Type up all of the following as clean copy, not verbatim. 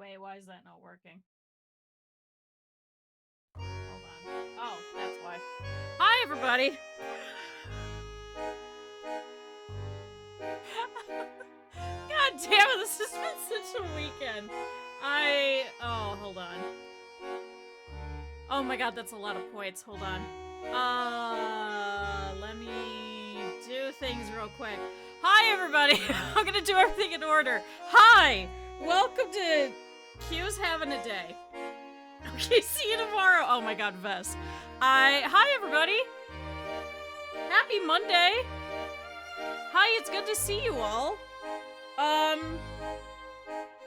Wait, why is that not working? Hold on. Oh, that's why. Hi, everybody! God damn it, this has been such a weekend. Oh, hold on. Oh my god, that's a lot of points. Hold on. Let me do things real quick. Hi, everybody! I'm gonna do everything in order. Hi! Welcome to Q's Having a Day. Okay, see you tomorrow. Oh my god, Vest. Hi, everybody! Happy Monday! Hi, it's good to see you all. I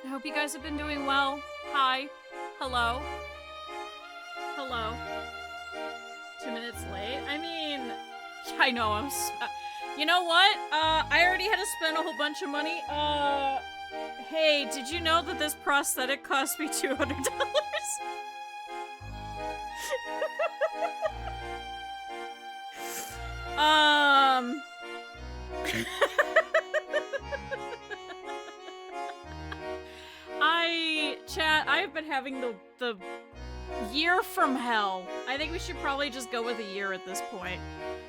hope you guys have been doing well. Hi. Hello. Hello. 2 minutes late? I mean, I know, you know what? I already had to spend a whole bunch of money. Hey, did you know that this prosthetic cost me $200? Chat, I've been having the year from hell. I think we should probably just go with a year at this point.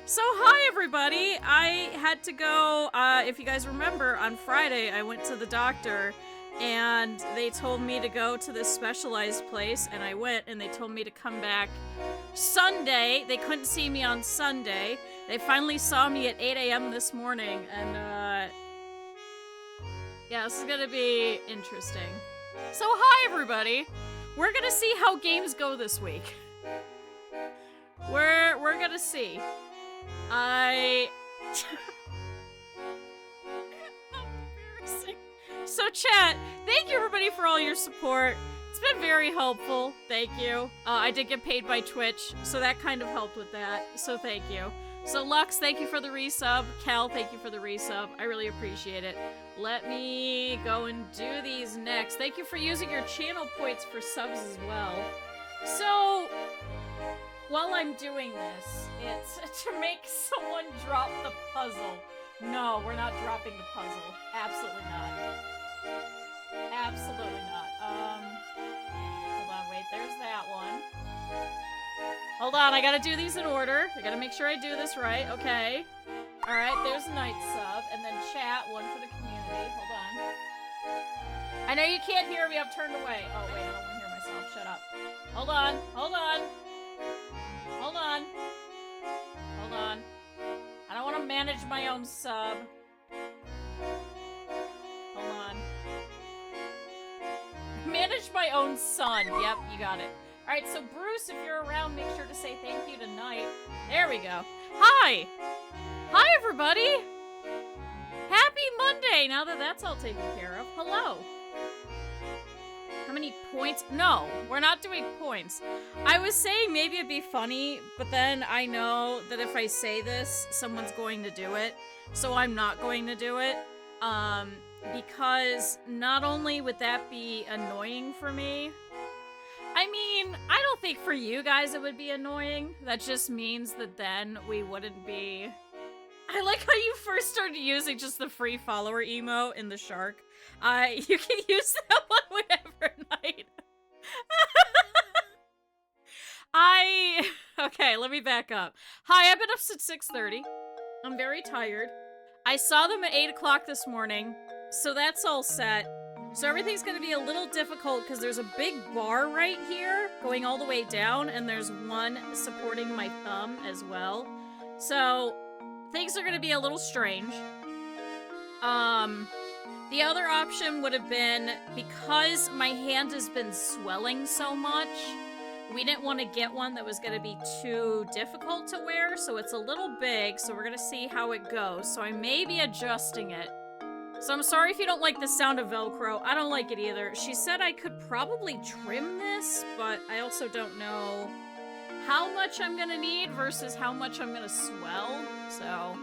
So, hi everybody! I had to go, if you guys remember, on Friday I went to the doctor and they told me to go to this specialized place, and I went, and they told me to come back Sunday. They couldn't see me on Sunday. They finally saw me at 8 a.m. this morning, and yeah, this is gonna be interesting. So hi everybody! We're gonna see how games go this week. We're gonna see. Embarrassing. So chat, thank you everybody for all your support. It's been very helpful. Thank you. I did get paid by Twitch, so that kind of helped with that. So thank you. So Lux, thank you for the resub. Cal, thank you for the resub. I really appreciate it. Let me go and do these next. Thank you for using your channel points for subs as well. So, while I'm doing this, it's to make someone drop the puzzle. No, we're not dropping the puzzle. Absolutely not. Absolutely not. Hold on, wait, there's that one. Hold on, I gotta do these in order. I gotta make sure I do this right, okay. Alright, there's Night Sub, and then chat, one for the community. Hold on. I know you can't hear me, I'm turned away. Oh, wait, I don't want to hear myself. Shut up. Hold on, hold on. Hold on. Hold on. I don't want to manage my own sub. Hold on. Manage my own son. Yep, you got it. Alright, so Bruce, if you're around, make sure to say thank you tonight. There we go. Hi! Hi, everybody! Happy Monday, now that that's all taken care of. Hello. How many points? No, we're not doing points. I was saying maybe it'd be funny, but then I know that if I say this, someone's going to do it. So I'm not going to do it. Because not only would that be annoying for me, I mean, I don't think for you guys it would be annoying. That just means that then we wouldn't be... I like how you first started using just the free follower emo in the shark. You can use that one whenever night. Okay, let me back up. Hi, I've been up since 6:30. I'm very tired. I saw them at 8 o'clock this morning, so that's all set. So everything's gonna be a little difficult because there's a big bar right here going all the way down, and there's one supporting my thumb as well. So things are gonna be a little strange. The other option would have been, because my hand has been swelling so much, we didn't want to get one that was gonna be too difficult to wear, so it's a little big, so we're gonna see how it goes. So I may be adjusting it. So I'm sorry if you don't like the sound of Velcro. I don't like it either. She said I could probably trim this, but I also don't know how much I'm gonna need versus how much I'm gonna swell. So,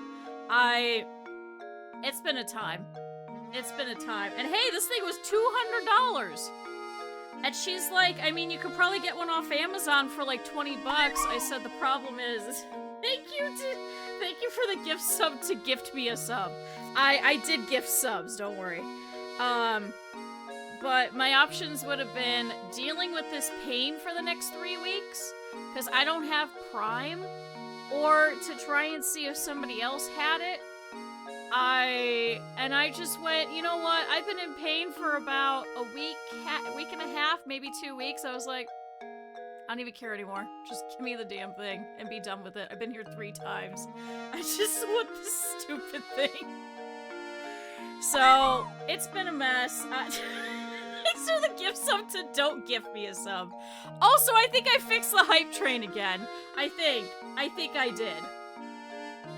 it's been a time. It's been a time. And hey, this thing was $200! And she's like, I mean, you could probably get one off Amazon for like 20 bucks. I said the problem is, thank you for the gift sub to gift me a sub. I did gift subs, don't worry. but my options would have been dealing with this pain for the next 3 weeks, because I don't have Prime, or to try and see if somebody else had it. I just went, you know what? I've been in pain for about a week and a half, maybe 2 weeks. I was like, I don't even care anymore. Just give me the damn thing and be done with it. I've been here 3 times. I just want this stupid thing. So, it's been a mess. Thanks for the gift sub to don't gift me a sub. Also, I think I fixed the hype train again. I think I did.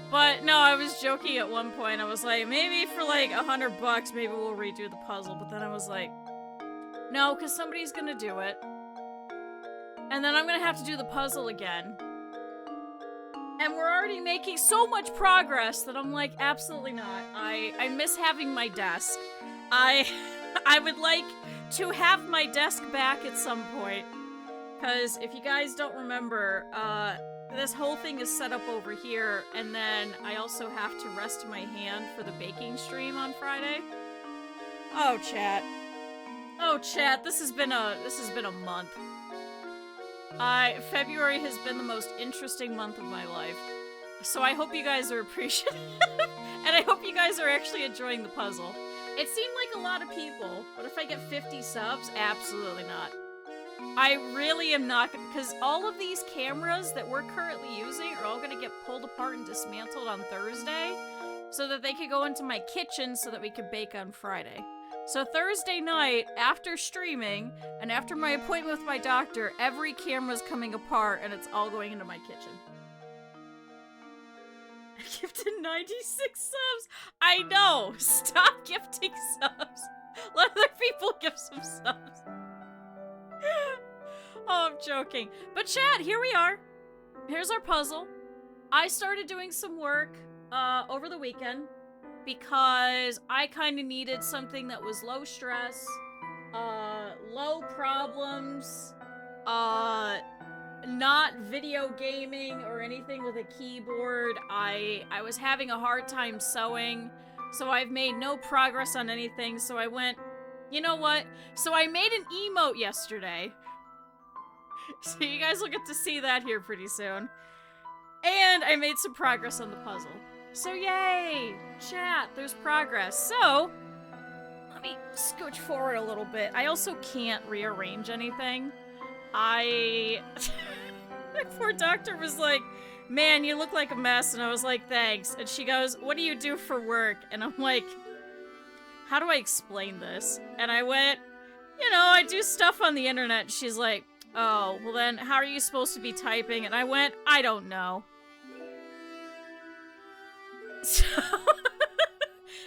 But no, I was joking at one point. I was like, maybe for like $100, maybe we'll redo the puzzle. But then I was like, no, because somebody's gonna do it. And then I'm gonna have to do the puzzle again. And we're already making so much progress that I'm like, absolutely not. I miss having my desk. I would like to have my desk back at some point. Because if you guys don't remember, this whole thing is set up over here, and then I also have to rest my hand for the baking stream on Friday. Oh, chat. Oh, chat, this has been a month. February has been the most interesting month of my life. So I hope you guys are appreciative, and I hope you guys are actually enjoying the puzzle. It seemed like a lot of people, but if I get 50 subs, absolutely not. I really am not, because all of these cameras that we're currently using are all going to get pulled apart and dismantled on Thursday, so that they could go into my kitchen so that we could bake on Friday. So Thursday night, after streaming, and after my appointment with my doctor, every camera's coming apart, and it's all going into my kitchen. I gifted 96 subs! I know! Stop gifting subs! Let other people give some subs. Oh, I'm joking. But chat, here we are. Here's our puzzle. I started doing some work over the weekend because I kind of needed something that was low stress, low problems, not video gaming or anything with a keyboard. I was having a hard time sewing, so I've made no progress on anything, so I went, you know what? So I made an emote yesterday. So you guys will get to see that here pretty soon. And I made some progress on the puzzle. So yay! Chat, there's progress. So, let me scooch forward a little bit. I also can't rearrange anything. My poor doctor was like, man, you look like a mess. And I was like, thanks. And she goes, what do you do for work? And I'm like, how do I explain this? And I went, you know, I do stuff on the internet. And she's like, oh, well then, how are you supposed to be typing? And I went, I don't know.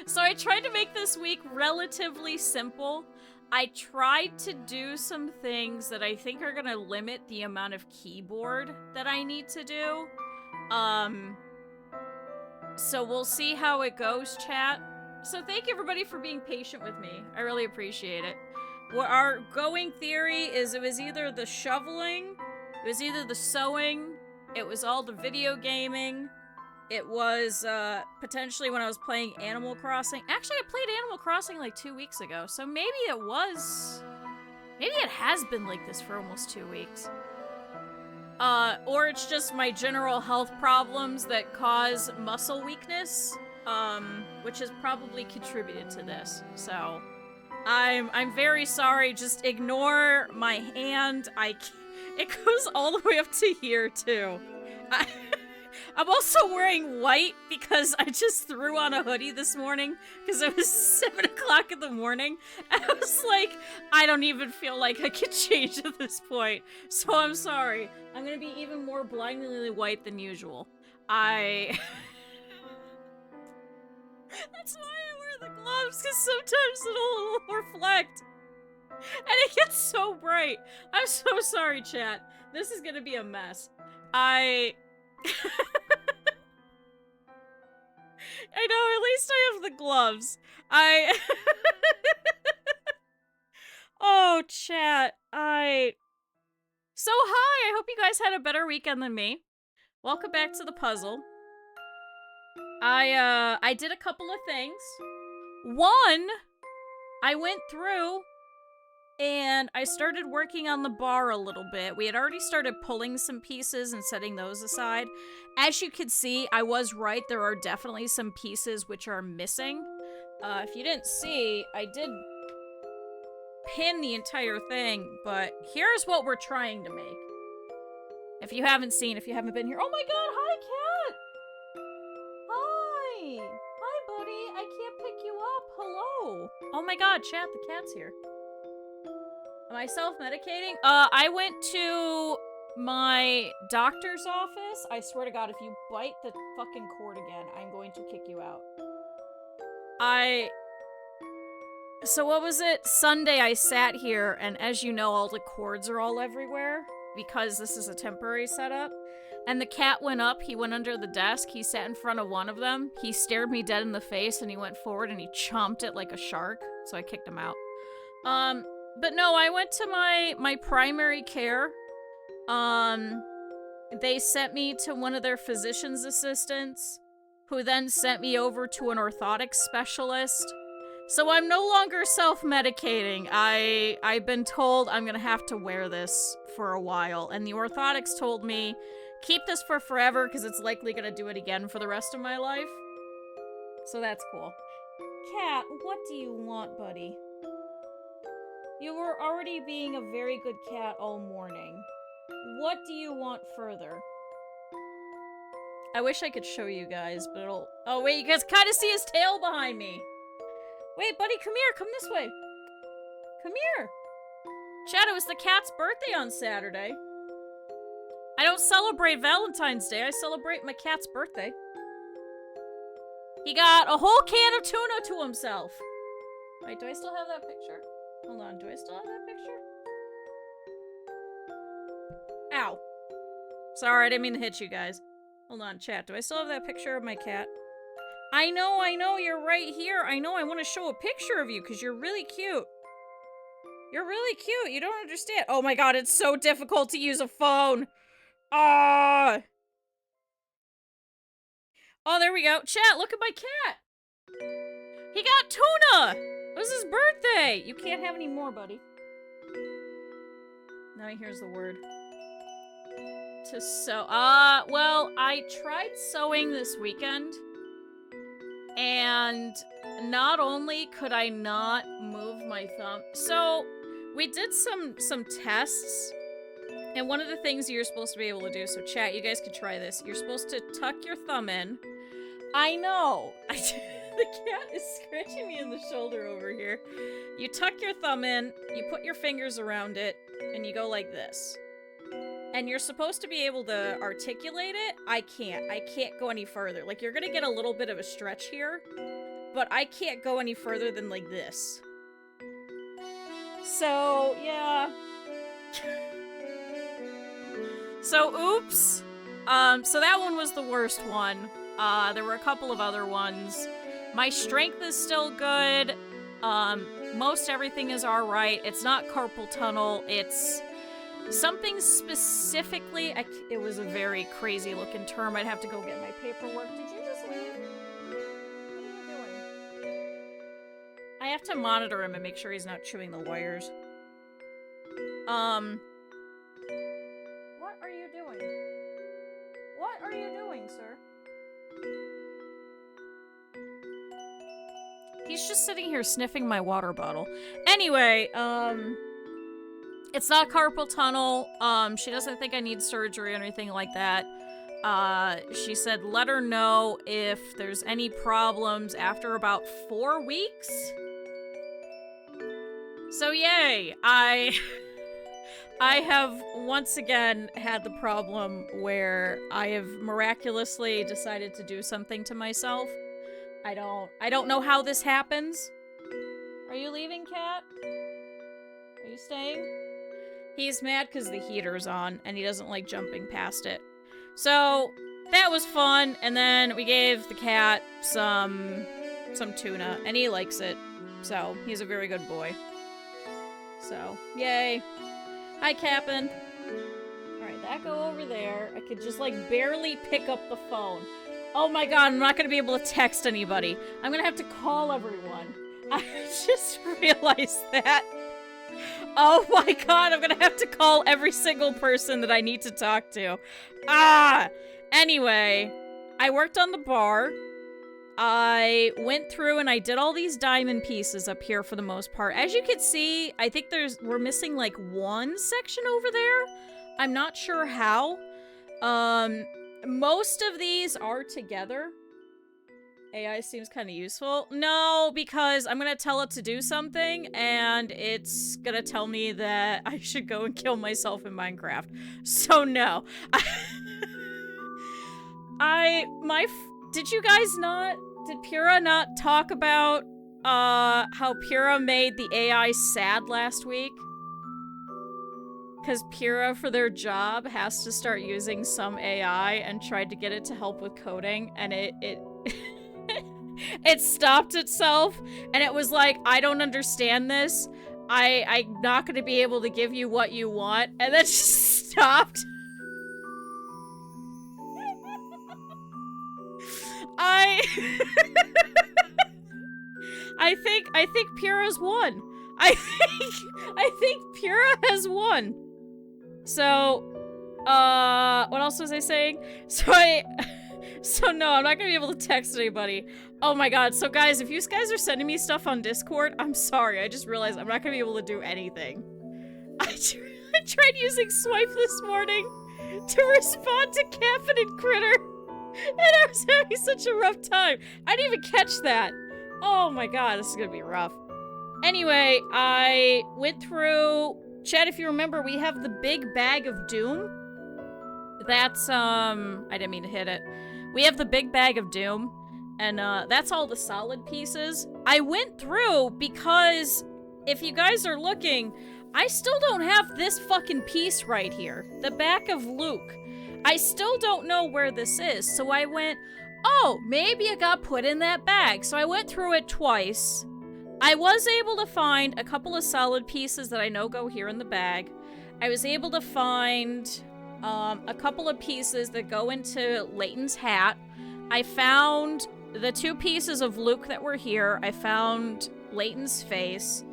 So I tried to make this week relatively simple. I tried to do some things that I think are gonna limit the amount of keyboard that I need to do. So we'll see how it goes, chat. So thank you everybody for being patient with me. I really appreciate it. What our going theory is, it was either the shoveling, it was either the sewing, it was all the video gaming, it was potentially when I was playing Animal Crossing. Actually, I played Animal Crossing like 2 weeks ago, so maybe it has been like this for almost 2 weeks. Or it's just my general health problems that cause muscle weakness, which has probably contributed to this, so I'm very sorry. Just ignore my hand. It goes all the way up to here too. I'm also wearing white because I just threw on a hoodie this morning because it was 7 o'clock in the morning. And I was like, I don't even feel like I can change at this point. So I'm sorry. I'm gonna be even more blindingly white than usual. That's why I wear the gloves, because sometimes it'll reflect. And it gets so bright. I'm so sorry, chat. This is gonna be a mess. I know, at least I have the gloves. Oh, chat. So hi, I hope you guys had a better weekend than me. Welcome back to the puzzle. I did a couple of things. One, I went through And I started working on the bar a little bit. We had already started pulling some pieces and setting those aside. As you can see, I was right. There are definitely some pieces which are missing. If you didn't see, I did pin the entire thing, but here's what we're trying to make. If you haven't seen, if you haven't been here. Oh my god, hi, cat! Hi! Hi, buddy. I can't pick you up. Hello. Oh my god, chat, the cat's here. Am I self-medicating? I went to my doctor's office. I swear to god, if you bite the fucking cord again, I'm going to kick you out. So what was it? Sunday I sat here, and as you know, all the cords are all everywhere because this is a temporary setup. And the cat went up, he went under the desk, he sat in front of one of them, he stared me dead in the face, and he went forward and he chomped it like a shark, so I kicked him out. But no, I went to my primary care. They sent me to one of their physician's assistants, who then sent me over to an orthotics specialist. So I'm no longer self-medicating. I've been told I'm gonna have to wear this for a while, and the orthotics told me, keep this for forever, because it's likely gonna do it again for the rest of my life. So that's cool. Cat, what do you want, buddy? You were already being a very good cat all morning. What do you want further? I wish I could show you guys, but it'll... Oh, wait, you guys kind of see his tail behind me. Wait, buddy, come here. Come this way. Come here. Chat, it was the cat's birthday on Saturday. I don't celebrate Valentine's Day. I celebrate my cat's birthday. He got a whole can of tuna to himself. Wait, do I still have that picture? Hold on, do I still have that picture? Ow. Sorry, I didn't mean to hit you guys. Hold on, chat. Do I still have that picture of my cat? I know, you're right here. I know, I want to show a picture of you because you're really cute. You're really cute. You don't understand. Oh my god, it's so difficult to use a phone. Ah. Oh, there we go. Chat, look at my cat. He got tuna. It was his birthday. You can't have any more, buddy. Now here's the word. To sew. Well, I tried sewing this weekend. And not only could I not move my thumb. So, we did some tests. And one of the things you're supposed to be able to do, so chat, you guys could try this. You're supposed to tuck your thumb in. I know. The cat is scratching me in the shoulder over here. You tuck your thumb in, you put your fingers around it, and you go like this. And you're supposed to be able to articulate it. I can't go any further. Like, you're gonna get a little bit of a stretch here, but I can't go any further than like this. So, yeah. So, oops. So that one was the worst one. There were a couple of other ones. My strength is still good. Most everything is alright. It's not carpal tunnel. It's something specifically... it was a very crazy looking term. I'd have to go get my paperwork. Did you just leave? What are you doing? I have to monitor him and make sure he's not chewing the wires. What are you doing? What are you doing, sir? He's just sitting here sniffing my water bottle. Anyway, it's not carpal tunnel. She doesn't think I need surgery or anything like that. She said let her know if there's any problems after about 4 weeks. So yay! I have once again had the problem where I have miraculously decided to do something to myself. I don't know how this happens. Are you leaving, cat? Are you staying? He's mad because the heater's on and he doesn't like jumping past it. So that was fun, and then we gave the cat some tuna, and he likes it. So he's a very good boy. So yay. Hi, Cap'n. Alright, that go over there. I could just like barely pick up the phone. Oh my god, I'm not gonna be able to text anybody. I'm gonna have to call everyone. I just realized that. Oh my god, I'm gonna have to call every single person that I need to talk to. Ah! Anyway, I worked on the bar. I went through and I did all these diamond pieces up here for the most part. As you can see, I think we're missing like one section over there. I'm not sure how. Most of these are together. AI seems kind of useful. No, because I'm gonna tell it to do something, and it's gonna tell me that I should go and kill myself in Minecraft. So no. Did you guys not, did Pura not talk about, how Pura made the AI sad last week? Because Pura, for their job, has to start using some AI and tried to get it to help with coding, and it it stopped itself, and it was like, I don't understand this. I'm not gonna be able to give you what you want, and then just stopped. I think Pura's won. I think Pura has won. So, what else was I saying? So no, I'm not gonna be able to text anybody. Oh my god, so guys, if you guys are sending me stuff on Discord, I'm sorry, I just realized I'm not gonna be able to do anything. I tried using Swipe this morning to respond to Caffeinated Critter, and I was having such a rough time. I didn't even catch that. Oh my god, this is gonna be rough. Anyway, I went through... Chad, if you remember, we have the big bag of doom. That's, I didn't mean to hit it. We have the big bag of doom, and, that's all the solid pieces. I went through because, if you guys are looking, I still don't have this fucking piece right here. The back of Luke. I still don't know where this is, so I went, oh, maybe it got put in that bag. So I went through it twice. I was able to find a couple of solid pieces that I know go here in the bag. I was able to find a couple of pieces that go into Layton's hat. I found the two pieces of Luke that were here. I found Layton's face.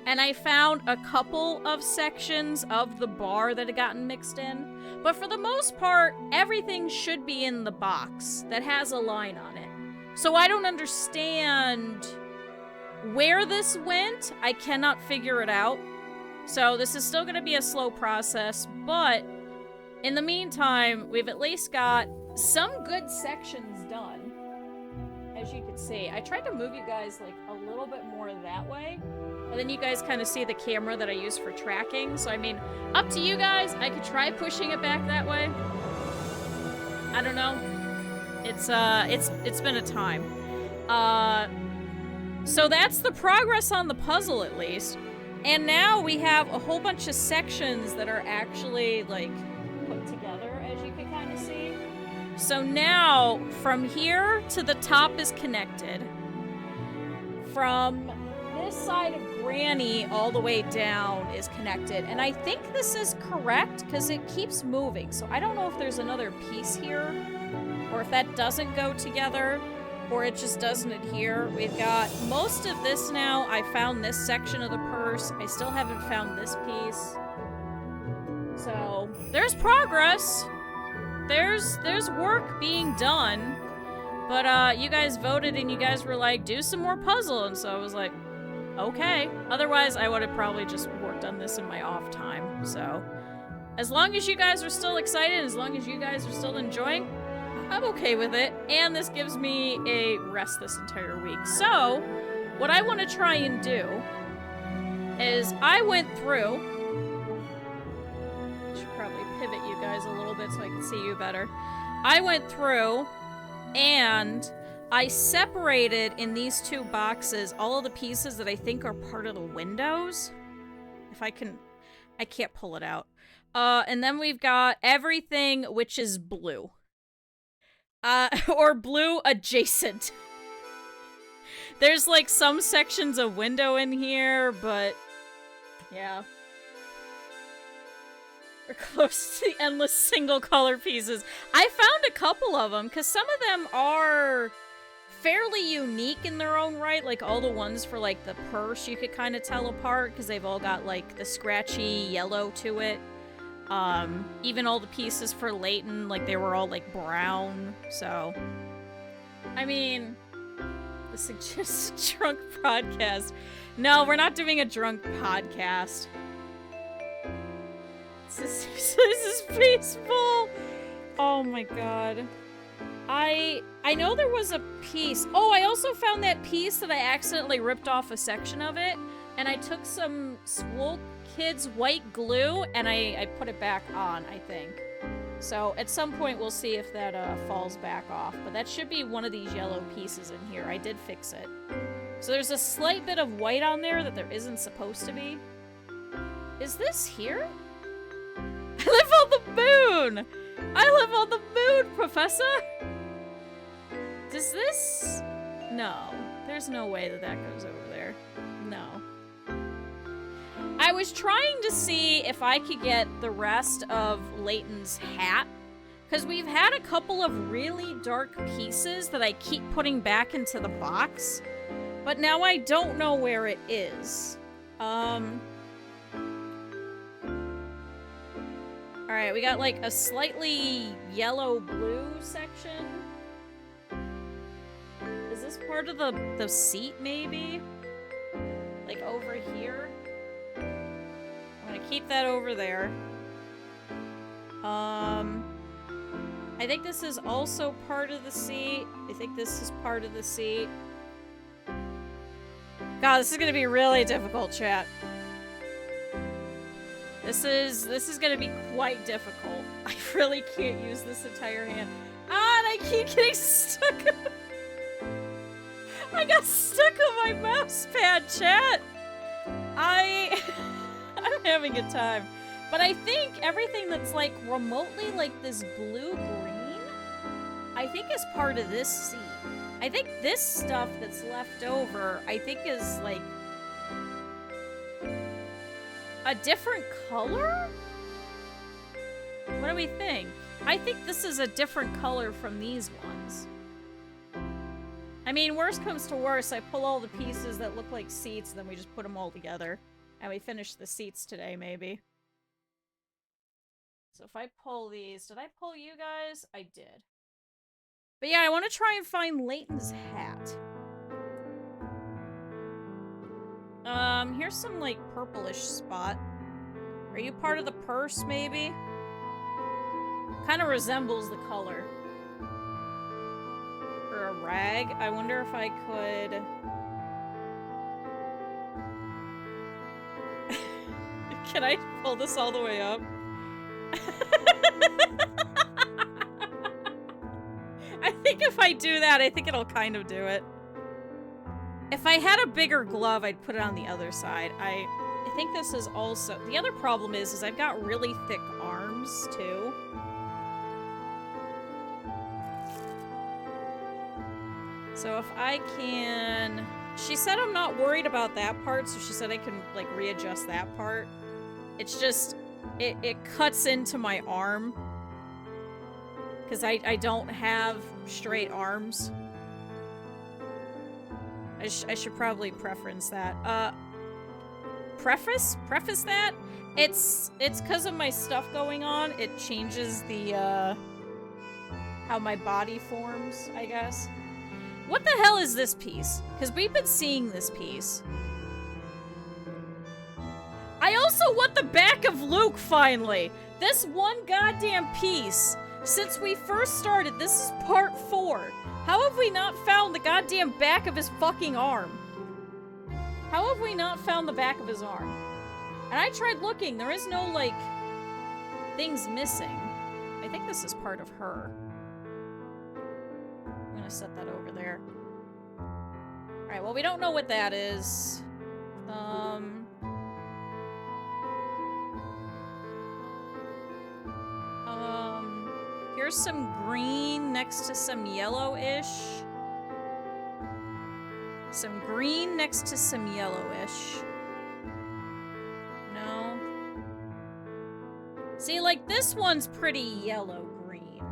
And I found a couple of sections of the bar that had gotten mixed in. But for the most part, everything should be in the box that has a line on it. So I don't understand where this went. I cannot figure it out. So this is still going to be a slow process, but in the meantime, we've at least got some good sections done. As you can see, I tried to move you guys like a little bit more that way, and then you guys kind of see the camera that I use for tracking. So I mean, up to you guys. I could try pushing it back that way. I don't know. It's been a time. So that's the progress on the puzzle, at least. And now we have a whole bunch of sections that are actually, like, put together, as you can kind of see. So now, from here to the top is connected. From this side of Granny all the way down is connected. And I think this is correct, because it keeps moving. So I don't know if there's another piece here, or if that doesn't go together, or it just doesn't adhere. We've got most of this now. I found this section of the purse. I still haven't found this piece. So, there's progress. There's work being done. But, you guys voted and you guys were like, do some more puzzle. And so I was like, okay. Otherwise, I would have probably just worked on this in my off time. So, as long as you guys are still excited, as long as you guys are still enjoying, I'm okay with it, and this gives me a rest this entire week. So, what I want to try and do is I went through... I should probably pivot you guys a little bit so I can see you better. I went through and I separated in these two boxes all of the pieces that I think are part of the windows. If I can... I can't pull it out. And then we've got everything which is blue. Or blue adjacent. There's like some sections of window in here, but yeah. We're close to the endless single color pieces. I found a couple of them, because some of them are fairly unique in their own right. Like, all the ones for, like, the purse you could kind of tell apart because they've all got, like, the scratchy yellow to it. Even all the pieces for Layton, like, they were all, like, brown, so... I mean... The suggested drunk podcast. No, we're not doing a drunk podcast. This is peaceful! Oh my god. I know there was a piece. Oh, I also found that piece that I accidentally ripped off a section of it, and I took some school kids' white glue and I put it back on, I think. So at some point we'll see if that falls back off, but that should be one of these yellow pieces in here. I did fix it. So there's a slight bit of white on there that there isn't supposed to be. Is this here? I live on the moon! I live on the moon, Professor! Does this... No. There's no way that that goes over there. No. I was trying to see if I could get the rest of Layton's hat, because we've had a couple of really dark pieces that I keep putting back into the box, but now I don't know where it is. Alright, we got like a slightly yellow-blue section. Is this part of the seat, maybe? Like over here? I'm gonna keep that over there. I think this is also part of the seat. I think this is part of the seat. God, this is gonna be really difficult, chat. This is gonna be quite difficult. I really can't use this entire hand. Ah, and I keep getting stuck. I got stuck on my mouse pad, chat. I'm having a time. But I think everything that's like remotely like this blue-green, I think is part of this seat. I think this stuff that's left over, I think is like a different color? What do we think? I think this is a different color from these ones. I mean, worst comes to worst, I pull all the pieces that look like seats, and then we just put them all together. And we finish the seats today, maybe. So if I pull these... Did I pull you guys? I did. But yeah, I want to try and find Layton's hat. Here's some, like, purplish spot. Are you part of the purse, maybe? Kind of resembles the color. Or a rag. I wonder if I could... Can I pull this all the way up? I think if I do that, I think it'll kind of do it. If I had a bigger glove, I'd put it on the other side. I think this is also... The other problem is I've got really thick arms, too. So if I can... She said I'm not worried about that part, so she said I can, like, readjust that part. It's just... It cuts into my arm. Because I don't have straight arms. I should probably preference that. Preface that? It's because of my stuff going on. It changes the, how my body forms, I guess. What the hell is this piece? Because we've been seeing this piece. I also want the back of Luke, finally! This one goddamn piece. Since we first started, this is part 4. How have we not found the goddamn back of his fucking arm? How have we not found the back of his arm? And I tried looking. There is no, like, things missing. I think this is part of her. I'm gonna set that over there. Alright, well, we don't know what that is. Here's some green next to some yellowish. Some green next to some yellowish. No. See, like, this one's pretty yellow-green.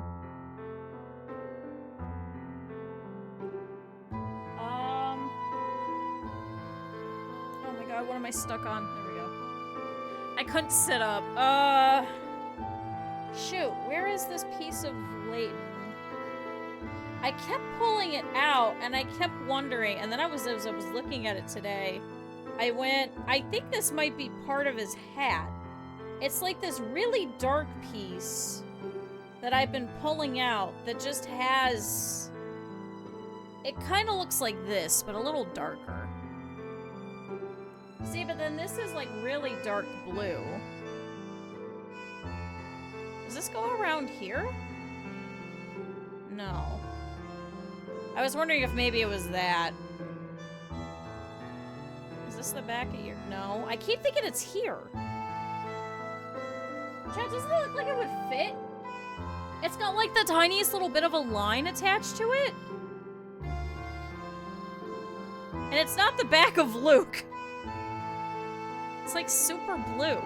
God, what am I stuck on? There we go. I couldn't sit up. Shoot, where is this piece of Layton? I kept pulling it out, and I kept wondering, and then as I was looking at it today, I think this might be part of his hat. It's like this really dark piece that I've been pulling out that just has... It kind of looks like this, but a little darker. See, but then this is like really dark blue. Does this go around here? No. I was wondering if maybe it was that. Is this the back of your... No. I keep thinking it's here. Chat, doesn't it look like it would fit? It's got like the tiniest little bit of a line attached to it. And it's not the back of Luke. It's like super blue.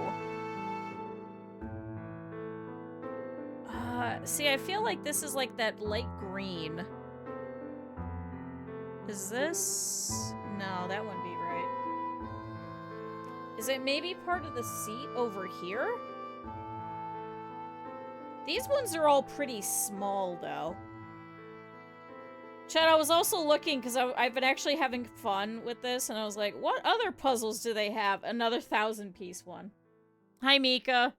See, I feel like this is like that light green. Is this? No, that wouldn't be right. Is it maybe part of the seat over here? These ones are all pretty small, though. Chad, I was also looking, because I've been actually having fun with this, and I was like, what other puzzles do they have? Another 1,000-piece one. Hi, Mika.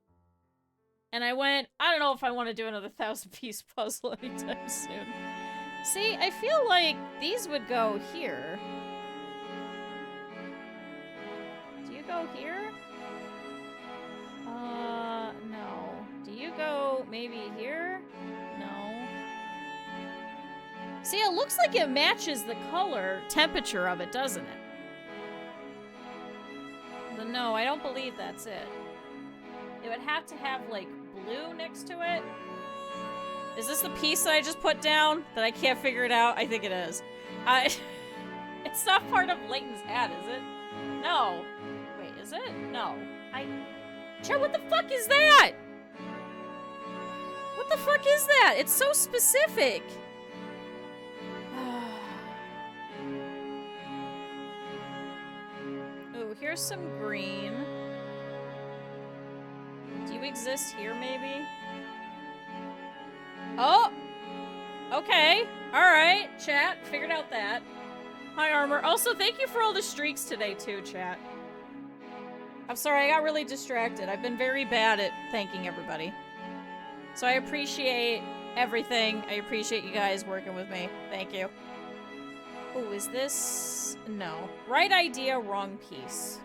And I went, I don't know if I want to do another 1,000-piece puzzle anytime soon. See, I feel like these would go here. Do you go here? No. Do you go maybe here? No. See, it looks like it matches the color temperature of it, doesn't it? But no, I don't believe that's it. It would have to have, like, blue next to it. Is this the piece that I just put down that I can't figure it out? I think it is. It's not part of Layton's hat, is it? No. Wait, is it? No. Chat, what the fuck is that? What the fuck is that? It's so specific. Oh, here's some green. Do you exist here, maybe? Oh! Okay. Alright, chat. Figured out that. Hi, Armor. Also, thank you for all the streaks today, too, chat. I'm sorry, I got really distracted. I've been very bad at thanking everybody. So I appreciate everything. I appreciate you guys working with me. Thank you. Oh, is this... No. Right idea, wrong piece.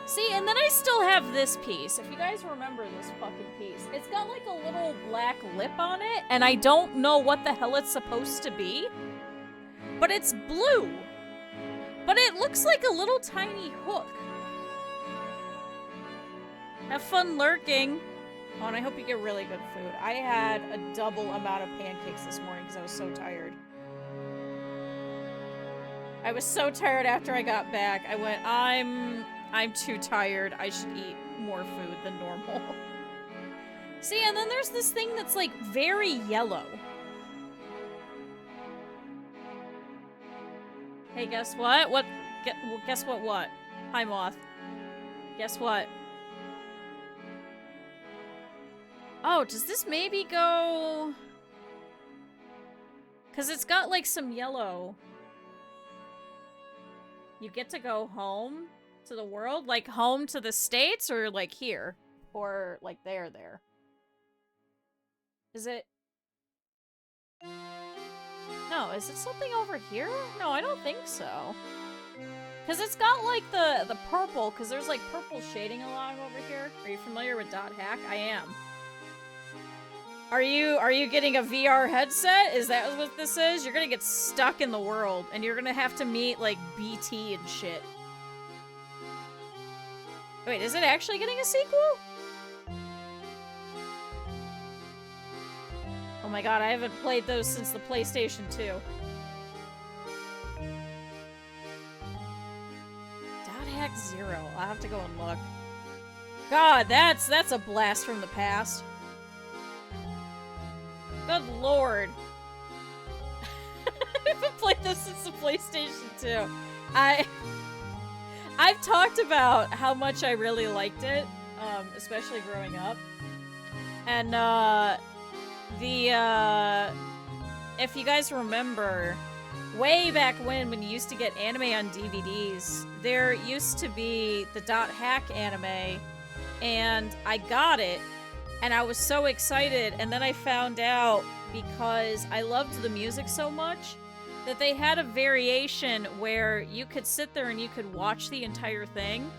See, and then I still have this piece. If you guys remember this fucking piece. It's got like a little black lip on it, and I don't know what the hell it's supposed to be. But it's blue. But it looks like a little tiny hook. Have fun lurking. Oh, and I hope you get really good food. I had a double amount of pancakes this morning because I was so tired. I was so tired after I got back. I went, I'm too tired. I should eat more food than normal. See, and then there's this thing that's like very yellow. Hey, guess what? Guess what? Hi, Moth. Guess what? Oh, does this maybe go... Because it's got like some yellow. You get to go home to the world? Like home to the States or like here? Or like there? Is it... No, is it something over here? No, I don't think so. Because it's got like the purple, because there's like purple shading along over here. Are you familiar with .hack? I am. Are you getting a VR headset? Is that what this is? You're gonna get stuck in the world, and you're gonna have to meet, like, BT and shit. Wait, is it actually getting a sequel? Oh my god, I haven't played those since the PlayStation 2. .hack 0. I'll have to go and look. God, that's a blast from the past. Good lord. I haven't played this since the PlayStation 2. I've talked about how much I really liked it, especially growing up. And, if you guys remember, way back when you used to get anime on DVDs, there used to be the .hack anime, and I got it, and I was so excited, and then I found out, because I loved the music so much, that they had a variation where you could sit there and you could watch the entire thing,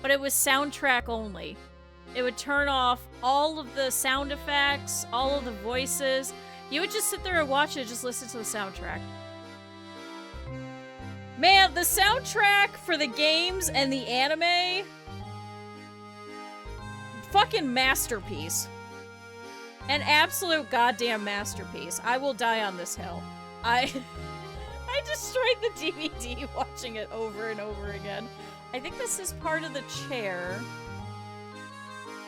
but it was soundtrack only. It would turn off all of the sound effects, all of the voices. You would just sit there and watch it, just listen to the soundtrack. Man, the soundtrack for the games and the anime, fucking masterpiece. An absolute goddamn masterpiece. I will die on this hill. I destroyed the DVD watching it over and over again. I think this is part of the chair.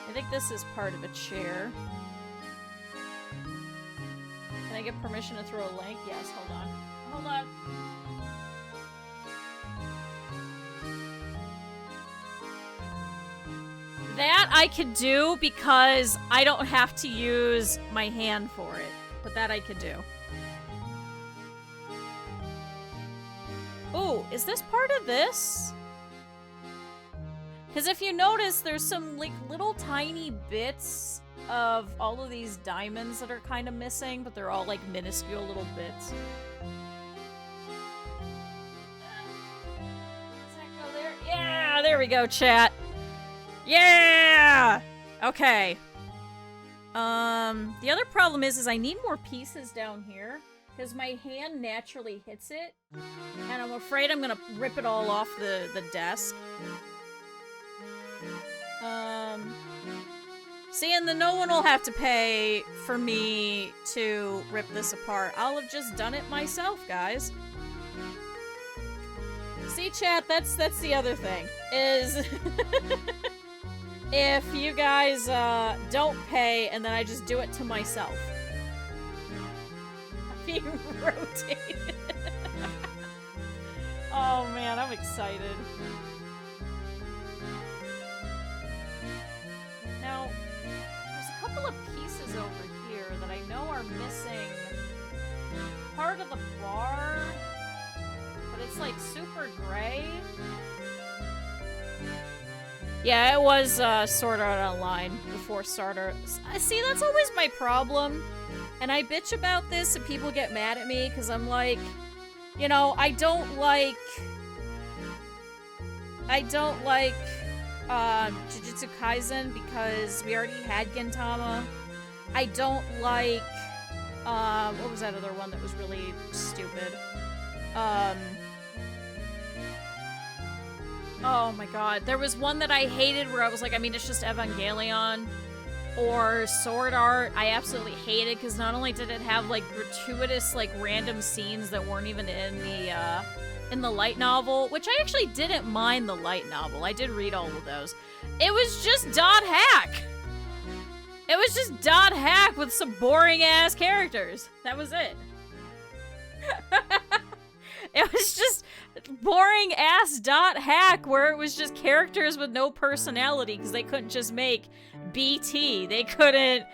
I think this is part of a chair. Can I get permission to throw a link? Yes, hold on. Hold on. That I could do because I don't have to use my hand for it. But that I could do. Ooh, is this part of this? Because if you notice, there's some like little tiny bits of all of these diamonds that are kind of missing, but they're all like minuscule little bits. Does that go there? Yeah, there we go, chat. Yeah! Okay. The other problem is I need more pieces down here, because my hand naturally hits it, and I'm afraid I'm gonna rip it all off the desk. See, and then no one will have to pay for me to rip this apart. I'll have just done it myself, guys. See, chat, that's the other thing, is if you guys don't pay and then I just do it to myself. Being rotated. Oh man, I'm excited. Now, there's a couple of pieces over here that I know are missing part of the bar, but it's like super gray. Yeah, it was Sword Art Online before Starter. See, that's always my problem. And I bitch about this and people get mad at me because I'm like, you know, I don't like Jujutsu Kaisen because we already had Gintama. I don't like, what was that other one that was really stupid? Oh my god. There was one that I hated where I was like, I mean, it's just Evangelion. Or Sword Art, I absolutely hated because not only did it have like gratuitous like random scenes that weren't even in the light novel, which I actually didn't mind the light novel. I did read all of those. It was just .hack. It was just .hack with some boring ass characters. That was it. It was just boring ass .hack where it was just characters with no personality because they couldn't just make BT. They couldn't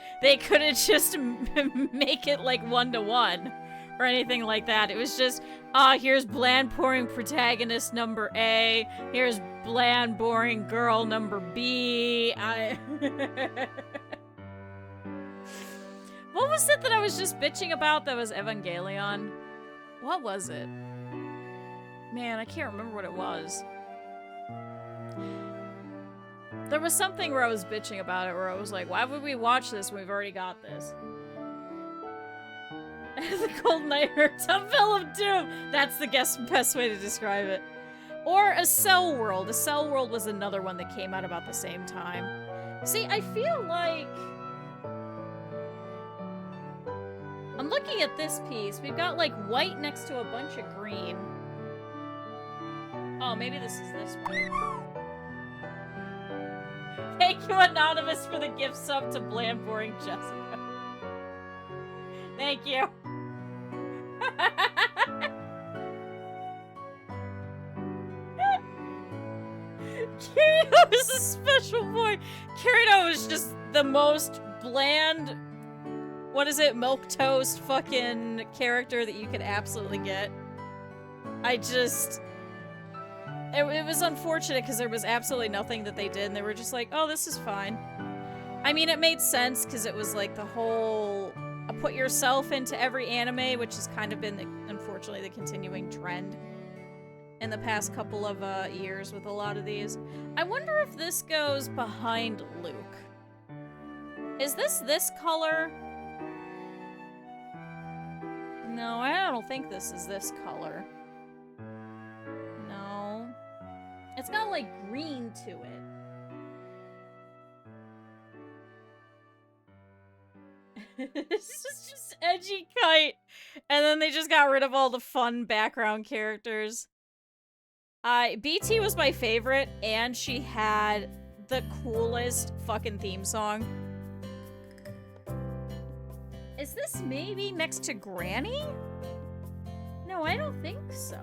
just make it like 1-to-1 or anything like that. It was just, here's bland boring protagonist number A, here's bland boring girl number B. What was it that I was just bitching about that was Evangelion? What was it? Man, I can't remember what it was. There was something where I was bitching about it, where I was like, why would we watch this when we've already got this? The Cold Night Hurts, a Film of Doom! That's the best way to describe it. Or A Cell World. A Cell World was another one that came out about the same time. See, I feel like... I'm looking at this piece. We've got, like, white next to a bunch of green. Oh, maybe this is this one. Thank you, Anonymous, for the gift sub to Bland Boring Jessica. Thank you. Kirito is a special boy. Kirito is just the most bland, what is it, milquetoast fucking character that you could absolutely get. It was unfortunate because there was absolutely nothing that they did, and they were just like, oh, this is fine. I mean, it made sense because it was like the whole put yourself into every anime, which has kind of been, unfortunately, the continuing trend in the past couple of years with a lot of these. I wonder if this goes behind Luke. Is this color? No, I don't think this is this color. No. It's got, like, green to it. It's just edgy kite. And then they just got rid of all the fun background characters. BT was my favorite, and she had the coolest fucking theme song. Is this maybe next to Granny? No, I don't think so.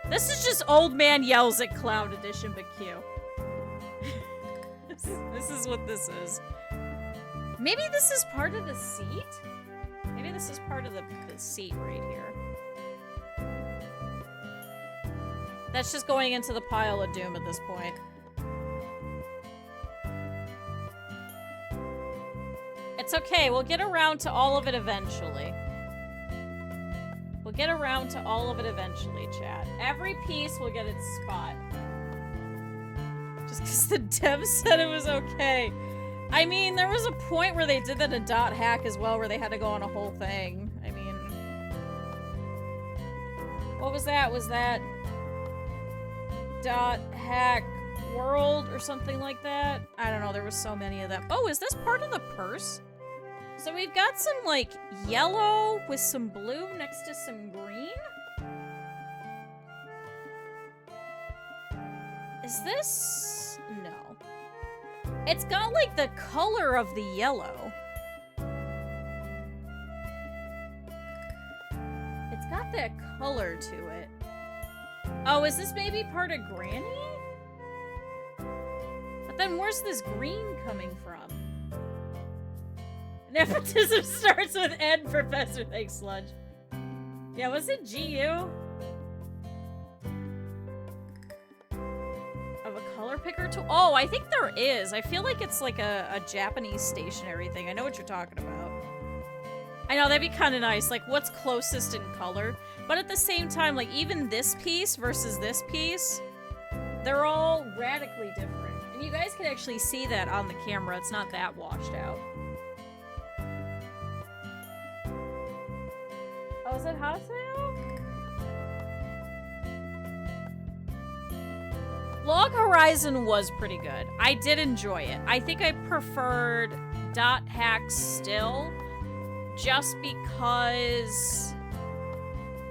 This is just Old Man Yells at Cloud Edition, but cute. This is what this is. Maybe this is part of the seat? Maybe this is part of the seat right here. That's just going into the pile of doom at this point. It's okay, we'll get around to all of it eventually. We'll get around to all of it eventually, chat. Every piece will get its spot. Just because the dev said it was okay. I mean, there was a point where they did that in Dot Hack as well, where they had to go on a whole thing. I mean... What was that? Was that... Dot Hack World or something like that? I don't know, there was so many of them. Oh, is this part of the purse? So we've got some, like, yellow with some blue next to some green? Is this... No. It's got, like, the color of the yellow. It's got that color to it. Oh, is this maybe part of Granny? But then where's this green coming from? Nepotism starts with Ed, Professor. Thanks, Sludge. Yeah, was it GU? Of a color picker tool? Oh, I think there is. I feel like it's like a Japanese stationery thing. I know what you're talking about. I know, that'd be kind of nice. Like, what's closest in color? But at the same time, like, even this piece versus this piece, they're all radically different. And you guys can actually see that on the camera. It's not that washed out. Oh, is it Haseo? Log Horizon was pretty good. I did enjoy it. I think I preferred Dot Hack still, just because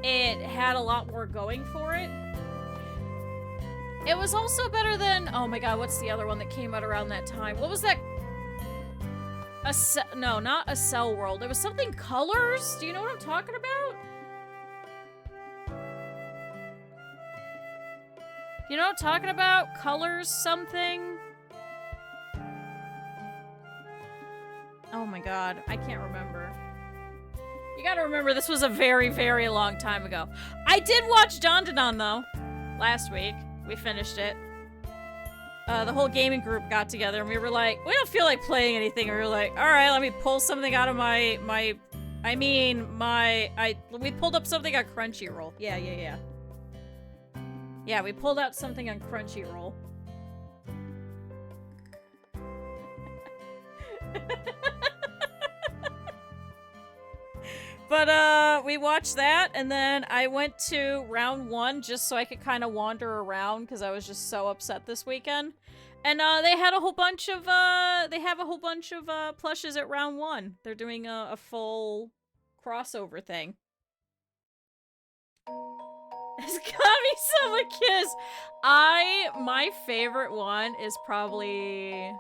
it had a lot more going for it. It was also better than, oh my god, what's the other one that came out around that time? What was that? No, not A Cell World. It was something Colors? Do you know what I'm talking about? You know what I'm talking about? Colors something? Oh my god, I can't remember. You gotta remember, this was a very, very long time ago. I did watch Dandadan, though, last week. We finished it. The whole gaming group got together, and we were like, we don't feel like playing anything. And we were like, alright, let me pull something out of we pulled up something on Crunchyroll. Yeah. Yeah, we pulled out something on Crunchyroll. But, we watched that, and then I went to round 1 just so I could kind of wander around, because I was just so upset this weekend. And, they had a whole bunch of, plushes at round 1. They're doing a full crossover thing. It's Kami-sama Kiss! My favorite one is probably,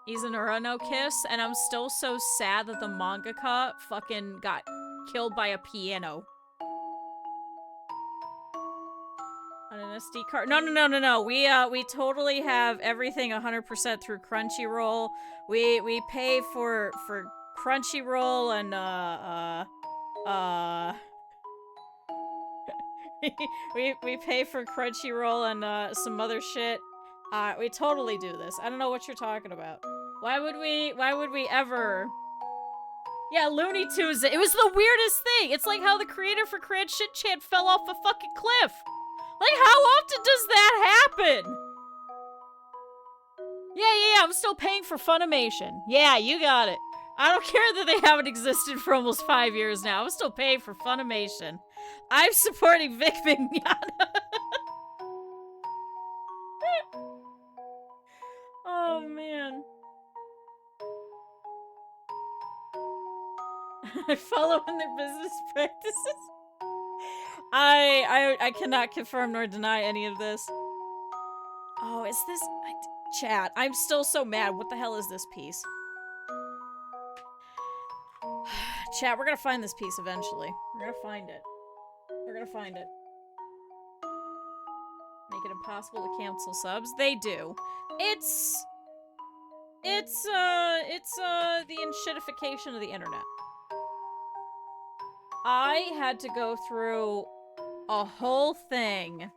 Izanura no Kiss, and I'm still so sad that the mangaka fucking got killed by a piano. SD card. No. We totally have everything 100% through Crunchyroll. We pay for Crunchyroll and we pay for Crunchyroll and some other shit. We totally do this. I don't know what you're talking about. Why would we ever? Yeah, Looney Tunes. It was the weirdest thing. It's like how the creator for Cran Shit Chan fell off a fucking cliff. Like, how often does that happen? Yeah, I'm still paying for Funimation. Yeah, you got it. I don't care that they haven't existed for almost 5 years now. I'm still paying for Funimation. I'm supporting Vic Mignogna. Oh, man. I follow in their business practices. I cannot confirm nor deny any of this. Oh, is this... Chat, I'm still so mad. What the hell is this piece? Chat, we're gonna find this piece eventually. We're gonna find it. We're gonna find it. Make it impossible to cancel subs. They do. It's the enshittification of the internet. I had to go through a whole thing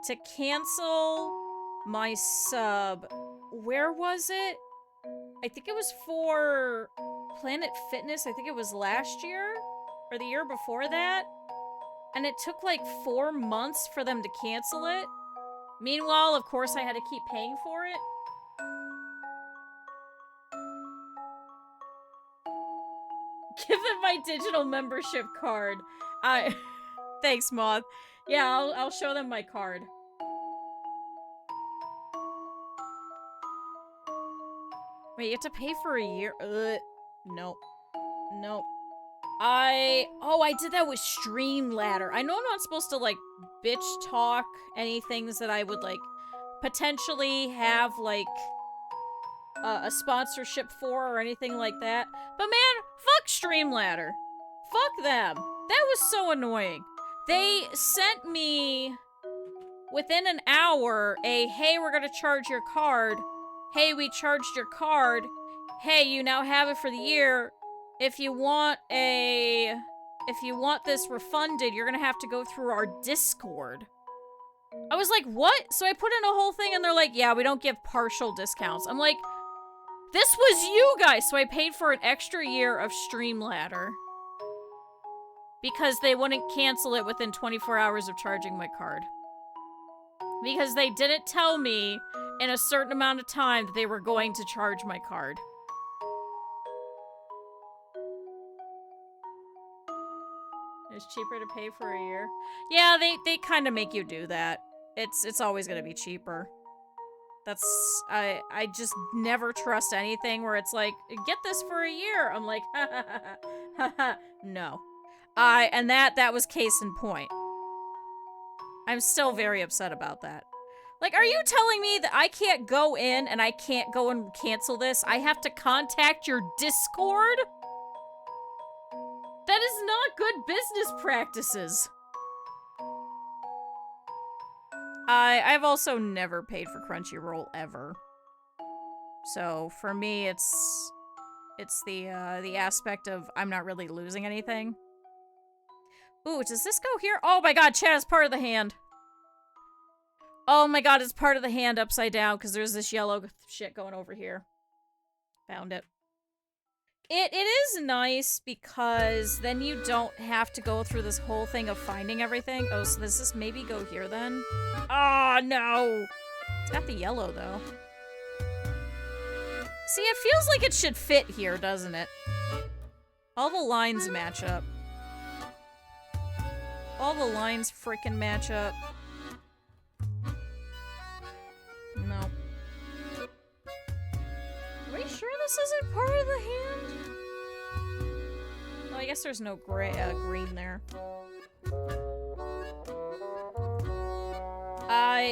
to cancel my sub. Where was it? I think it was for Planet Fitness. I think it was last year or the year before that. And it took like 4 months for them to cancel it. Meanwhile, of course, I had to keep paying for it. Give them my digital membership card. Thanks, Moth. Yeah, I'll show them my card. Wait, you have to pay for a year? Nope. Nope. I did that with Streamladder. I know I'm not supposed to, like, bitch talk any things that I would, like, potentially have, like, a sponsorship for or anything like that. But man, fuck Streamladder. Fuck them. That was so annoying. They sent me, within an hour, hey, we're gonna charge your card. Hey, we charged your card. Hey, you now have it for the year. If you want this refunded, you're gonna have to go through our Discord. I was like, what? So I put in a whole thing and they're like, yeah, we don't give partial discounts. I'm like, this was you guys! So I paid for an extra year of Streamladder. Because they wouldn't cancel it within 24 hours of charging my card. Because they didn't tell me in a certain amount of time that they were going to charge my card. It's cheaper to pay for a year. Yeah, they kind of make you do that. It's always gonna be cheaper. That's, I just never trust anything where it's like, get this for a year. I'm like, ha ha ha ha ha. No. And that was case in point. I'm still very upset about that. Like, are you telling me that I can't go in and I can't go and cancel this? I have to contact your Discord? That is not good business practices. I've also never paid for Crunchyroll ever. So for me, it's the aspect of I'm not really losing anything. Ooh, does this go here? Oh my god, chat is part of the hand. Oh my god, it's part of the hand upside down because there's this yellow shit going over here. Found it. It is nice because then you don't have to go through this whole thing of finding everything. Oh, so does this maybe go here then? Oh, no! It's got the yellow, though. See, it feels like it should fit here, doesn't it? All the lines match up. All the lines freaking match up. No. Are we sure this isn't part of the hand? Well, I guess there's no gray, green there.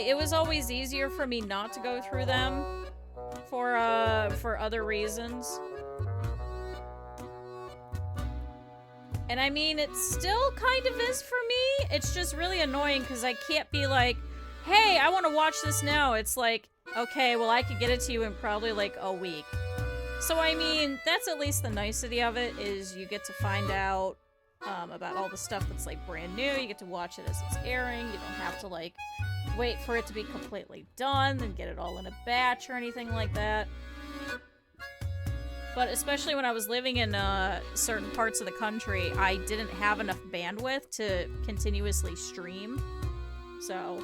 It was always easier for me not to go through them for other reasons. And I mean, it still kind of is for me. It's just really annoying because I can't be like, hey, I want to watch this now. It's like, okay, well, I could get it to you in probably like a week. So, I mean, that's at least the nicety of it, is you get to find out about all the stuff that's like brand new. You get to watch it as it's airing. You don't have to like wait for it to be completely done, then get it all in a batch or anything like that. But especially when I was living in certain parts of the country, I didn't have enough bandwidth to continuously stream. So...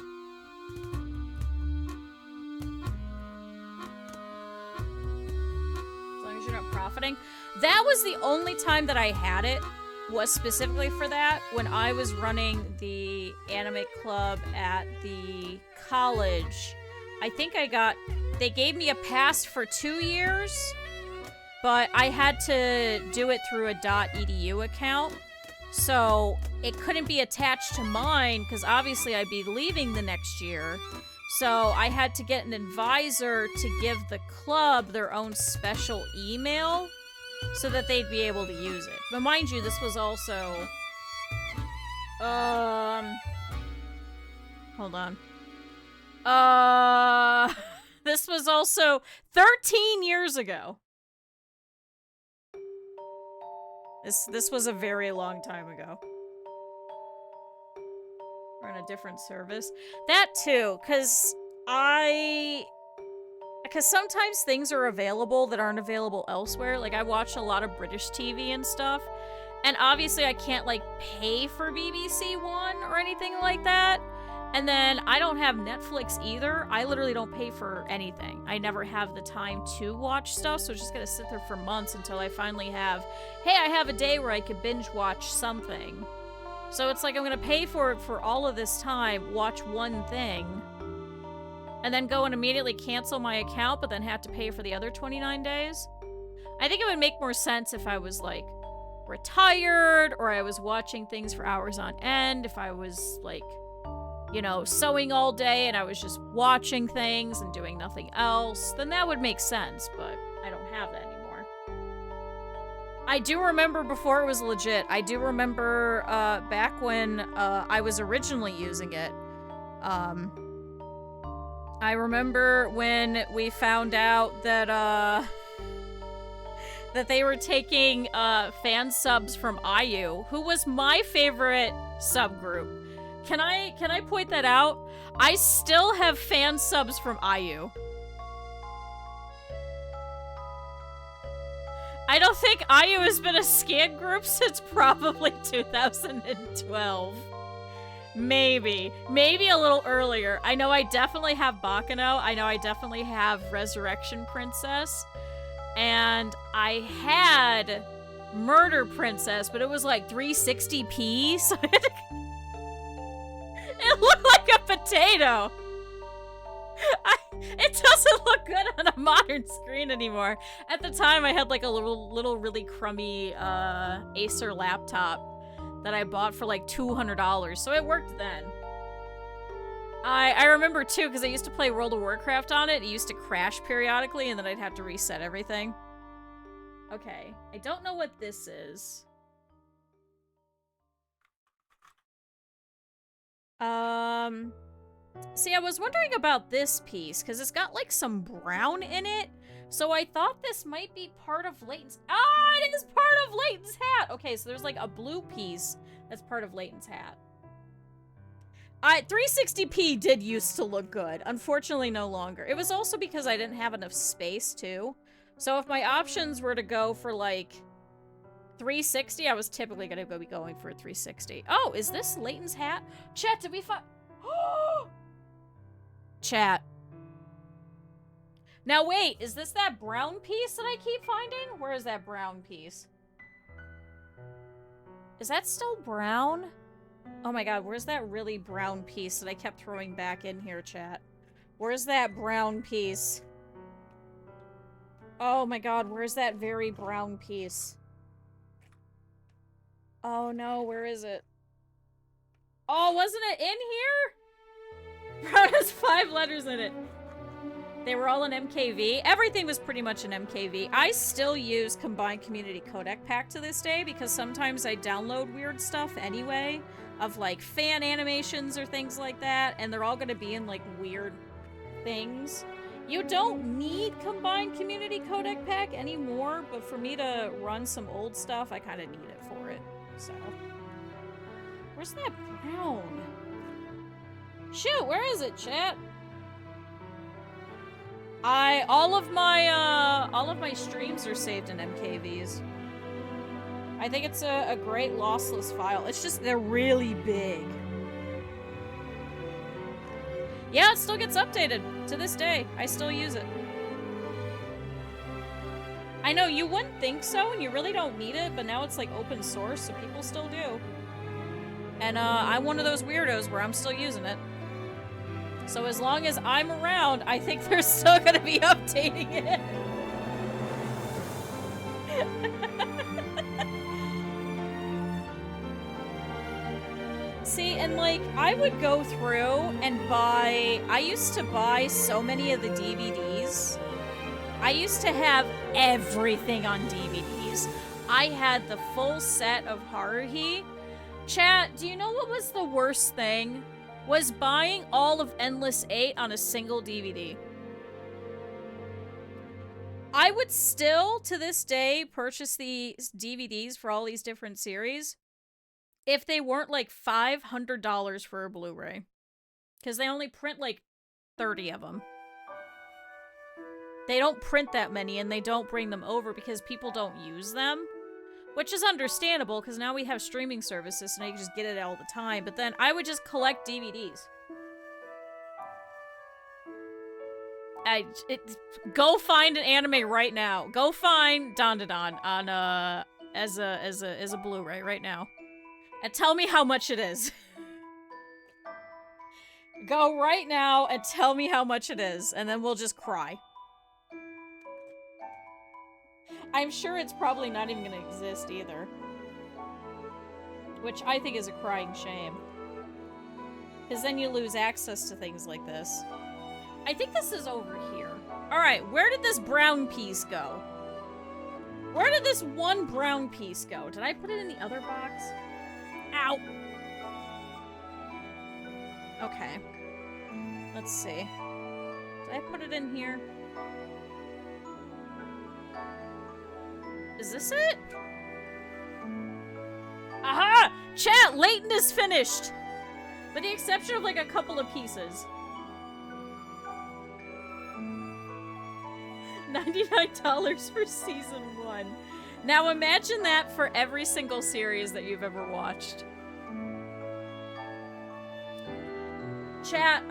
as long as you're not profiting. That was the only time that I had it, was specifically for that, when I was running the anime club at the college. I think they gave me a pass for 2 years, but I had to do it through a .edu account, so it couldn't be attached to mine, because obviously I'd be leaving the next year. So I had to get an advisor to give the club their own special email so that they'd be able to use it. But mind you, this was also... hold on. This was also 13 years ago. This was a very long time ago. We're on a different service. That too, because sometimes things are available that aren't available elsewhere. Like, I watch a lot of British TV and stuff, and obviously I can't, like, pay for BBC One or anything like that. And then I don't have Netflix either. I literally don't pay for anything. I never have the time to watch stuff, so it's just gonna sit there for months until I finally have, hey, I have a day where I could binge watch something. So it's like I'm gonna pay for it for all of this time, watch one thing, and then go and immediately cancel my account, but then have to pay for the other 29 days. I think it would make more sense if I was, like, retired, or I was watching things for hours on end, if I was, like, you know, sewing all day and I was just watching things and doing nothing else, then that would make sense, but I don't have that anymore. I do remember before it was legit. I do remember back when I was originally using it. I remember when we found out that that they were taking fan subs from IU, who was my favorite subgroup. Can I point that out? I still have fan subs from IU. I don't think IU has been a scan group since probably 2012. Maybe a little earlier. I know I definitely have Baccano. I know I definitely have Resurrection Princess. And I had Murder Princess, but it was like 360p, so I had to... It looked like a potato! It doesn't look good on a modern screen anymore. At the time, I had like a little really crummy Acer laptop that I bought for like $200, so it worked then. I remember too, because I used to play World of Warcraft on it. It used to crash periodically, and then I'd have to reset everything. Okay, I don't know what this is. See, I was wondering about this piece, because it's got, like, some brown in it, so I thought this might be part of Layton's... Ah, it is part of Layton's hat! Okay, so there's, like, a blue piece that's part of Layton's hat. 360p did used to look good. Unfortunately, no longer. It was also because I didn't have enough space, too. So if my options were to go for, like, 360, I was typically going to be going for a 360. Oh, is this Layton's hat? Chat, did we find... Chat. Now wait, is this that brown piece that I keep finding? Where is that brown piece? Is that still brown? Oh my god, where's that really brown piece that I kept throwing back in here, chat? Where's that brown piece? Oh my god, where's that very brown piece? Oh no, where is it? Oh, wasn't it in here? Brown has 5 letters in it. They were all in MKV. Everything was pretty much in MKV. I still use Combined Community Codec Pack to this day because sometimes I download weird stuff anyway of like fan animations or things like that, and they're all going to be in like weird things. You don't need Combined Community Codec Pack anymore, but for me to run some old stuff, I kind of need it for it. So, where's that brown? Shoot, where is it, chat? All of my streams are saved in MKVs. I think it's a great lossless file. It's just they're really big. Yeah, it still gets updated to this day. I still use it. I know you wouldn't think so, and you really don't need it, but now it's like open source, so people still do. And I'm one of those weirdos where I'm still using it. So as long as I'm around, I think they're still gonna be updating it. See, and like, I would go through and I used to buy so many of the DVDs. I used to have everything on DVDs. I had the full set of Haruhi. Chat, do you know what was the worst thing? Was buying all of Endless 8 on a single DVD. I would still, to this day, purchase these DVDs for all these different series if they weren't like $500 for a Blu-ray. Because they only print like 30 of them. They don't print that many, and they don't bring them over because people don't use them. Which is understandable, because now we have streaming services, so now you can just get it all the time. But then I would just collect DVDs. Go find an anime right now. Go find Dandadan on as a Blu-ray right now, and tell me how much it is. Go right now and tell me how much it is, and then we'll just cry. I'm sure it's probably not even gonna exist either. Which I think is a crying shame. Because then you lose access to things like this. I think this is over here. Alright, where did this brown piece go? Where did this one brown piece go? Did I put it in the other box? Ow! Okay. Let's see. Did I put it in here? Is this it? Aha! Chat! Layton is finished! With the exception of like a couple of pieces. $99 for season 1. Now imagine that for every single series that you've ever watched. Chat,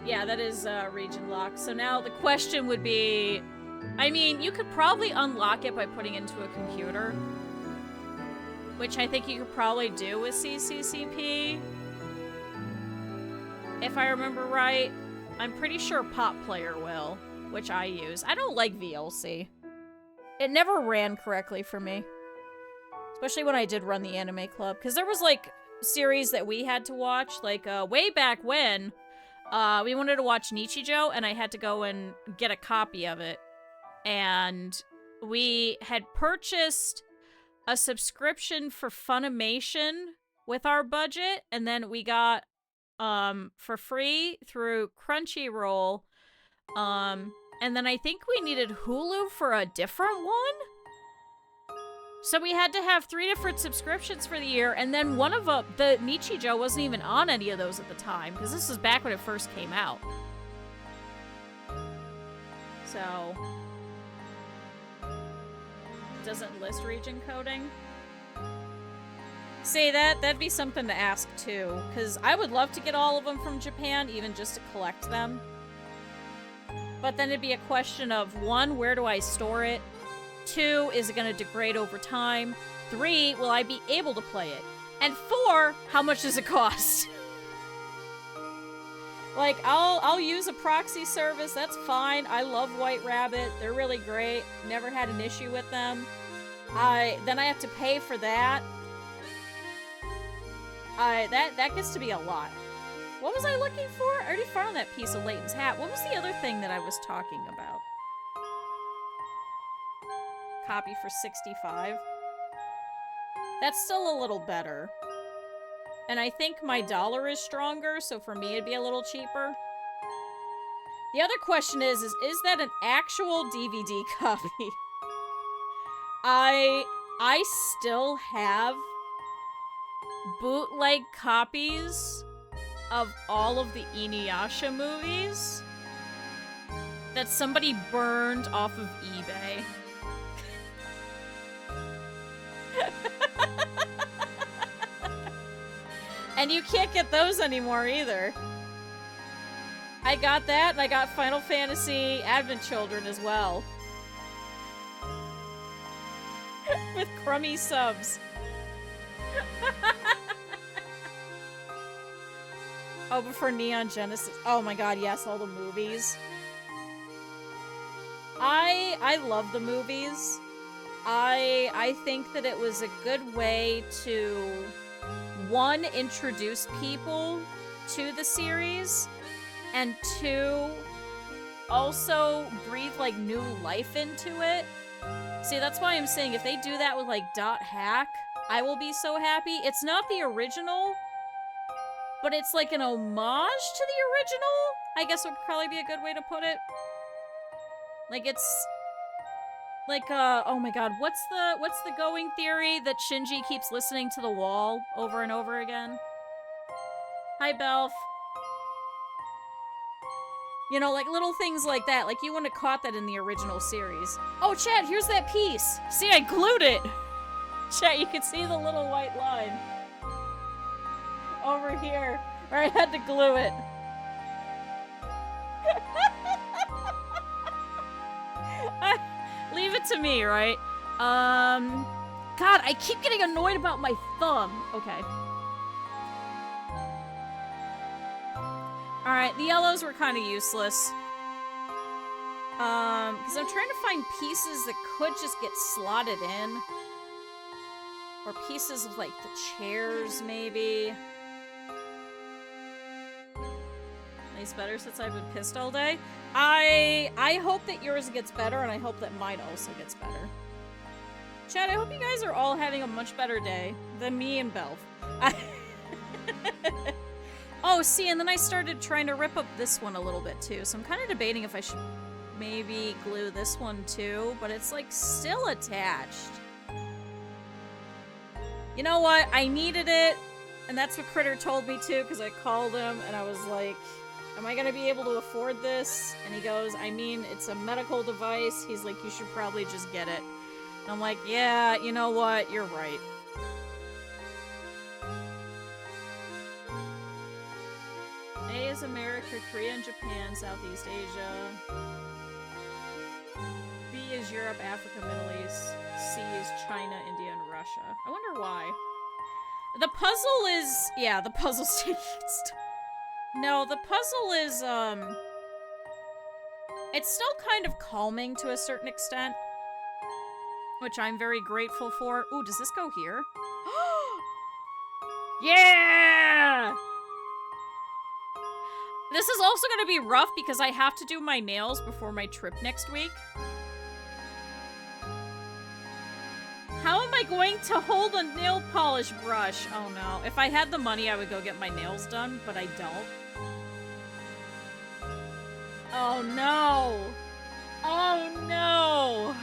yeah, that is region lock. So now the question would be, I mean, you could probably unlock it by putting it into a computer, which I think you could probably do with CCCP. If I remember right, I'm pretty sure Pop Player will, which I use. I don't like VLC. It never ran correctly for me. Especially when I did run the anime club, because there was like series that we had to watch, like way back when we wanted to watch Nichijou, and I had to go and get a copy of it. And we had purchased a subscription for Funimation with our budget, and then we got for free through Crunchyroll, and then I think we needed Hulu for a different one. So we had to have 3 different subscriptions for the year, and then one of the Nichijou wasn't even on any of those at the time, because this was back when it first came out. So doesn't list region coding. See, that'd be something to ask too, because I would love to get all of them from Japan, even just to collect them. But then it'd be a question of 1, where do I store it? 2, is it going to degrade over time? 3, will I be able to play it? And 4, how much does it cost? Like, I'll use a proxy service, that's fine. I love White Rabbit, they're really great. Never had an issue with them. Then I have to pay for that. That gets to be a lot. What was I looking for? I already found that piece of Layton's hat. What was the other thing that I was talking about? Copy for 65. That's still a little better. And I think my dollar is stronger, so for me it'd be a little cheaper. The other question is that an actual DVD copy? I still have bootleg copies of all of the Inuyasha movies that somebody burned off of eBay. And you can't get those anymore either. I got that, and I got Final Fantasy Advent Children as well. With crummy subs. Oh, before Neon Genesis. Oh my god, yes, all the movies. I love the movies. I think that it was a good way to, one, introduce people to the series, and two, also breathe, like, new life into it. See, that's why I'm saying if they do that with, like, .hack, I will be so happy. It's not the original, but it's like an homage to the original, I guess would probably be a good way to put it. Like, it's like, oh my god, what's the going theory that Shinji keeps listening to the wall over and over again? Hi, Belf. You know, like, little things like that. Like, you wouldn't have caught that in the original series. Oh, chat, here's that piece. See, I glued it. Chat, you can see the little white line. Over here. Where I had to glue it. Leave it to me, right? God, I keep getting annoyed about my thumb. Okay. Alright, the yellows were kind of useless. Because I'm trying to find pieces that could just get slotted in. Or pieces of, like, the chairs, maybe. It's better since I've been pissed all day. I hope that yours gets better, and I hope that mine also gets better. Chad, I hope you guys are all having a much better day than me and Belf. Oh, see, and then I started trying to rip up this one a little bit, too. So I'm kind of debating if I should maybe glue this one, too. But it's, like, still attached. You know what? I needed it. And that's what Critter told me, too, because I called him, and I was like, am I going to be able to afford this? And he goes, I mean, it's a medical device. He's like, you should probably just get it. And I'm like, yeah, you know what? You're right. A is America, Korea and Japan, Southeast Asia. B is Europe, Africa, Middle East. C is China, India, and Russia. I wonder why. The puzzle is... yeah, the puzzle's taking its... No, the puzzle is, it's still kind of calming to a certain extent. Which I'm very grateful for. Ooh, does this go here? Yeah! This is also gonna be rough because I have to do my nails before my trip next week. How am I going to hold a nail polish brush? Oh no. If I had the money, I would go get my nails done, but I don't. Oh no! Oh no!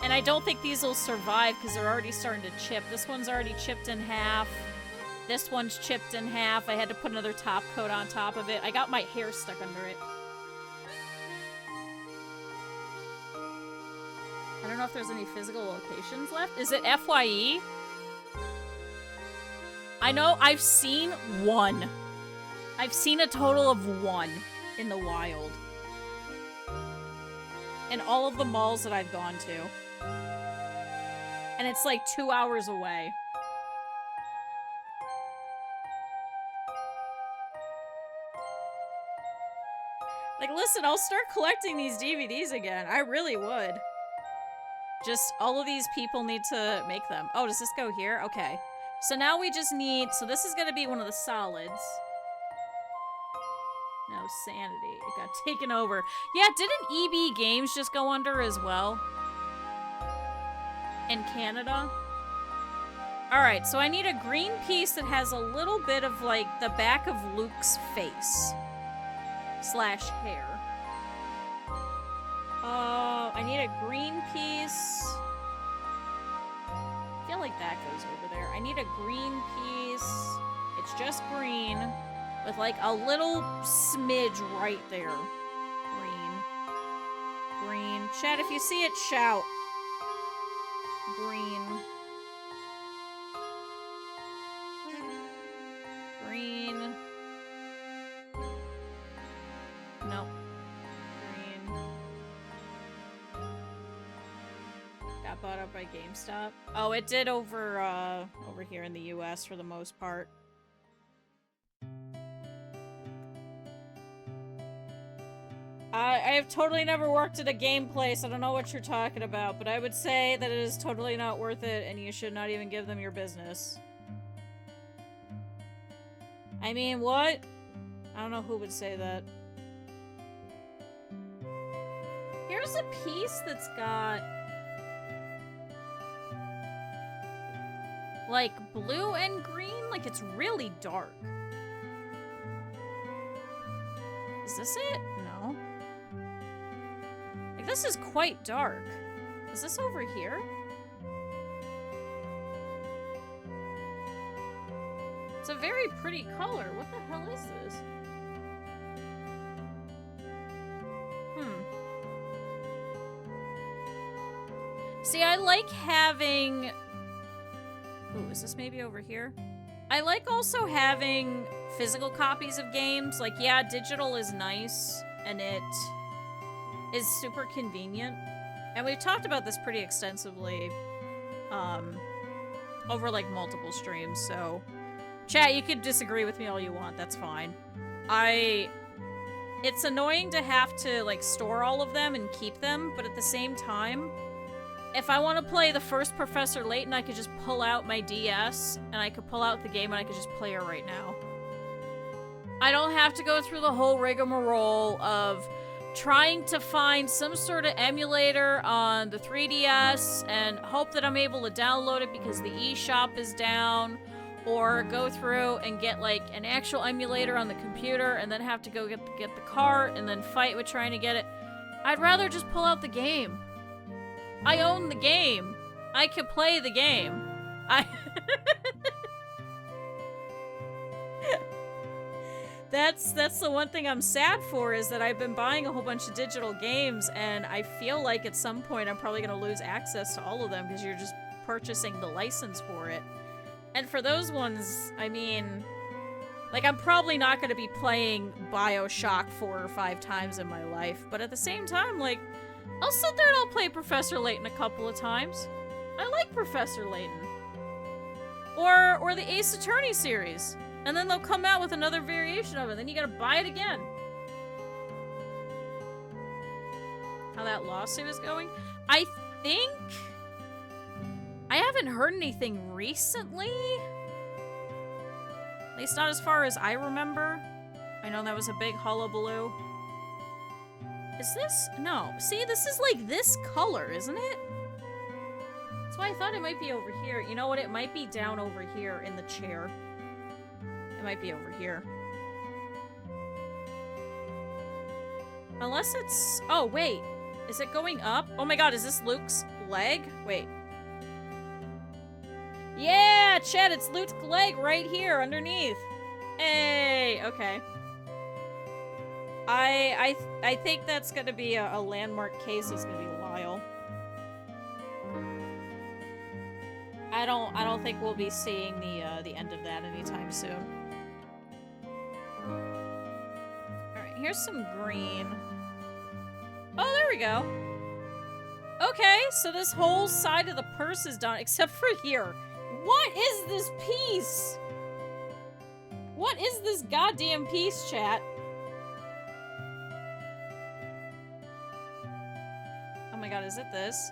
And I don't think these will survive because they're already starting to chip. This one's already chipped in half. This one's chipped in half. I had to put another top coat on top of it. I got my hair stuck under it. I don't know if there's any physical locations left. Is it FYE? I know I've seen one. I've seen a total of one in the wild. In all of the malls that I've gone to. And it's like 2 hours away. Like, listen, I'll start collecting these DVDs again. I really would. Just all of these people need to make them. Oh, does this go here? Okay. So now we just need, so this is gonna be one of the solids. No, sanity. It got taken over. Yeah, didn't EB Games just go under as well? In Canada? Alright, so I need a green piece that has a little bit of, like, the back of Luke's face. Slash hair. I need a green piece. I feel like that goes over there. I need a green piece. It's just green. With, like, a little smidge right there. Green. Green. Chat, if you see it, shout. Green. Green. No. Green. Got bought up by GameStop. Oh, it did over here in the US for the most part. I have totally never worked at a game place. I don't know what you're talking about, but I would say that it is totally not worth it, and you should not even give them your business. I mean, what? I don't know who would say that. Here's a piece that's got... like, blue and green? Like, it's really dark. Is this it? No. Like, this is quite dark. Is this over here? It's a very pretty color. What the hell is this? See, I like having... ooh, is this maybe over here? I like also having physical copies of games. Like, yeah, digital is nice, and it is super convenient. And we've talked about this pretty extensively, over, like, multiple streams, so... chat, you could disagree with me all you want, that's fine. It's annoying to have to, like, store all of them and keep them, but at the same time, if I want to play the first Professor Layton, I could just pull out my DS, and I could pull out the game, and I could just play it right now. I don't have to go through the whole rigmarole of trying to find some sort of emulator on the 3DS, and hope that I'm able to download it because the eShop is down, or go through and get, like, an actual emulator on the computer, and then have to go get the cart, and then fight with trying to get it. I'd rather just pull out the game. I own the game. I can play the game. That's the one thing I'm sad for, is that I've been buying a whole bunch of digital games, and I feel like at some point I'm probably going to lose access to all of them because you're just purchasing the license for it. And for those ones, I mean, like, I'm probably not going to be playing BioShock 4 or 5 times in my life, but at the same time, like, I'll sit there and I'll play Professor Layton a couple of times. I like Professor Layton. Or the Ace Attorney series. And then they'll come out with another variation of it. Then you gotta buy it again. How that lawsuit is going? I think... I haven't heard anything recently. At least not as far as I remember. I know that was a big hullabaloo. Is this? No. See, this is like this color, isn't it? That's why I thought it might be over here. You know what? It might be down over here in the chair. It might be over here. Unless it's... oh, wait. Is it going up? Oh my god, is this Luke's leg? Wait. Yeah, Chad, it's Luke's leg right here underneath. Hey, okay. I think that's gonna be a landmark case. It's gonna be Lyle. I don't think we'll be seeing the end of that anytime soon. Alright, here's some green. Oh, there we go. Okay, so this whole side of the purse is done, except for here. What is this piece? What is this goddamn piece, chat? Oh my god, is it this?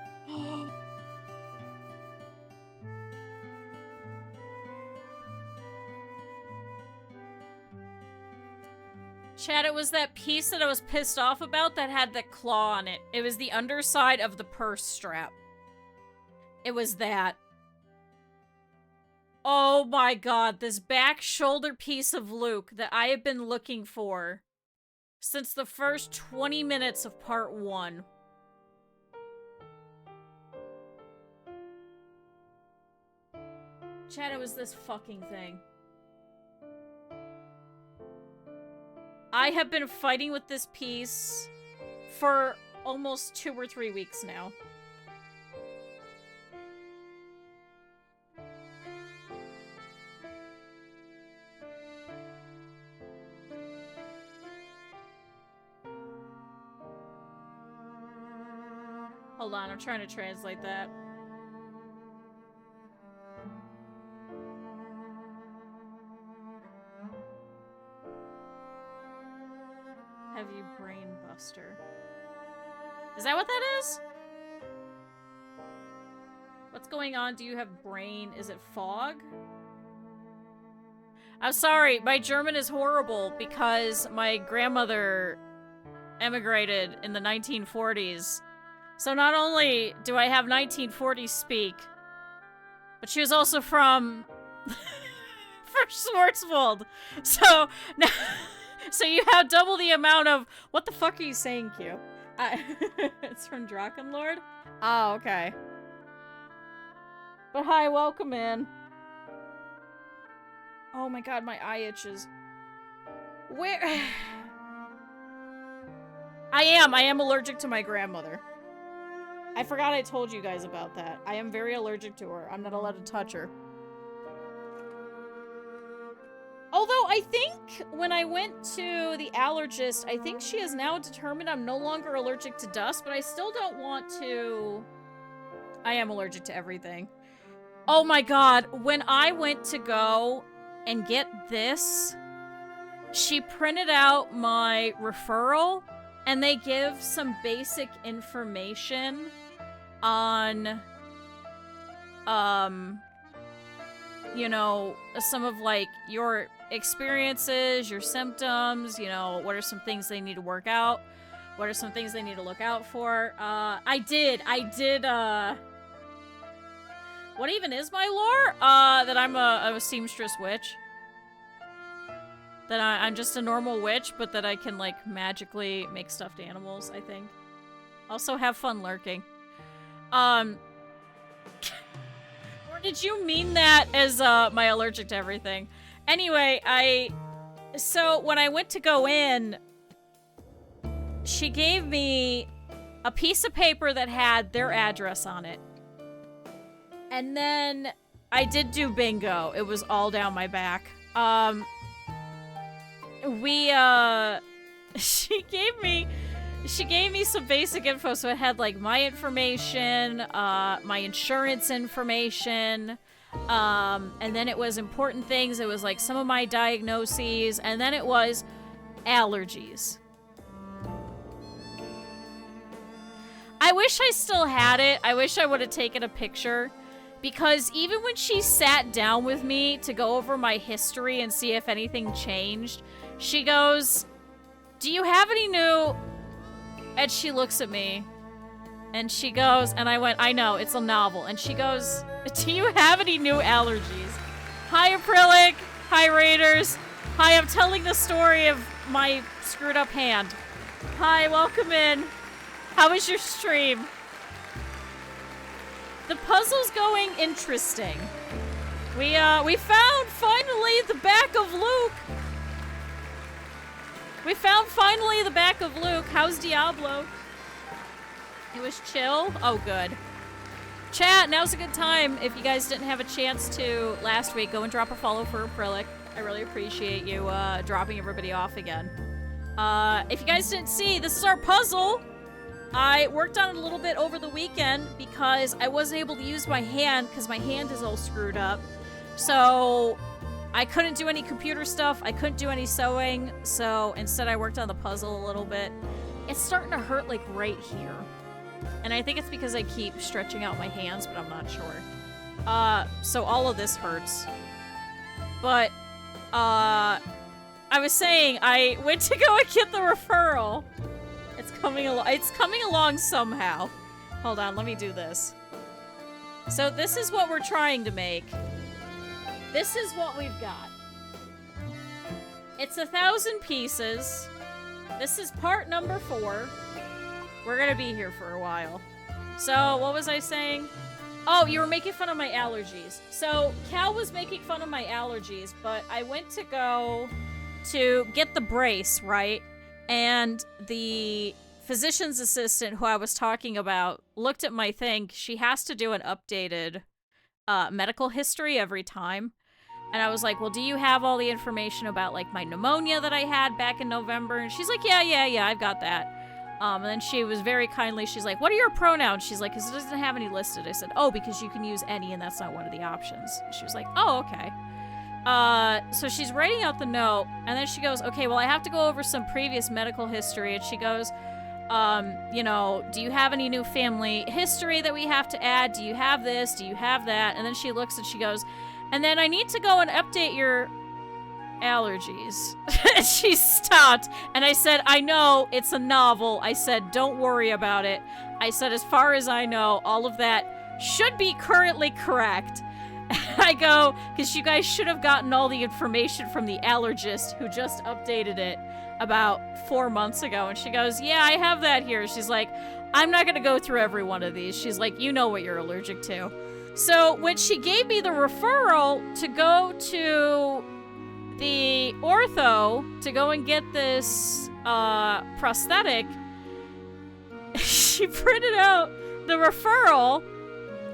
Chad, it was that piece that I was pissed off about that had the claw on it. It was the underside of the purse strap. It was that. Oh my god, this back shoulder piece of Luke that I have been looking for since the first 20 minutes of part 1. Chad, it was this fucking thing. I have been fighting with this piece for almost 2 or 3 weeks now. Hold on, I'm trying to translate that. Heavy brain buster. Is that what that is? What's going on? Do you have brain? Is it fog? I'm sorry, my German is horrible because my grandmother emigrated in the 1940s. So not only do I have 1940s speak, but she was also from Schwarzwald. So now, so you have double the amount of what the fuck are you saying, Q? It's from Drakenlord? Oh, okay. But hi, welcome in. Oh my god, my eye itches. Where? I am allergic to my grandmother. I forgot I told you guys about that. I am very allergic to her. I'm not allowed to touch her. Although I think when I went to the allergist, I think she has now determined I'm no longer allergic to dust, but I still don't want to... I am allergic to everything. Oh my god, when I went to go and get this, she printed out my referral, and they give some basic information on, you know, some of, like, your experiences, your symptoms, you know, what are some things they need to work out, what are some things they need to look out for. I did, what even is my lore? That I'm a seamstress witch. That I'm just a normal witch, but that I can, like, magically make stuffed animals, I think. Also have fun lurking. Or did you mean that as, my allergic to everything? Anyway, so when I went to go in, she gave me a piece of paper that had their address on it. And then I did do bingo. It was all down my back. She gave me some basic info, so it had, like, my information, my insurance information, and then it was important things. It was, like, some of my diagnoses, and then it was allergies. I wish I still had it. I wish I would have taken a picture, because even when she sat down with me to go over my history and see if anything changed, she goes, "Do you have any new..." And she looks at me, and she goes, and I went, "I know, it's a novel." And she goes, "Do you have any new allergies?" Hi, Acrylic. Hi, Raiders. Hi, I'm telling the story of my screwed up hand. Hi, welcome in. How was your stream? The puzzle's going interesting. We found, finally, the back of Luke. We found, finally, the back of Luke. How's Diablo? It was chill? Oh, good. Chat, now's a good time. If you guys didn't have a chance to last week, go and drop a follow for Acrylic. I really appreciate you dropping everybody off again. If you guys didn't see, this is our puzzle. I worked on it a little bit over the weekend because I wasn't able to use my hand because my hand is all screwed up. So I couldn't do any computer stuff. I couldn't do any sewing. So instead I worked on the puzzle a little bit. It's starting to hurt, like, right here. And I think it's because I keep stretching out my hands, but I'm not sure. So all of this hurts. But, I was saying, I went to go and get the referral. It's coming along somehow. Hold on, let me do this. So this is what we're trying to make. This is what we've got. It's 1,000 pieces. This is part number 4. We're gonna be here for a while. So, what was I saying? Oh, you were making fun of my allergies. So, Cal was making fun of my allergies, but I went to go to get the brace, right? And the physician's assistant who I was talking about looked at my thing. She has to do an updated medical history every time. And I was like, well, do you have all the information about, like, my pneumonia that I had back in November? And she's like, yeah, I've got that. And then she was very kindly, she's like, what are your pronouns? She's like, because it doesn't have any listed. I said, oh, because you can use any, and that's not one of the options. She was like, oh, okay. So she's writing out the note, and then she goes, okay, well, I have to go over some previous medical history. And she goes, you know, do you have any new family history that we have to add? Do you have this? Do you have that? And then she looks and she goes, and then I need to go and update your allergies. And she stopped, and I said, I know, it's a novel. I said, don't worry about it. I said, as far as I know, all of that should be currently correct. I go, because you guys should have gotten all the information from the allergist who just updated it about 4 months ago. And she goes, yeah, I have that here. She's like, I'm not going to go through every one of these. She's like, you know what you're allergic to. So when she gave me the referral to go to the ortho to go and get this prosthetic, she printed out the referral,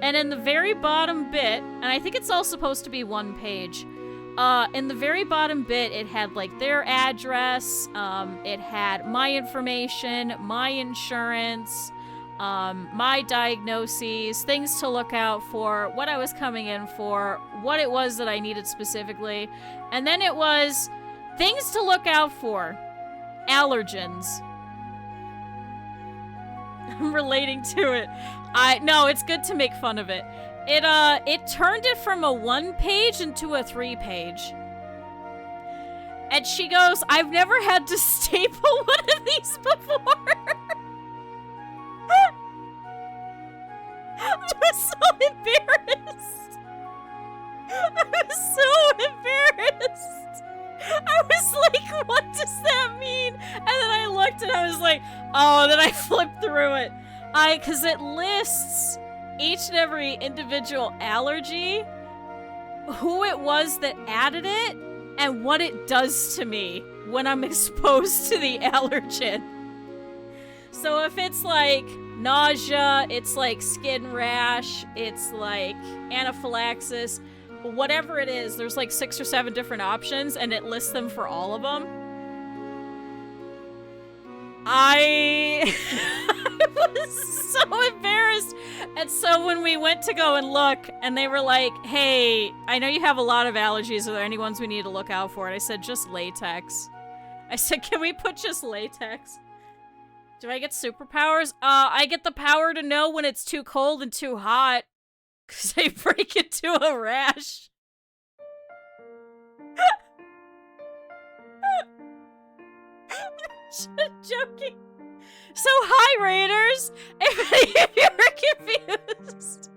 and in the very bottom bit, and I think it's all supposed to be one page, in the very bottom bit, it had like their address, it had my information, my insurance, my diagnoses, things to look out for, what I was coming in for, what it was that I needed specifically, and then it was things to look out for, allergens. I'm relating to it. No, it's good to make fun of it. It turned it from a 1-page into a 3-page. And she goes, I've never had to staple one of these before. I was so embarrassed. I was so embarrassed. I was like, what does that mean? And then I looked and I was like, oh, and then I flipped through it. Because it lists each and every individual allergy, who it was that added it, and what it does to me when I'm exposed to the allergen. So if it's like nausea, it's like skin rash, it's like anaphylaxis, whatever it is, there's like 6 or 7 different options, and it lists them for all of them. I was so embarrassed. And so when we went to go and look, and they were like, hey, I know you have a lot of allergies. Are there any ones we need to look out for? And I said, just latex. I said, can we put just latex? Do I get superpowers? I get the power to know when it's too cold and too hot. Because I break into a rash. Joking. So, hi, Raiders! If you're confused.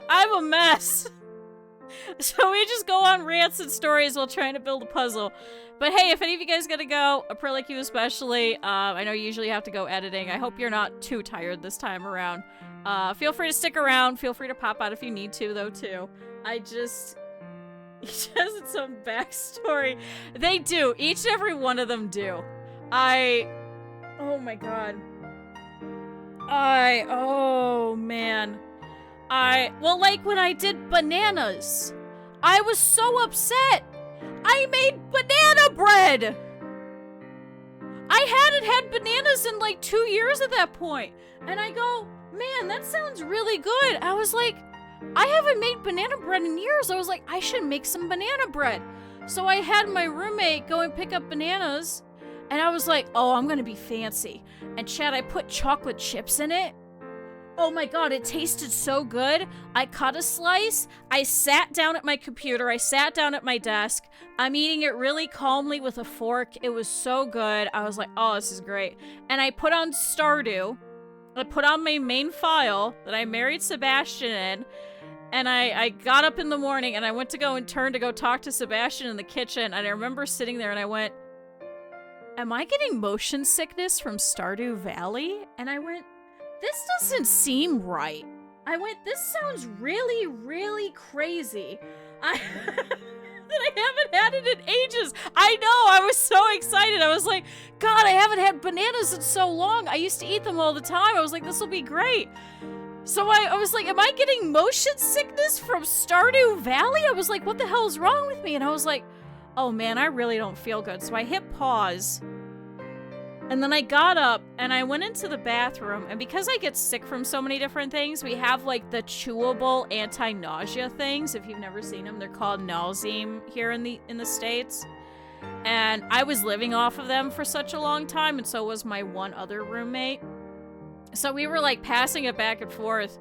I'm a mess. So we just go on rants and stories while trying to build a puzzle. But hey, if any of you guys gotta go, Like You especially, I know you usually have to go editing. I hope you're not too tired this time around. Feel free to stick around. Feel free to pop out if you need to, though, too. Each has its own backstory. They do. Each and every one of them do. Oh my god. Oh man. Well, like when I did bananas, I was so upset. I made banana bread. I hadn't had bananas in like 2 years at that point. And I go, man, that sounds really good. I was like, I haven't made banana bread in years. I was like, I should make some banana bread. So I had my roommate go and pick up bananas, And I was like, oh, I'm gonna be fancy. And Chad, I put chocolate chips in it. Oh my god, it tasted so good. I cut a slice. I sat down at my computer. I sat down at my desk. I'm eating it really calmly with a fork. It was so good. I was like, oh, this is great. And I put on Stardew. I put on my main file that I married Sebastian in. And I got up in the morning and I went to go and turn to go talk to Sebastian in the kitchen. And I remember sitting there and I went, am I getting motion sickness from Stardew Valley? And I went, this doesn't seem right. I went, this sounds really, really crazy. That I haven't had it in ages. I know, I was so excited. I was like, God, I haven't had bananas in so long. I used to eat them all the time. I was like, this will be great. So I was like, am I getting motion sickness from Stardew Valley? I was like, what the hell is wrong with me? And I was like, oh man, I really don't feel good. So I hit pause. And then I got up and I went into the bathroom, and because I get sick from so many different things, we have like the chewable anti-nausea things. If you've never seen them, they're called Nalzim here in the States. And I was living off of them for such a long time, and so was my one other roommate. So we were like passing it back and forth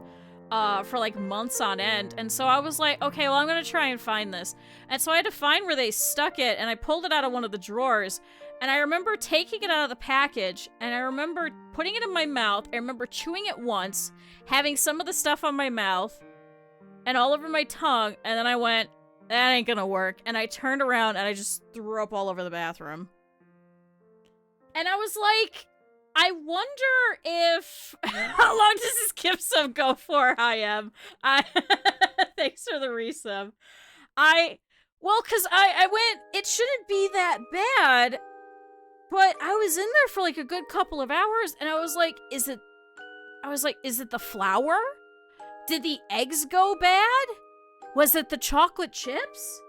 for like months on end. And so I was like, okay, well, I'm gonna try and find this. And so I had to find where they stuck it, and I pulled it out of one of the drawers. And I remember taking it out of the package, and I remember putting it in my mouth. I remember chewing it once, having some of the stuff on my mouth, and all over my tongue, and then I went, that ain't gonna work. And I turned around, and I just threw up all over the bathroom. And I was like, I wonder if... How long does this gift sub go for? I am. Thanks for the resub. Well, because I went, it shouldn't be that bad... But I was in there for like a good couple of hours, and I was like, is it the flour? Did the eggs go bad? Was it the chocolate chips?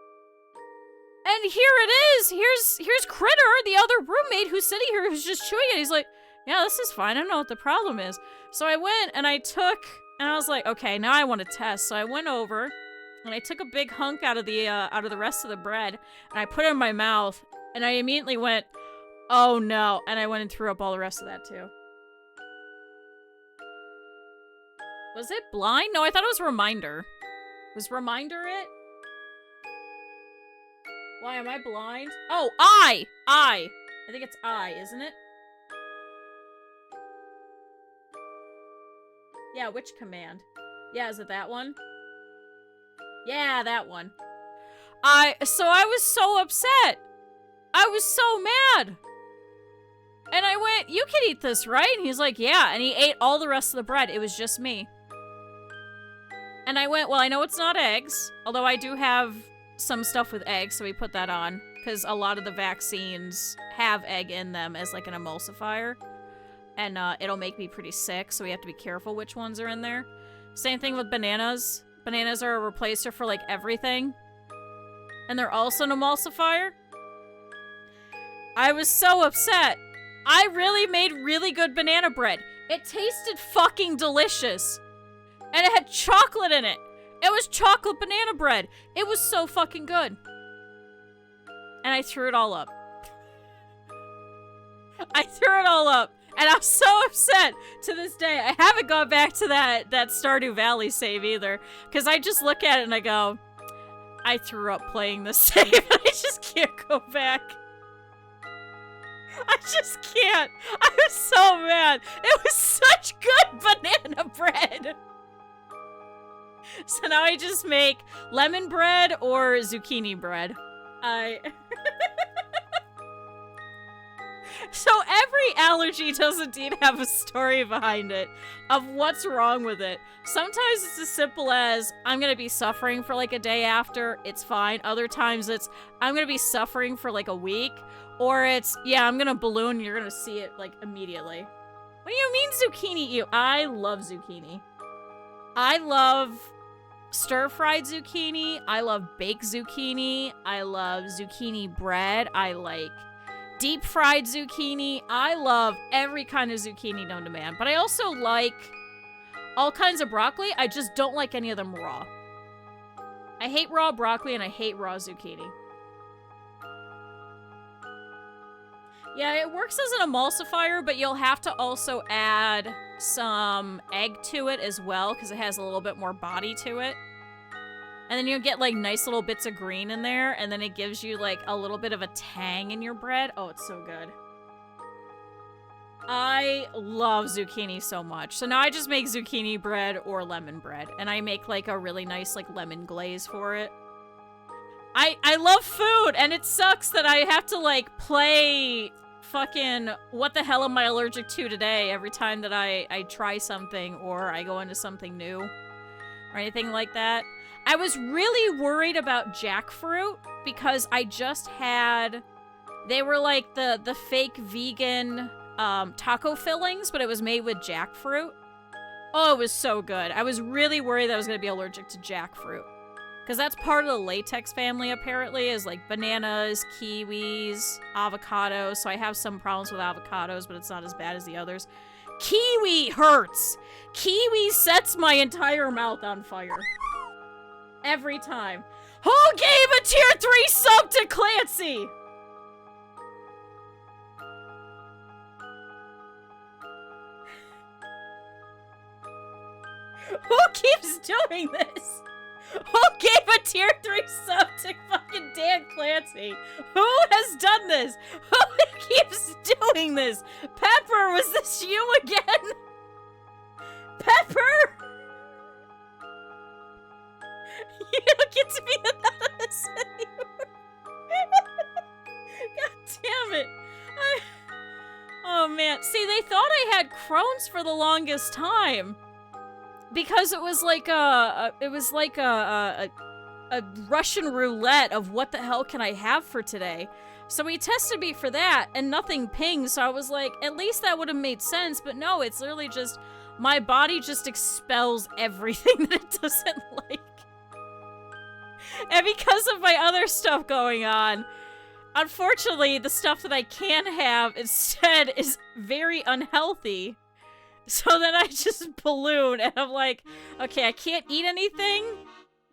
And here it is. Here's Critter, the other roommate who's sitting here who's just chewing it. He's like, yeah, this is fine. I don't know what the problem is. So I went and I was like, okay, now I want to test. So I went over and I took a big hunk out of the rest of the bread, and I put it in my mouth, and I immediately went, oh no, and I went and threw up all the rest of that too. Was it blind? No, I thought it was Reminder. Was Reminder it? Why, am I blind? Oh, I think it's I, isn't it? Yeah, which command? Yeah, is it that one? Yeah, that one. So I was so upset. I was so mad. And I went, you can eat this, right? And he's like, yeah. And he ate all the rest of the bread. It was just me. And I went, well, I know it's not eggs. Although I do have some stuff with eggs, so we put that on. Because a lot of the vaccines have egg in them as like an emulsifier. And it'll make me pretty sick, so we have to be careful which ones are in there. Same thing with bananas. Bananas are a replacer for like everything. And they're also an emulsifier. I was so upset. I really made really good banana bread. It tasted fucking delicious. And it had chocolate in it. It was chocolate banana bread. It was so fucking good. And I threw it all up. I threw it all up. And I'm so upset to this day. I haven't gone back to that Stardew Valley save either. Because I just look at it and I go, I threw up playing this save. And I just can't go back. I just can't. I was so mad. It was such good banana bread. So now I just make lemon bread or zucchini bread. So every allergy does indeed have a story behind it of what's wrong with it. Sometimes it's as simple as, I'm gonna be suffering for like a day after, it's fine. Other times it's, I'm gonna be suffering for like a week. Or it's, yeah, I'm gonna balloon, you're gonna see it like immediately. What do you mean zucchini ew? I love zucchini. I love stir-fried zucchini. I love baked zucchini. I love zucchini bread. I like deep-fried zucchini. I love every kind of zucchini known to man. But I also like all kinds of broccoli. I just don't like any of them raw. I hate raw broccoli and I hate raw zucchini. Yeah, it works as an emulsifier, but you'll have to also add some egg to it as well, because it has a little bit more body to it. And then you'll get, like, nice little bits of green in there, and then it gives you, like, a little bit of a tang in your bread. Oh, it's so good. I love zucchini so much. So now I just make zucchini bread or lemon bread, and I make, like, a really nice, like, lemon glaze for it. I love food, and it sucks that I have to, like, play fucking what the hell am I allergic to today every time that I try something or I go into something new or anything like that. I was really worried about jackfruit because I just had, they were like the fake vegan taco fillings, but it was made with jackfruit. Oh, it was so good. I was really worried that I was going to be allergic to jackfruit. Because that's part of the latex family, apparently, is like bananas, kiwis, avocados. So I have some problems with avocados, but it's not as bad as the others. Kiwi hurts! Kiwi sets my entire mouth on fire. Every time. Who gave a tier 3 sub to Clancy? Who keeps doing this? Who gave a tier 3 sub to fucking Dan Clancy? Who has done this? Who keeps doing this? Pepper, was this you again? Pepper! You don't get to be anonymous anymore. God damn it. Oh man. See, they thought I had Crohn's for the longest time. Because it was like a Russian roulette of what the hell can I have for today. So he tested me for that and nothing pinged, so I was like, at least that would have made sense, but no, it's literally just, my body just expels everything that it doesn't like. And because of my other stuff going on, unfortunately, the stuff that I can have instead is very unhealthy. So then I just balloon, and I'm like, okay, I can't eat anything,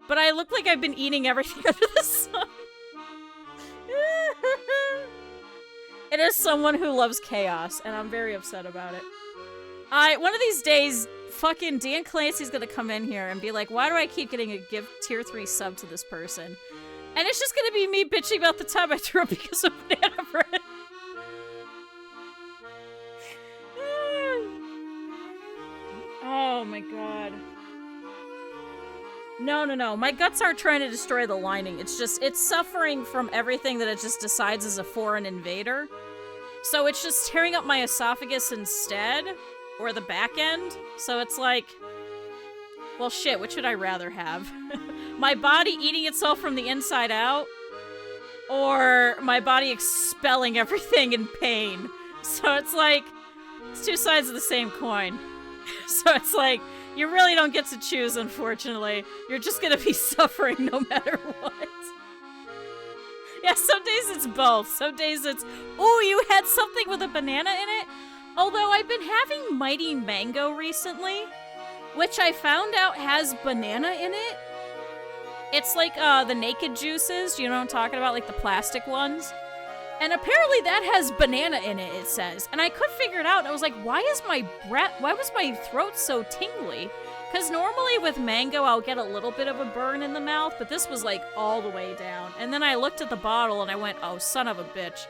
but I look like I've been eating everything under the sun. It is someone who loves chaos, and I'm very upset about it. One of these days, fucking Dan Clancy's gonna come in here and be like, why do I keep getting a give tier 3 sub to this person? And it's just gonna be me bitching about the time I threw up because of banana bread. Oh my god. No. My guts aren't trying to destroy the lining. It's just, it's suffering from everything that it just decides is a foreign invader. So it's just tearing up my esophagus instead, or the back end. So it's like, well shit, what should I rather have? My body eating itself from the inside out, or my body expelling everything in pain. So it's like, it's two sides of the same coin. So it's like, you really don't get to choose, unfortunately. You're just gonna be suffering no matter what. Yeah, some days it's both. Some days it's, ooh, you had something with a banana in it? Although I've been having Mighty Mango recently, which I found out has banana in it. It's like the naked juices, you know what I'm talking about, like the plastic ones. And apparently that has banana in it, it says. And I could figure it out, and I was like, why was my throat so tingly? Because normally with mango, I'll get a little bit of a burn in the mouth, but this was like all the way down. And then I looked at the bottle and I went, oh, son of a bitch.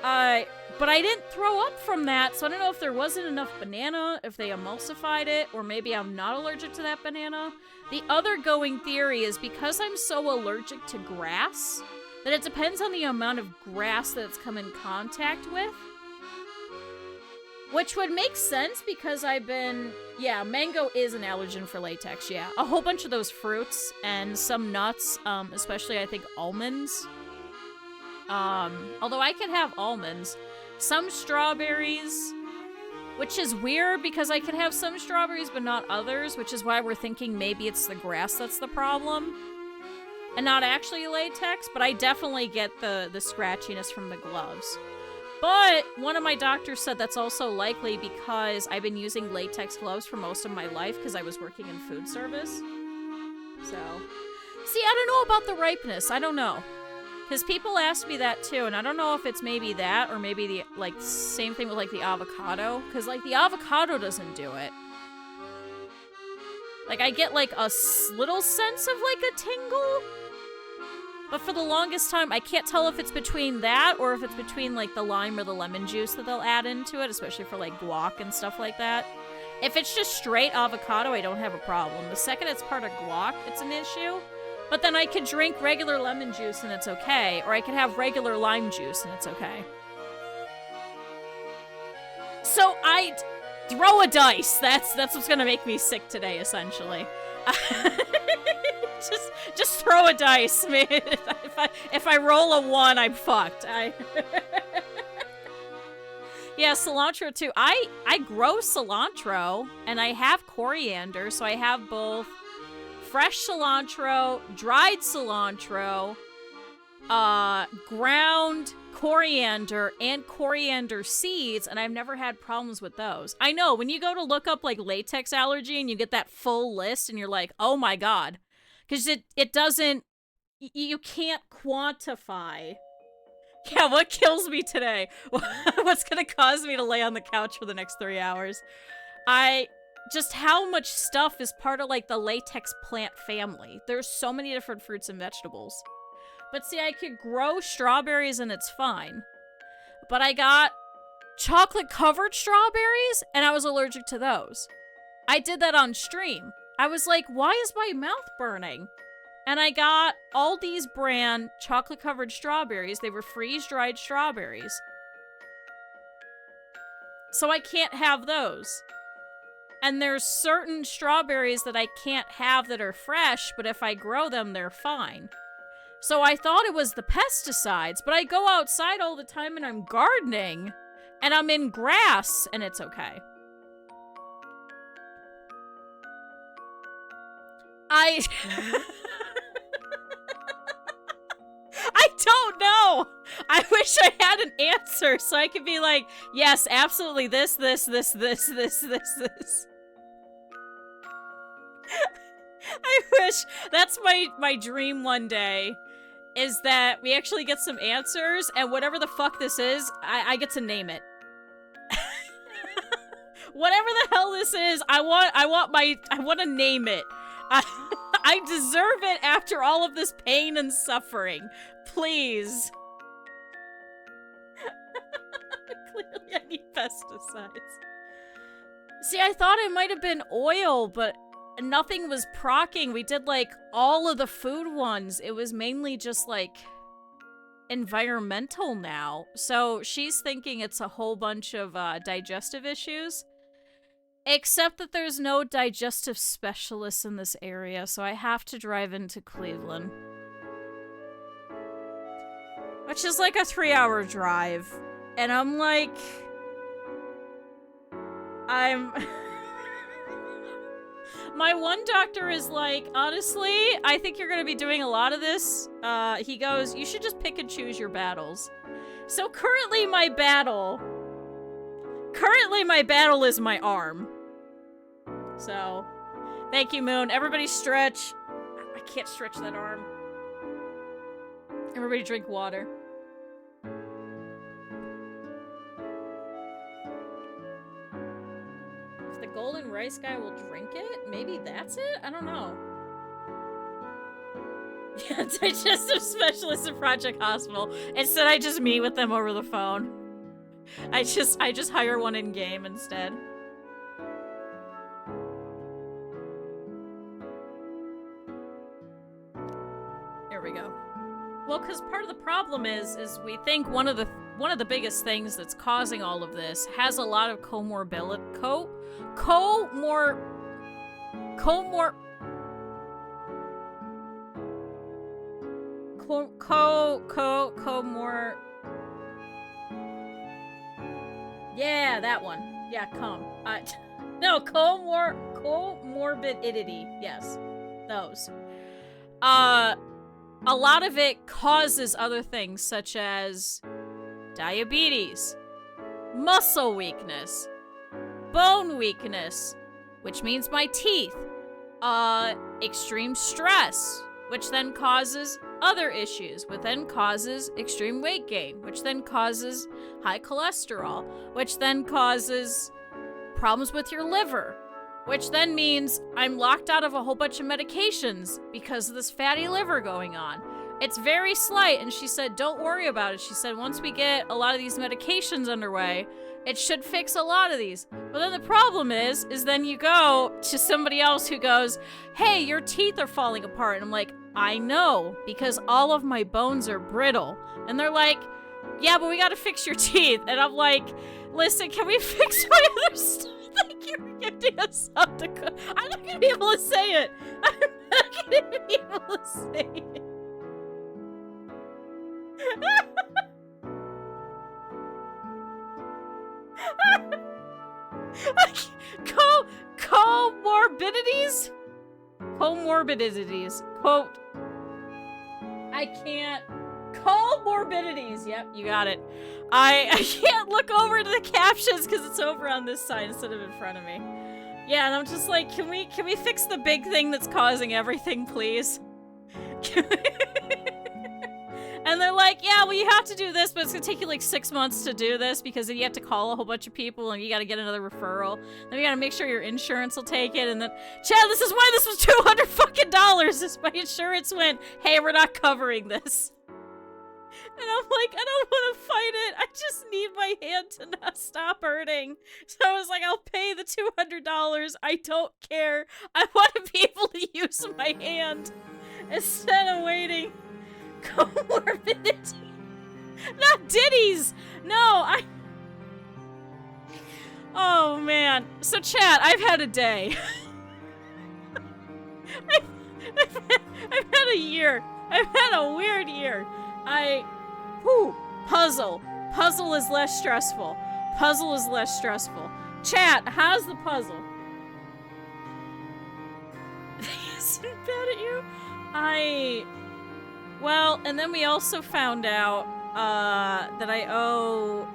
But I didn't throw up from that, so I don't know if there wasn't enough banana, if they emulsified it, or maybe I'm not allergic to that banana. The other going theory is because I'm so allergic to grass, that it depends on the amount of grass that it's come in contact with. Which would make sense because I've been... Yeah, mango is an allergen for latex, yeah. A whole bunch of those fruits and some nuts, especially I think almonds. Although I can have almonds. Some strawberries, which is weird because I can have some strawberries but not others, which is why we're thinking maybe it's the grass that's the problem. And not actually latex, but I definitely get the scratchiness from the gloves. But one of my doctors said that's also likely because I've been using latex gloves for most of my life because I was working in food service. So, see, I don't know about the ripeness. I don't know. Because people ask me that too, and I don't know if it's maybe that or maybe the, like, same thing with, like, the avocado. Because, like, the avocado doesn't do it. Like, I get, like, a little sense of, like, a tingle. But for the longest time, I can't tell if it's between that or if it's between, like, the lime or the lemon juice that they'll add into it, especially for, like, guac and stuff like that. If it's just straight avocado, I don't have a problem. The second it's part of guac, it's an issue. But then I could drink regular lemon juice and it's okay, or I could have regular lime juice and it's okay. So I throw a dice. That's what's gonna make me sick today, essentially. just throw a dice, man. If I roll a 1, I'm fucked. Yeah, cilantro too. I grow cilantro and I have coriander, so I have both fresh cilantro, dried cilantro, ground coriander, and coriander seeds, and I've never had problems with those. I know, when you go to look up, like, latex allergy and you get that full list and you're like, oh my god. Because it doesn't, you can't quantify. Yeah, what kills me today? What's gonna cause me to lay on the couch for the next 3 hours? Just how much stuff is part of, like, the latex plant family. There's so many different fruits and vegetables. But see, I could grow strawberries and it's fine. But I got chocolate-covered strawberries, and I was allergic to those. I did that on stream. I was like, why is my mouth burning? And I got Aldi's brand chocolate-covered strawberries. They were freeze-dried strawberries. So I can't have those. And there's certain strawberries that I can't have that are fresh, but if I grow them, they're fine. So I thought it was the pesticides, but I go outside all the time and I'm gardening, and I'm in grass, and it's okay. I don't know. I wish I had an answer so I could be like, yes, absolutely this. I wish. That's my dream one day, is that we actually get some answers, and whatever the fuck this is, I get to name it. Whatever the hell this is, I want to name it. I deserve it after all of this pain and suffering. Please. Clearly I need pesticides. See, I thought it might have been oil, but nothing was procking. We did, like, all of the food ones. It was mainly just, like, environmental now. So she's thinking it's a whole bunch of digestive issues. Except that there's no digestive specialists in this area, so I have to drive into Cleveland. Which is like a 3-hour drive. And I'm like... My one doctor is like, honestly, I think you're gonna be doing a lot of this. He goes, you should just pick and choose your battles. So currently my battle is my arm. So, thank you, Moon. Everybody stretch. I can't stretch that arm. Everybody drink water. If the golden rice guy will drink it, maybe that's it? I don't know. Yeah, digestive specialist at Project Hospital. Instead, I just meet with them over the phone. I just hire one in game instead. There we go. Well, because part of the problem is we think one of the biggest things that's causing all of this has a lot of comorbidity. Yeah, that one. Yeah, no, comorbidity. Yes, those. A lot of it causes other things such as diabetes, muscle weakness, bone weakness, which means my teeth, extreme stress, which then causes other issues, which then causes extreme weight gain, which then causes high cholesterol, which then causes problems with your liver, which then means I'm locked out of a whole bunch of medications because of this fatty liver going on. It's very slight, and she said, don't worry about it. She said, once we get a lot of these medications underway, it should fix a lot of these. But then the problem is then you go to somebody else who goes, hey, your teeth are falling apart. And I'm like, I know, because all of my bones are brittle. And they're like, yeah, but we gotta fix your teeth. And I'm like, listen, can we fix my other stuff? Thank you for gifting us something. I'm not gonna be able to say it. I'm not gonna be able to say it. Comorbidities? Comorbidities. Quote. I can't. Comorbidities. Yep, you got it. I can't look over to the captions because it's over on this side instead of in front of me. Yeah, and I'm just like, can we fix the big thing that's causing everything, please? And they're like, yeah, well, you have to do this, but it's gonna take you like 6 months to do this because then you have to call a whole bunch of people and you gotta get another referral. Then you gotta make sure your insurance will take it, and then, Chad, this is why this was $200 fucking dollars. This my insurance went, hey, we're not covering this. And I'm like, I don't want to fight it. I just need my hand to not stop hurting. So I was like, I'll pay the $200. I don't care. I want to be able to use my hand instead of waiting. Comorbidity. Not ditties. No, Oh, man. So, chat, I've had a day. I've had a year. I've had a weird year. Puzzle. Puzzle is less stressful. Puzzle is less stressful. Chat, how's the puzzle? Isn't bad at you? Well, and then we also found out, that I owe...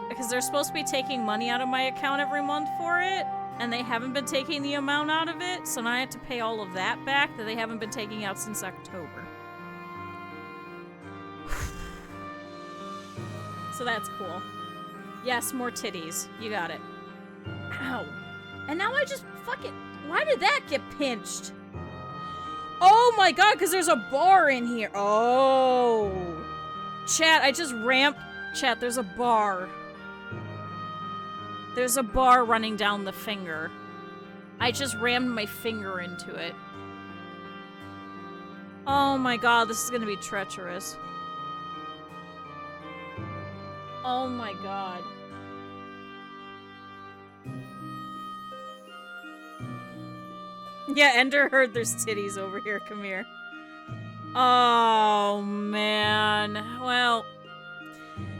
Because they're supposed to be taking money out of my account every month for it, and they haven't been taking the amount out of it, so now I have to pay all of that back that they haven't been taking out since October. So that's cool. Yes, more titties. You got it. Ow. And now I just fucking... Why did that get pinched? Oh my god, because there's a bar in here. Oh. Chat, I just ramped... Chat, there's a bar. There's a bar running down the finger. I just rammed my finger into it. Oh my god, this is gonna be treacherous. Oh my god. Yeah, Ender heard there's titties over here. Come here. Oh, man. Well.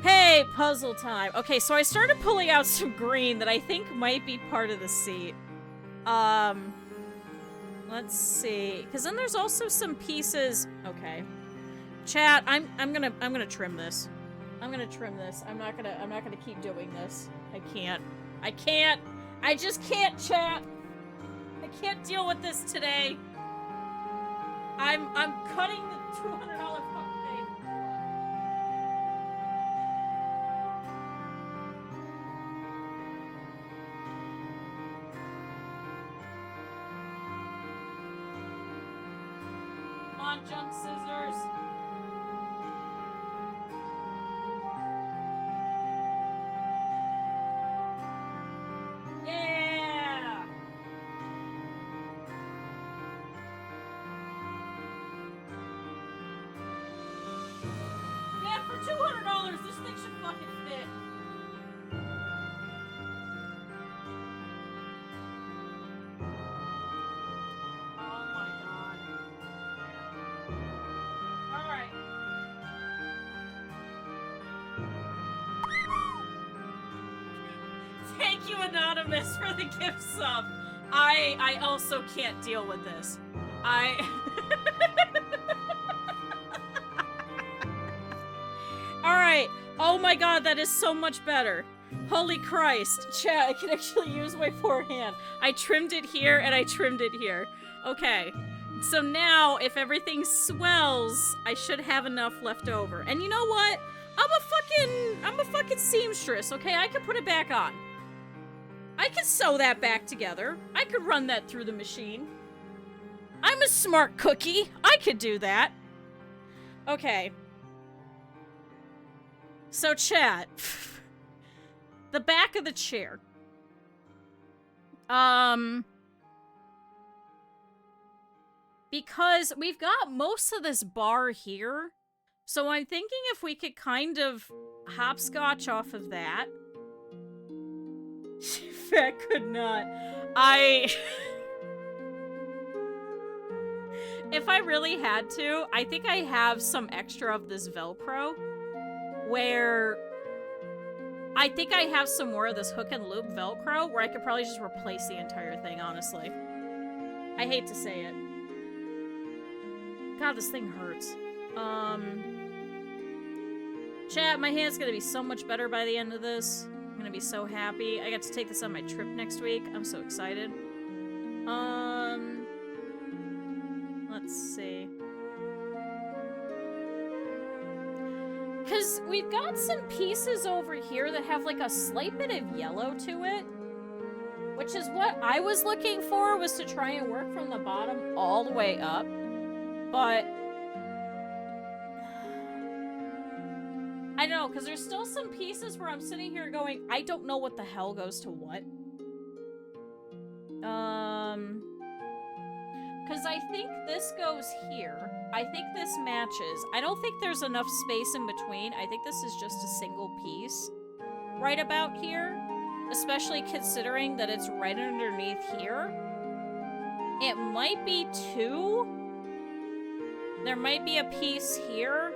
Hey, puzzle time. Okay, so I started pulling out some green that I think might be part of the seat. Let's see. Because then there's also some pieces. Okay. Chat, I'm gonna trim this. I'm gonna trim this. I'm not gonna keep doing this. I can't. I just can't, chat. I can't deal with this today. I'm cutting the $200 fucking thing. Come on, junk scissors. Yeah! Yeah, for $200, this thing should fucking fit. Oh my god. Alright. Thank you, Anonymous, for the gift sub. I also can't deal with this. Alright. Oh my god, that is so much better. Holy Christ. Chat, I can actually use my forehand. I trimmed it here and I trimmed it here. Okay. So now, if everything swells, I should have enough left over. And you know what? I'm a fucking seamstress, okay? I can put it back on. I can sew that back together. I could run that through the machine. I'm a smart cookie. I could do that. Okay. So, chat. The back of the chair. Because we've got most of this bar here. So I'm thinking if we could kind of hopscotch off of that. Fat could not. If I really had to, I think I have some extra of this Velcro. Where I think I have some more of this hook and loop Velcro where I could probably just replace the entire thing, honestly. I hate to say it. God, this thing hurts. Chat, my hand's gonna be so much better by the end of this. I'm gonna be so happy. I got to take this on my trip next week. I'm so excited. Let's see. Because we've got some pieces over here that have like a slight bit of yellow to it. Which is what I was looking for, was to try and work from the bottom all the way up. But I don't know, because there's still some pieces where I'm sitting here going, I don't know what the hell goes to what. Because I think this goes here. I think this matches. I don't think there's enough space in between. I think this is just a single piece right about here. Especially considering that it's right underneath here. It might be two. There might be a piece here.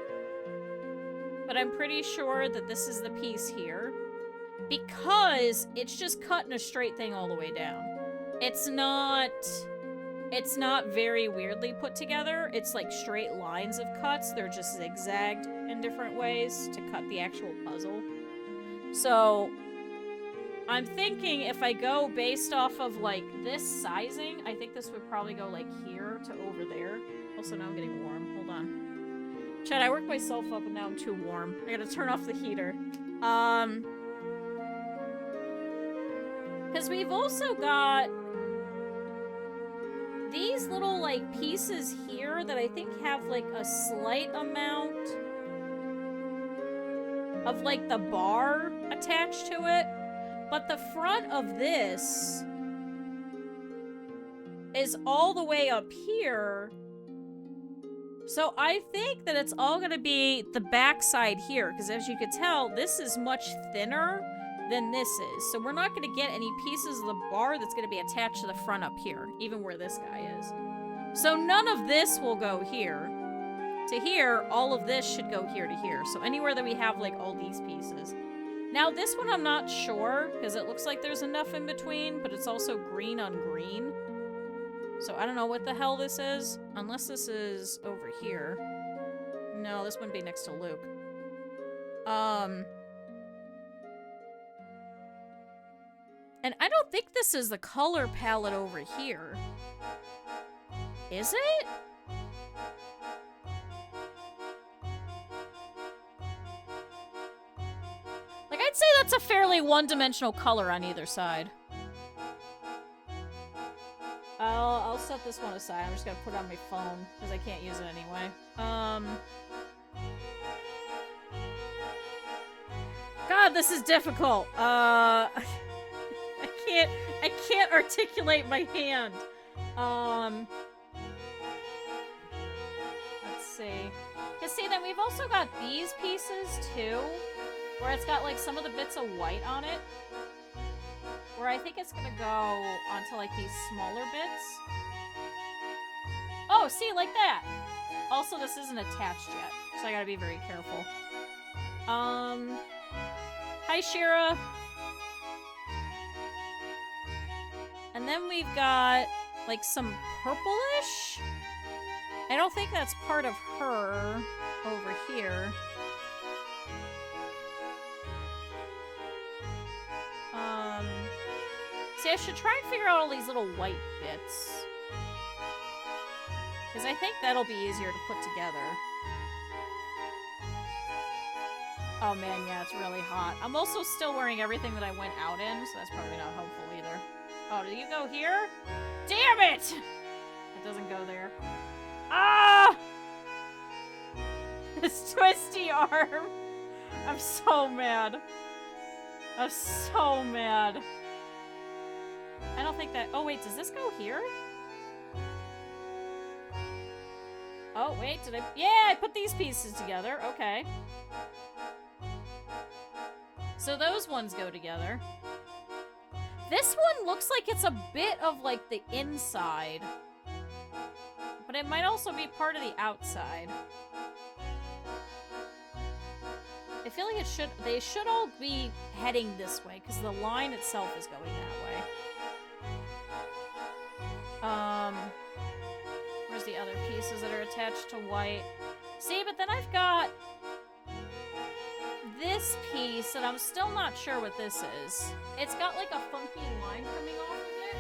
But I'm pretty sure that this is the piece here. Because it's just cutting a straight thing all the way down. It's not very weirdly put together. It's like straight lines of cuts. They're just zigzagged in different ways to cut the actual puzzle. So I'm thinking if I go based off of like this sizing, I think this would probably go like here to over there. Also, now I'm getting warm. Hold on. Chad, I worked myself up and now I'm too warm. I gotta turn off the heater. Because we've also got these little, like, pieces here that I think have, like, a slight amount of, like, the bar attached to it. But the front of this is all the way up here. So I think that it's all going to be the backside here. Because as you could tell, this is much thinner than this is. So we're not going to get any pieces of the bar that's going to be attached to the front up here. Even where this guy is. So none of this will go here to here. All of this should go here to here. So anywhere that we have like all these pieces. Now this one I'm not sure. Because it looks like there's enough in between. But it's also green on green. So I don't know what the hell this is. Unless this is over here. No, this wouldn't be next to Luke. And I don't think this is the color palette over here. Is it? Like, I'd say that's a fairly one-dimensional color on either side. I'll set this one aside. I'm just gonna put it on my phone, because I can't use it anyway. God, this is difficult. I can't articulate my hand. Let's see. Cause see, then we've also got these pieces too, where it's got like some of the bits of white on it. Where I think it's gonna go onto like these smaller bits. Oh, see, like that. Also, this isn't attached yet, so I gotta be very careful. Hi, Shira. And then we've got, like, some purplish? I don't think that's part of her over here. See, I should try and figure out all these little white bits. Because I think that'll be easier to put together. Oh man, yeah, it's really hot. I'm also still wearing everything that I went out in, so that's probably not helpful either. Oh, do you go here? Damn it! It doesn't go there. Ah! This twisty arm. I'm so mad. I'm so mad. I don't think that... Oh, wait, does this go here? Oh, wait, did I... Yeah, I put these pieces together. Okay. So those ones go together. This one looks like it's a bit of, like, the inside. But it might also be part of the outside. I feel like they should all be heading this way, because the line itself is going that way. Where's the other pieces that are attached to white? See, but then I've got this piece, and I'm still not sure what this is. It's got like a funky line coming off of it.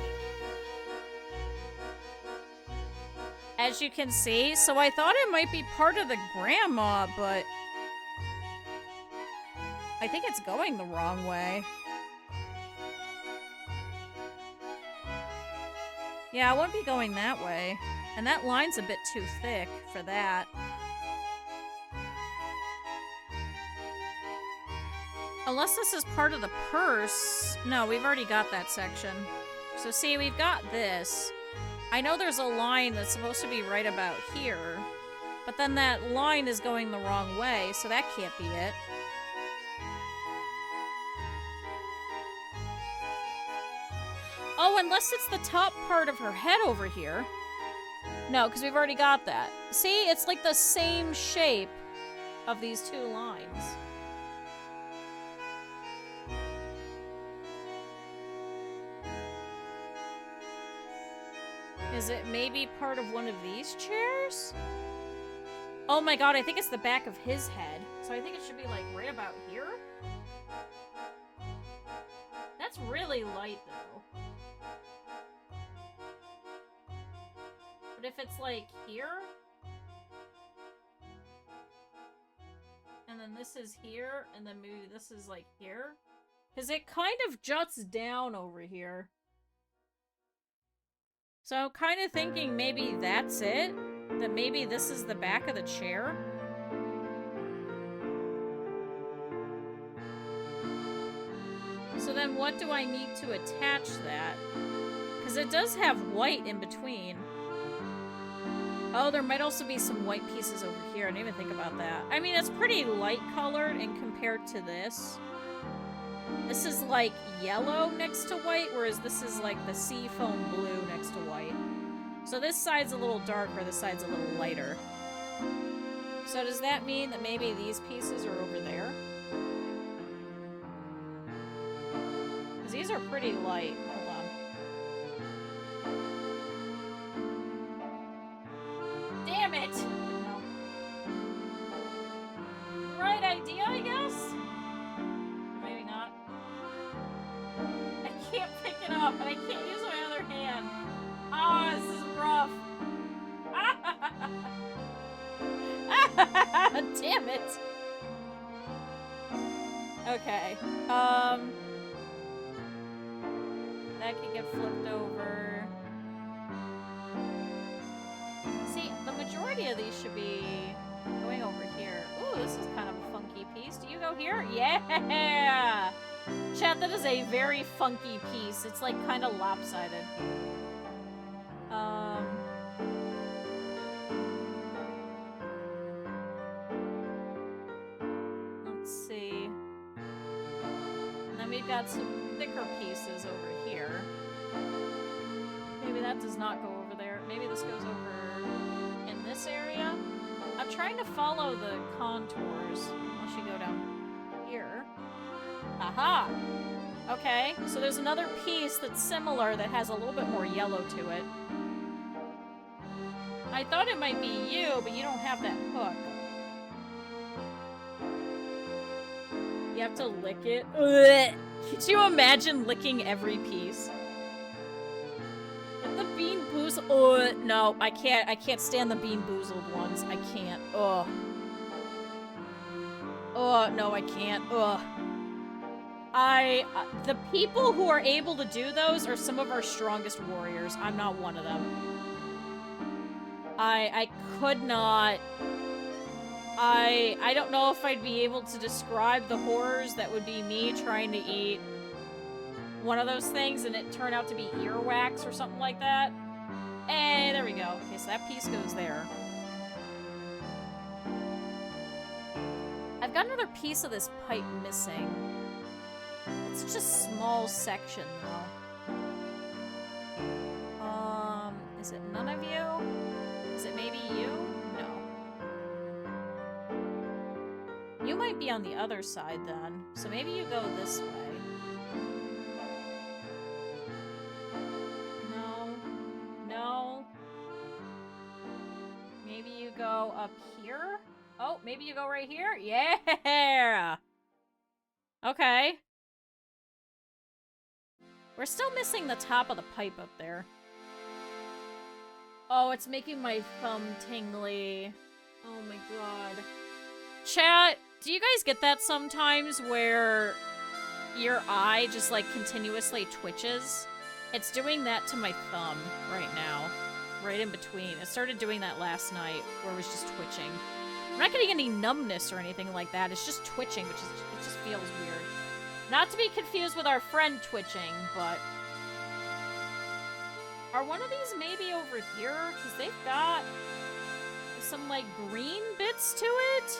As you can see, so I thought it might be part of the grandma, but I think it's going the wrong way. Yeah, I wouldn't be going that way. And that line's a bit too thick for that. Unless this is part of the purse. No, we've already got that section. So see, we've got this. I know there's a line that's supposed to be right about here. But then that line is going the wrong way, so that can't be it. Oh, unless it's the top part of her head over here. No, because we've already got that. See, it's like the same shape of these two lines. Is it maybe part of one of these chairs? Oh my god, I think it's the back of his head. So I think it should be like right about here. That's really light though. But if it's like here, and then this is here, and then maybe this is like here, because it kind of juts down over here. So I'm kind of thinking maybe that's it, that maybe this is the back of the chair. So then what do I need to attach that? Because it does have white in between. Oh, there might also be some white pieces over here. I didn't even think about that. I mean, it's pretty light colored and compared to this. This is like yellow next to white, whereas this is like the seafoam blue next to white. So this side's a little darker, this side's a little lighter. So does that mean that maybe these pieces are over there? Because these are pretty light. Hold on. Damn it! No. Right idea, I guess? Maybe not. I can't pick it up, and I can't use my other hand. Ah, this is rough. Damn it. Okay. That can get flipped over. See, the majority of these should be going over here. Ooh, this is kind of a funky piece. Do you go here? Yeah! Chat, that is a very funky piece. It's like kind of lopsided. Let's see. And then we've got some thicker pieces over here. Maybe that does not go over there. Maybe this goes over in this area. I'm trying to follow the contours. Unless you go down here. Aha! Okay, so there's another piece that's similar that has a little bit more yellow to it. I thought it might be you, but you don't have that hook. You have to lick it. Ugh. Could you imagine licking every piece? Get the bean boozle. No, I can't stand the Bean Boozled ones. I can't. Ugh. No, I can't. Ugh. The people who are able to do those are some of our strongest warriors. I'm not one of them. I could not. I don't know if I'd be able to describe the horrors that would be me trying to eat one of those things and it turned out to be earwax or something like that. Hey, there we go. Okay, so that piece goes there. I've got another piece of this pipe missing. It's just a small section, though. Is it none of you? Is it maybe you? No. You might be on the other side, then. So maybe you go this way. No. No. Maybe you go up here? Oh, maybe you go right here? Yeah! Okay. We're still missing the top of the pipe up there. Oh, it's making my thumb tingly. Oh my god. Chat, do you guys get that sometimes where your eye just like continuously twitches? It's doing that to my thumb right now. Right in between. It started doing that last night where it was just twitching. I'm not getting any numbness or anything like that. It's just twitching, which is, it just feels weird. Not to be confused with our friend twitching, but... Are one of these maybe over here? Because they've got some, like, green bits to it?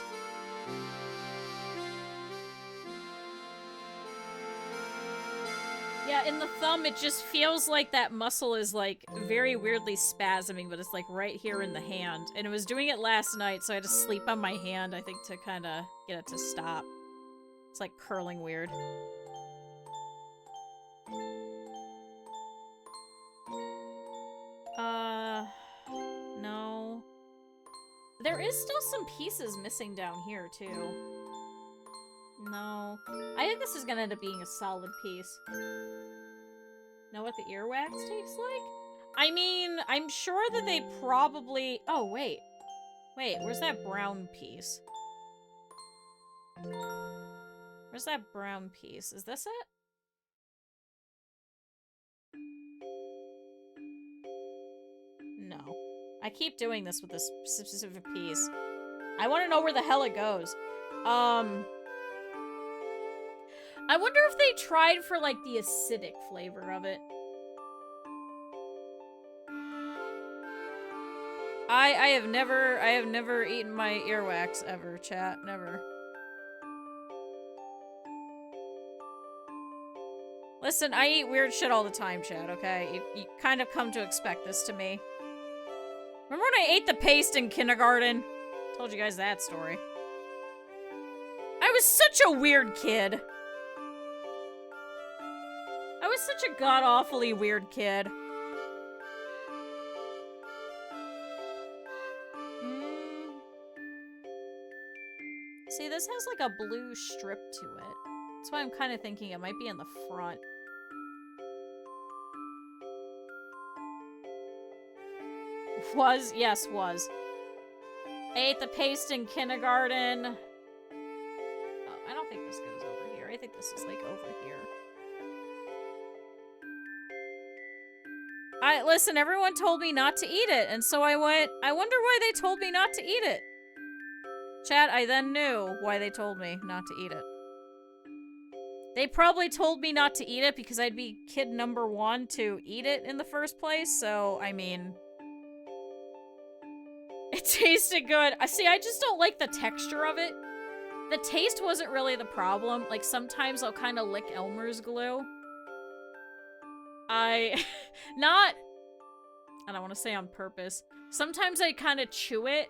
Yeah, in the thumb, it just feels like that muscle is, like, very weirdly spasming, but it's, like, right here in the hand. And it was doing it last night, so I had to sleep on my hand, I think, to kind of get it to stop. It's, like, curling weird. No. There is still some pieces missing down here, too. No. I think this is gonna end up being a solid piece. Know what the earwax tastes like? I mean, I'm sure that they probably... Oh, wait. Wait, where's that brown piece? Where's that brown piece? Is this it? No. I keep doing this with this specific piece. I want to know where the hell it goes. I wonder if they tried for, like, the acidic flavor of it. I have never eaten my earwax ever, chat. Never. Listen, I eat weird shit all the time, chat, okay? You kind of come to expect this to me. Remember when I ate the paste in kindergarten? Told you guys that story. I was such a weird kid. I was such a god-awfully weird kid. See, this has like a blue strip to it. That's why I'm kind of thinking it might be in the front. Was? Yes, was. I ate the paste in kindergarten. Oh, I don't think this goes over here. I think this is like over here. Listen, everyone told me not to eat it, and so I went, I wonder why they told me not to eat it. Chat, I then knew why they told me not to eat it. They probably told me not to eat it because I'd be kid number 1 to eat it in the first place, so, I mean... It tasted good. See, I just don't like the texture of it. The taste wasn't really the problem. Like, sometimes I'll kind of lick Elmer's glue. Not... I don't want to say on purpose. Sometimes I kind of chew it.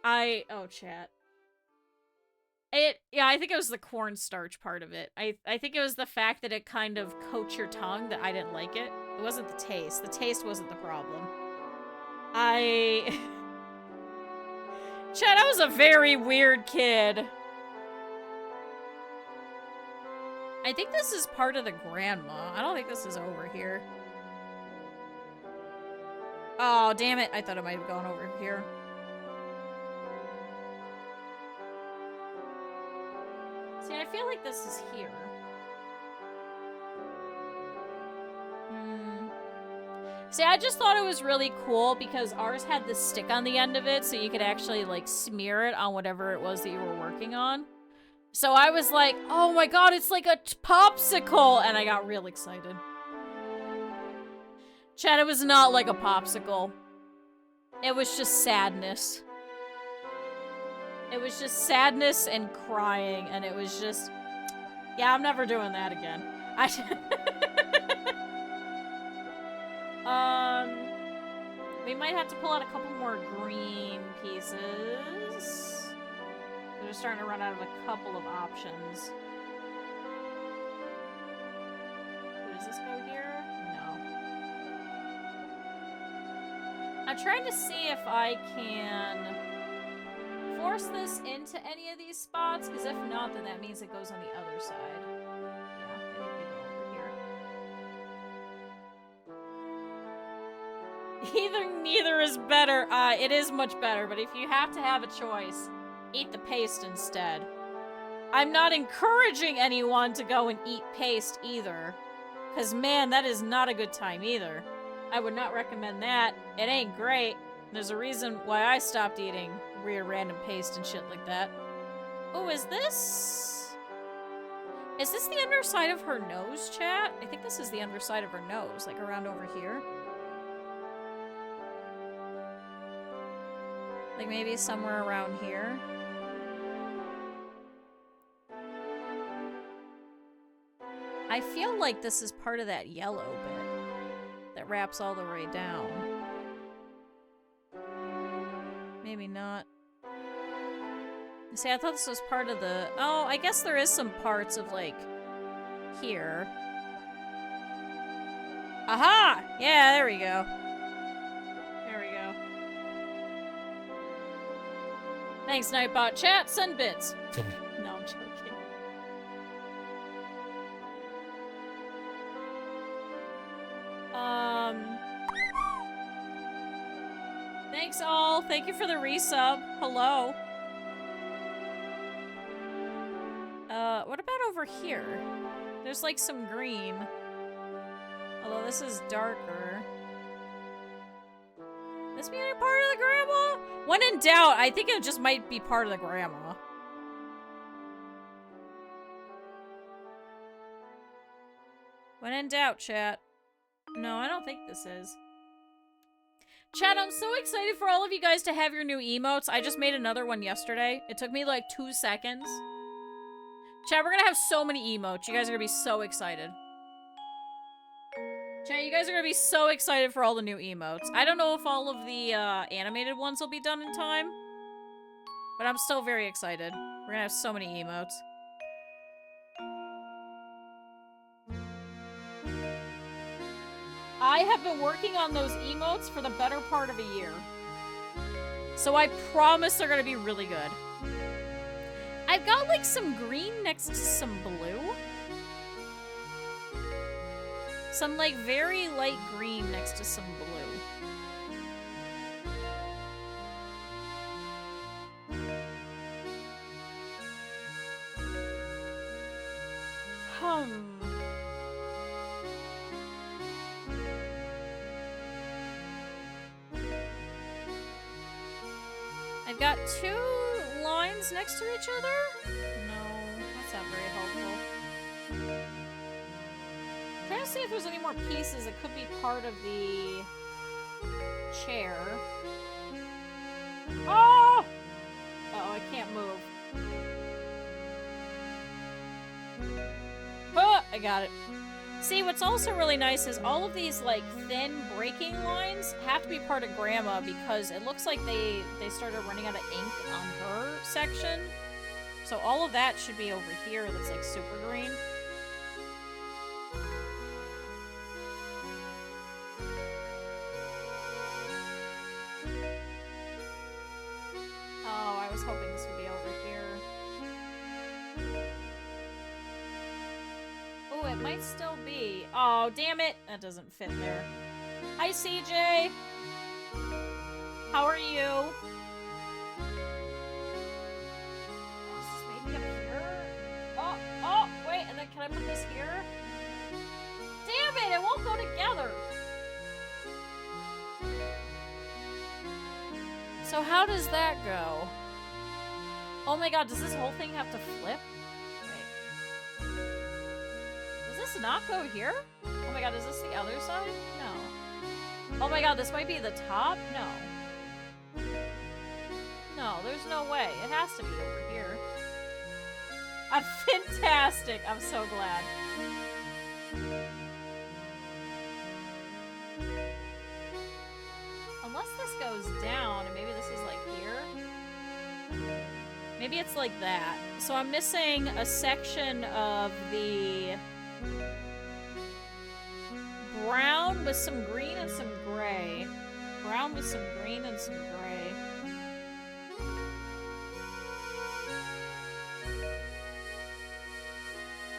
Oh, chat. Yeah, I think it was the cornstarch part of it. I think it was the fact that it kind of coats your tongue that I didn't like it. It wasn't the taste. The taste wasn't the problem. Chat, I was a very weird kid. I think this is part of the grandma. I don't think this is over here. Oh, damn it. I thought it might have gone over here. See, I feel like this is here. See, I just thought it was really cool because ours had this stick on the end of it, so you could actually, like, smear it on whatever it was that you were working on. So I was like, oh my god, it's like a popsicle! And I got real excited. Chat, it was not like a popsicle. It was just sadness. It was just sadness and crying, and it was just... Yeah, I'm never doing that again. We might have to pull out a couple more green pieces. We're just starting to run out of a couple of options. Does this go here? No. I'm trying to see if I can force this into any of these spots, because if not, then that means it goes on the other side. Yeah, I think we go over here. Neither is better. It is much better, but if you have to have a choice, eat the paste instead. I'm not encouraging anyone to go and eat paste either, because man, that is not a good time either. I would not recommend that. It ain't great. There's a reason why I stopped eating weird random paste and shit like that. Oh, is this the underside of her nose, chat? I think this is the underside of her nose, like around over here. Like maybe somewhere around here. I feel like this is part of that yellow bit that wraps all the way down. Maybe not. See, I thought this was part of the... Oh, I guess there is some parts of, like, here. Aha! Yeah, there we go. There we go. Thanks, Nightbot. Chat, send bits. No, I'm joking. Thanks, all. Thank you for the resub. Hello. What about over here? There's, like, some green. Although this is darker. This be any part of the grandma? When in doubt, I think it just might be part of the grandma. When in doubt, chat. No, I don't think this is. Chat, I'm so excited for all of you guys to have your new emotes. I just made another one yesterday. It took me like 2 seconds. Chat, we're gonna have so many emotes. You guys are gonna be so excited. Chat, you guys are gonna be so excited for all the new emotes. I don't know if all of the animated ones will be done in time, but I'm still very excited. We're gonna have so many emotes. I have been working on those emotes for the better part of a year. So I promise they're gonna be really good. I've got like some green next to some blue. Some like very light green next to some blue. I've got 2 lines next to each other? No, that's not very helpful. I'm trying to see if there's any more pieces that could be part of the chair. Oh! Uh-oh, I can't move. Oh, I got it. See, what's also really nice is all of these, like, thin breaking lines have to be part of Grandma because it looks like they started running out of ink on her section. So all of that should be over here that's, like, super green. Oh, I was hoping this would be over here. Oh, it might still be. Oh, damn it. That doesn't fit there. Hi, CJ. How are you? Maybe up here? Oh, wait, and then can I put this here? Damn it, it won't go together. So how does that go? Oh my god, does this whole thing have to flip? Wait. Does this not go here? Oh my god, is this the other side? No. Oh my god, this might be the top? No. No, there's no way. It has to be over here. I'm fantastic. I'm so glad. Unless this goes down, and maybe this is like here. Maybe it's like that. So I'm missing a section of the brown with some green and some gray. Brown with some green and some gray.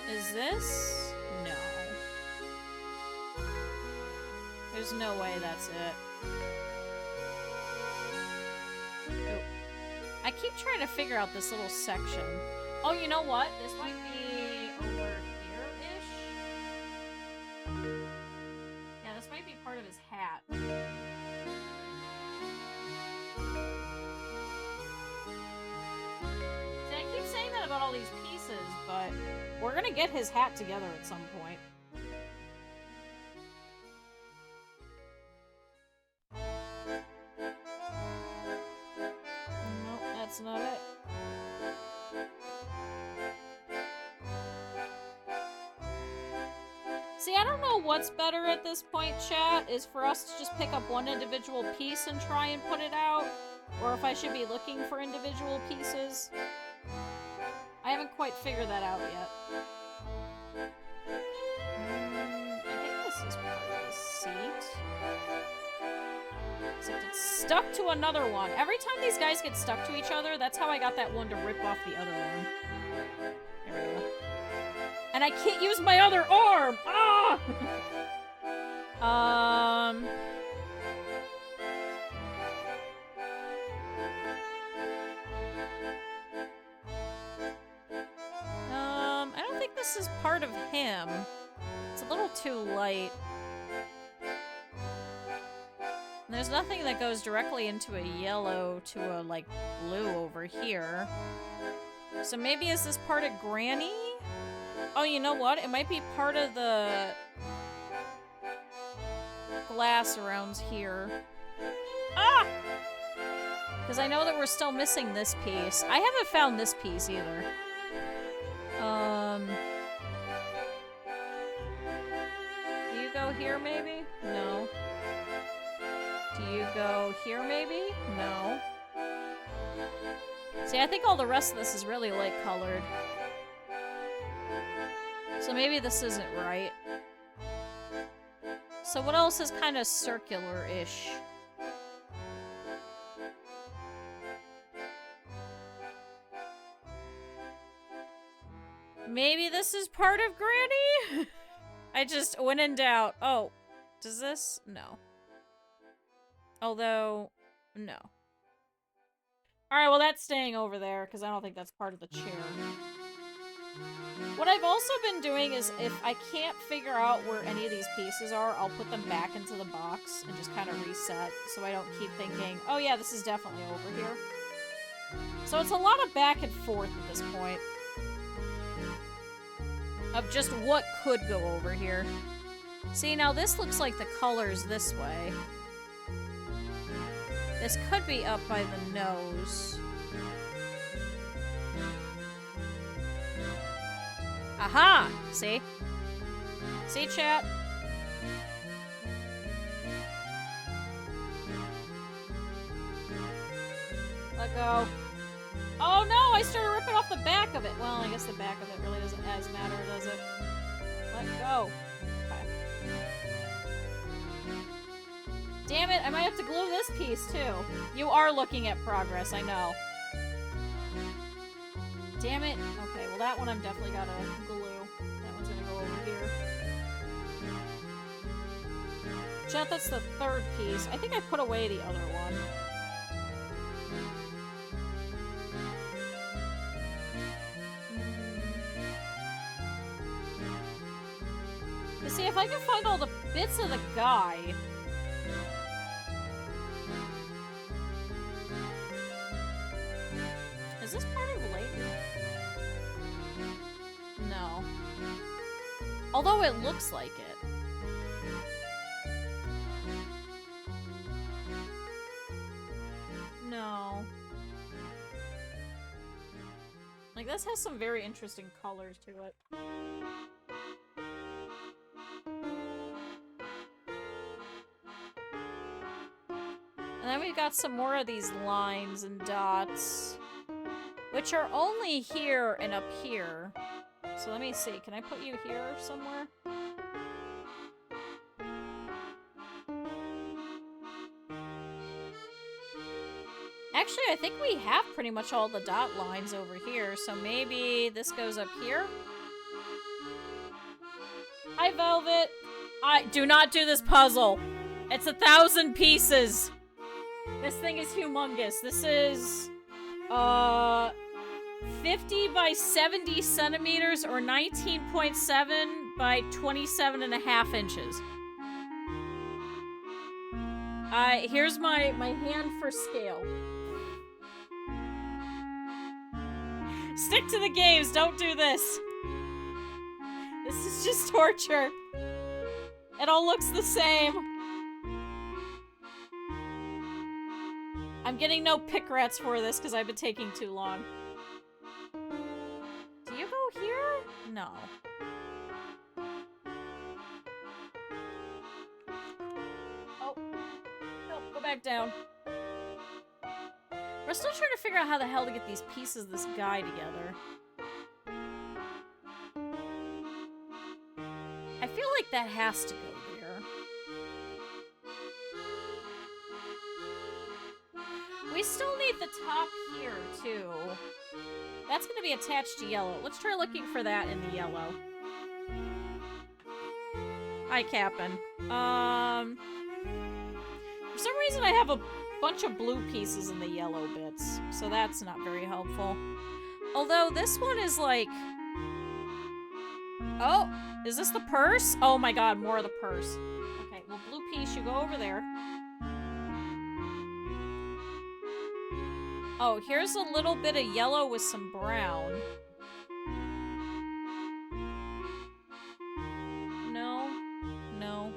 Is this? No. There's no way that's it. Oh. I keep trying to figure out this little section. Oh, you know what? This might be over here-ish. Yeah, this might be part of his hat. See, I keep saying that about all these pieces, but we're gonna get his hat together at some point. Nope, that's not it. See, I don't know what's better at this point, chat, is for us to just pick up one individual piece and try and put it out, or if I should be looking for individual pieces. I haven't quite figured that out yet. I think this is part of the seat. Except it's stuck to another one. Every time these guys get stuck to each other, that's how I got that one to rip off the other one. There we go. And I can't use my other arm! Ah! I don't think this is part of him. It's a little too light. And there's nothing that goes directly into a yellow to a, like, blue over here. So maybe is this part of Granny? Oh, you know what? It might be part of the glass around here. Ah! Because I know that we're still missing this piece. I haven't found this piece either. Do you go here, maybe? No. Do you go here, maybe? No. See, I think all the rest of this is really light-colored. So maybe this isn't right. So what else is kind of circular-ish? Maybe this is part of Granny? I just, when in doubt. Oh, does this? No. Although, no. Alright, well that's staying over there, because I don't think that's part of the chair. What I've also been doing is, if I can't figure out where any of these pieces are, I'll put them back into the box and just kind of reset, so I don't keep thinking, oh yeah, this is definitely over here. So it's a lot of back and forth at this point. Of just what could go over here. See, now this looks like the color's this way. This could be up by the nose. Aha! See? See, chat? Let go. Oh no! I started ripping off the back of it! Well, I guess the back of it really doesn't as matter, does it? Let go. Okay. Damn it, I might have to glue this piece, too. You are looking at progress, I know. Damn it. Okay, well that one I'm definitely gotta glue. That one's gonna go over here. Chat, that's the third piece. I think I put away the other one. if I can find all the bits of the guy... Is this part of Layton? No. Although it looks like it. No. Like, this has some very interesting colors to it. And then we've got some more of these lines and dots, which are only here and up here. So let me see, can I put you here somewhere? Actually, I think we have pretty much all the dot lines over here, so maybe this goes up here? Hi, Velvet! Do not do this puzzle! It's 1,000 pieces! This thing is humongous. This is, 50 by 70 centimeters or 19.7 by 27.5 inches. Here's my hand for scale. Stick to the games, don't do this. This is just torture. It all looks the same. I'm getting no pick rats for this because I've been taking too long. Do you go here? No. Oh. No, go back down. We're still trying to figure out how the hell to get these pieces of this guy together. I feel like that has to go there. We still need the top here, too. That's going to be attached to yellow. Let's try looking for that in the yellow. Hi, Cap'n. For some reason I have a bunch of blue pieces in the yellow bits, so that's not very helpful. Although this one is like... Oh, is this the purse? Oh my god, more of the purse. Okay, well, blue piece, you go over there. Oh, here's a little bit of yellow with some brown. No. No.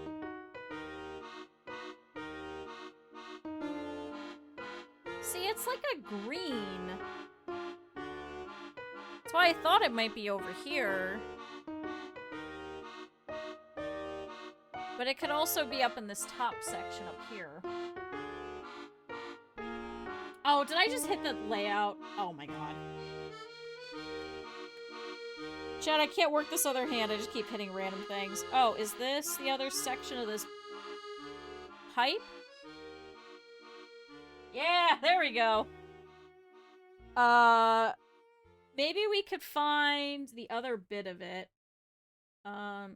See, it's like a green. That's why I thought it might be over here. But it could also be up in this top section up here. Oh, did I just hit the layout? Oh my god. Chad, I can't work this other hand. I just keep hitting random things. Oh, is this the other section of this pipe? Yeah, there we go. Maybe we could find the other bit of it. I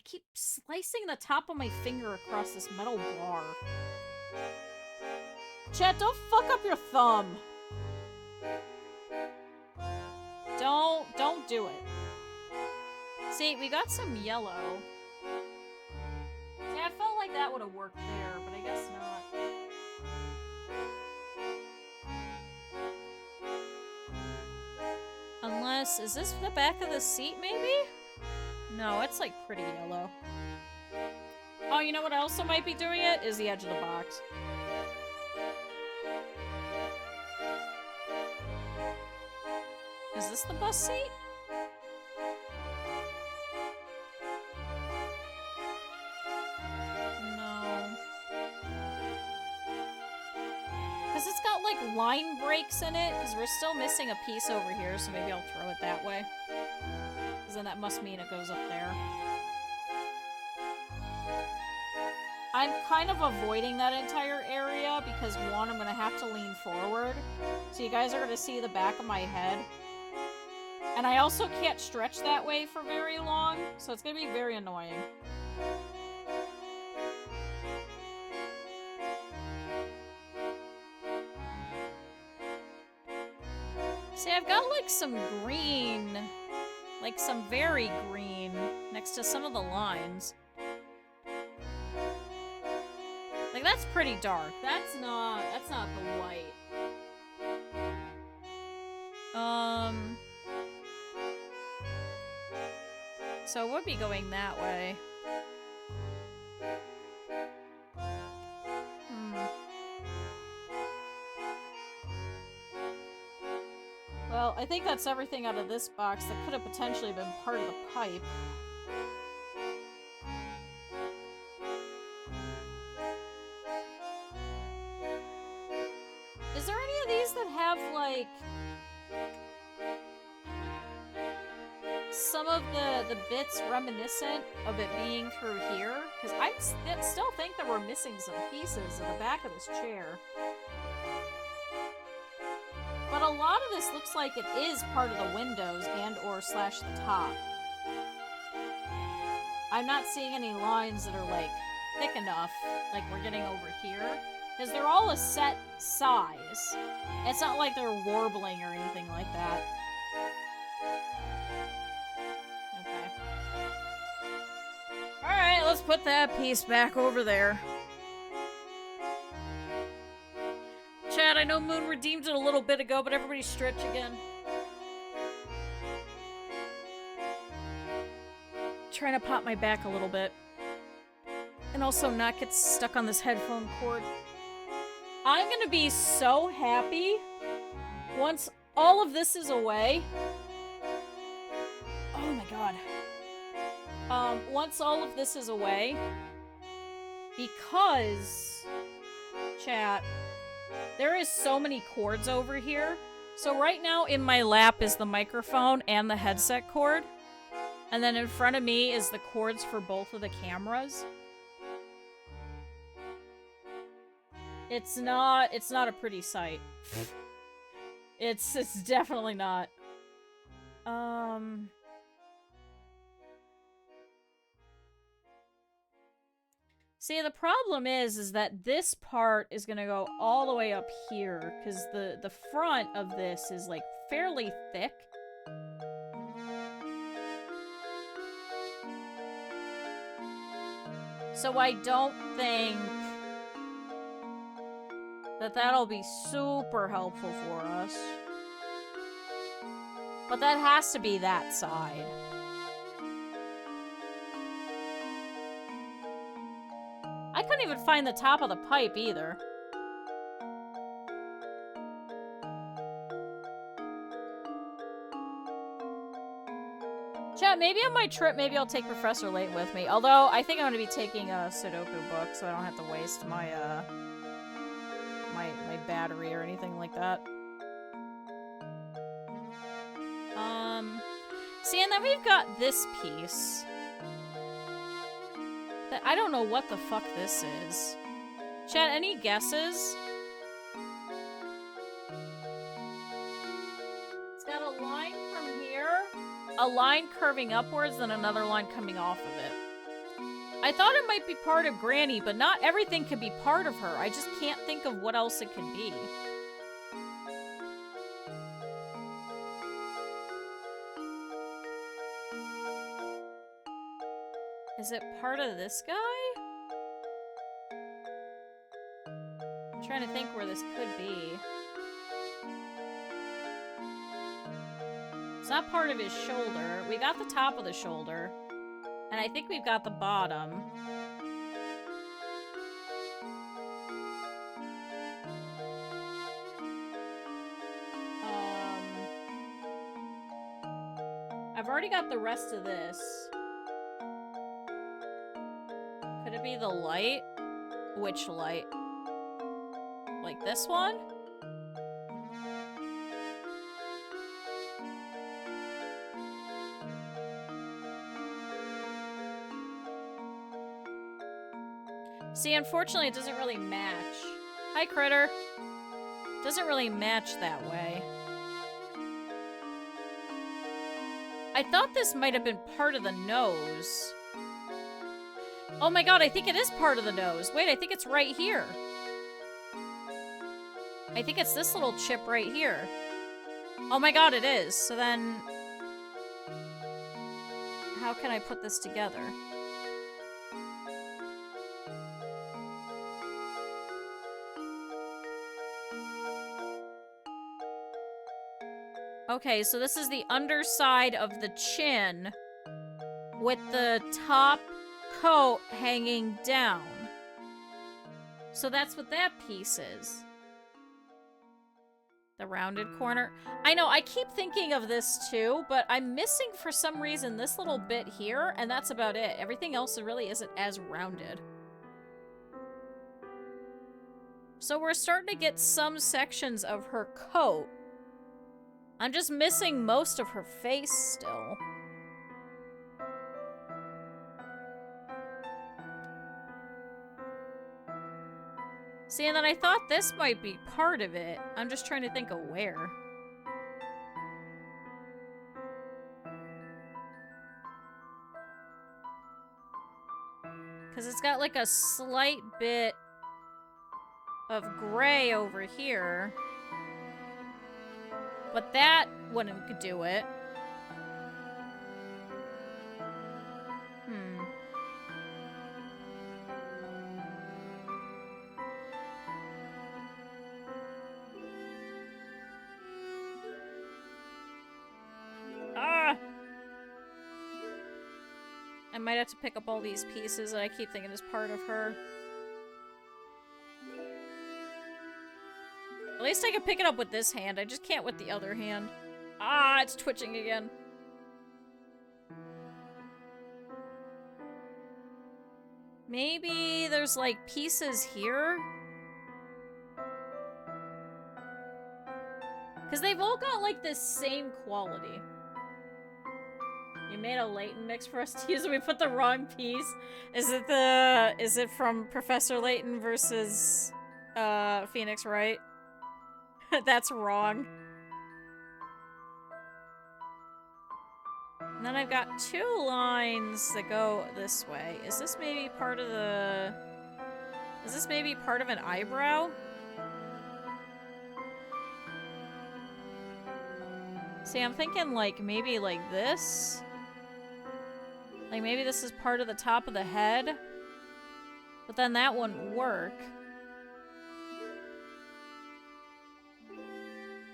keep slicing the top of my finger across this metal bar. Chat, don't fuck up your thumb. Don't do it. See, we got some yellow. See, I felt like that would have worked there, but I guess not. Unless, is this the back of the seat, maybe? No, it's like pretty yellow. Oh, you know what also might be doing it? Is the edge of the box. Is this the bus seat? No. Because it's got like line breaks in it, because we're still missing a piece over here, so maybe I'll throw it that way. Because then that must mean it goes up there. I'm kind of avoiding that entire area because, one, I'm going to have to lean forward. So you guys are going to see the back of my head. And I also can't stretch that way for very long, so it's going to be very annoying. See, I've got like some green, like some very green, next to some of the lines. Like, that's pretty dark. That's not the white. So it would be going that way. Well, I think that's everything out of this box that could have potentially been part of the pipe. Is there any of these that have, like, some of the bits reminiscent of it being through here? Because I still think that we're missing some pieces in the back of this chair. But a lot of this looks like it is part of the windows and or slash the top. I'm not seeing any lines that are, like, thick enough, like we're getting over here. Because they're all a set size. It's not like they're warbling or anything like that. Okay. Alright, let's put that piece back over there. Chad, I know Moon redeemed it a little bit ago, but everybody stretch again. Trying to pop my back a little bit. And also not get stuck on this headphone cord. I'm gonna be so happy once all of this is away. Oh my god. Once all of this is away, because, chat, there is so many cords over here. So right now in my lap is the microphone and the headset cord. And then in front of me is the cords for both of the cameras. It's not a pretty sight. It's definitely not. See, the problem is that this part is gonna go all the way up here, because the front of this is, like, fairly thick. So I don't think that that'll be super helpful for us. But that has to be that side. I couldn't even find the top of the pipe either. Chat, maybe on my trip, maybe I'll take Professor Layton with me. Although, I think I'm going to be taking a Sudoku book, so I don't have to waste my, my battery or anything like that. See, and then we've got this piece. That I don't know what the fuck this is. Chat, any guesses? It's got a line from here, a line curving upwards, then another line coming off of it. I thought it might be part of Granny, but not everything can be part of her. I just can't think of what else it could be. Is it part of this guy? I'm trying to think where this could be. It's not part of his shoulder. We got the top of the shoulder. And I think we've got the bottom. I've already got the rest of this. Could it be the light? Which light? Like this one? See, unfortunately, it doesn't really match. Hi, Critter. Doesn't really match that way. I thought this might have been part of the nose. Oh my god, I think it is part of the nose. Wait, I think it's right here. I think it's this little chip right here. Oh my god, it is. So then, how can I put this together? Okay, so this is the underside of the chin with the top coat hanging down. So that's what that piece is. The rounded corner. I know, I keep thinking of this too, but I'm missing for some reason this little bit here, and that's about it. Everything else really isn't as rounded. So we're starting to get some sections of her coat. I'm just missing most of her face still. See, and then I thought this might be part of it. I'm just trying to think of where. Because it's got like a slight bit of gray over here. But that wouldn't do it. I might have to pick up all these pieces that I keep thinking is part of her. At least I can pick it up with this hand. I just can't with the other hand. Ah, it's twitching again. Maybe there's like pieces here? Because they've all got like this same quality. You made a Layton mix for us to use and we put the wrong piece. Is it from Professor Layton versus Phoenix Wright? That's wrong. And then I've got two lines that go this way. Is this maybe part of the... Is this maybe part of an eyebrow? See, I'm thinking like maybe like this. Like maybe this is part of the top of the head. But then that wouldn't work.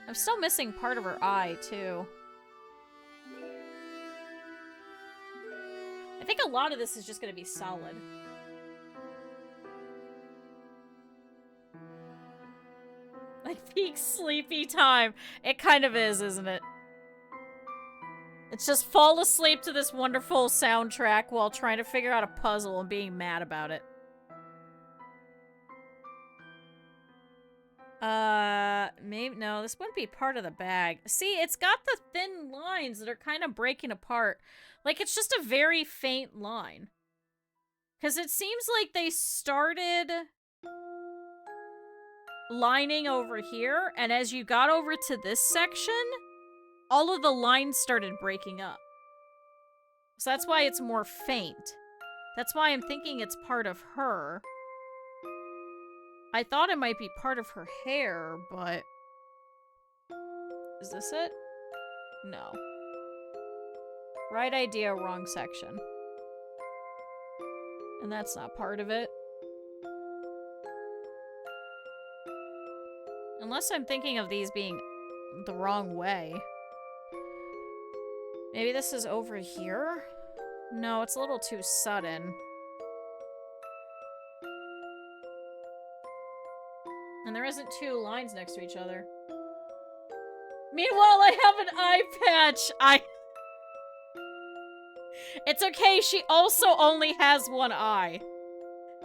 I'm still missing part of her eye, too. I think a lot of this is just gonna be solid. Like peak sleepy time. It kind of is, isn't it? It's just fall asleep to this wonderful soundtrack while trying to figure out a puzzle and being mad about it. Maybe, no, this wouldn't be part of the bag. See, it's got the thin lines that are kind of breaking apart. Like, it's just a very faint line. Because it seems like they started lining over here, and as you got over to this section, all of the lines started breaking up. So that's why it's more faint. That's why I'm thinking it's part of her. I thought it might be part of her hair, but... Is this it? No. Right idea, wrong section. And that's not part of it. Unless I'm thinking of these being the wrong way. Maybe this is over here? No, it's a little too sudden. And there isn't two lines next to each other. Meanwhile, I have an eye patch! It's okay, she also only has one eye.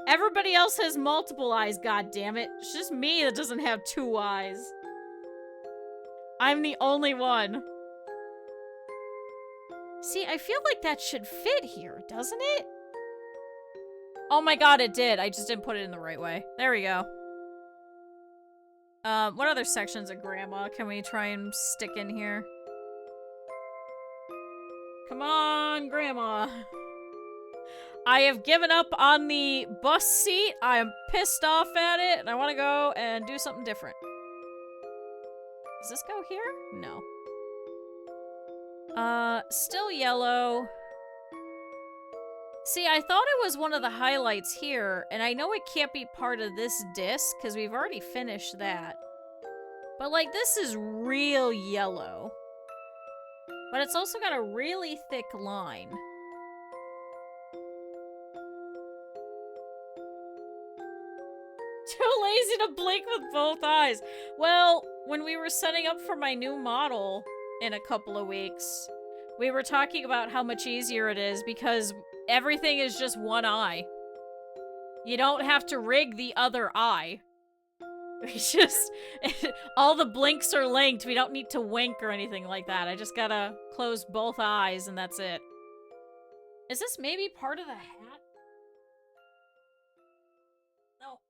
Everybody else has multiple eyes, goddammit. It's just me that doesn't have two eyes. I'm the only one. See, I feel like that should fit here, doesn't it? Oh my god, it did. I just didn't put it in the right way. There we go. What other sections of Grandma can we try and stick in here? Come on, Grandma. I have given up on the bus seat. I am pissed off at it, and I want to go and do something different. Does this go here? No. Still yellow. See, I thought it was one of the highlights here, and I know it can't be part of this disc, because we've already finished that. But, like, this is real yellow. But it's also got a really thick line. Too lazy to blink with both eyes. Well, when we were setting up for my new model in a couple of weeks, we were talking about how much easier it is because everything is just one eye. You don't have to rig the other eye. We just... all the blinks are linked. We don't need to wink or anything like that. I just gotta close both eyes and that's it. Is this maybe part of the hat? No.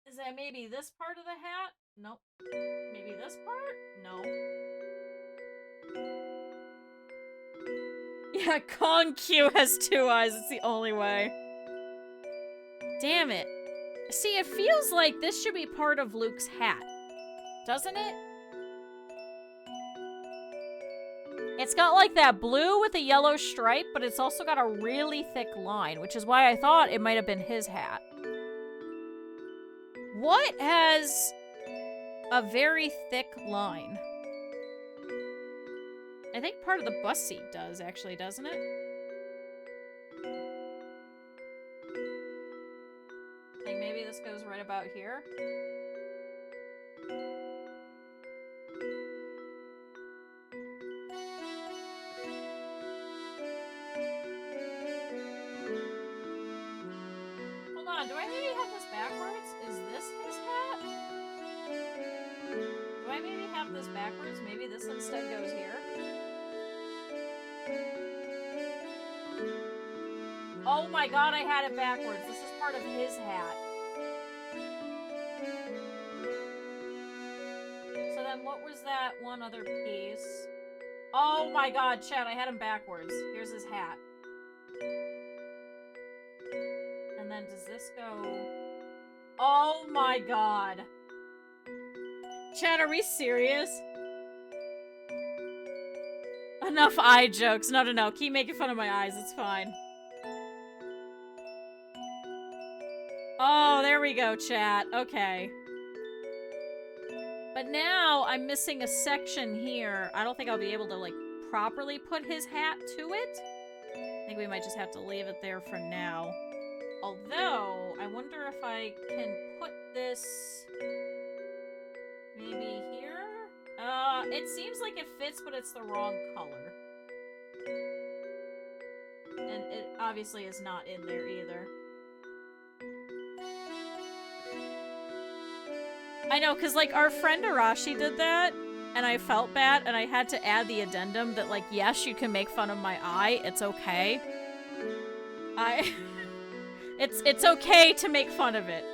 Is that maybe this part of the hat? Nope. Maybe this part? No. Yeah, Kong Q has 2 eyes. It's the only way. Damn it. See, it feels like this should be part of Luke's hat. Doesn't it? It's got like that blue with a yellow stripe, but it's also got a really thick line, which is why I thought it might have been his hat. What has a very thick line? I think part of the bus seat does, actually, doesn't it? I think maybe this goes right about here. Hold on, do I maybe have this backwards? Is this his hat? Do I maybe have this backwards? Maybe this instead goes here? Oh my god, I had it backwards. This is part of his hat. So then what was that one other piece? Oh my god, Chad, I had him backwards. Here's his hat. And then does this go... Oh my god. Chad, are we serious? Enough eye jokes. No, no, no. Keep making fun of my eyes. It's fine. Oh, there we go, chat. Okay. But now I'm missing a section here. I don't think I'll be able to, like, properly put his hat to it. I think we might just have to leave it there for now. Although, I wonder if I can put this... maybe here? It seems like it fits, but it's the wrong color. And it obviously is not in there either. I know, because, like, our friend Arashi did that, and I felt bad, and I had to add the addendum that, like, yes, you can make fun of my eye, it's okay. It's okay to make fun of it.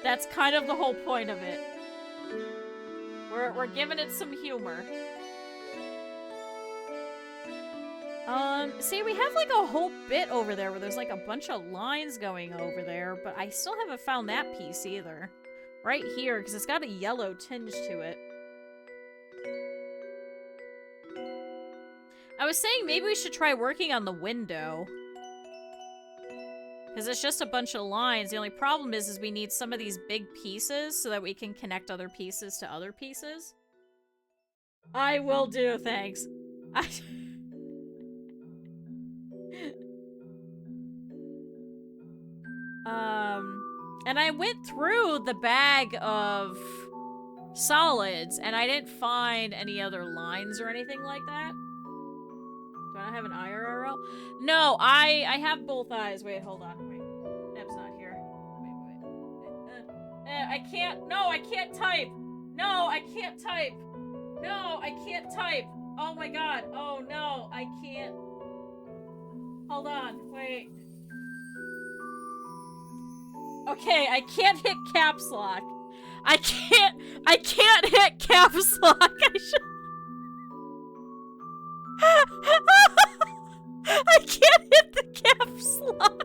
That's kind of the whole point of it. We're giving it some humor. See, we have, like, a whole bit over there where there's, like, a bunch of lines going over there, but I still haven't found that piece either. Right here, because it's got a yellow tinge to it. I was saying maybe we should try working on the window. Because it's just a bunch of lines. The only problem is we need some of these big pieces so that we can connect other pieces to other pieces. I will do, thanks. And I went through the bag of solids, and I didn't find any other lines or anything like that. Do I not have an IRL? No, I have both eyes. Wait, hold on. Wait. Neb's not here. Wait. I can't. No, I can't type. No, I can't type. No, I can't type. Oh my god. Oh no, I can't. Hold on. Wait. Okay, I can't hit caps lock. I can't hit caps lock. I can't hit the caps lock.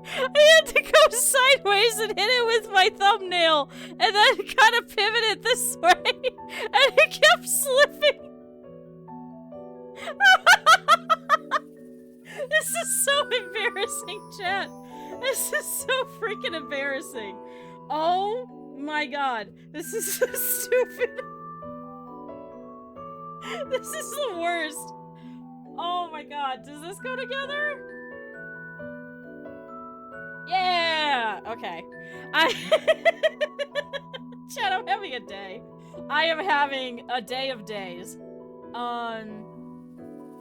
I had to go sideways and hit it with my thumbnail, and then kind of pivoted this way, and it kept slipping. This is so embarrassing, chat. This is so freaking embarrassing. Oh my god. This is so stupid. This is the worst. Oh my god, does this go together? Yeah! Okay. Chad, I'm having a day. I am having a day of days.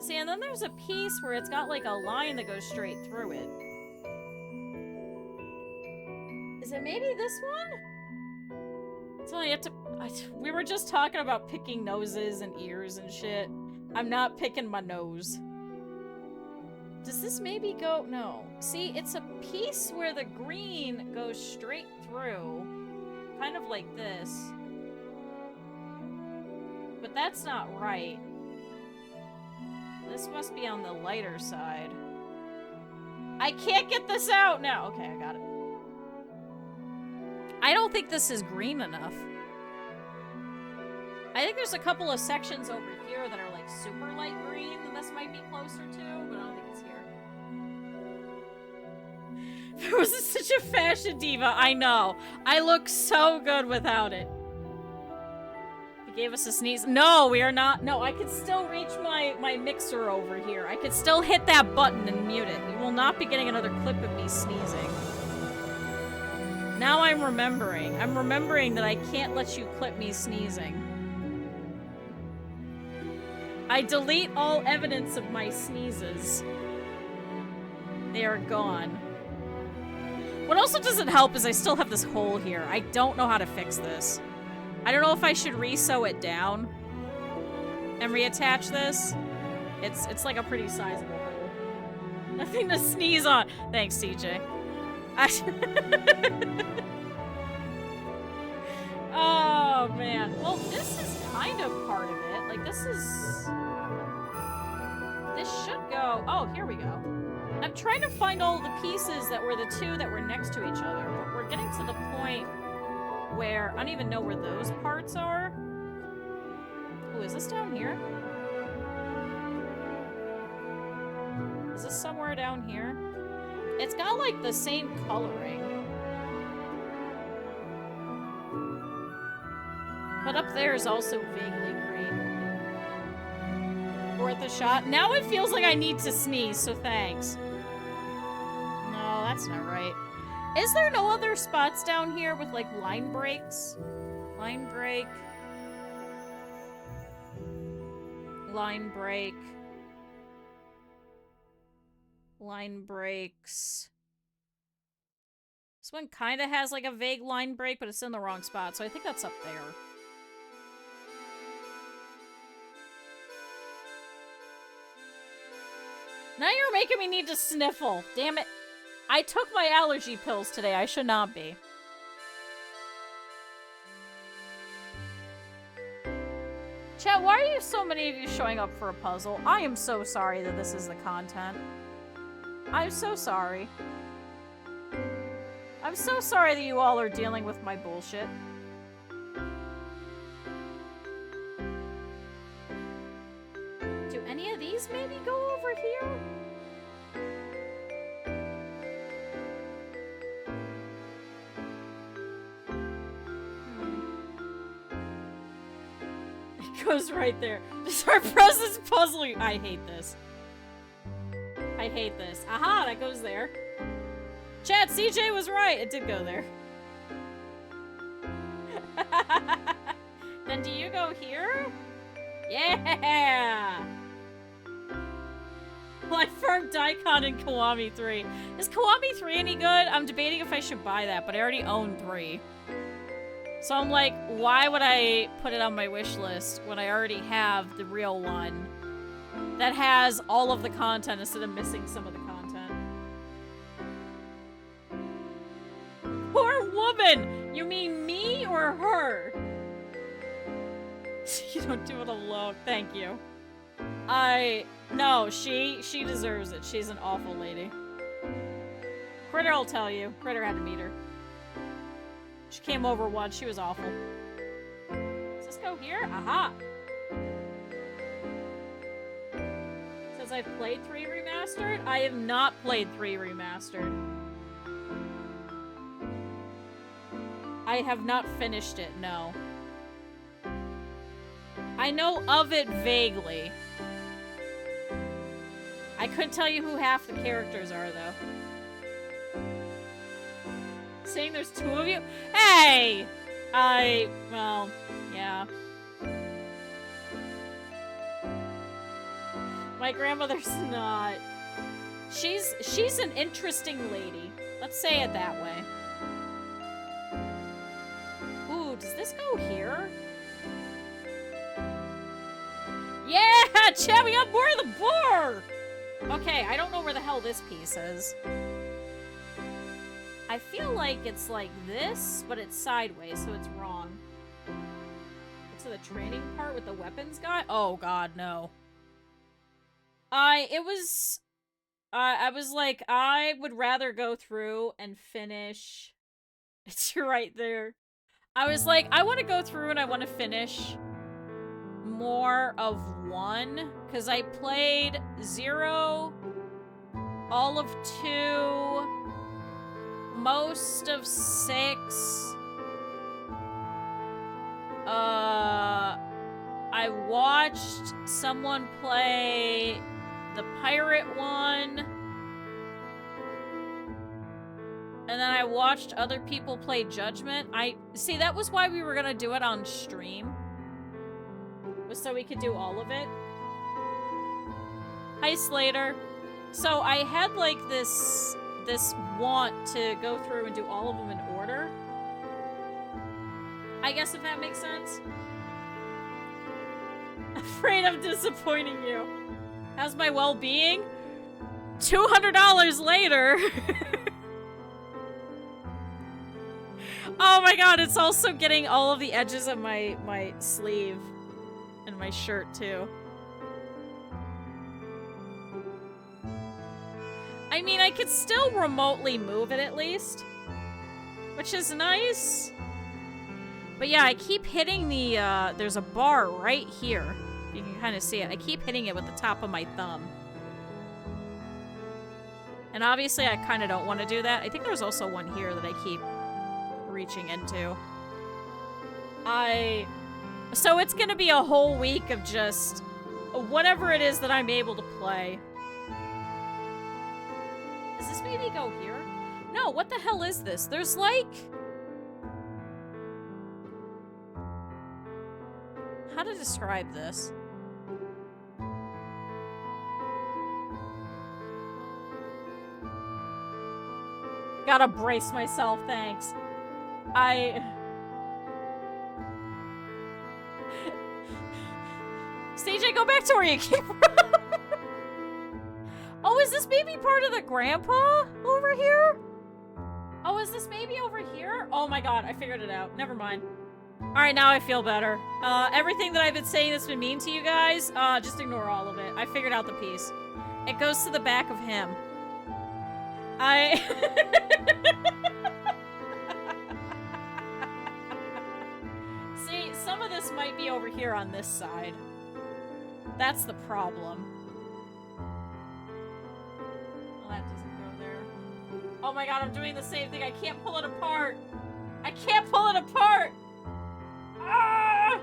See, and then there's a piece where it's got like a line that goes straight through it. Is it maybe this one? So you have to. We were just talking about picking noses and ears and shit. I'm not picking my nose. Does this maybe go? No. See, it's a piece where the green goes straight through. Kind of like this. But that's not right. This must be on the lighter side. I can't get this out now. Okay, I got it. I don't think this is green enough. I think there's a couple of sections over here that are like super light green that this might be closer to, but I don't think it's here. There was such a fashion diva, I know. I look so good without it. He gave us a sneeze. No, we are not. No, I could still reach my mixer over here. I could still hit that button and mute it. You will not be getting another clip of me sneezing. Now I'm remembering. I'm remembering that I can't let you clip me sneezing. I delete all evidence of my sneezes. They are gone. What also doesn't help is I still have this hole here. I don't know how to fix this. I don't know if I should re-sew it down and reattach this. It's like a pretty sizable hole. Nothing to sneeze on. Thanks, CJ. Oh, man. Well, this is kind of part of it. Like, this should go... Oh, here we go. I'm trying to find all the pieces that were the two that were next to each other, but we're getting to the point where I don't even know where those parts are. Oh, is this down here? Is this somewhere down here? It's got, like, the same coloring. But up there is also vaguely green. Worth a shot. Now it feels like I need to sneeze, so thanks. No, that's not right. Is there no other spots down here with, like, line breaks? Line break. Line break. Line breaks. This one kind of has, like, a vague line break, but it's in the wrong spot, so I think that's up there. Now you're making me need to sniffle. Damn it. I took my allergy pills today. I should not be. Chat, why are you so many of you showing up for a puzzle? I am so sorry that this is the content. I'm so sorry. I'm so sorry that you all are dealing with my bullshit. Do any of these maybe go over here? It goes right there. Just our presence puzzling. I hate this. I hate this. Aha, that goes there. Chat, CJ was right. It did go there. Then do you go here? Yeah! Life Firm Daikon and Kiwami 3. Is Kiwami 3 any good? I'm debating if I should buy that, but I already own 3. So I'm like, why would I put it on my wish list when I already have the real one that has all of the content instead of missing some of the content? Poor woman! You mean me or her? You don't do it alone. Thank you. No, she deserves it. She's an awful lady. Critter will tell you. Critter had to meet her. She came over once. She was awful. Does this go here? Aha! Says I've played 3 Remastered? I have not played 3 Remastered. I have not finished it, no. I I know of it vaguely. I couldn't tell you who half the characters are, though. Saying there's 2 of you? Hey! Well, yeah. My grandmother's not. She's an interesting lady. Let's say it that way. Ooh, does this go here? Yeah! Chat, we got more of the boar! Okay, I don't know where the hell this piece is. I feel like it's like this, but it's sideways, so it's wrong. To the training part with the weapons guy? Oh god, no. I was like, I would rather go through and finish. It's right there. I was like, I want to go through and I want to finish more of 1, because I played 0, all of 2, most of 6. I watched someone play the pirate one. And then I watched other people play Judgment. See, that was why we were gonna do it on stream. Was so we could do all of it. Hi, Slater. So I had like this want to go through and do all of them in order. I guess if that makes sense. Afraid of disappointing you. How's my well-being? $200 later. Oh my god, it's also getting all of the edges of my sleeve and my shirt too. I mean, I could still remotely move it at least, which is nice. But yeah, I keep hitting the, there's a bar right here. You can kind of see it. I keep hitting it with the top of my thumb. And obviously I kind of don't want to do that. I think there's also one here that I keep reaching into. So it's gonna be a whole week of just whatever it is that I'm able to play. Does this maybe go here? No, what the hell is this? There's like... How to describe this? Gotta brace myself, thanks. CJ, go back to where you came from. Oh, is this maybe part of the grandpa over here? Oh, is this maybe over here? Oh my god, I figured it out. Never mind. Alright, now I feel better. Everything that I've been saying that's been mean to you guys, just ignore all of it. I figured out the piece. It goes to the back of him. See, some of this might be over here on this side. That's the problem. Well, that doesn't go there. Oh my god, I'm doing the same thing. I can't pull it apart. I can't pull it apart! Ah!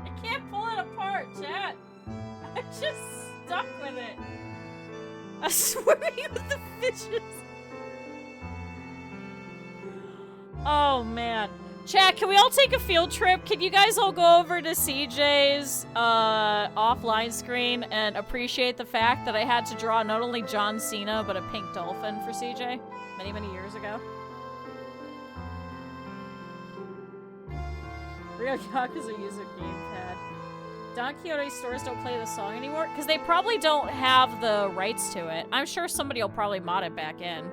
I can't pull it apart, chat. I'm just stuck with it. I'm swimming with the fishes. Oh, man. Chat, can we all take a field trip? Can you guys all go over to CJ's offline screen and appreciate the fact that I had to draw not only John Cena, but a pink dolphin for CJ many, many years ago? Real Yakuza user gamepad. Don Quixote stores don't play the song anymore? Because they probably don't have the rights to it. I'm sure somebody will probably mod it back in.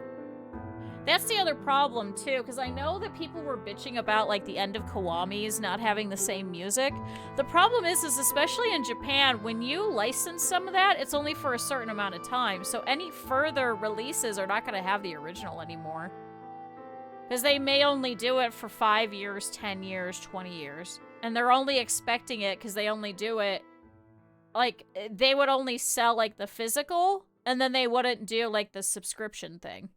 That's the other problem, too, because I know that people were bitching about, like, the end of Kiwami's not having the same music. The problem is especially in Japan, when you license some of that, it's only for a certain amount of time, so any further releases are not going to have the original anymore. Because they may only do it for 5 years, 10 years, 20 years. And they're only expecting it because they only do it... Like, they would only sell, like, the physical, and then they wouldn't do, like, the subscription thing.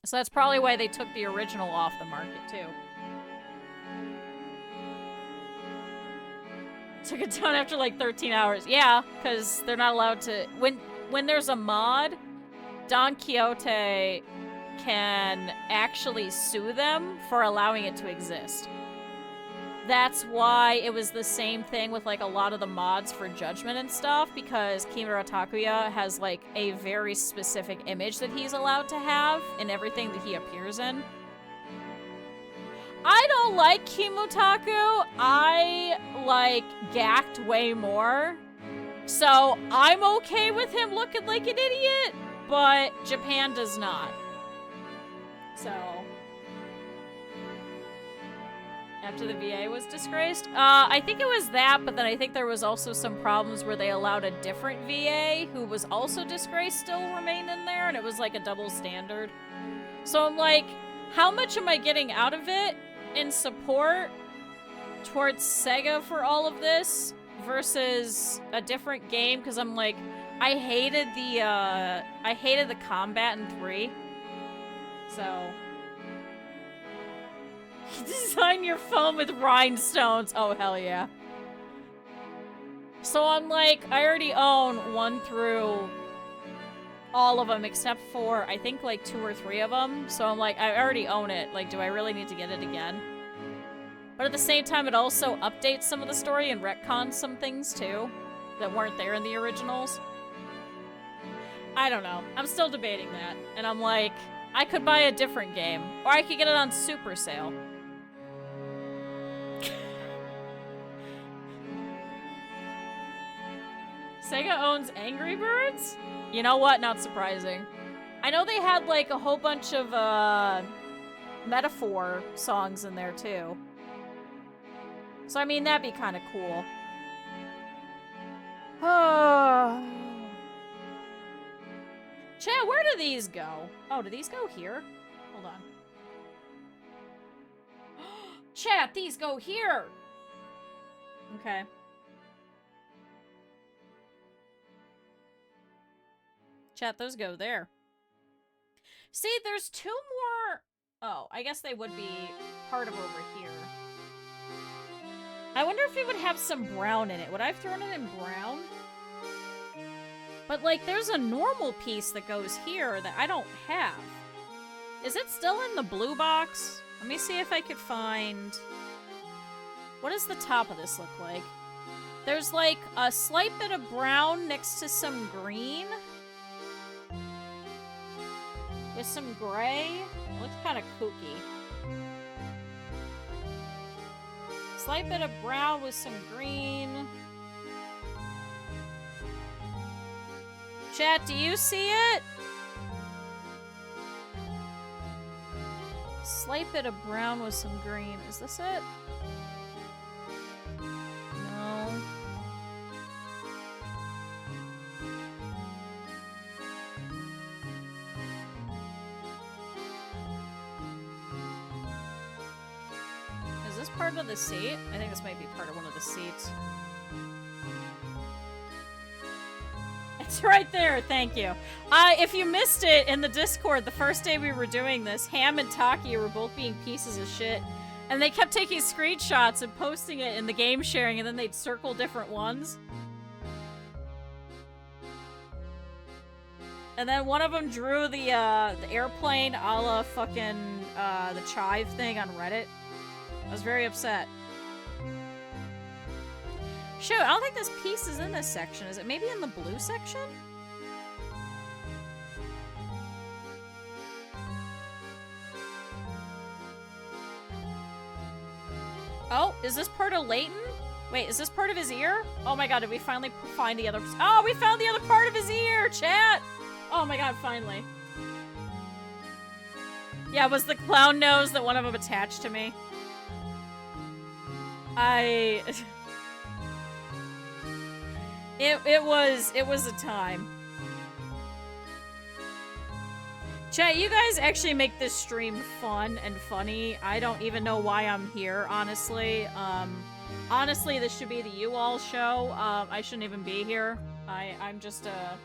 So that's probably why they took the original off the market, too. Took it down after like 13 hours. Yeah, because they're not allowed to... When there's a mod, Don Quixote can actually sue them for allowing it to exist. That's why it was the same thing with like a lot of the mods for Judgment and stuff, because Kimura Takuya has like a very specific image that he's allowed to have in everything that he appears in. I don't like Kimutaku. I like Gacked way more. So I'm okay with him looking like an idiot, but Japan does not. So after the VA was disgraced, I think it was that, but then I think there was also some problems where they allowed a different VA who was also disgraced still remain in there, and it was like a double standard. So I'm like, how much am I getting out of it in support towards Sega for all of this versus a different game? Because I'm like, I hated the combat in 3. So design your phone with rhinestones. Oh hell yeah. So I'm like, I already own 1 through all of them except for I think like 2 or 3 of them. So I'm like, I already own it. Like, do I really need to get it again? But at the same time, it also updates some of the story and retcons some things too that weren't there in the originals. I don't know. I'm still debating that. And I'm like, I could buy a different game, or I could get it on super sale. Sega owns Angry Birds? You know what? Not surprising. I know they had like a whole bunch of metaphor songs in there too. So I mean, that'd be kind of cool. Chat, where do these go? Oh, do these go here? Hold on. Chat, these go here! Okay. Chat, those go there. See, there's 2 more... Oh, I guess they would be part of over here. I wonder if it would have some brown in it. Would I have thrown it in brown? But, like, there's a normal piece that goes here that I don't have. Is it still in the blue box? Let me see if I could find... What does the top of this look like? There's, like, a slight bit of brown next to some green. With some gray. It looks kind of kooky. Slight bit of brown with some green. Chat, do you see it? Slight bit of brown with some green. Is this it? No. Is this part of the seat? I think this might be part of one of the seats. It's right there, thank you. If you missed it in the Discord, the first day we were doing this, Ham and Taki were both being pieces of shit. And they kept taking screenshots and posting it in the game sharing, and then they'd circle different ones. And then one of them drew the airplane a la fucking the chive thing on Reddit. I was very upset. Shoot, I don't think this piece is in this section. Is it maybe in the blue section? Oh, is this part of Layton? Wait, is this part of his ear? Oh my god, did we finally find the other... Oh, we found the other part of his ear, chat! Oh my god, finally. Yeah, was the clown nose that one of them attached to me? It was a time. Chat, you guys actually make this stream fun and funny. I don't even know why I'm here, honestly. Honestly, this should be the You All show. I shouldn't even be here. I'm just a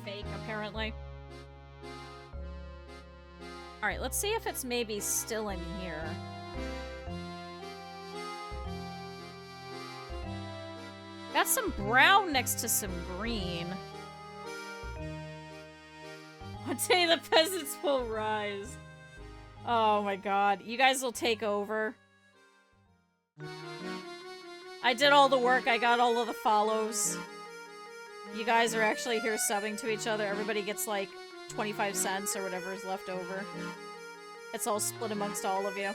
fake, apparently. Alright, let's see if it's maybe still in here. got some brown next to some green. One day the peasants will rise. Oh my god. You guys will take over. I did all the work. I got all of the follows. You guys are actually here subbing to each other. Everybody gets like 25 cents or whatever is left over. It's all split amongst all of you.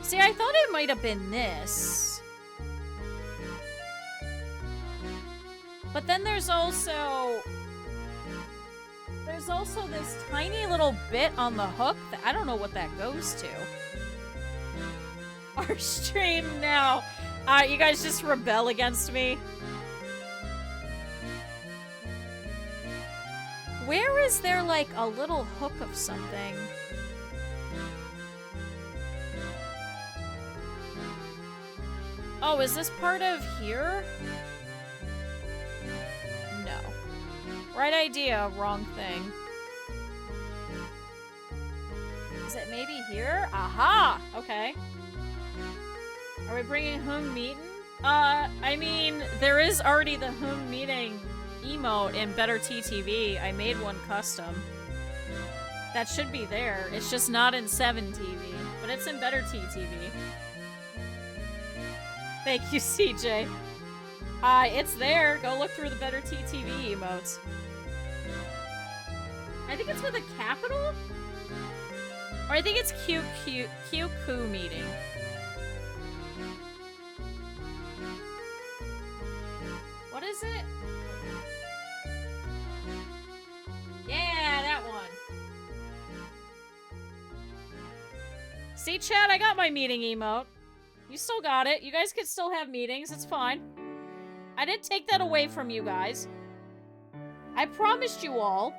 See, I thought it might have been this. But then there's also this tiny little bit on the hook that I don't know what that goes to. Our stream now. You guys just rebel against me. Where is there like a little hook of something? Oh, is this part of here? No. Right idea, wrong thing. Is it maybe here? Aha! Okay. Are we bringing home meeting? I mean, there is already the home meeting emote in Better TTV. I made one custom. That should be there. It's just not in 7TV, but it's in Better TTV. Thank you, CJ. It's there. Go look through the Better TTV emotes. I think it's with a capital? Or I think it's KyuuKuro meeting. What is it? Yeah, that one. See, chat, I got my meeting emote. You still got it. You guys can still have meetings. It's fine. I didn't take that away from you guys. I promised you all.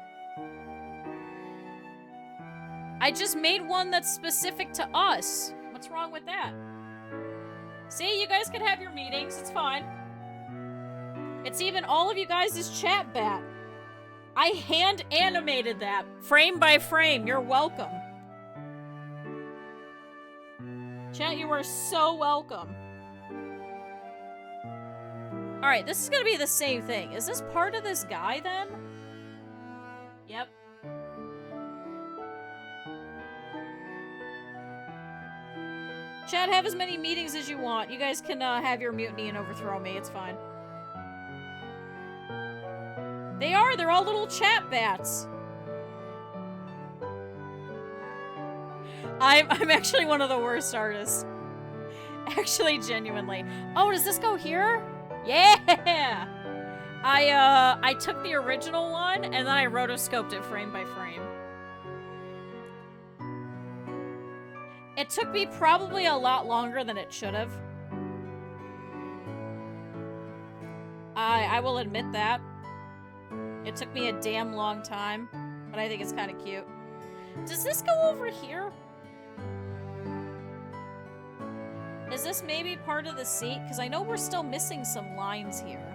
I just made one that's specific to us. What's wrong with that? See, you guys can have your meetings. It's fine. It's even all of you guys' chat bat. I hand animated that. Frame by frame. You're welcome. Chat, you are so welcome. Alright, this is gonna be the same thing. Is this part of this guy, then? Yep. Chat, have as many meetings as you want. You guys can have your mutiny and overthrow me. It's fine. They are. They're all little chat bats. I'm actually one of the worst artists. Actually, genuinely. Oh, does this go here? Yeah! I took the original one, and then I rotoscoped it frame by frame. It took me probably a lot longer than it should have. I will admit that. It took me a damn long time, but I think it's kind of cute. Does this go over here? Is this maybe part of the seat? Because I know we're still missing some lines here.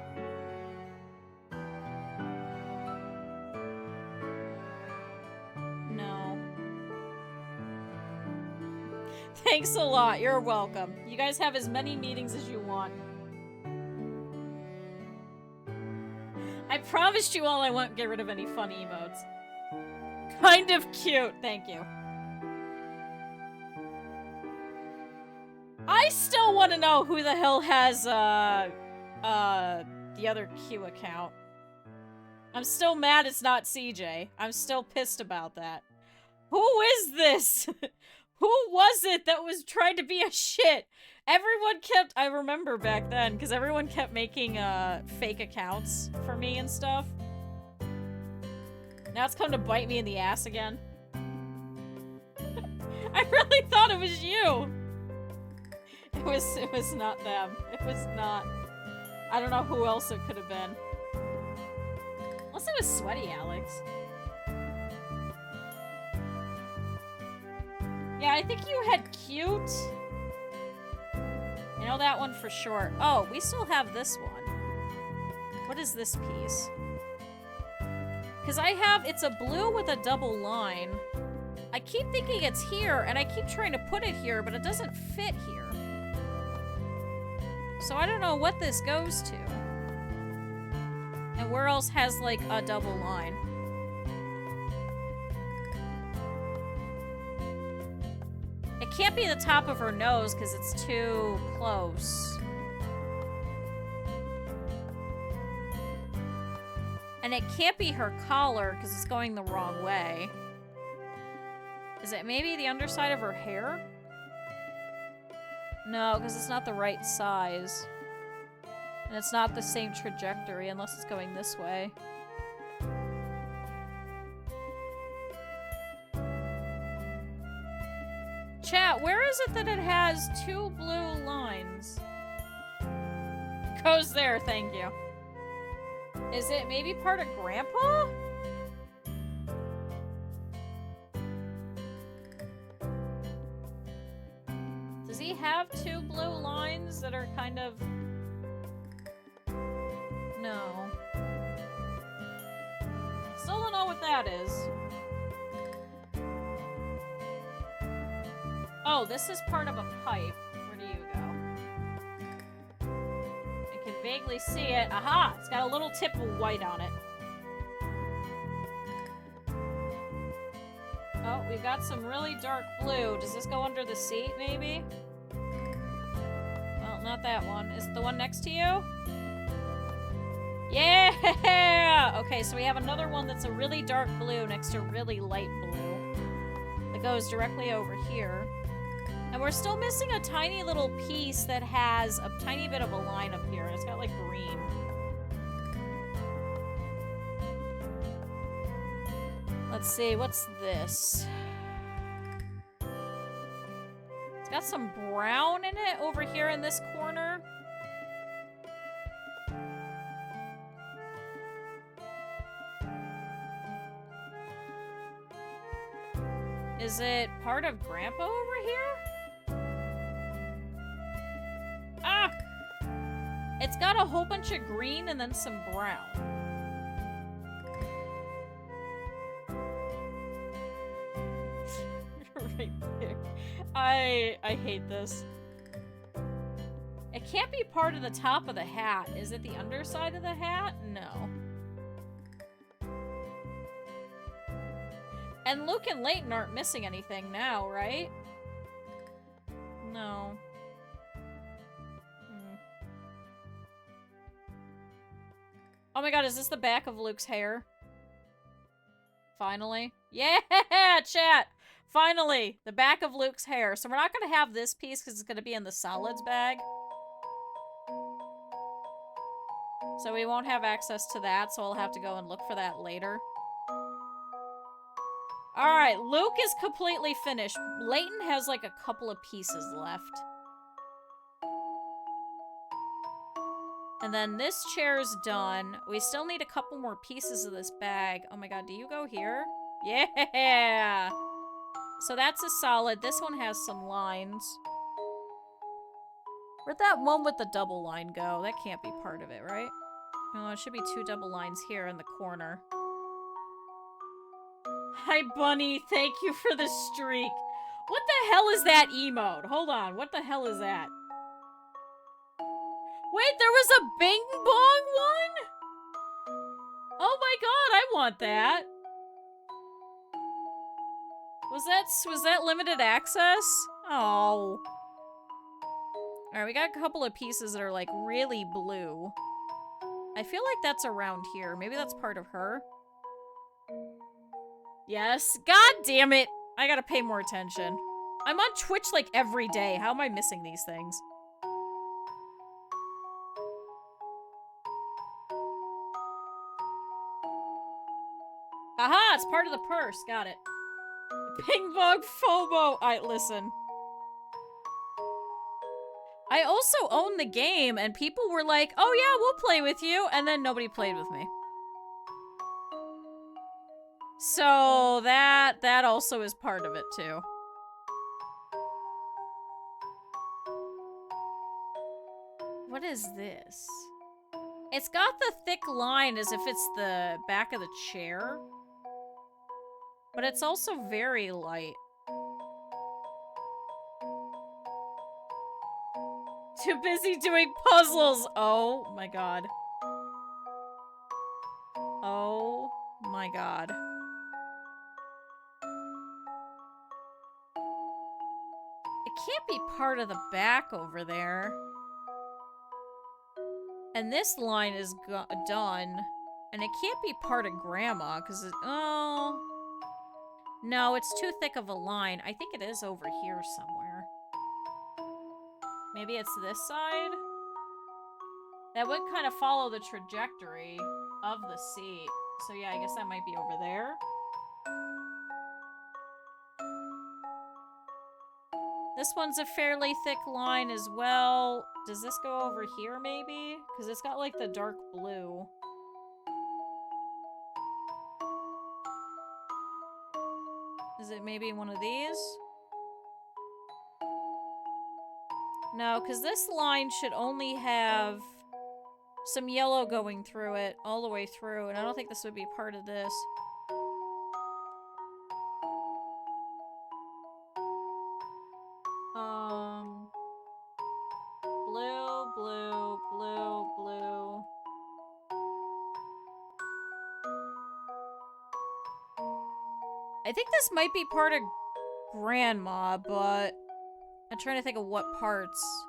No. Thanks a lot. You're welcome. You guys have as many meetings as you want. I promised you all I won't get rid of any funny emotes. Kind of cute. Thank you. I still want to know who the hell has, the other Q account. I'm still mad it's not CJ. I'm still pissed about that. Who is this? Who was it that was trying to be a shit? Everyone kept, I remember back then, because everyone kept making, fake accounts for me and stuff. Now it's come to bite me in the ass again. I really thought it was you! It was not them. It was not. I don't know who else it could have been. Unless it was Sweaty Alex. Yeah, I think you had cute. You know that one for sure. Oh, we still have this one. What is this piece? Because I have, it's a blue with a double line. I keep thinking it's here, and I keep trying to put it here, but it doesn't fit here. So I don't know what this goes to. And where else has, like, a double line? It can't be the top of her nose because it's too close. And it can't be her collar because it's going the wrong way. Is it maybe the underside of her hair? No, because it's not the right size. And it's not the same trajectory unless it's going this way. Chat, where is it that it has two blue lines? Goes there, thank you. Is it maybe part of Grandpa? Does he have two blue lines that are kind of... No. Still don't know what that is. Oh, this is part of a pipe. Where do you go? I can vaguely see it. Aha! It's got a little tip of white on it. Oh, we've got some really dark blue. Does this go under the seat, maybe? Well, not that one. Is it the one next to you? Yeah! Okay, so we have another one that's a really dark blue next to really light blue. That goes directly over here. And we're still missing a tiny little piece that has a tiny bit of a line up here. It's got, like, green. Let's see, what's this? It's got some brown in it over here in this corner. Is it part of Grandpa over here? Ah! It's got a whole bunch of green and then some brown. Right there. I hate this. It can't be part of the top of the hat. Is it the underside of the hat? No. And Luke and Layton aren't missing anything now, right? No. Oh my god, is this the back of Luke's hair? Finally. Yeah, chat! Finally! The back of Luke's hair. So we're not going to have this piece because it's going to be in the solids bag. So we won't have access to that, so I'll have to go and look for that later. Alright, Luke is completely finished. Layton has like a couple of pieces left. And then this chair's done. We still need a couple more pieces of this bag. Oh my god, do you go here? Yeah! So that's a solid. This one has some lines. Where'd that one with the double line go? That can't be part of it, right? Oh, it should be two double lines here in the corner. Hi, Bunny. Thank you for the streak. What the hell is that emote? Hold on. What the hell is that? Wait, there was a Bing Bong one? Oh my god, I want that. Was that limited access? Oh. Alright, we got a couple of pieces that are like really blue. I feel like that's around here. Maybe that's part of her. Yes. God damn it. I gotta pay more attention. I'm on Twitch like every day. How am I missing these things? Aha! It's part of the purse. Got it. Ping pong FOMO. Listen. I also own the game, and people were like, oh yeah, we'll play with you, and then nobody played with me. So that also is part of it too. What is this? It's got the thick line as if it's the back of the chair. But it's also very light. Too busy doing puzzles. Oh my god. Oh my god. It can't be part of the back over there. And this line is done. And it can't be part of Grandma, because it... Oh... No, it's too thick of a line. I think it is over here somewhere. Maybe it's this side? That would kind of follow the trajectory of the seat. So yeah, I guess that might be over there. This one's a fairly thick line as well. Does this go over here maybe? Because it's got like the dark blue. Is it maybe one of these? No, because this line should only have some yellow going through it all the way through, and I don't think this would be part of this. Blue, blue, blue, blue. I think this might be part of Grandma, but I'm trying to think of what parts.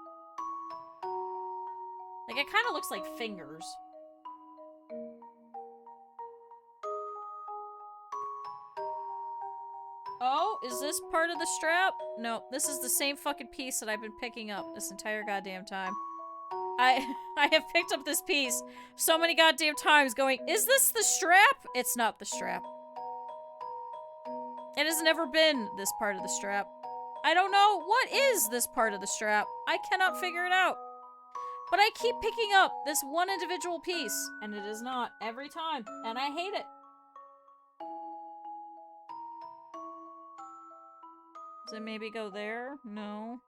Like, it kind of looks like fingers. Oh, is this part of the strap? No, this is the same fucking piece that I've been picking up this entire goddamn time. I have picked up this piece so many goddamn times going, is this the strap? It's not the strap. It has never been this part of the strap. I don't know what is this part of the strap. I cannot figure it out. But I keep picking up this one individual piece, and it is not every time, and I hate it. Does it maybe go there? No.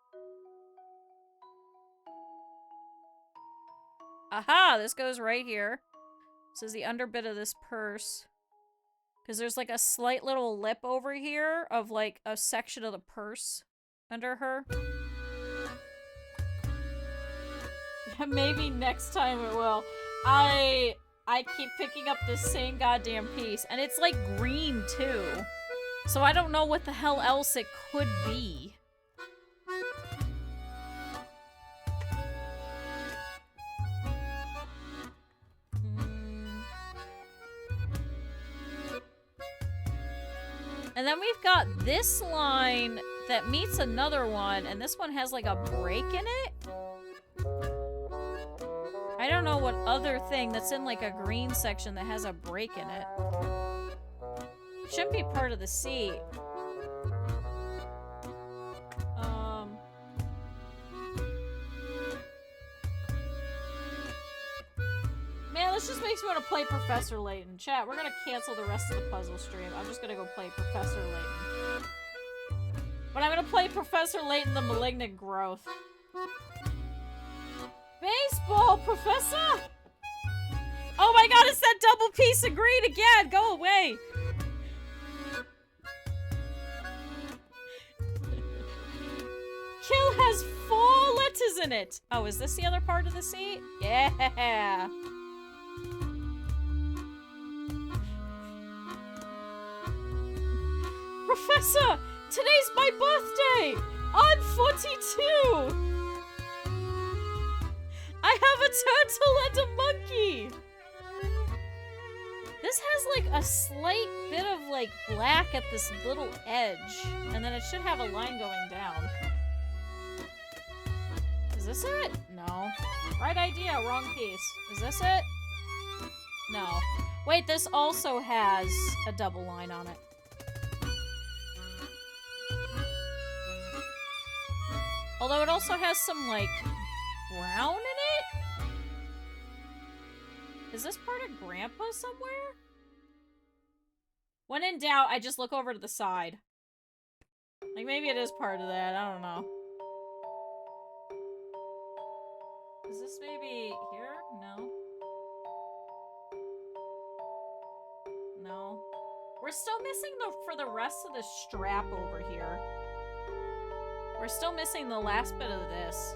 Aha! This goes right here. This is the underbit of this purse. Because there's like a slight little lip over here of like a section of the purse under her. Maybe next time it will. I keep picking up the same goddamn piece. And it's like green too. So I don't know what the hell else it could be. And then we've got this line that meets another one, and this one has like a break in it. I don't know what other thing that's in like a green section that has a break in it. Shouldn't be part of the seat. Man, this just makes me want to play Professor Layton. Chat, we're gonna cancel the rest of the puzzle stream. I'm just gonna go play Professor Layton. But I'm gonna play Professor Layton the Malignant Growth. Baseball, Professor! Oh my god, it's that double piece of green again! Go away! Kill has 4 letters in it! Oh, is this the other part of the seat? Yeah! Professor! Today's my birthday! I'm 42! I have a turtle and a monkey! This has like a slight bit of like black at this little edge. And then it should have a line going down. Is this it? No. Right idea, wrong piece. Is this it? No. Wait, this also has a double line on it. Although it also has some, like, brown in it? Is this part of Grandpa somewhere? When in doubt, I just look over to the side. Like, maybe it is part of that. I don't know. Is this maybe here? No. No. We're still missing for the rest of the strap over here. We're still missing the last bit of this.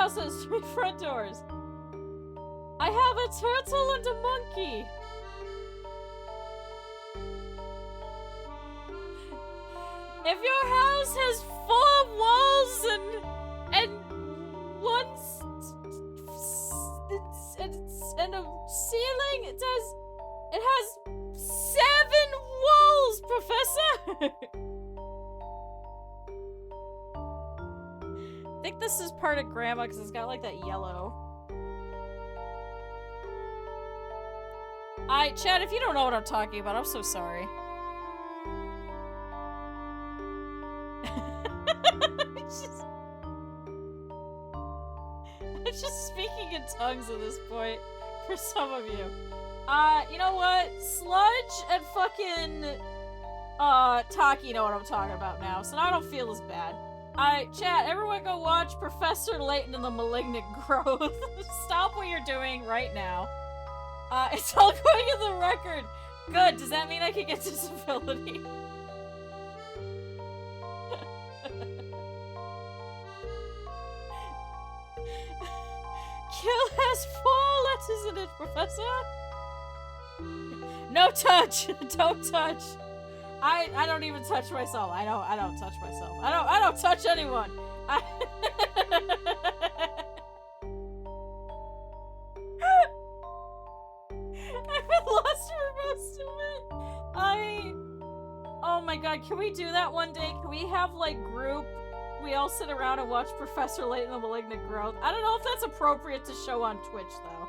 house has 3 front doors. I have a turtle and a monkey. If your house has 4 walls and and a ceiling, it has 7 walls, Professor. I think this is part of Grandma because it's got like that yellow. Chad, if you don't know what I'm talking about, I'm so sorry. I'm just speaking in tongues at this point for some of you. You know what? Sludge and fucking Taki know what I'm talking about now, so now I don't feel as bad. Chat, everyone go watch Professor Layton and the Malignant Growth. Stop what you're doing right now. It's all going in the record. Good, does that mean I can get disability? Kill has 4 letters in it, Professor. No touch. Don't touch. I don't even touch myself. I don't touch myself. I don't touch anyone. I've been lost for most of it. Oh my god, can we do that one day? Can we have like group? We all sit around and watch Professor Layton the Malignant Growth. I don't know if that's appropriate to show on Twitch though.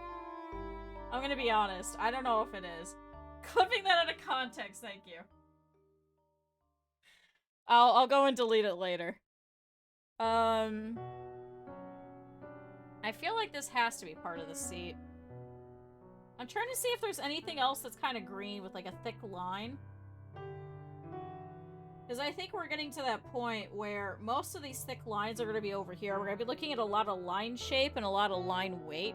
I'm gonna be honest. I don't know if it is. Clipping that out of context, thank you. I'll go and delete it later. I feel like this has to be part of the seat. I'm trying to see if there's anything else that's kind of green with like a thick line. Because I think we're getting to that point where most of these thick lines are going to be over here. We're going to be looking at a lot of line shape and a lot of line weight.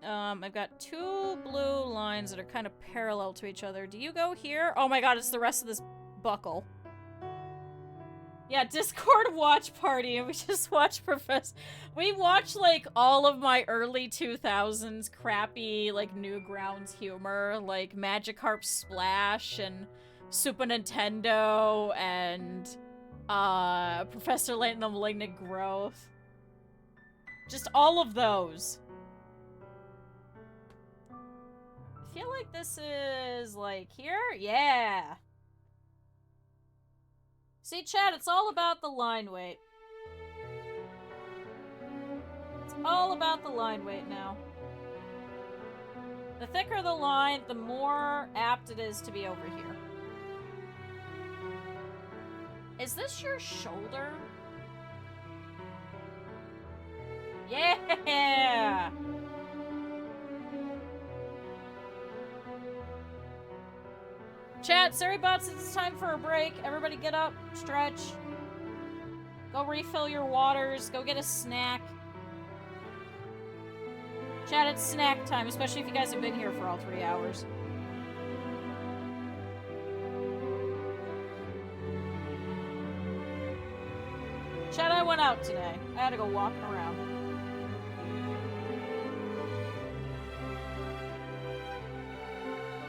I've got 2 blue lines that are kind of parallel to each other. Do you go here? Oh my god, it's the rest of this buckle. Yeah, Discord watch party, and we just watch Professor. We watch, like, all of my early 2000s crappy, like, Newgrounds humor, like Magikarp Splash and Super Nintendo and, Professor Layton the Malignant Growth. Just all of those. I feel like this is, like, here? Yeah! See, chat, it's all about the line weight. It's all about the line weight now. The thicker the line, the more apt it is to be over here. Is this your shoulder? Yeah! Chat, Saribots, it's time for a break. Everybody get up, stretch. Go refill your waters, go get a snack. Chat, it's snack time, especially if you guys have been here for all 3 hours. Chat, I went out today. I had to go walking around.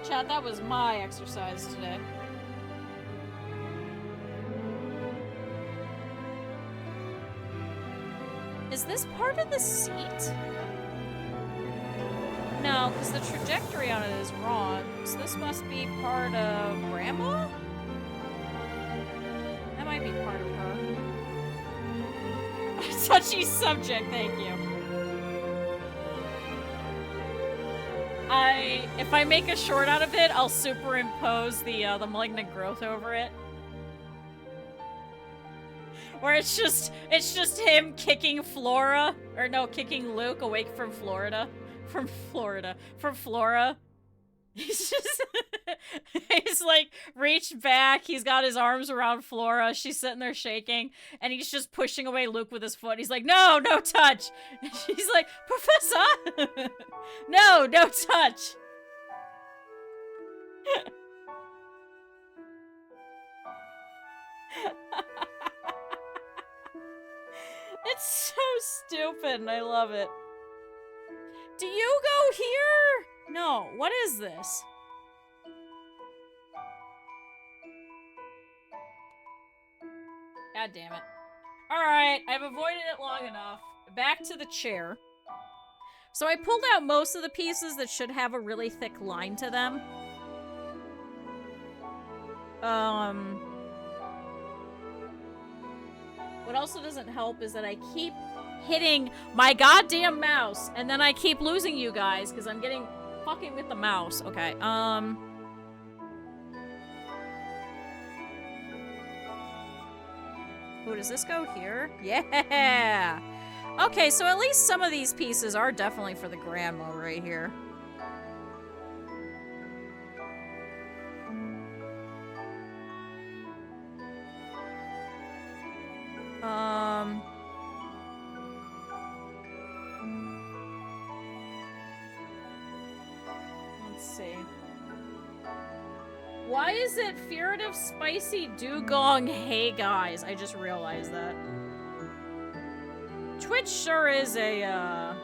Chat, that was my exercise today. Is this part of the seat? No, because the trajectory on it is wrong. So this must be part of Grandma? That might be part of her. Touchy subject, thank you. If I make a short out of it, I'll superimpose the Malignant Growth over it. Where it's just him kicking Flora, or no, kicking Luke awake from Flora. He's just, he's like, reached back, he's got his arms around Flora, she's sitting there shaking, and he's just pushing away Luke with his foot. He's like, no, no touch! And she's like, Professor! No, no touch! It's so stupid and I love it. Do you go here? No, what is this? God damn it. Alright, I've avoided it long enough. Back to the chair. So I pulled out most of the pieces that should have a really thick line to them. What also doesn't help is that I keep hitting my goddamn mouse, and then I keep losing you guys, because I'm getting fucking with the mouse. Okay, Ooh, does this go here? Yeah! Okay, so at least some of these pieces are definitely for the grandma right here. Let's see. Why is it furtive spicy dugong? Hey guys, I just realized that. Twitch sure is a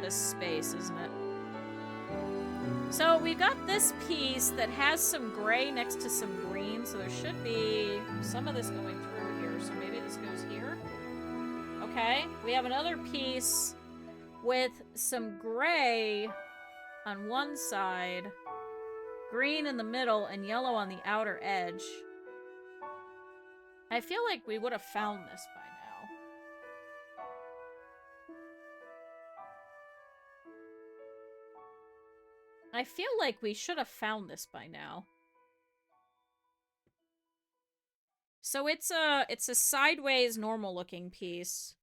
space, isn't it? So we've got this piece that has some gray next to some green, so there should be some of this going through here, so maybe this goes here. Okay, we have another piece with some gray on one side, green in the middle, and yellow on the outer edge. I feel like we would have found this by now. I feel like we should have found this by now. So it's a sideways normal looking piece.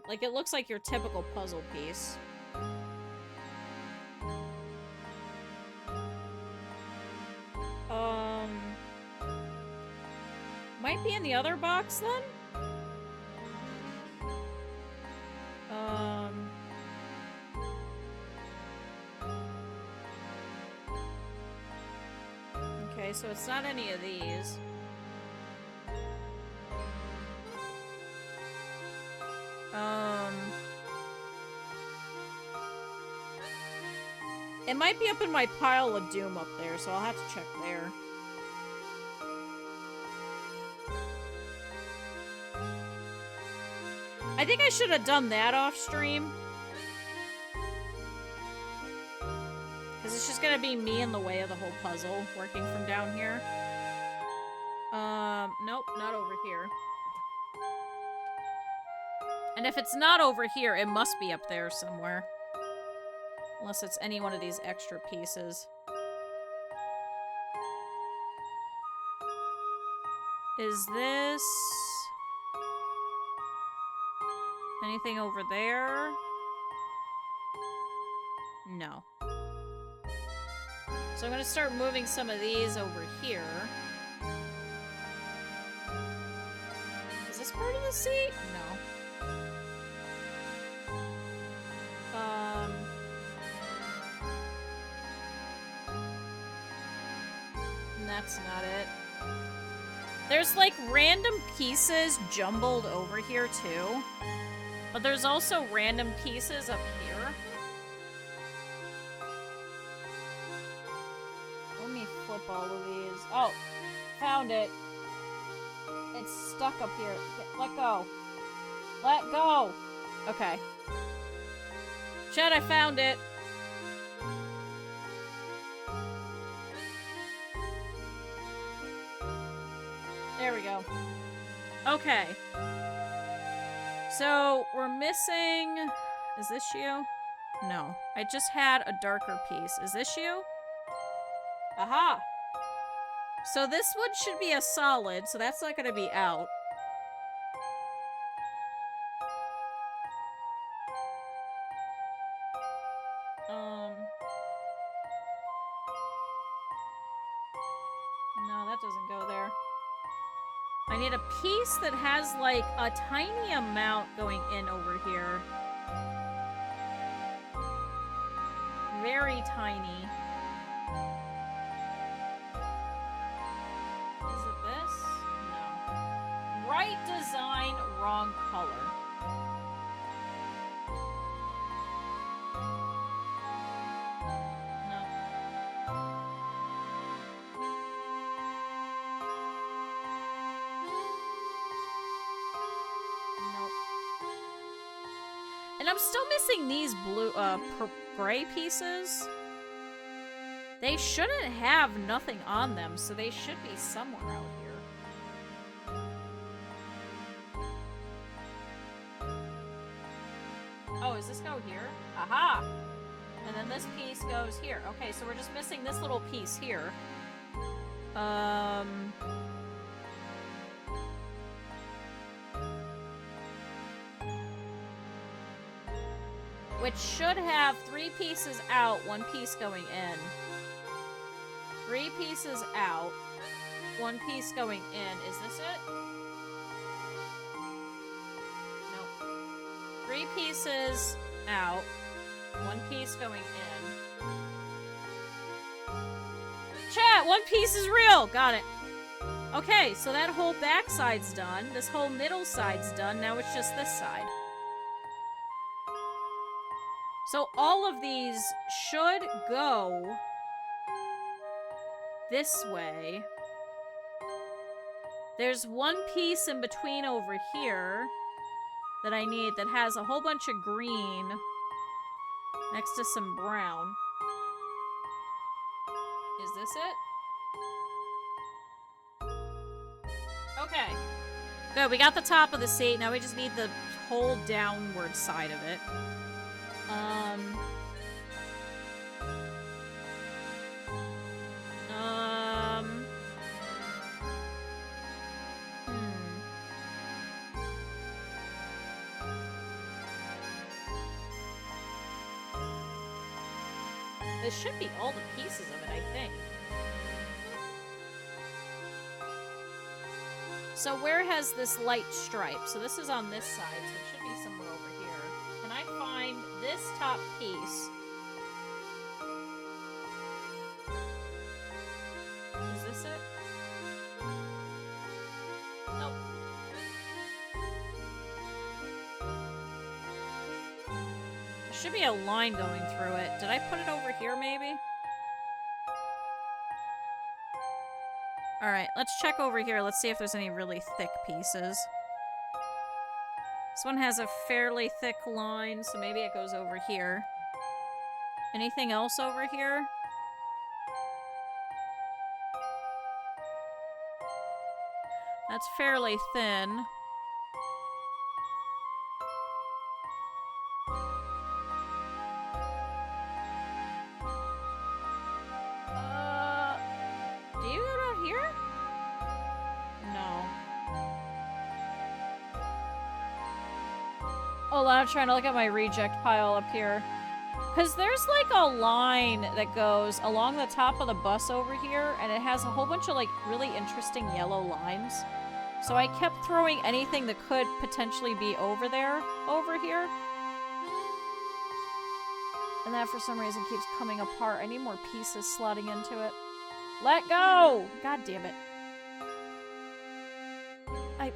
Like it looks like your typical puzzle piece. Might be in the other box then? Okay, so it's not any of these. It might be up in my pile of doom up there, so I'll have to check there. I think I should have done that off stream. Because it's just gonna be me in the way of the whole puzzle, working from down here. Nope, not over here. And if it's not over here, it must be up there somewhere. Unless it's any one of these extra pieces. Is this... anything over there? No. So I'm gonna start moving some of these over here. Is this part of the seat? No. That's not it. There's like random pieces jumbled over here too. But there's also random pieces up here. Let me flip all of these. Oh, found it. It's stuck up here. Let go. Let go. Okay. Chat, I found it. There we go. Okay. So, we're missing... Is this you? No. I just had a darker piece. Is this you? Aha! So this one should be a solid, so that's not gonna be out. No, that doesn't go there. I need a piece that has, like, a tiny amount going in over here. Very tiny. Right design, wrong color. And I'm still missing these blue, gray pieces. They shouldn't have nothing on them, so they should be somewhere out here. Oh, does this go here? Aha! And then this piece goes here. Okay, so we're just missing this little piece here. Which should have 3 pieces out, 1 piece going in. 3 pieces out, 1 piece going in. Is this it? Nope. 3 pieces out, 1 piece going in. Chat, 1 piece is real! Got it. Okay, so that whole back side's done. This whole middle side's done. Now it's just this side. So all of these should go this way. There's 1 piece in between over here that I need that has a whole bunch of green next to some brown. Is this it? Okay. Good, we got the top of the seat. Now we just need the whole downward side of it. This should be all the pieces of it, I think. So where has this light stripe? So this is on this side, so it should be somewhere over here. Can I find this top piece? Is this it? Nope. There should be a line going through it. Did I put it over here, maybe? Alright, let's check over here. Let's see if there's any really thick pieces. This one has a fairly thick line, so maybe it goes over here. Anything else over here? That's fairly thin. Do you go down here? No. Hold on, I'm trying to look at my reject pile up here. Because there's like a line that goes along the top of the bus over here, and it has a whole bunch of like really interesting yellow lines. So I kept throwing anything that could potentially be over there, over here. And that for some reason keeps coming apart. I need more pieces slotting into it. Let go! God damn it. I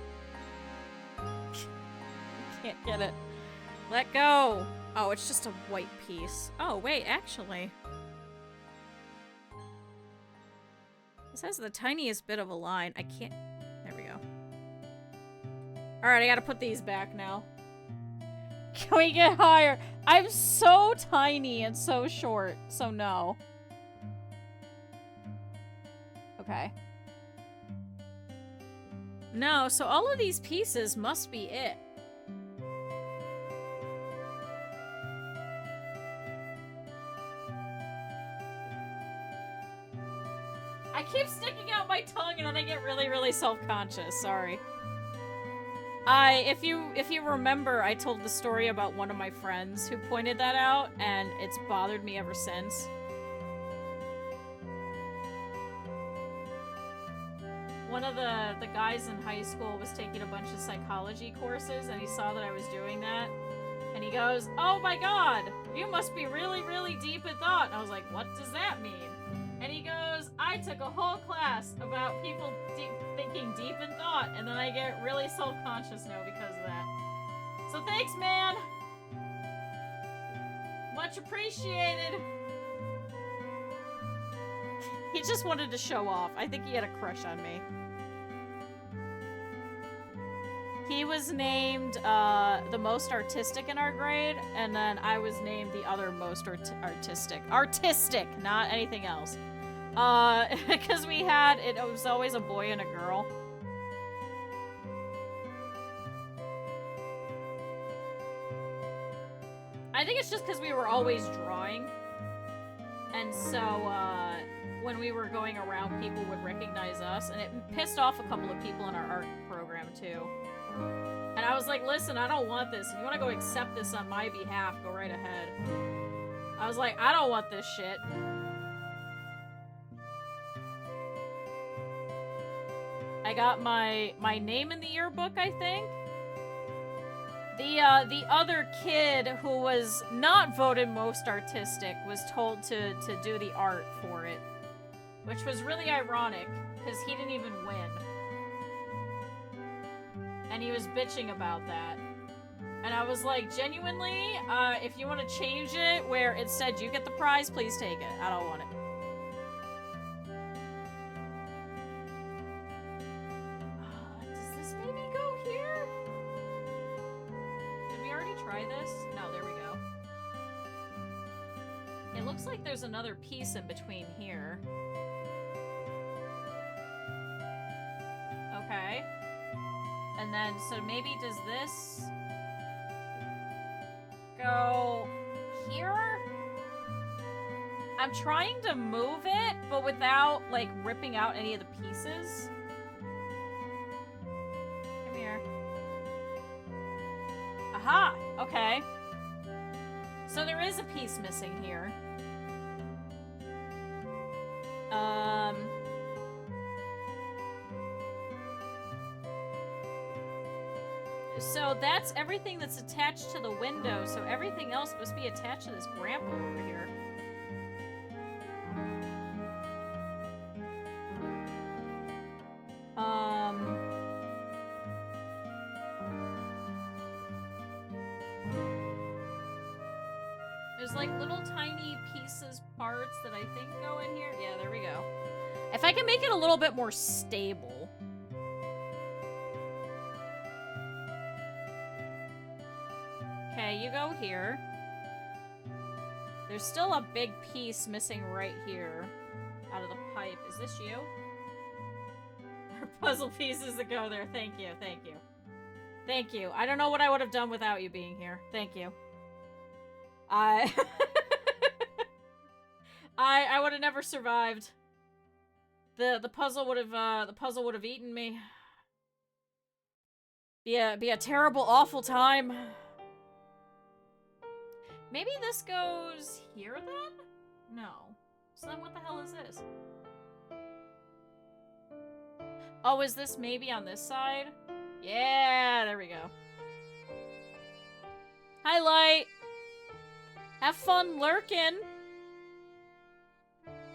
can't get it. Let go! Oh, it's just a white piece. Oh, wait, actually. This has the tiniest bit of a line. I can't... There we go. Alright, I gotta put these back now. Can we get higher? I'm so tiny and so short, so no. Okay. No, so all of these pieces must be it. I keep sticking out my tongue and then I get really, really self-conscious. Sorry. If you remember, I told the story about one of my friends who pointed that out, and it's bothered me ever since. One of the guys in high school was taking a bunch of psychology courses, and he saw that I was doing that. And he goes, "Oh my god, you must be really, really deep in thought." And I was like, what does that mean? And he goes, I took a whole class about people thinking deep in thought, and then I get really self-conscious now because of that. So thanks, man! Much appreciated! He just wanted to show off. I think he had a crush on me. He was named the most artistic in our grade, and then I was named the other most artistic. Artistic, not anything else. Because it was always a boy and a girl. I think it's just because we were always drawing. And so, when we were going around, people would recognize us, and it pissed off a couple of people in our art program, too. And I was like, listen, I don't want this. If you want to go accept this on my behalf, go right ahead. I was like, I don't want this shit. I got my name in the yearbook, I think. The other kid who was not voted most artistic was told to do the art for it. Which was really ironic, because he didn't even win. And he was bitching about that. And I was like, genuinely, if you want to change it where it said you get the prize, please take it. I don't want it. Does this maybe go here? Did we already try this? No, there we go. It looks like there's another piece in between here. Okay. And then, so maybe does this go here? I'm trying to move it, but without, like, ripping out any of the pieces. Come here. Aha! Okay. So there is a piece missing here. So that's everything that's attached to the window, so everything else must be attached to this grandpa over here. There's like little tiny pieces, parts that I think go in here. Yeah, there we go. If I can make it a little bit more stable. Okay, you go here. There's still a big piece missing right here out of the pipe. Is this you? There are puzzle pieces that go there. Thank you, thank you. Thank you. I don't know what I would have done without you being here. Thank you. I would have never survived. The puzzle would have eaten me. Be a terrible, awful time. Maybe this goes here then? No. So then what the hell is this? Oh, is this maybe on this side? Yeah, there we go. Hi, Light. Have fun lurking.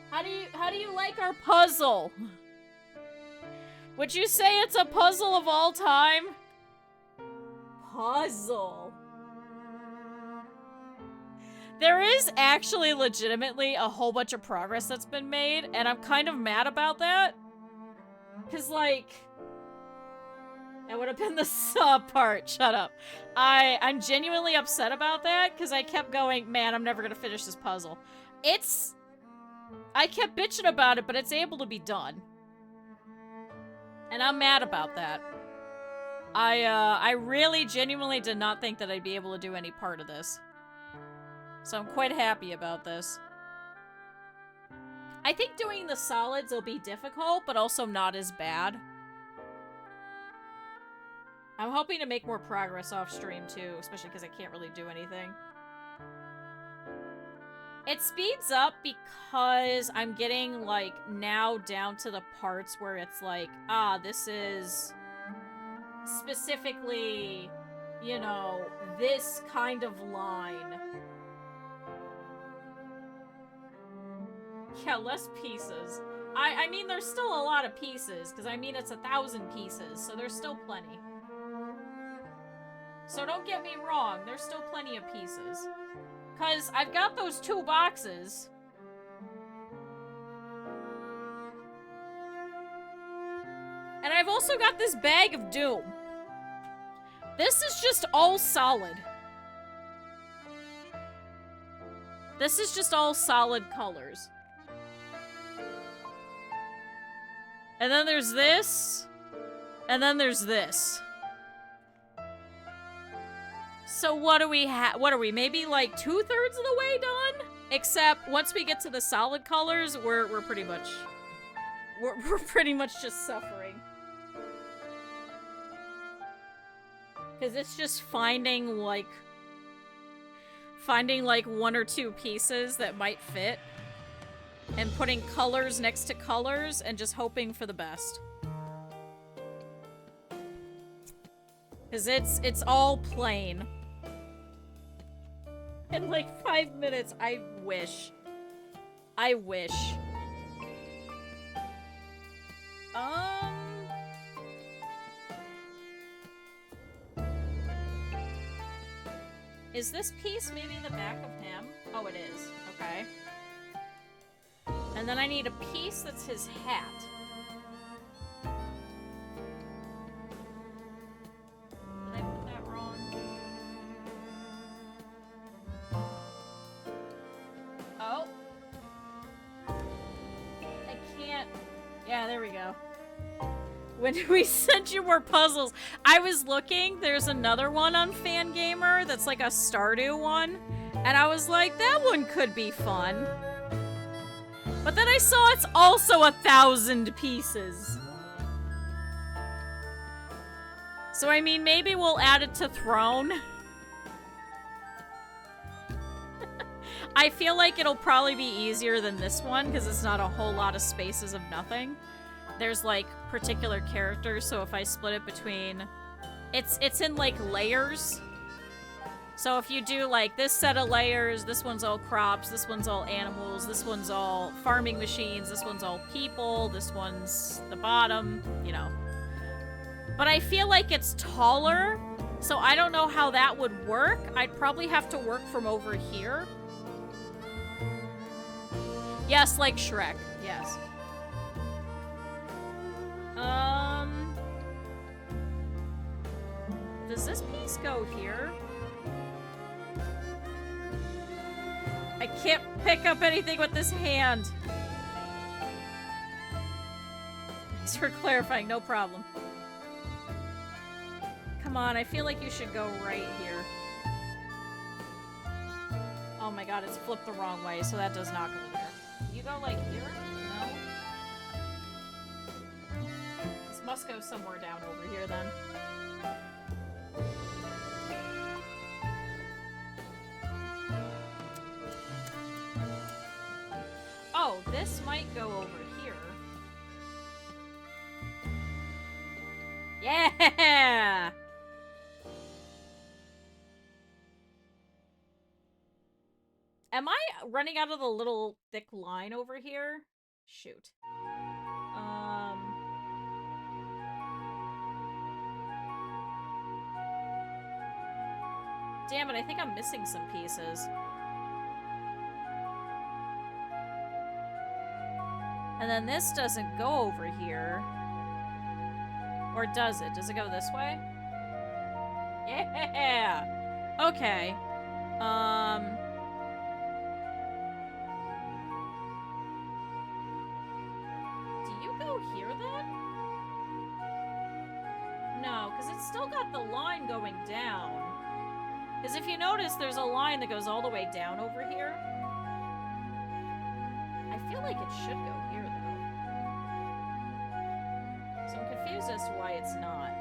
How do you like our puzzle? Would you say it's a puzzle of all time? Puzzle. There is actually legitimately a whole bunch of progress that's been made, and I'm kind of mad about that. Cause like, that would have been the sub part. Shut up. I'm genuinely upset about that, because I kept going, man, I'm never gonna finish this puzzle. I kept bitching about it, but it's able to be done. And I'm mad about that. I really genuinely did not think that I'd be able to do any part of this. So I'm quite happy about this. I think doing the solids will be difficult, but also not as bad. I'm hoping to make more progress off stream too, especially because I can't really do anything. It speeds up because I'm getting, like, now down to the parts where it's like, ah, this is specifically, you know, this kind of line. Yeah, less pieces. I mean, there's still a lot of pieces, because I mean, it's 1,000 pieces, so there's still plenty. So don't get me wrong, there's still plenty of pieces. Because I've got those 2 boxes. And I've also got this bag of doom. This is just all solid. This is just all solid colors. And then there's this. And then there's this. So what do we have? What are we? Maybe like 2/3 of the way done? Except once we get to the solid colors, we're pretty much we're pretty much just suffering. Cause it's just finding like 1 or 2 pieces that might fit. And putting colors next to colors and just hoping for the best. Cause it's all plain. In like 5 minutes, I wish. I wish. Is this piece maybe the back of him? Oh, it is. Okay. And then I need a piece that's his hat. Did I put that wrong? Oh. I can't. Yeah, there we go. When we sent you more puzzles, I was looking, there's another one on Fangamer that's like a Stardew one, and I was like, that one could be fun. But then I saw it's also 1,000 pieces. So I mean, maybe we'll add it to Throne. I feel like it'll probably be easier than this one, because it's not a whole lot of spaces of nothing. There's like particular characters, so if I split it between... It's in like layers. So if you do like this set of layers, this one's all crops, this one's all animals, this one's all farming machines, this one's all people, this one's the bottom, you know. But I feel like it's taller, so I don't know how that would work. I'd probably have to work from over here. Yes, like Shrek, yes. Does this piece go here? I can't pick up anything with this hand. Thanks for clarifying, no problem. Come on, I feel like you should go right here. Oh my god, it's flipped the wrong way, so that does not go there. You go like here? No? This must go somewhere down over here then. Oh, this might go over here. Yeah! Am I running out of the little thick line over here? Shoot. Damn it, I think I'm missing some pieces. And then this doesn't go over here. Or does it? Does it go this way? Yeah! Okay. Do you go here then? No, because it's still got the line going down. Because if you notice, there's a line that goes all the way down over here. I feel like it should go here, though. So I'm confused as to why it's not.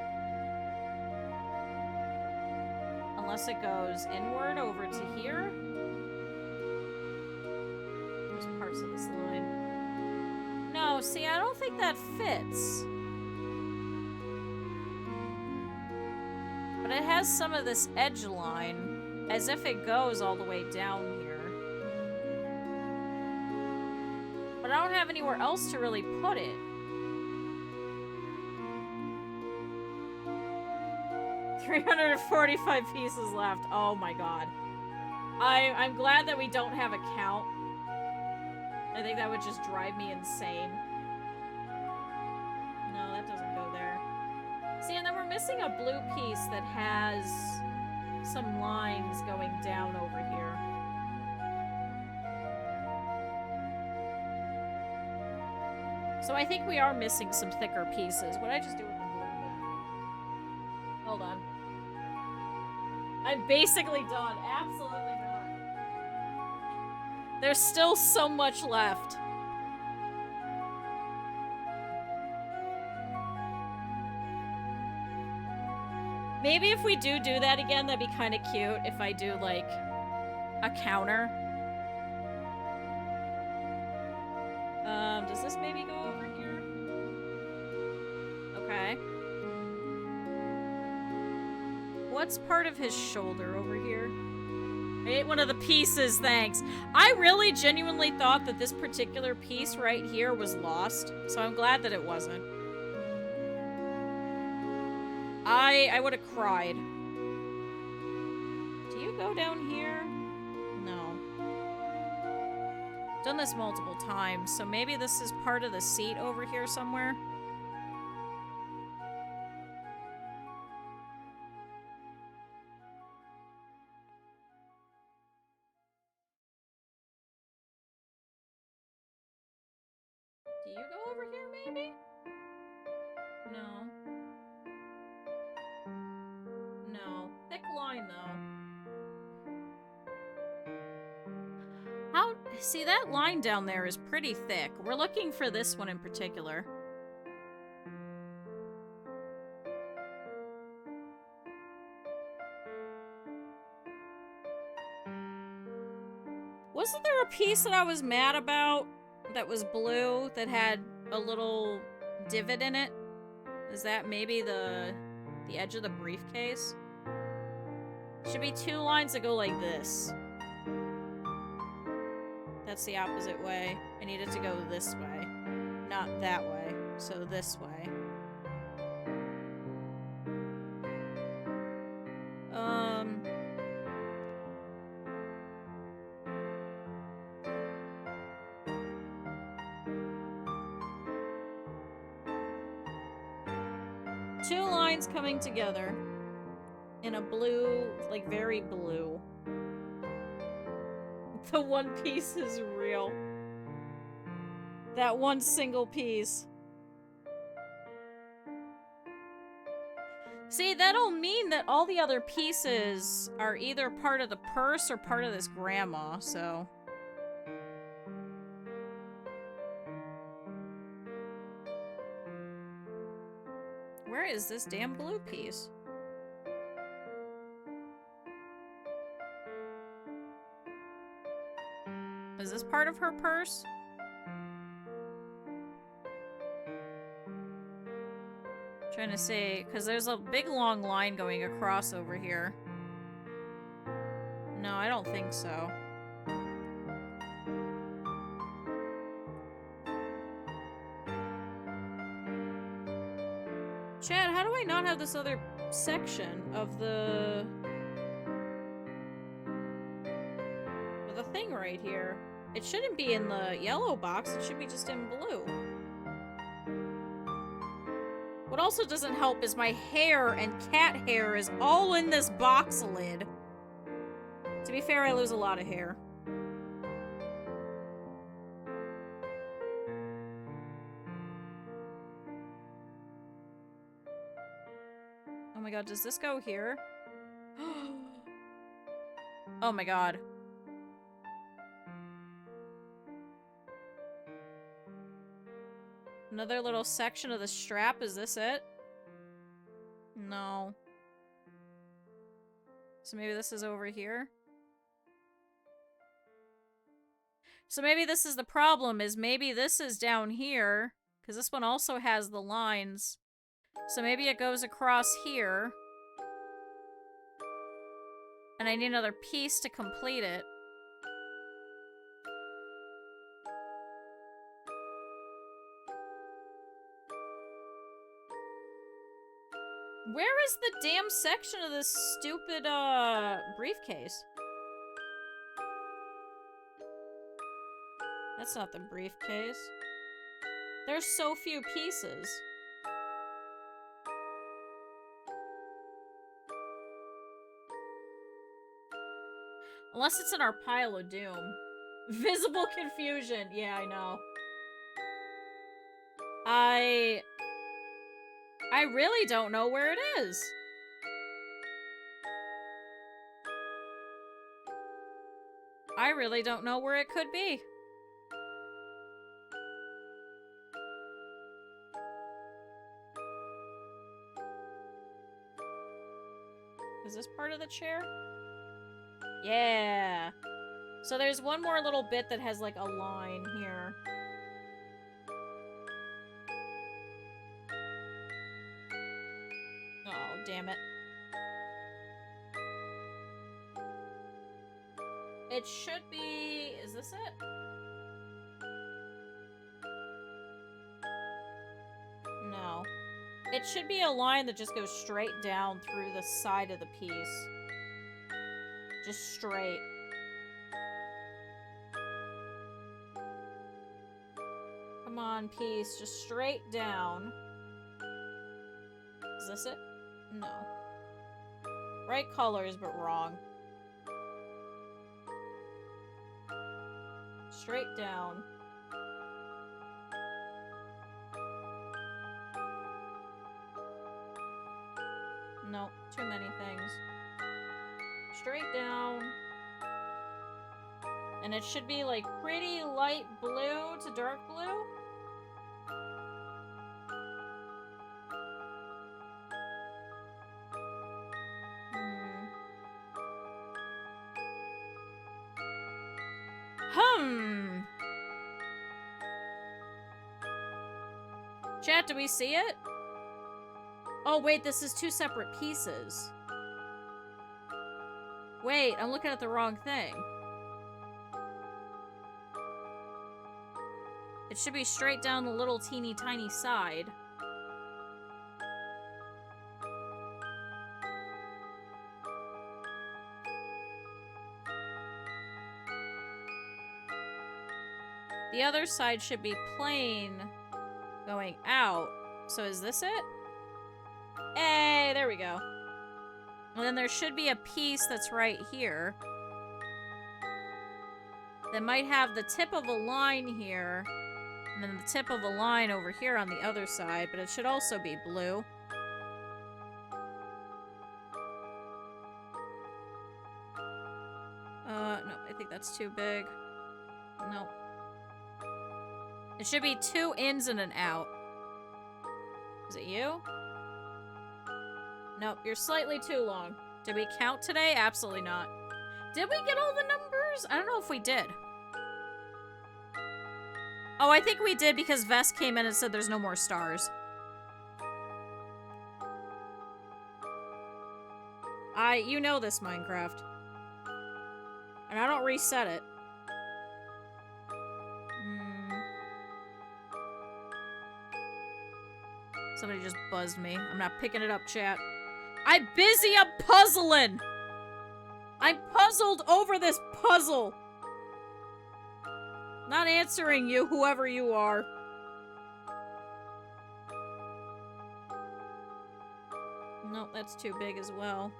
Unless it goes inward over to here. There's parts of this line. No, see, I don't think that fits. But it has some of this edge line, as if it goes all the way down here. have anywhere else to really put it. $345 pieces left. Oh my god. I'm glad that we don't have a count. I think that would just drive me insane. No, that doesn't go there. See, and then we're missing a blue piece that has some lines going down over here. So I think we are missing some thicker pieces. What did I just do with the blue? Hold on. I'm basically done. Absolutely done. There's still so much left. Maybe if we do that again, that'd be kind of cute if I do, like, a counter. Does this maybe go over here? Okay. What's part of his shoulder over here? I ate one of the pieces, thanks. I really genuinely thought that this particular piece right here was lost, so I'm glad that it wasn't. I would have cried. Do you go down here? No. Done this multiple times, so maybe this is part of the seat over here somewhere. Do you go over here, maybe? No. No. Thick line, though. How... See, that line down there is pretty thick. We're looking for this one in particular. Wasn't there a piece that I was mad about that was blue that had a little divot in it? Is that maybe the edge of the briefcase? Should be 2 lines that go like this. That's the opposite way. I need it to go this way. Not that way. So this way. Two lines coming together in a blue, like very blue. The one piece is real. That one single piece. See, that'll mean that all the other pieces are either part of the purse or part of this grandma, so... Where is this damn blue piece? Is this part of her purse? Trying to say, because there's a big long line going across over here. No, I don't think so. Chad, how do I not have this other section of the thing right here? It shouldn't be in the yellow box, it should be just in blue. What also doesn't help is my hair and cat hair is all in this box lid. To be fair, I lose a lot of hair. Oh my god, does this go here? Oh my god. Another little section of the strap, is this it? No. So maybe this is over here? So maybe this is the problem, is maybe this is down here, because this one also has the lines. So maybe it goes across here. And I need another piece to complete it. Where is the damn section of this stupid, briefcase? That's not the briefcase. There's so few pieces. Unless it's in our pile of doom. Visible confusion. Yeah, I know. I really don't know where it is. I really don't know where it could be. Is this part of the chair? Yeah. So there's one more little bit that has like a line here. Oh, damn it. It should be... Is this it? No. It should be a line that just goes straight down through the side of the piece. Just straight. Come on, piece. Just straight down. Is this it? No. Right colors, but wrong. Straight down. Nope, too many things. Straight down. And it should be like pretty light blue to dark blue. Chat, do we see it? Oh, wait, this is two separate pieces. Wait, I'm looking at the wrong thing. It should be straight down the little teeny tiny side. The other side should be plain going out. So is this it? Hey, there we go. And then there should be a piece that's right here that might have the tip of a line here, and then the tip of a line over here on the other side, but it should also be blue. No, I think that's too big. Nope. It should be two ins and an out. Is it you? Nope, you're slightly too long. Did we count today? Absolutely not. Did we get all the numbers? I don't know if we did. Oh, I think we did because Vest came in and said there's no more stars. You know this, Minecraft. And I don't reset it. Somebody just buzzed me. I'm not picking it up, chat. I'm busy, I'm puzzling! I'm puzzled over this puzzle! Not answering you, whoever you are. Nope, that's too big as well.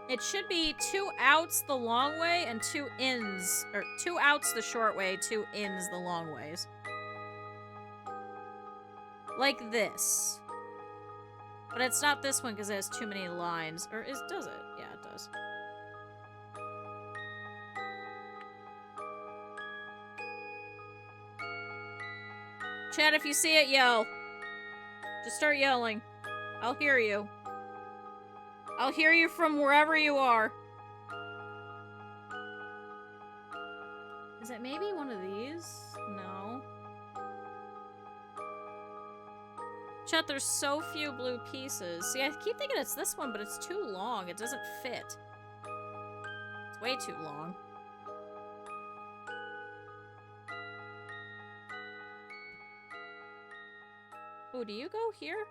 It should be 2 outs the long way and 2 ins. Or 2 outs the short way, 2 ins the long ways. Like this. But it's not this one because it has too many lines. Or does it? Yeah, it does. Chat, if you see it, yell. Just start yelling. I'll hear you. I'll hear you from wherever you are. Is it maybe one of these? No. Chat, there's so few blue pieces. See, I keep thinking it's this one, but it's too long. It doesn't fit. It's way too long. Oh, do you go here?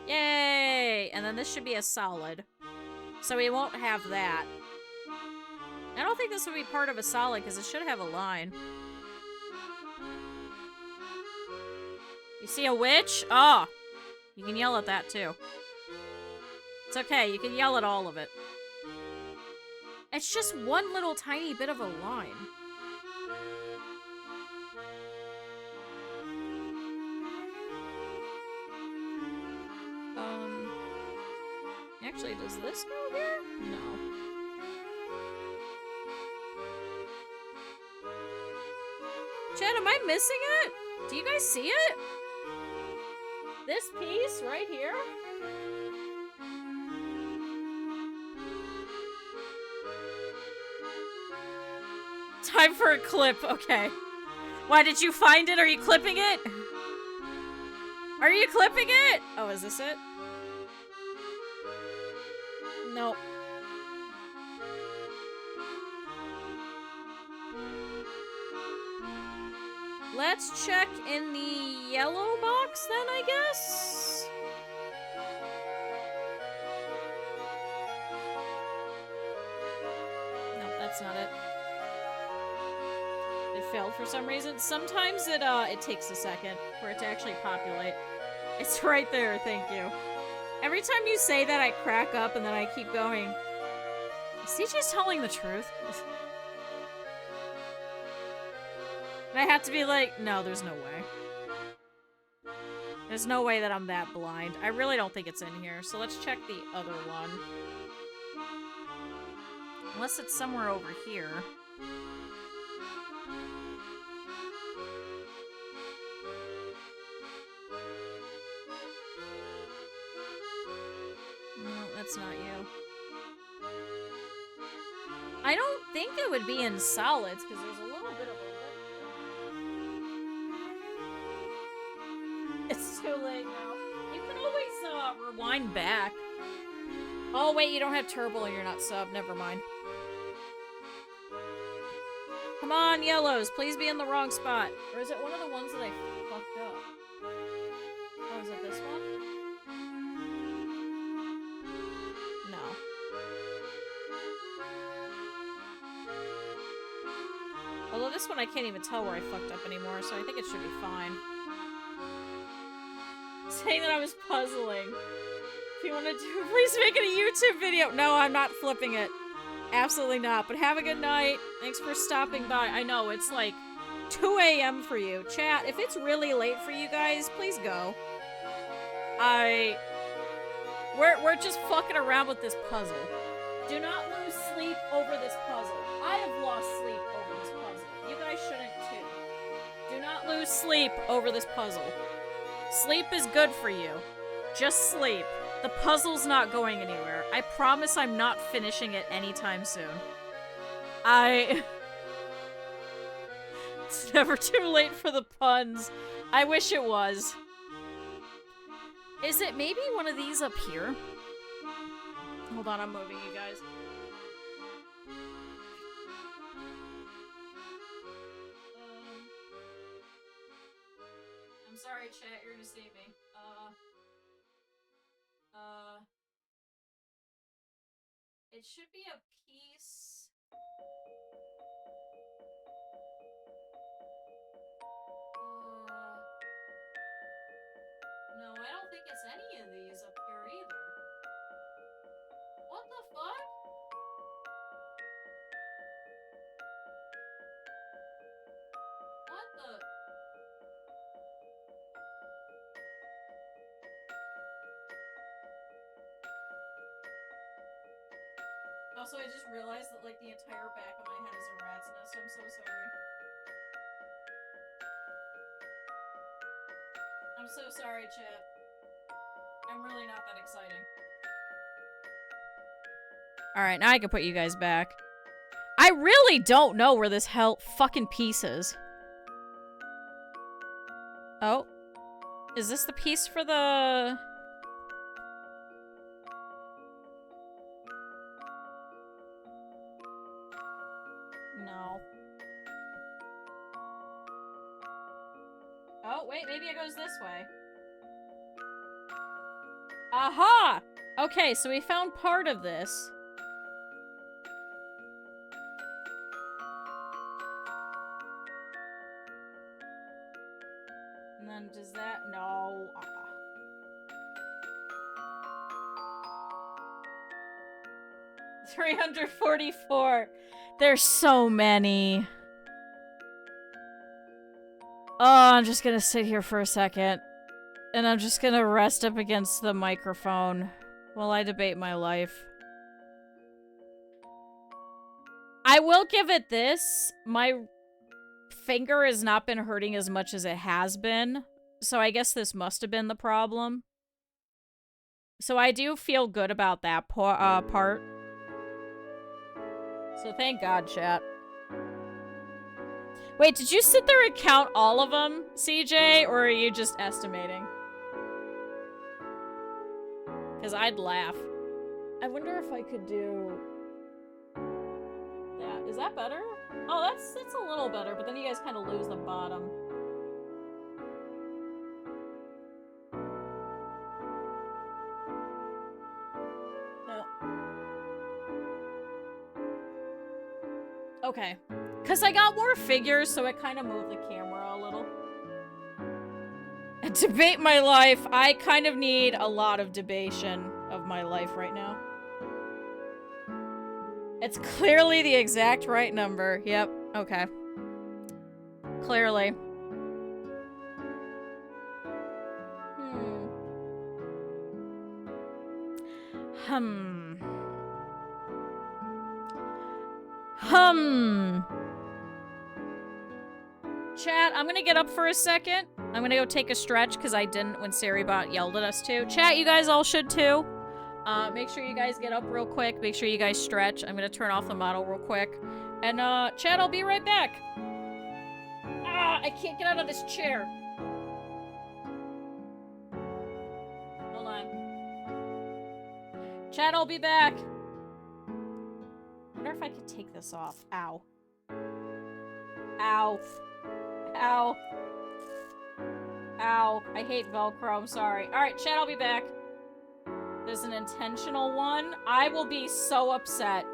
Yay! And then this should be a solid. So we won't have that. I don't think this would be part of a solid because it should have a line. You see a witch? Oh! You can yell at that too. It's okay, you can yell at all of it. It's just one little tiny bit of a line. Actually, does this go here? No. Chad, am I missing it? Do you guys see it? This piece right here? Time for a clip, okay. Why, did you find it? Are you clipping it? Are you clipping it? Oh, is this it? Nope. Let's check in the yellow box then, I guess? Nope, that's not it. It failed for some reason. Sometimes it takes a second for it to actually populate. It's right there, thank you. Every time you say that, I crack up and then I keep going. Is he just telling the truth? And I have to be like, no, there's no way. There's no way that I'm that blind. I really don't think it's in here, so let's check the other one. Unless it's somewhere over here. No, that's not you. I don't think it would be in solids, because there's a little bit of a lip. It's too late now. You can always rewind back. Oh wait, you don't have turbo and you're not sub. Never mind. Come on, yellows. Please be in the wrong spot. Or is it one of the ones that I fucked up? Oh, is it this one? No. Although this one I can't even tell where I fucked up anymore, so I think it should be fine. Saying that I was puzzling. If you want to do, please make it a YouTube video. No, I'm not flipping it. Absolutely not. But have a good night. Thanks for stopping by. I know, it's like 2 a.m. for you. Chat, if it's really late for you guys, please go. We're just fucking around with this puzzle. Do not lose sleep over this puzzle. I have lost sleep over this puzzle. You guys shouldn't too. Do not lose sleep over this puzzle. Sleep is good for you. Just sleep. The puzzle's not going anywhere. I promise I'm not finishing it anytime soon. It's never too late for the puns. I wish it was. Is it maybe one of these up here? Hold on, I'm moving, you guys. I'm sorry, chat, you're gonna see me. It should be a piece. No, I don't think it's any of these up here either. What the fuck? What the? Also, I just realized that, like, the entire back of my head is a rat's nest. I'm so sorry. I'm so sorry, chat. I'm really not that exciting. Alright, now I can put you guys back. I really don't know where this fucking piece is. Oh. Is this the piece for the... No. Oh, wait, maybe it goes this way. Aha! Okay, so we found part of this. And then does that... No. 344. There's so many. Oh, I'm just gonna sit here for a second. And I'm just gonna rest up against the microphone while I debate my life. I will give it this. My finger has not been hurting as much as it has been. So I guess this must have been the problem. So I do feel good about that part. So thank God, chat. Wait, did you sit there and count all of them, CJ? Or are you just estimating? Because I'd laugh. I wonder if I could do... that. Is that better? Oh, that's a little better, but then you guys kind of lose the bottom. No. Okay. Because I got more figures, so it kind of moved the camera a little. Debate my life. I kind of need a lot of debation of my life right now. It's clearly the exact right number. Yep. Okay. Clearly. Chat, I'm gonna get up for a second. I'm gonna go take a stretch because I didn't when Sarybot yelled at us to. Chat, you guys all should too. Make sure you guys get up real quick. Make sure you guys stretch. I'm gonna turn off the model real quick. And, chat, I'll be right back. Ah, I can't get out of this chair. Hold on. Chat, I'll be back. I wonder if I could take this off. Ow. Ow. Ow. Ow. I hate Velcro. I'm sorry. Alright, chat, I'll be back. There's an intentional one. I will be so upset.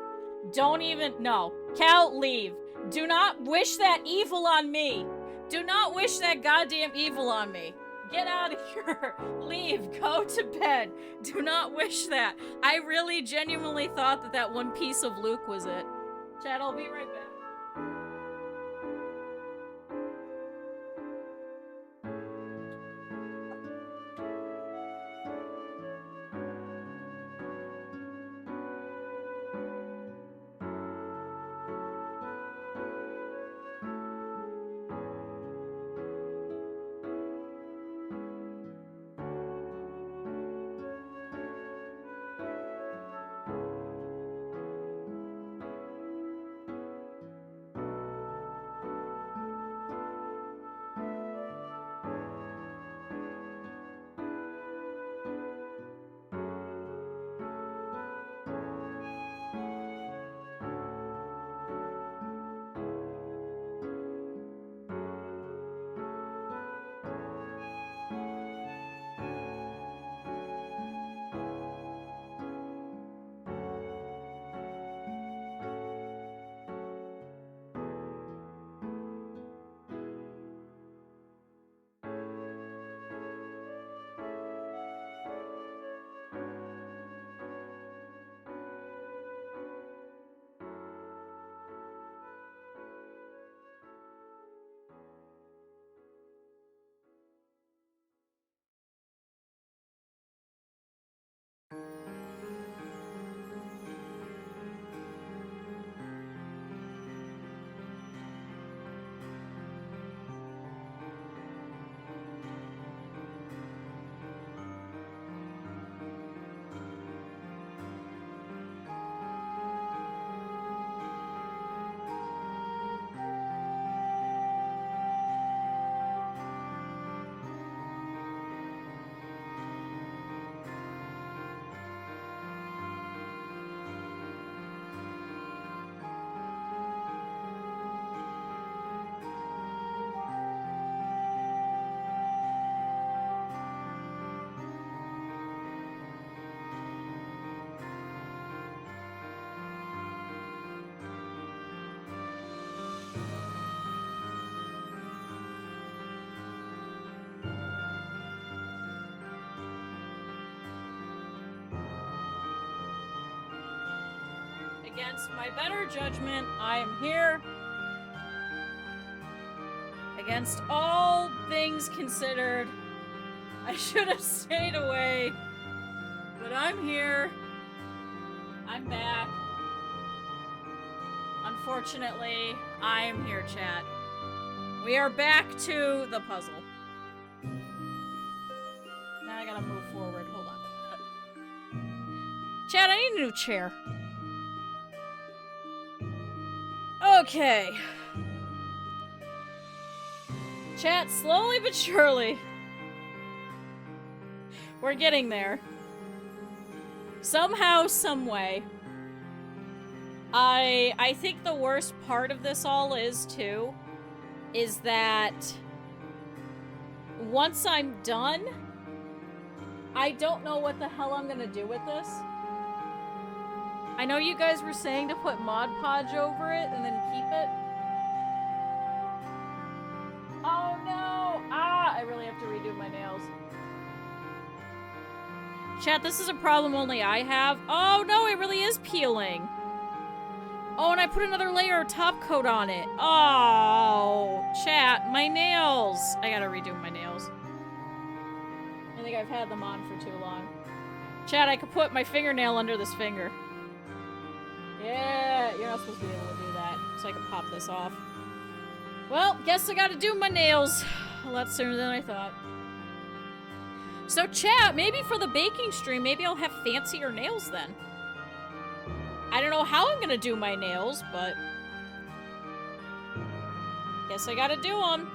Don't even... No. Cal, leave. Do not wish that evil on me. Do not wish that goddamn evil on me. Get out of here. Leave. Go to bed. Do not wish that. I really genuinely thought that that one piece of Luke was it. Chat, I'll be right back. Against my better judgment, I am here. Against all things considered, I should have stayed away. But I'm here. I'm back. Unfortunately, I am here, chat. We are back to the puzzle. Now I gotta move forward. Hold on. Chat, I need a new chair. Okay. Chat, slowly but surely. We're getting there. Somehow, someway. I think the worst part of this all is, too, is that once I'm done, I don't know what the hell I'm gonna do with this. I know you guys were saying to put Mod Podge over it and then keep it. Oh no! Ah! I really have to redo my nails. Chat, this is a problem only I have. Oh no, it really is peeling. Oh, and I put another layer of top coat on it. Oh, chat, my nails. I gotta redo my nails. I think I've had them on for too long. Chat, I could put my fingernail under this finger. Yeah, you're not supposed to be able to do that. So I can pop this off. Well, guess I gotta do my nails a lot sooner than I thought. So chat, maybe for the baking stream, maybe I'll have fancier nails then. I don't know how I'm gonna do my nails, but guess I gotta do them.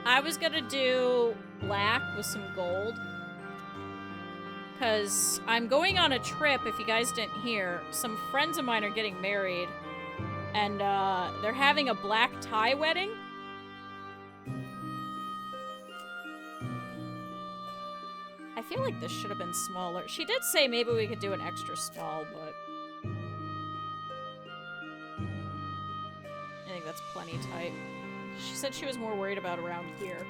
I was gonna do black with some gold. Because I'm going on a trip, if you guys didn't hear. Some friends of mine are getting married. And they're having a black tie wedding. I feel like this should have been smaller. She did say maybe we could do an extra small, but I think that's plenty tight. She said she was more worried about around here.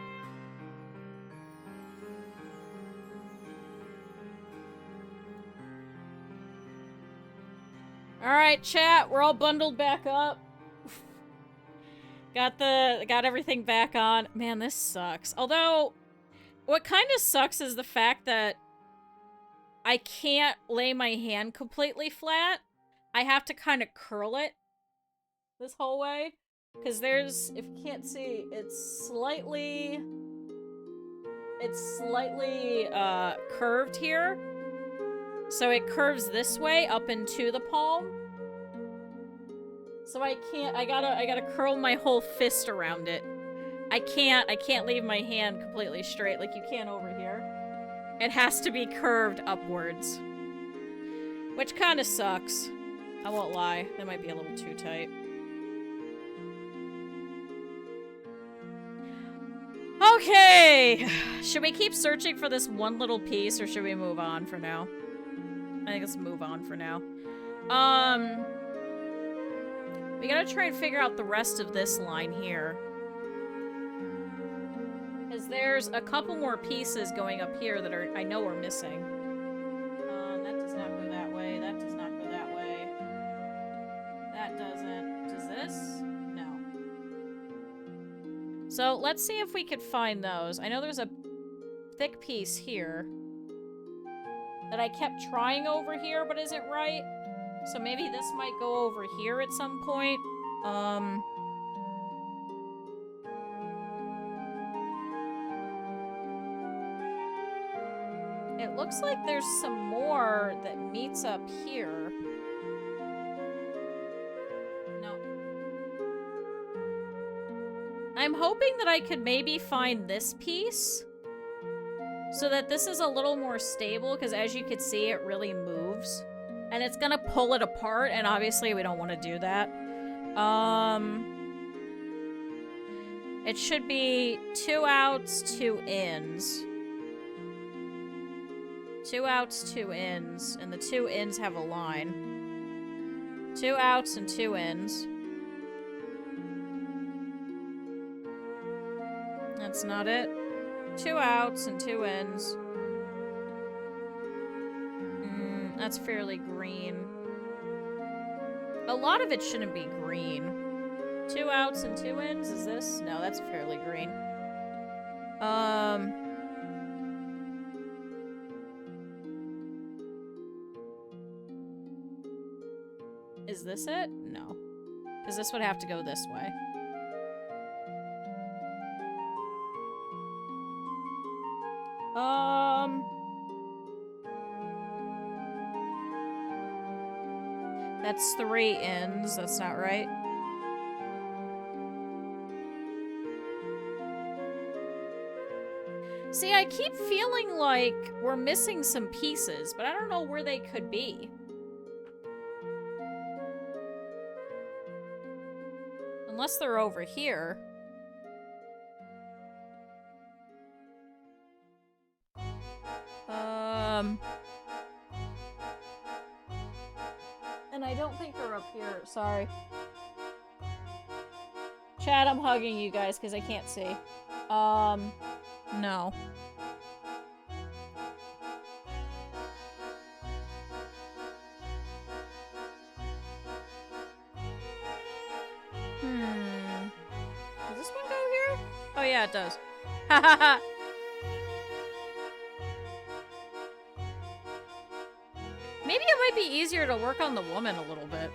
Alright, chat, we're all bundled back up. Got everything back on. Man, this sucks. Although, what kind of sucks is the fact that I can't lay my hand completely flat. I have to kind of curl it this whole way. Because there's, if you can't see, it's slightly curved here. So it curves this way up into the palm. So I gotta curl my whole fist around it. I can't leave my hand completely straight like you can over here. It has to be curved upwards. Which kind of sucks. I won't lie, that might be a little too tight. Okay! Should we keep searching for this one little piece, or should we move on for now? I think let's move on for now. We gotta try and figure out the rest of this line here. Because there's a couple more pieces going up here that I know are missing. That does not go that way. That does not go that way. That doesn't. Does this? No. So let's see if we could find those. I know there's a thick piece here that I kept trying over here, but isn't right. So maybe this might go over here at some point. It looks like there's some more that meets up here. No. I'm hoping that I could maybe find this piece so that this is a little more stable, because as you can see, it really moves. And it's gonna pull it apart, and obviously we don't want to do that. It should be 2 outs, 2 ins. 2 outs, 2 ins, and the 2 ins have a line. 2 outs and 2 ins. That's not it. 2 outs and 2 ins. That's fairly green. A lot of it shouldn't be green. 2 outs and 2 ins? Is this? No, that's fairly green. Is this it? No. Because this would have to go this way. That's 3 ins. That's not right. See, I keep feeling like we're missing some pieces, but I don't know where they could be. Unless they're over here. And I don't think they're up here. Sorry. Chat, I'm hugging you guys because I can't see. No. Does this one go here? Oh yeah, it does. Hahaha. Maybe it might be easier to work on the woman a little bit.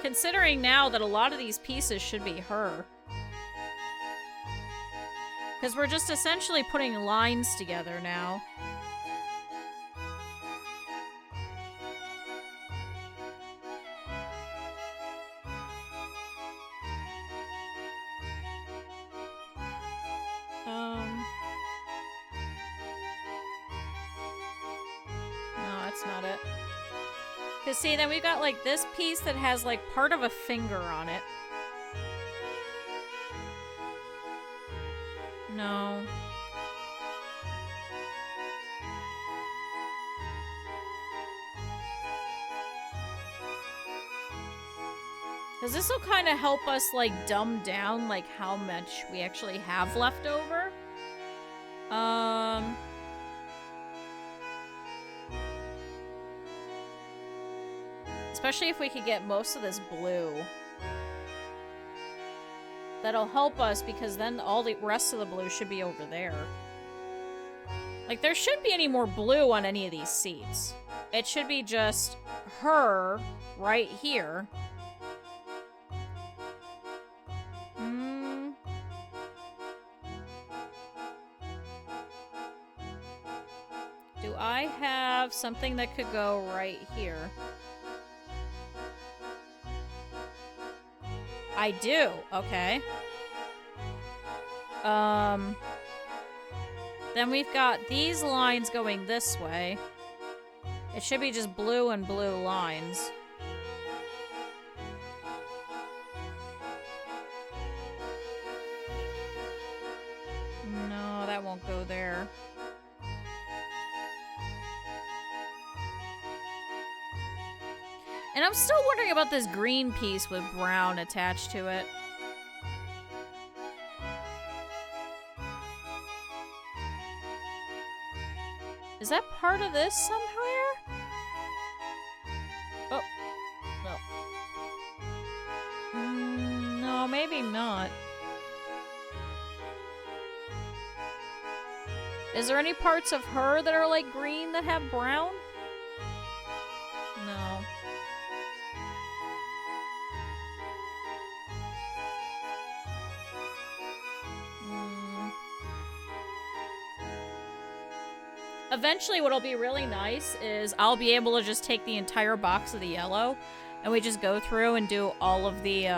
Considering now that a lot of these pieces should be her. Because we're just essentially putting lines together now. Because see, then we've got like this piece that has like part of a finger on it. No. Because this will kind of help us like dumb down like how much we actually have left over. Especially if we could get most of this blue. That'll help us because then all the rest of the blue should be over there. Like, there shouldn't be any more blue on any of these seats. It should be just her right here. Do I have something that could go right here? I do. Okay. Then we've got these lines going this way. It should be just blue and blue lines. No, that won't go there. And I'm still wondering about this green piece with brown attached to it. Is that part of this somewhere? Oh, no. No, maybe not. Is there any parts of her that are like green that have brown? No. Eventually, what'll be really nice is I'll be able to just take the entire box of the yellow, and we just go through and do all of the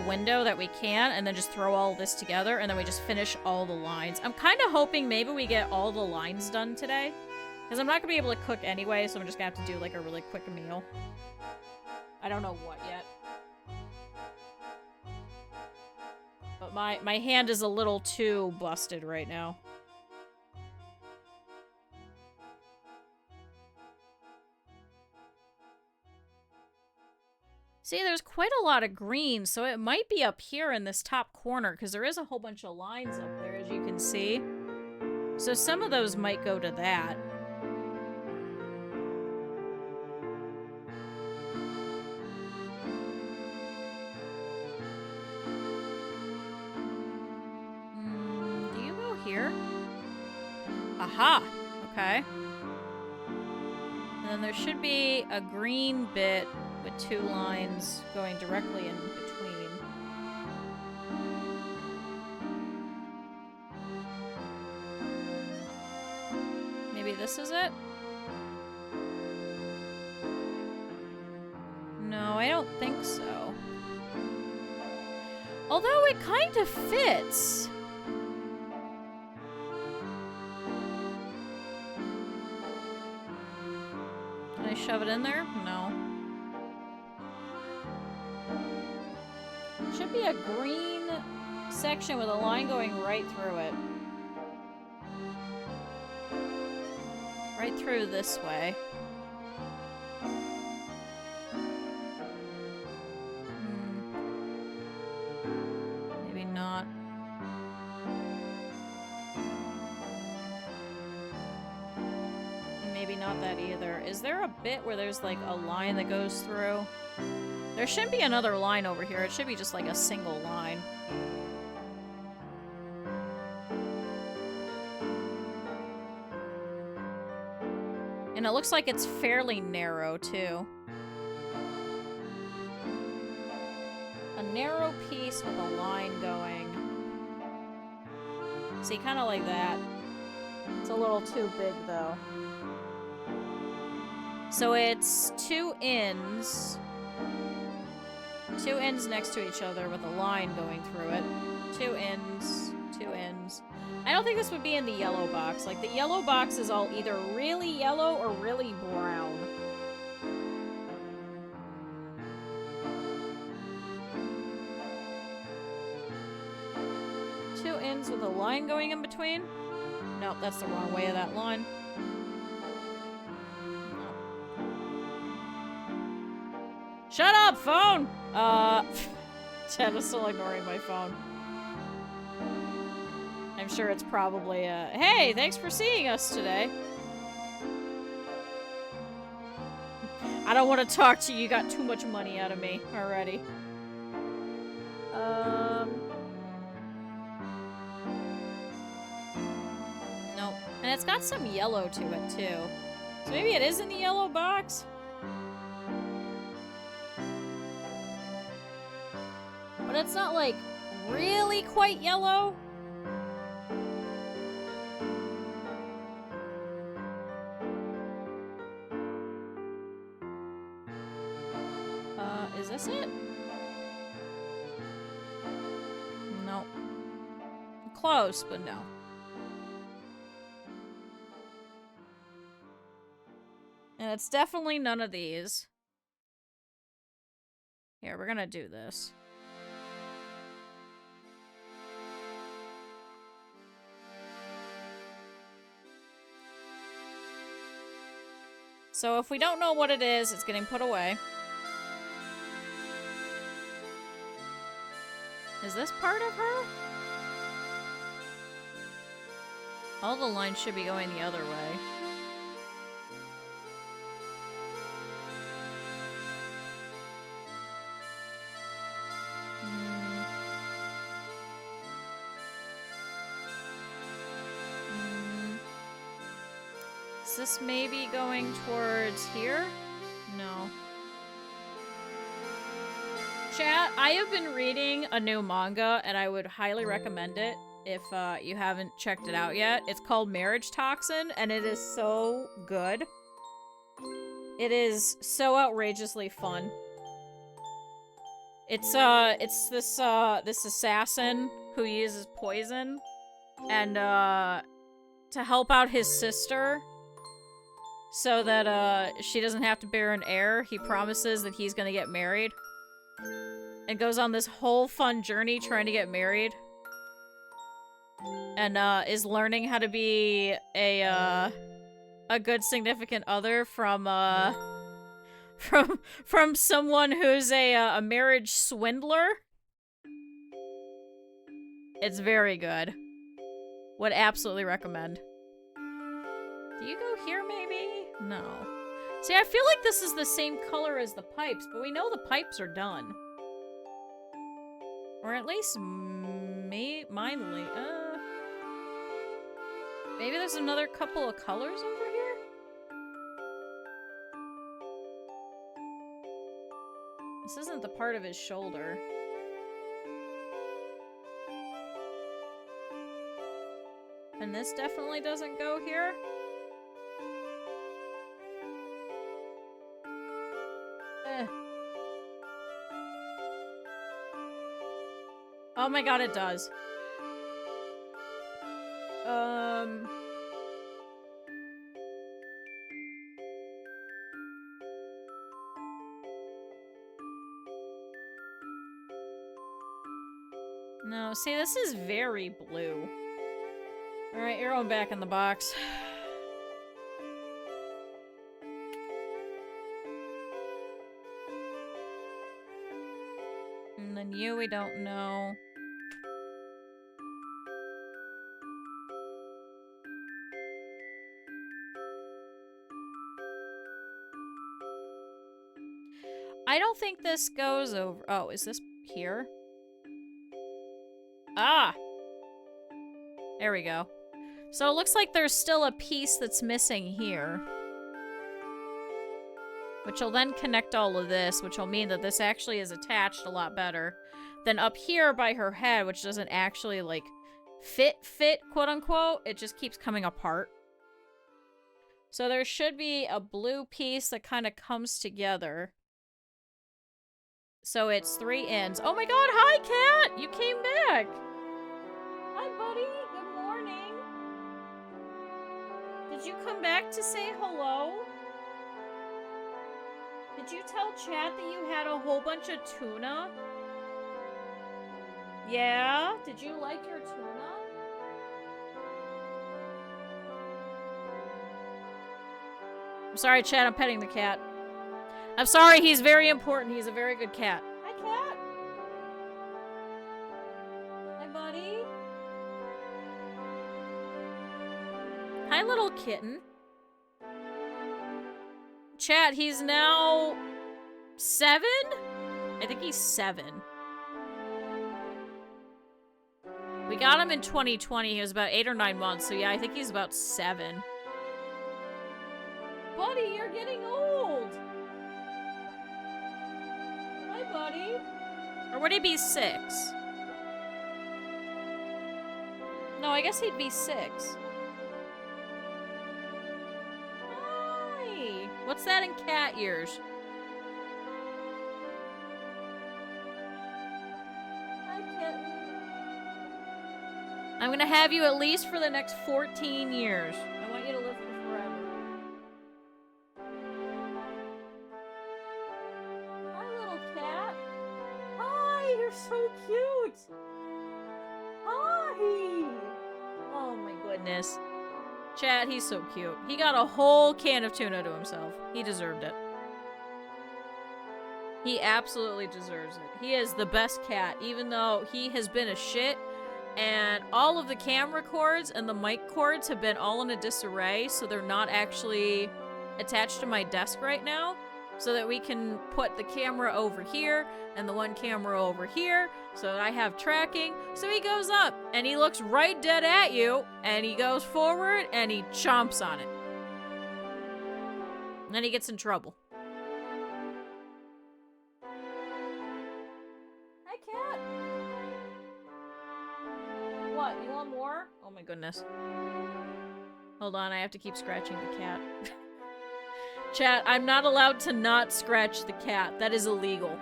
window that we can, and then just throw all this together, and then we just finish all the lines. I'm kind of hoping maybe we get all the lines done today, because I'm not gonna be able to cook anyway, so I'm just gonna have to do like a really quick meal. I don't know what yet. But my hand is a little too busted right now. See, there's quite a lot of green, so it might be up here in this top corner, because there is a whole bunch of lines up there, as you can see. So some of those might go to that. Aha! Okay. And then there should be a green bit with 2 lines going directly in between. Maybe this is it? No, I don't think so. Although it kind of fits. Can I shove it in there? No. Should be a green section with a line going right through it. Right through this way. Maybe not. Maybe not that either. Is there a bit where there's like a line that goes through? There shouldn't be another line over here. It should be just like a single line. And it looks like it's fairly narrow, too. A narrow piece with a line going. See, kind of like that. It's a little too big, though. So it's 2 ends. 2 ends next to each other with a line going through it. 2 ends, 2 ends. I don't think this would be in the yellow box. Like, the yellow box is all either really yellow or really brown. Two ends with a line going in between? Nope, that's the wrong way of that line. Shut up, phone! Chad is still ignoring my phone. I'm sure it's probably hey, thanks for seeing us today. I don't want to talk to you. You got too much money out of me already. Nope. And it's got some yellow to it, too. So maybe it is in the yellow box? But it's not, like, really quite yellow. Is this it? No. Close, but no. And it's definitely none of these. Here, we're gonna do this. So if we don't know what it is, it's getting put away. Is this part of her? All the lines should be going the other way. Is this maybe going towards here? No. Chat, I have been reading a new manga, and I would highly recommend it if you haven't checked it out yet. It's called Marriage Toxin, and it is so good. It is so outrageously fun. It's this assassin who uses poison, and to help out his sister, so that she doesn't have to bear an heir, he promises that he's gonna get married. And goes on this whole fun journey trying to get married. And is learning how to be a good significant other from someone who's a marriage swindler. It's very good. Would absolutely recommend. Do you go here, maybe? No. See, I feel like this is the same color as the pipes, but we know the pipes are done. Or at least mildly. Maybe there's another couple of colors over here? This isn't the part of his shoulder. And this definitely doesn't go here. Oh my god, it does. No, see, this is very blue. Alright, you're on back in the box. And then you, we don't know. I don't think this goes over. Oh, is this here? Ah! There we go. So it looks like there's still a piece that's missing here. Which will then connect all of this, which will mean that this actually is attached a lot better than up here by her head, which doesn't actually, like, fit, quote-unquote. It just keeps coming apart. So there should be a blue piece that kind of comes together. So it's 3 ends. Oh my god, hi, Cat! You came back! Hi, buddy. Good morning. Did you come back to say hello? Did you tell chat that you had a whole bunch of tuna? Yeah? Did you like your tuna? I'm sorry, chat. I'm petting the cat. I'm sorry. He's very important. He's a very good cat. Hi, cat. Hi, buddy. Hi, little kitten. Chat, he's now 7? I think he's 7. We got him in 2020. He was about 8 or 9 months. So yeah, I think he's about 7. Buddy, you're getting old. Hi, buddy. Or would he be 6? No, I guess he'd be 6. What's that in cat ears? Hi, kitten. I'm gonna have you at least for the next 14 years. I want you to live for forever. Hi, little cat. Hi, you're so cute. Hi. Oh my goodness. Chat, he's so cute. He got a whole can of tuna to himself. He deserved it. He absolutely deserves it. He is the best cat, even though he has been a shit, and all of the camera cords and the mic cords have been all in a disarray, so they're not actually attached to my desk right now, so that we can put the camera over here and the one camera over here, so that I have tracking. So he goes up, and he looks right dead at you, and he goes forward, and he chomps on it. And then he gets in trouble. Hi, cat. What, you want more? Oh my goodness. Hold on, I have to keep scratching the cat. Chat, I'm not allowed to not scratch the cat. That is illegal.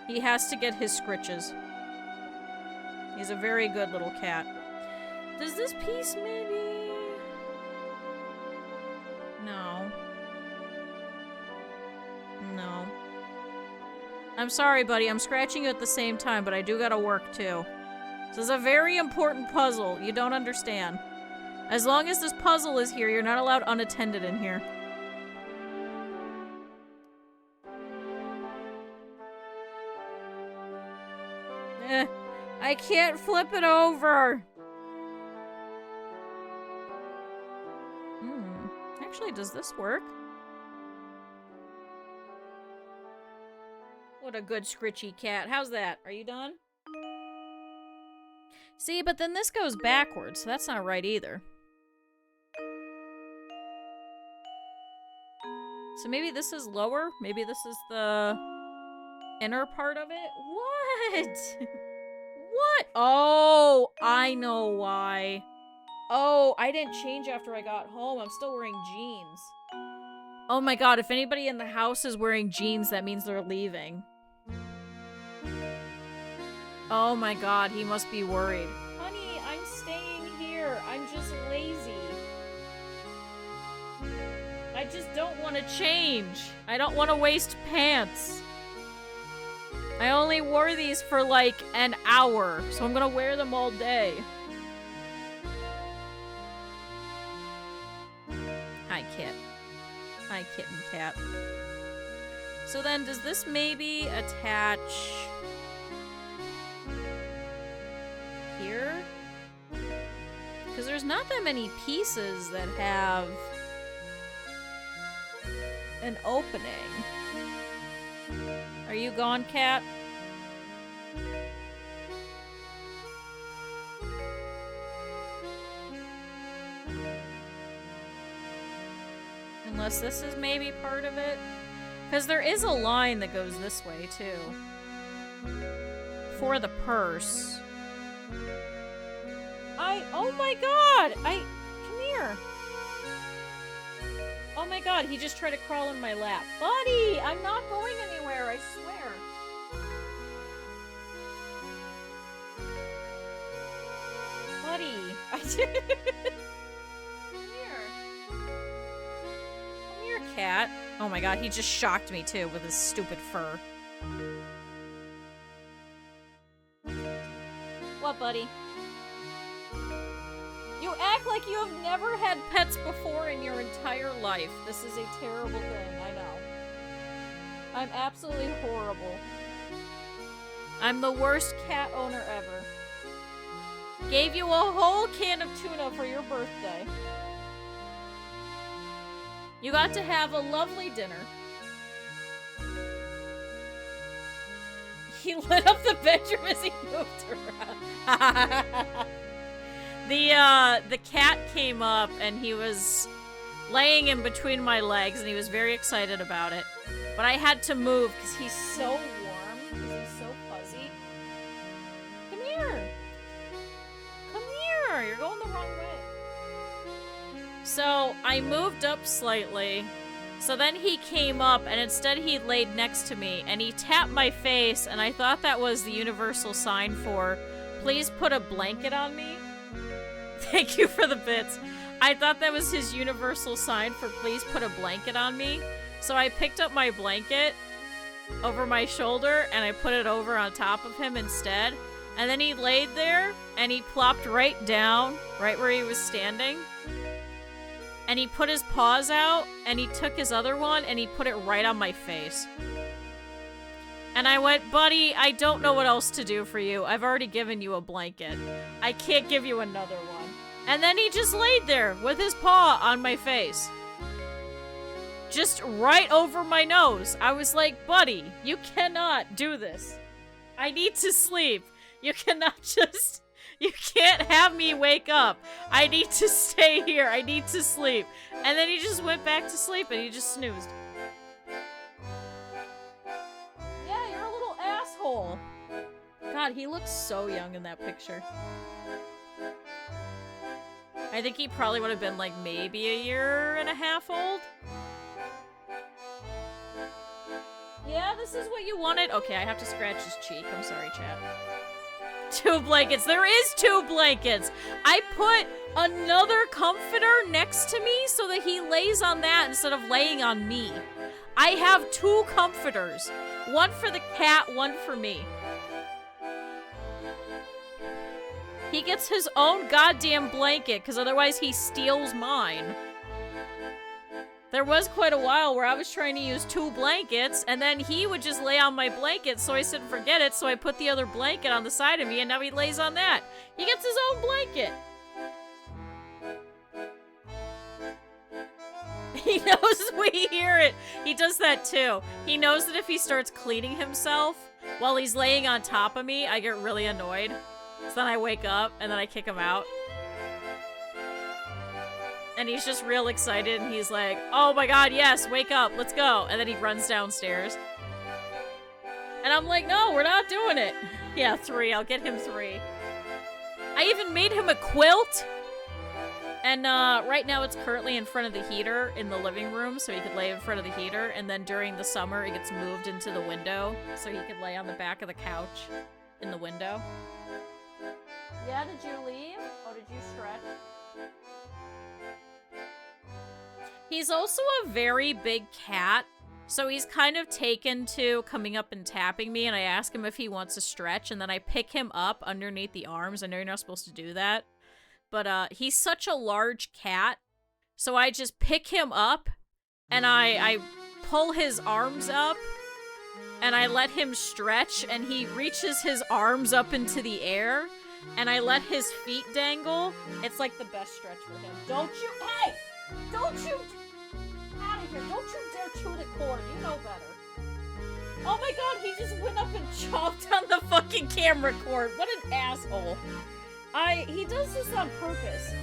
He has to get his scritches. He's a very good little cat. Does this piece maybe... No. No. I'm sorry, buddy. I'm scratching you at the same time, but I do gotta work, too. This is a very important puzzle. You don't understand. As long as this puzzle is here, you're not allowed unattended in here. I can't flip it over. Actually, does this work? What a good scritchy cat. How's that? Are you done? See, but then this goes backwards, so that's not right either. So maybe this is lower? Maybe this is the inner part of it? What? What? Oh, I know why. Oh, I didn't change after I got home. I'm still wearing jeans. Oh my god, if anybody in the house is wearing jeans, that means they're leaving. Oh my god, he must be worried. Honey, I'm staying here. I'm just lazy. I just don't want to change. I don't want to waste pants. I only wore these for like an hour, so I'm gonna wear them all day. Hi, Kit. Hi, kitten cat. So then, does this maybe attach here? Because there's not that many pieces that have an opening. Are you gone, cat? Unless this is maybe part of it. Because there is a line that goes this way, too. For the purse. Oh my god! Come here. Oh my god, he just tried to crawl in my lap. Buddy, I'm not going anywhere, I swear. Buddy, Come here. Come here, cat. Oh my god, he just shocked me too with his stupid fur. What, buddy? You act like you have never had pets before in your entire life. This is a terrible thing, I know. I'm absolutely horrible. I'm the worst cat owner ever. Gave you a whole can of tuna for your birthday. You got to have a lovely dinner. He lit up the bedroom as he moved around. The cat came up and he was laying in between my legs and he was very excited about it. But I had to move because he's so warm, because he's so fuzzy. Come here. Come here. You're going the wrong way. So I moved up slightly. So then he came up and instead he laid next to me and he tapped my face and I thought that was the universal sign for, please put a blanket on me. Thank you for the bits. I thought that was his universal sign for please put a blanket on me. So I picked up my blanket over my shoulder and I put it over on top of him instead. And then he laid there and he plopped right down, right where he was standing. And he put his paws out and he took his other one and he put it right on my face. And I went, buddy, I don't know what else to do for you. I've already given you a blanket. I can't give you another one. And then he just laid there with his paw on my face. Just right over my nose. I was like, buddy, you cannot do this. I need to sleep. You cannot just... You can't have me wake up. I need to stay here. I need to sleep. And then he just went back to sleep and he just snoozed. Yeah, you're a little asshole. God, he looks so young in that picture. I think he probably would have been like maybe a year and a half old. Yeah, this is what you wanted? Okay, I have to scratch his cheek. I'm sorry, chat. 2 blankets. There is 2 blankets. I put another comforter next to me so that he lays on that instead of laying on me. I have 2 comforters. One for the cat, one for me. He gets his own goddamn blanket because otherwise he steals mine. There was quite a while where I was trying to use 2 blankets, and then he would just lay on my blanket, so I said forget it, so I put the other blanket on the side of me, and now he lays on that. He gets his own blanket. He knows we hear it. He does that too. He knows that if he starts cleaning himself while he's laying on top of me, I get really annoyed. So then I wake up, and then I kick him out. And he's just real excited, and he's like, oh my god, yes, wake up, let's go. And then he runs downstairs. And I'm like, no, we're not doing it. Yeah, 3, I'll get him 3. I even made him a quilt. And right now it's currently in front of the heater in the living room, so he could lay in front of the heater. And then during the summer, it gets moved into the window, so he could lay on the back of the couch in the window. Yeah, did you leave? Oh, did you stretch? He's also a very big cat, so he's kind of taken to coming up and tapping me, and I ask him if he wants to stretch, and then I pick him up underneath the arms. I know you're not supposed to do that, but he's such a large cat, so I just pick him up, and I pull his arms up, and I let him stretch, and he reaches his arms up into the air, and I let his feet dangle. It's like the best stretch for him. Don't you- Hey! Don't you- Out of here. Don't you dare chew the cord. You know better. Oh my god, he just went up and chomped on the fucking camera cord. What an asshole. He does this on purpose.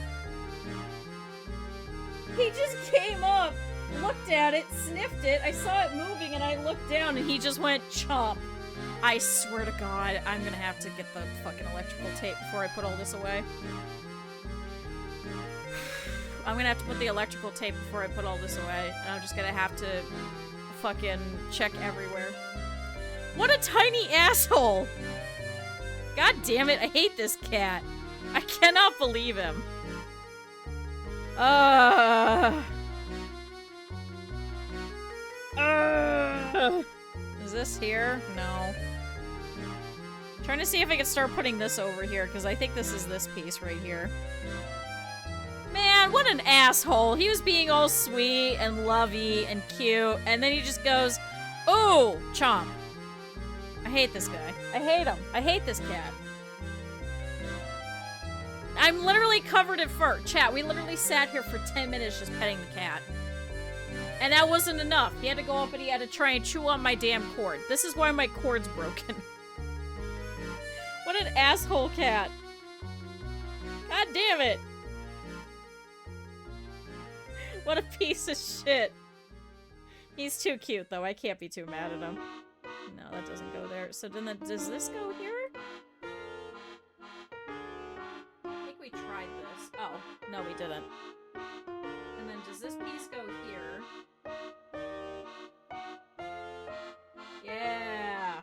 He just came up, looked at it, sniffed it, I saw it moving, and I looked down, and he just went chomp. I swear to god, I'm gonna have to get the fucking electrical tape before I put all this away. I'm gonna have to put the electrical tape before I put all this away, and I'm just gonna have to fucking check everywhere. What a tiny asshole! God damn it, I hate this cat. I cannot believe him. Is this here? No. Trying to see if I can start putting this over here, because I think this is this piece right here. Man, what an asshole. He was being all sweet and lovey and cute, and then he just goes, ooh, chomp. I hate this guy. I hate him. I hate this cat. I'm literally covered in fur. Chat, we literally sat here for 10 minutes just petting the cat. And that wasn't enough. He had to go up and he had to try and chew on my damn cord. This is why my cord's broken. What an asshole cat. God damn it. What a piece of shit. He's too cute, though. I can't be too mad at him. No, that doesn't go there. So then does this go here? I think we tried this. Oh, no, we didn't. And then does this piece go here? Yeah.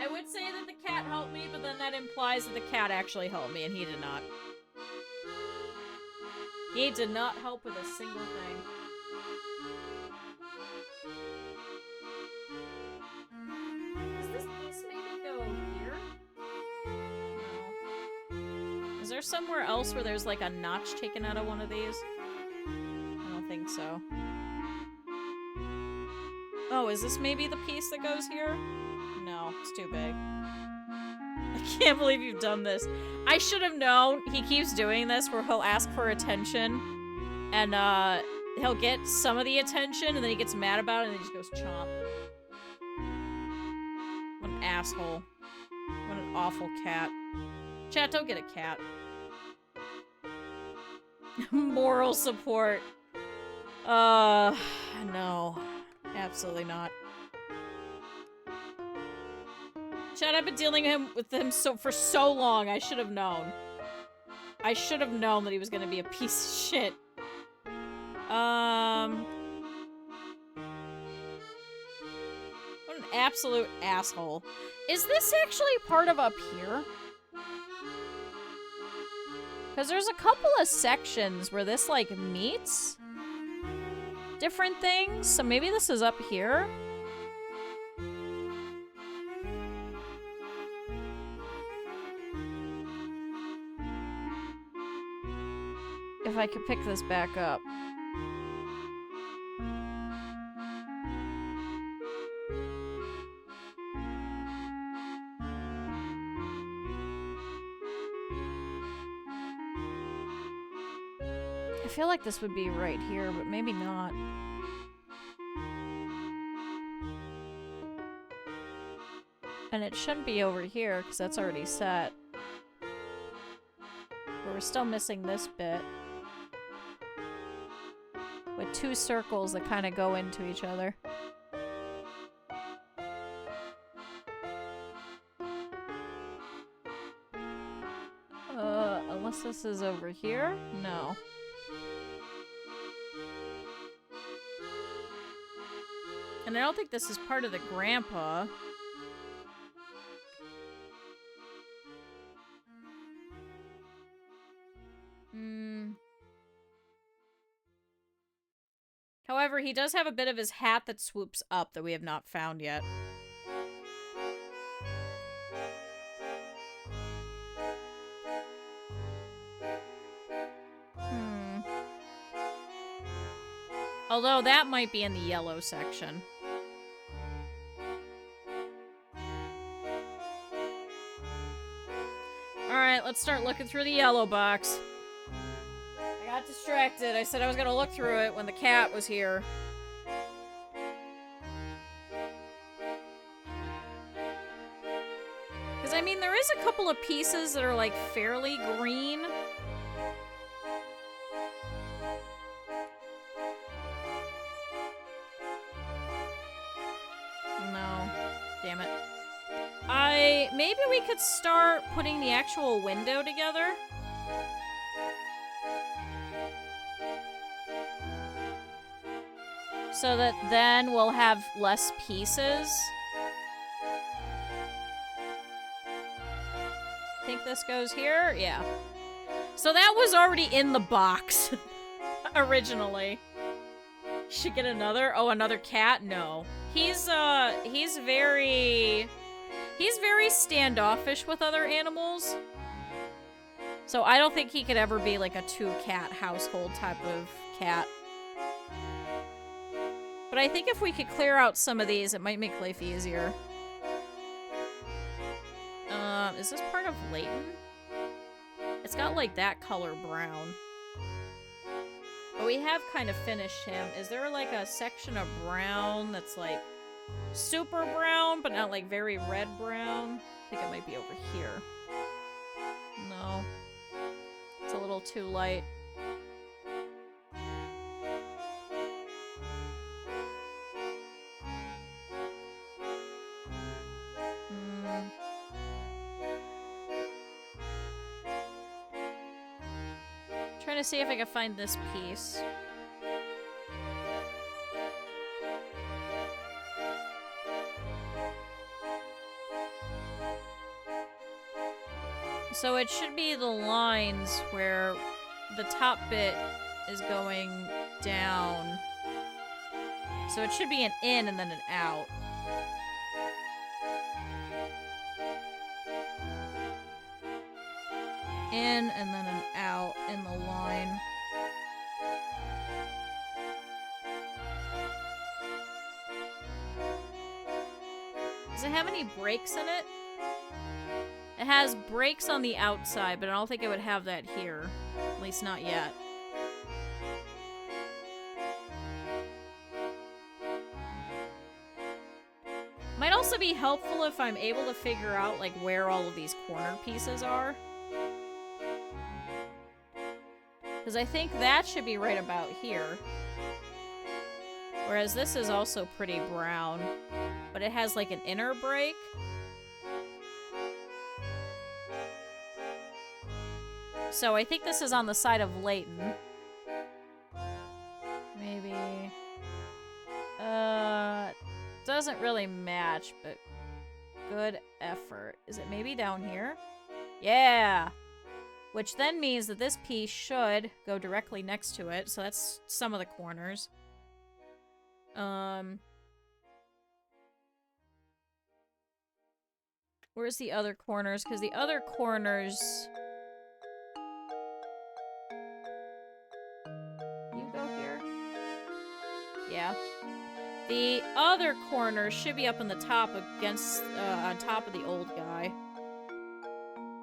I would say that the cat helped me, but then that implies that the cat actually helped me, and he did not. He did not help with a single thing. Does this piece maybe go here? No. Is there somewhere else where there's like a notch taken out of one of these? I don't think so. Oh, is this maybe the piece that goes here? No, it's too big. I can't believe you've done this. I should have known. He keeps doing this where he'll ask for attention and he'll get some of the attention and then he gets mad about it and then he just goes chomp. What an asshole. What an awful cat. Chat, don't get a cat. Moral support. No. Absolutely not. Chad, I've been dealing with him for so long. I should have known. I should have known that he was gonna be a piece of shit. What an absolute asshole. Is this actually part of up here? Because there's a couple of sections where this, like, meets different things. So maybe this is up here? If I could pick this back up. I feel like this would be right here, but maybe not. And it shouldn't be over here, because that's already set. we're still missing this bit. With 2 circles that kind of go into each other. Unless this is over here? No. And I don't think this is part of the grandpa. However, he does have a bit of his hat that swoops up that we have not found yet. Although that might be in the yellow section. Alright, let's start looking through the yellow box. I got distracted. I said I was gonna look through it when the cat was here. Because, I mean, there is a couple of pieces that are, like, fairly green. No. Damn it. Maybe we could start putting the actual window together. So that then we'll have less pieces. I think this goes here? Yeah. So that was already in the box. Originally. Should get another? Oh, another cat? No. He's very standoffish with other animals. So I don't think he could ever be like a 2-cat household type of cat. But I think if we could clear out some of these, it might make life easier. Is this part of Layton? It's got like that color brown. But we have kind of finished him. Is there like a section of brown that's like super brown, but not like very red brown? I think it might be over here. No. It's a little too light. Trying to see if I can find this piece. So it should be the lines where the top bit is going down. So it should be an in and then an out. In and then an out in the line. Does it have any breaks in it? It has breaks on the outside, but I don't think it would have that here. At least not yet. Might also be helpful if I'm able to figure out like where all of these corner pieces are. Because I think that should be right about here. Whereas this is also pretty brown. But it has like an inner break. So I think this is on the side of Layton. Maybe. Doesn't really match, but good effort. Is it maybe down here? Yeah! Which then means that this piece should go directly next to it, so that's some of the corners. Where's the other corners? Because the other corners... You go here? Yeah. The other corner should be up on the top against, on top of the old guy.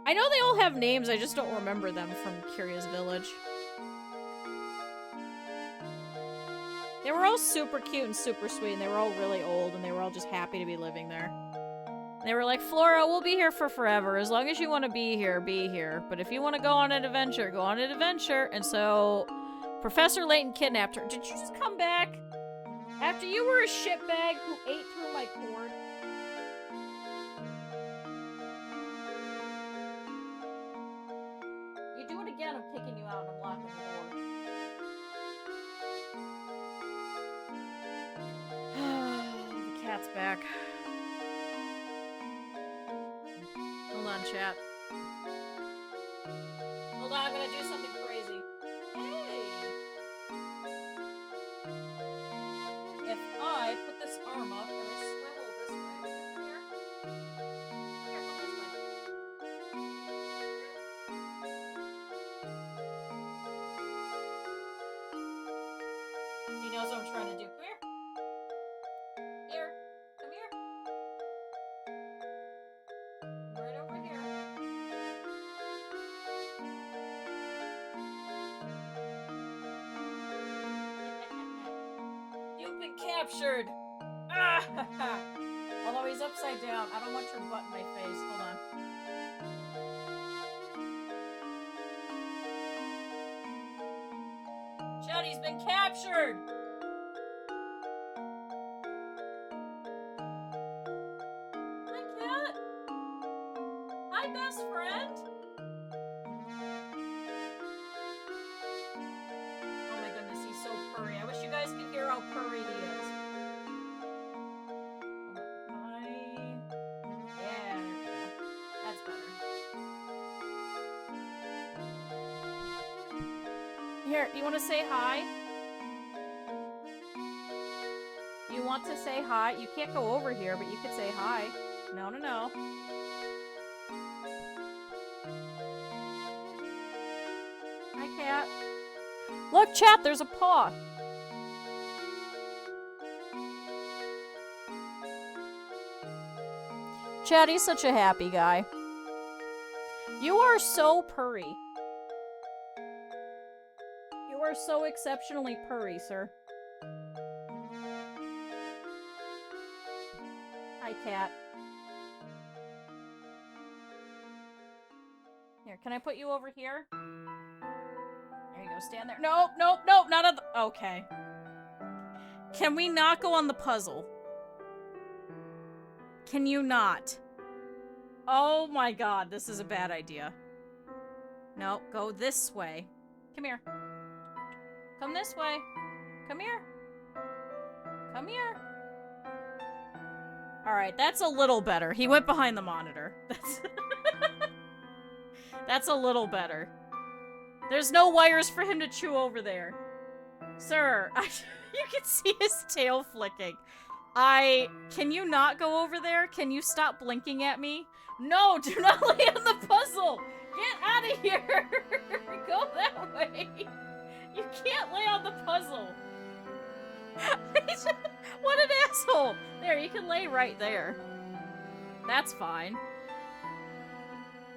I know they all have names, I just don't remember them from Curious Village. They were all super cute and super sweet, and they were all really old, and they were all just happy to be living there. They were like, Flora, we'll be here for forever. As long as you want to be here, be here. But if you want to go on an adventure, go on an adventure. And so Professor Layton kidnapped her. Did you just come back? After you were a shitbag who ate through my cord? You do it again, I'm kicking you out and I'm locking the door. The cat's back. Hold on, chat. Hold on, I'm gonna do something crazy. Hey! If I put this arm up and I swivel this way, here. Here, come this way. He knows what I'm trying to do. Come here. Here. Come here. Right over here. You've been captured! Ah! Although he's upside down. I don't want your butt in my face. Hold on. Chetty's been captured! Hi, cat! Hi, best friend! Oh my goodness, he's so purry. I wish you guys could hear how purry he is. Hi. Yeah, there we go. That's better. Here, you want to say hi? You want to say hi? You can't go over here, but you could say hi. No, no, no. Hi, cat. Look, chat, there's a paw. Chatty's such a happy guy. You are so purry. You are so exceptionally purry, sir. Hi, cat. Here, can I put you over here? There you go, stand there. Nope, nope, nope, not on the... Okay. Can we not go on the puzzle? Can you not? Oh my god, this is a bad idea. No, go this way. Come here. Come this way. Come here. Come here. Alright, that's a little better. He went behind the monitor. That's a little better. There's no wires for him to chew over there. Sir, you can see his tail flicking. Can you not go over there? Can you stop blinking at me? No, do not lay on the puzzle! Get out of here! Go that way! You can't lay on the puzzle! What an asshole! There, you can lay right there. That's fine.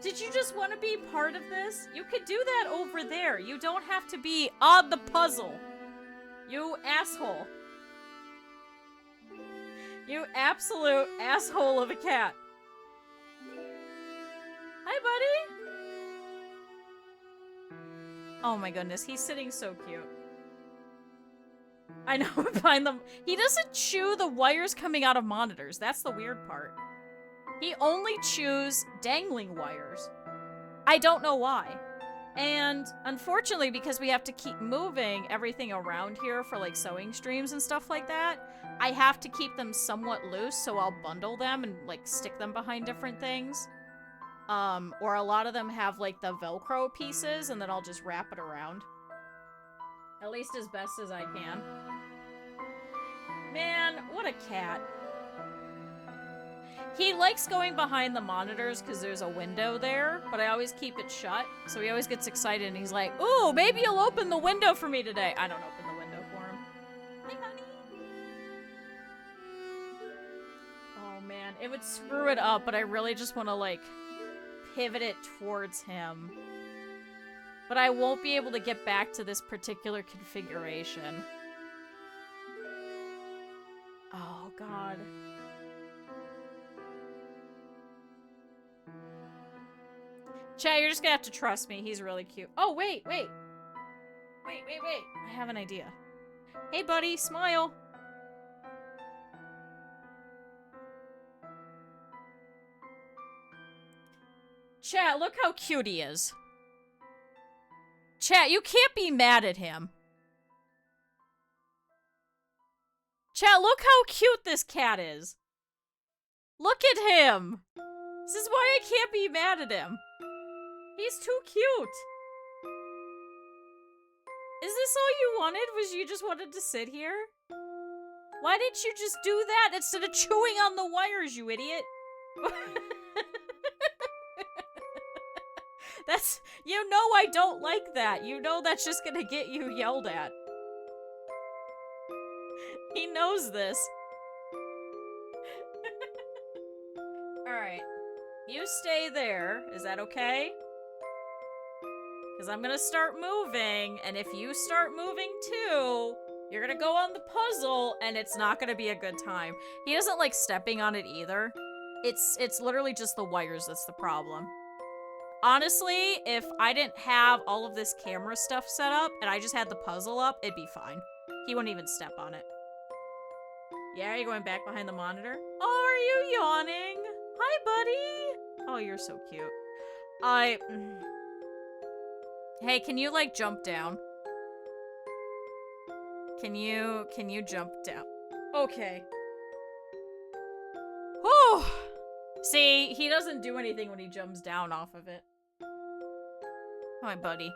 Did you just want to be part of this? You could do that over there. You don't have to be on the puzzle. You asshole. You absolute asshole of a cat. Hi, buddy. Oh my goodness, he's sitting so cute. I know, behind them. He doesn't chew the wires coming out of monitors. That's the weird part. He only chews dangling wires. I don't know why. And unfortunately, because we have to keep moving everything around here for like sewing streams and stuff like that, I have to keep them somewhat loose, so I'll bundle them and like stick them behind different things. Or a lot of them have like the Velcro pieces and then I'll just wrap it around. At least as best as I can. Man, what a cat. He likes going behind the monitors because there's a window there, but I always keep it shut, so he always gets excited and he's like, ooh, maybe you'll open the window for me today. I don't open the window for him. Hi, honey. Oh, man. It would screw it up, but I really just want to, like, pivot it towards him. But I won't be able to get back to this particular configuration. Oh, God. Chat, you're just gonna have to trust me. He's really cute. Oh, wait. Wait. I have an idea. Hey, buddy, smile. Chat, look how cute he is. Chat, you can't be mad at him. Chat, look how cute this cat is. Look at him. This is why I can't be mad at him. He's too cute. Is this all you wanted? Was you just wanted to sit here? Why didn't you just do that instead of chewing on the wires, you idiot? That's, you know I don't like that. You know that's just gonna get you yelled at. He knows this. Alright. You stay there. Is that okay? Because I'm gonna start moving, and if you start moving too, you're gonna go on the puzzle, and it's not gonna be a good time. He doesn't like stepping on it either. It's literally just the wires that's the problem. Honestly, if I didn't have all of this camera stuff set up, and I just had the puzzle up, it'd be fine. He wouldn't even step on it. Yeah, are you going back behind the monitor? Oh, are you yawning? Hi, buddy! Oh, you're so cute. Hey, can you, like, jump down? Can you jump down? Okay. Whew! See, he doesn't do anything when he jumps down off of it. Hi, buddy.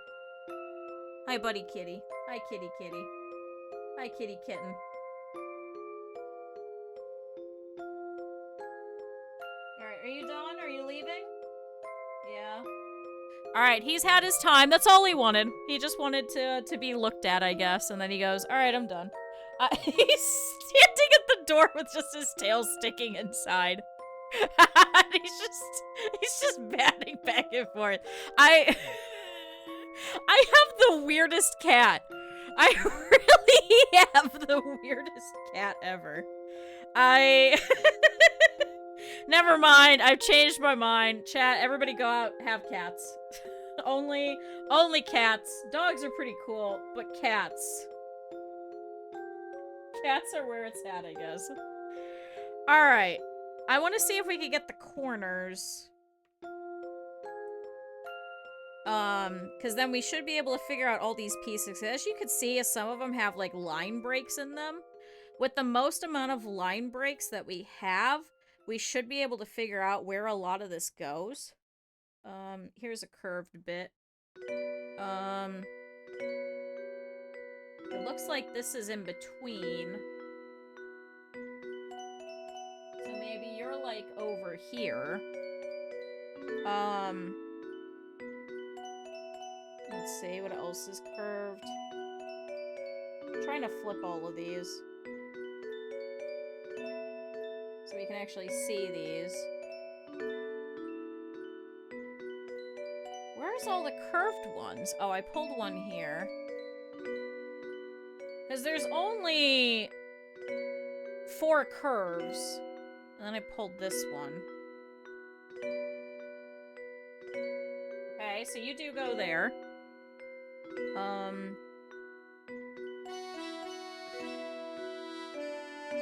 Hi, buddy kitty. Hi, kitty kitty. Hi, kitty kitten. Alright, are you done? Are you leaving? Yeah. Alright, he's had his time. That's all he wanted. He just wanted to be looked at, I guess. And then he goes, alright, I'm done. He's standing at the door with just his tail sticking inside. he's just batting back and forth. I have the weirdest cat. I really have the weirdest cat ever. Never mind. I've changed my mind. Chat, everybody go out, have cats. only cats. Dogs are pretty cool, but cats. Cats are where it's at, I guess. Alright. I want to see if we can get the corners. Because then we should be able to figure out all these pieces. As you can see, some of them have, like, line breaks in them. With the most amount of line breaks that we have, we should be able to figure out where a lot of this goes. Here's a curved bit. It looks like this is in between. So maybe you're, like, over here. Let's see, what else is curved? I'm trying to flip all of these. So we can actually see these. Where's all the curved ones? Oh, I pulled one here. Because there's only 4 curves. And then I pulled this one. Okay, so you do go there.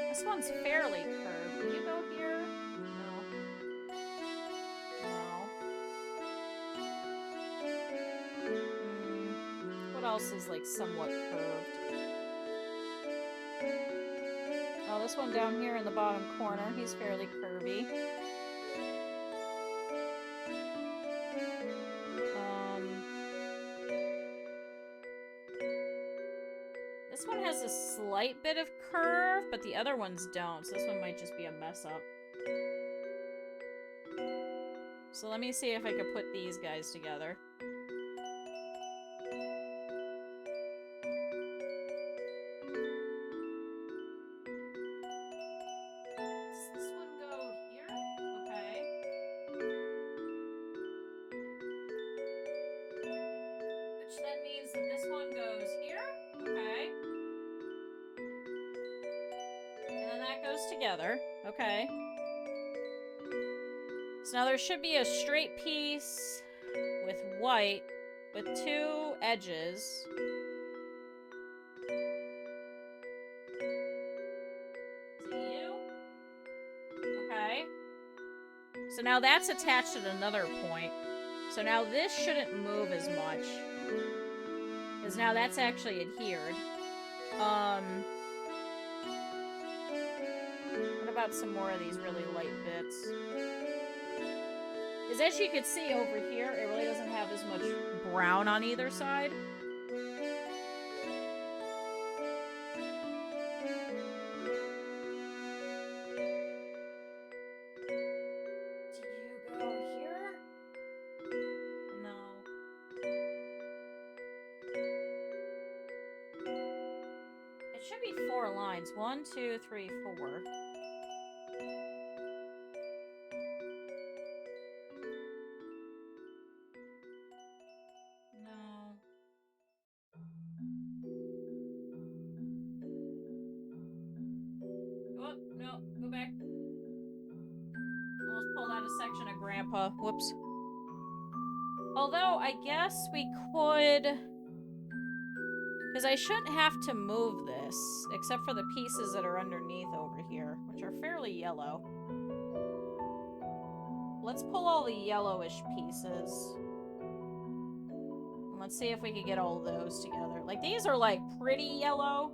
This one's fairly curved. Can you go here? No. No. What else is, like, somewhat curved? Oh, this one down here in the bottom corner, he's fairly curvy. This one has a slight bit of curve, but the other ones don't, so this one might just be a mess up. So let me see if I could put these guys together. Does this one go here? Okay. Which then means that this one goes here? Okay. And then that goes together. Okay. So now there should be a straight piece white with 2 edges. Is it you? Okay. So now that's attached at another point. So now this shouldn't move as much. Because now that's actually adhered. What about some more of these really light bits? Because as you can see over here, it really doesn't have as much brown on either side. Do you go here? No. It should be 4 lines. 1, 2, 3, 4. No. Oh, no. Go back. Almost pulled out a section of Grandpa. Whoops. Although, I guess we could... Because I shouldn't have to move this, except for the pieces that are underneath over here, which are fairly yellow. Let's pull all the yellowish pieces. And let's see if we can get all those together. Like, these are, like, pretty yellow.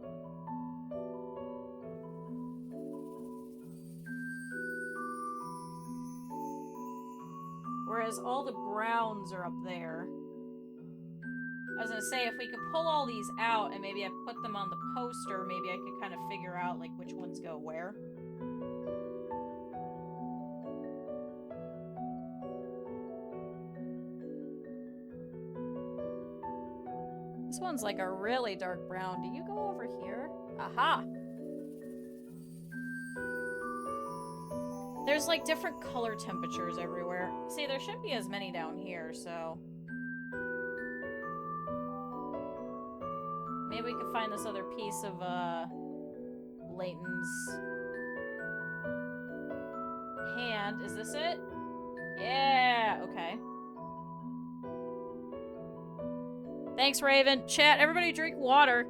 Whereas all the browns are up there. I was gonna say, if we could pull all these out and maybe I put them on the poster, maybe I could kind of figure out, like, which ones go where. This one's like a really dark brown. Do you go over here? Aha! There's, like, different color temperatures everywhere. See, there shouldn't be as many down here, so... Maybe we could find this other piece of, Layton's hand. Is this it? Yeah, okay. Thanks, Raven. Chat, everybody drink water.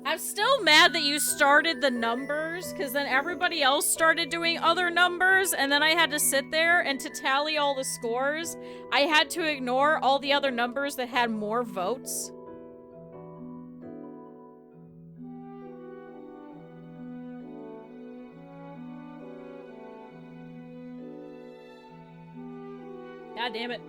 I'm still mad that you started the numbers, because then everybody else started doing other numbers, and then I had to sit there, and to tally all the scores, I had to ignore all the other numbers that had more votes. God damn it.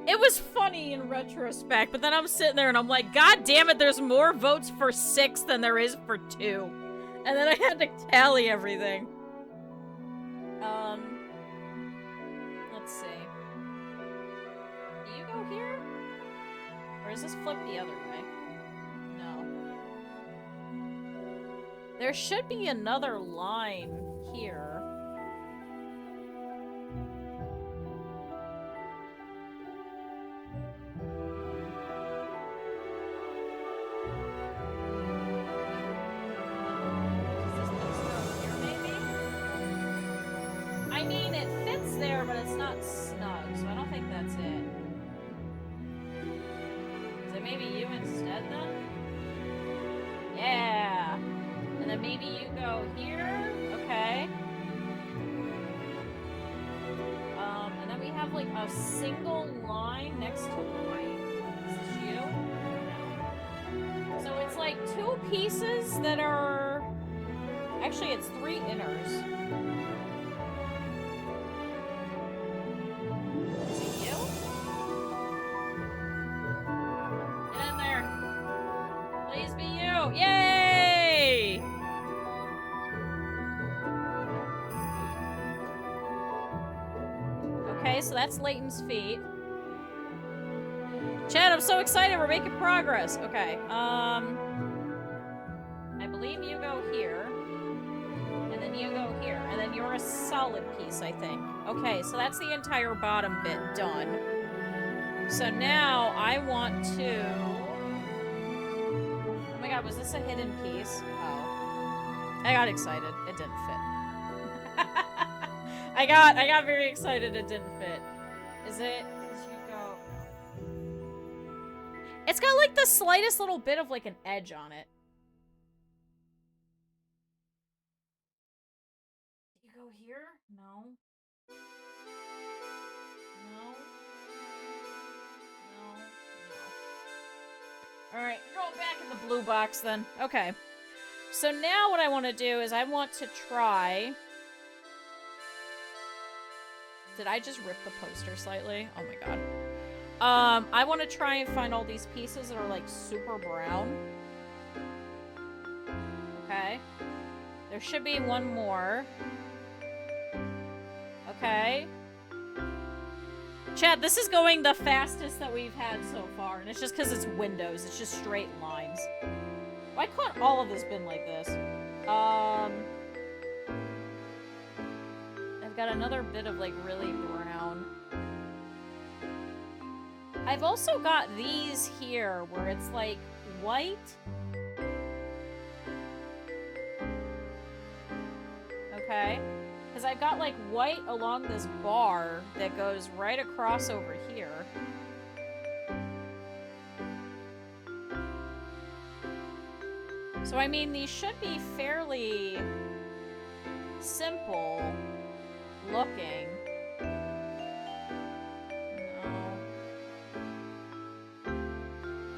It was funny in retrospect, but then I'm sitting there and I'm like, God damn it, there's more votes for 6 than there is for 2. And then I had to tally everything. Let's see. Do you go here? Or is this flipped the other way? No. There should be another line here. I mean, it fits there, but it's not snug, so I don't think that's it. Is it maybe you instead, then? Yeah! And then maybe you go here? Okay. And then we have, like, a single line next to white. Is this you? No. So it's, like, 2 pieces that are... Actually, it's 3 inners. Yay! Okay, so that's Layton's feet. Chad, I'm so excited. We're making progress. Okay, I believe you go here. And then you go here. And then you're a solid piece, I think. Okay, so that's the entire bottom bit done. So now I want to... Oh my god, was this a hidden piece? Oh. I got excited. It didn't fit. I got very excited it didn't fit. Is it? It's got like the slightest little bit of like an edge on it. You go here? No. No. No. No. Alright, going back in the blue box then. Okay. So now what I want to do is I want to try... Did I just rip the poster slightly? Oh my god. I want to try and find all these pieces that are, like, super brown. Okay. There should be one more. Okay. Chat, this is going the fastest that we've had so far, and it's just because it's windows. It's just straight lines. Why can't all of this been like this? I've got another bit of, like, really brown. I've also got these here where it's like white. Okay. Because I've got like white along this bar that goes right across over here. So I mean, these should be fairly simple looking.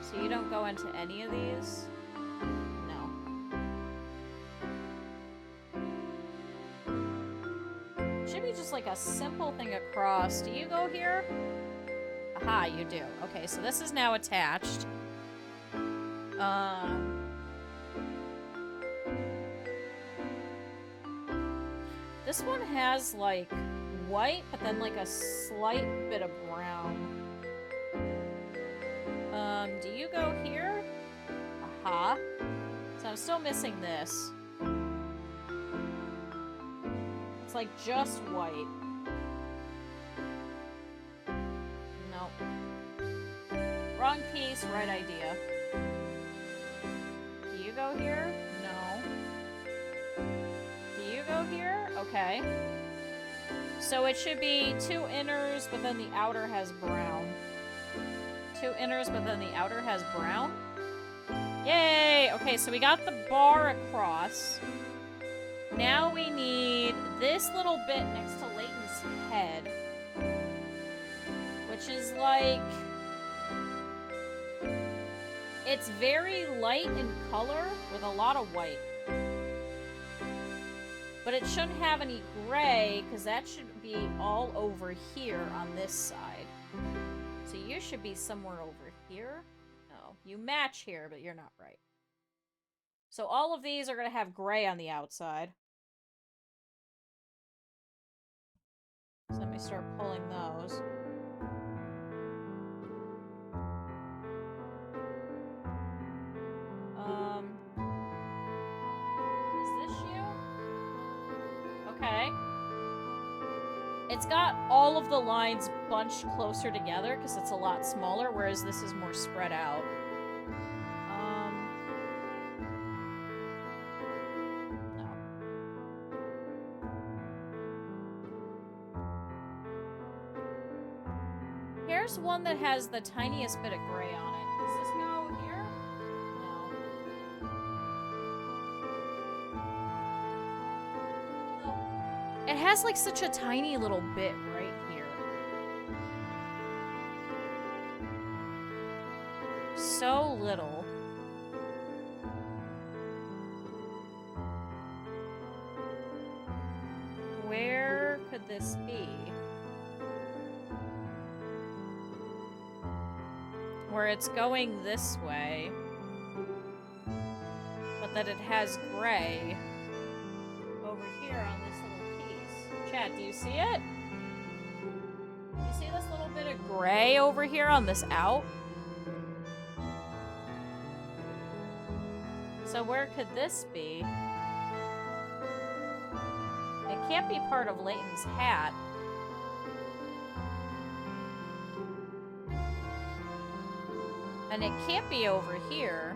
So you don't go into any of these? No. Should be just like a simple thing across. Do you go here? Aha, you do. Okay, so this is now attached. This one has like white, but then like a slight bit of brown. Do you go here? Aha. So I'm still missing this. It's like just white. Nope. Wrong piece, right idea. Do you go here? No. Do you go here? Okay. So it should be 2 inners, but then the outer has brown. 2 inners, but then the outer has brown. Yay! Okay, so we got the bar across. Now we need this little bit next to Layton's head. Which is like... It's very light in color with a lot of white. But it shouldn't have any gray, because that should be all over here on this side. So you should be somewhere over here. No, you match here, but you're not right. So all of these are going to have gray on the outside. So let me start pulling those. Is this you? Okay. It's got all of the lines bunched closer together because it's a lot smaller, whereas this is more spread out. No. Here's one that has the tiniest bit of gray on it. Does this go here? No. It has like such a tiny little bit right here. So little. Where could this be? Where it's going this way, but that it has gray over here on this little piece. Chat, do you see it? You see this little bit of gray over here on this out? So where could this be? It can't be part of Layton's hat. And it can't be over here.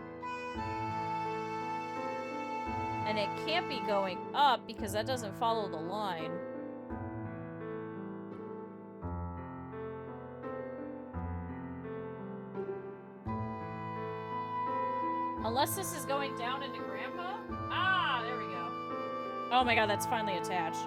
And it can't be going up because that doesn't follow the line. Unless this is going down into Grandpa? Ah, there we go. Oh my god, that's finally attached.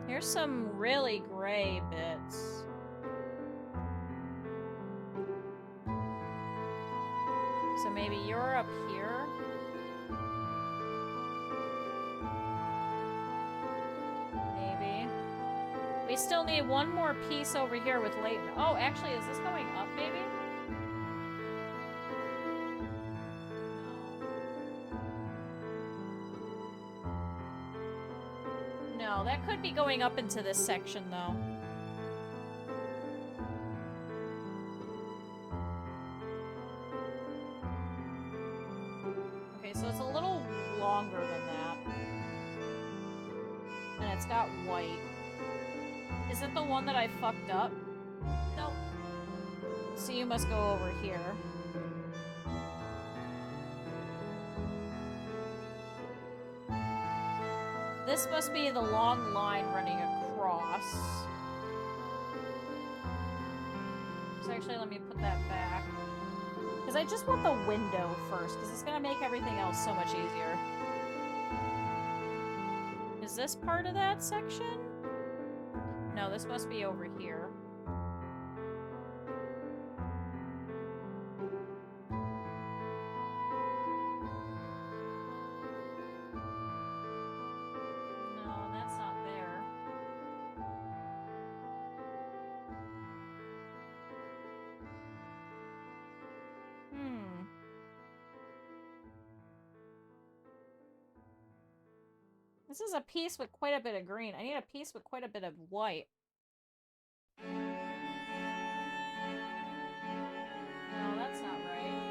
Here's some really gray bits. So maybe you're up here? Maybe. We still need one more piece over here with Layton. Oh, actually, is this going up, maybe? No, that could be going up into this section, though. Okay, so it's a little longer than that. And it's got white. Is it the one that I fucked up? Nope. So you must go over here. This must be the long line running across. So actually, let me put that back. Because I just want the window first, because it's going to make everything else so much easier. Is this part of that section? No, this must be over here. This is a piece with quite a bit of green. I need a piece with quite a bit of white. No, that's not right.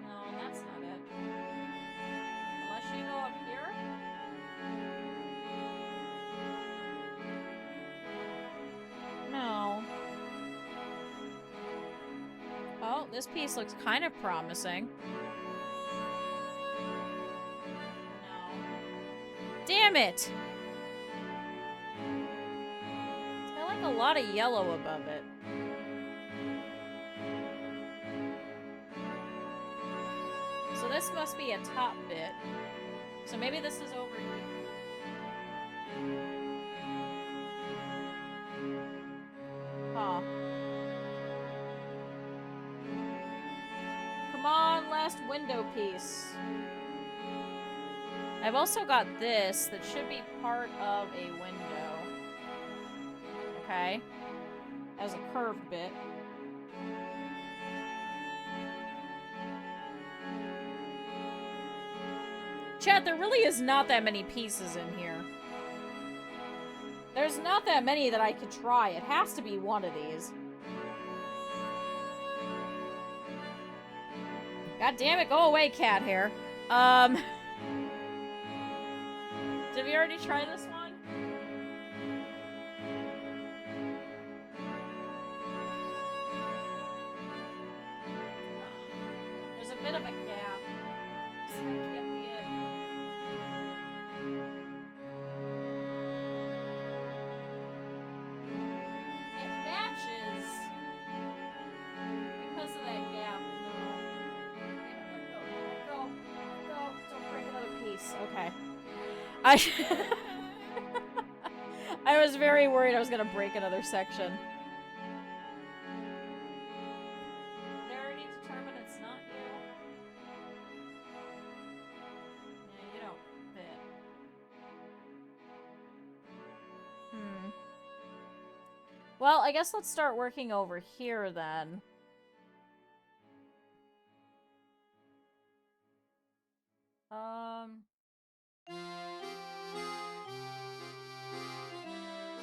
No, that's not it. Unless you go up here? No. Oh, this piece looks kind of promising. No. Damn it! It's got like a lot of yellow above it. So this must be a top bit. So maybe this is over here. Huh. Come on, last window piece. I've also got this that should be part of a window. Okay. As a curved bit. Chad, there really is not that many pieces in here. There's not that many that I could try. It has to be one of these. God damn it, go away, cat hair. Did we already try this one? There's a bit of a gap. So that can't be it. It matches because of that gap. No. Go. Don't break another piece. Okay. I was very worried I was gonna break another section. They already determined it's not you. Yeah, you don't fit. Well, I guess let's start working over here then.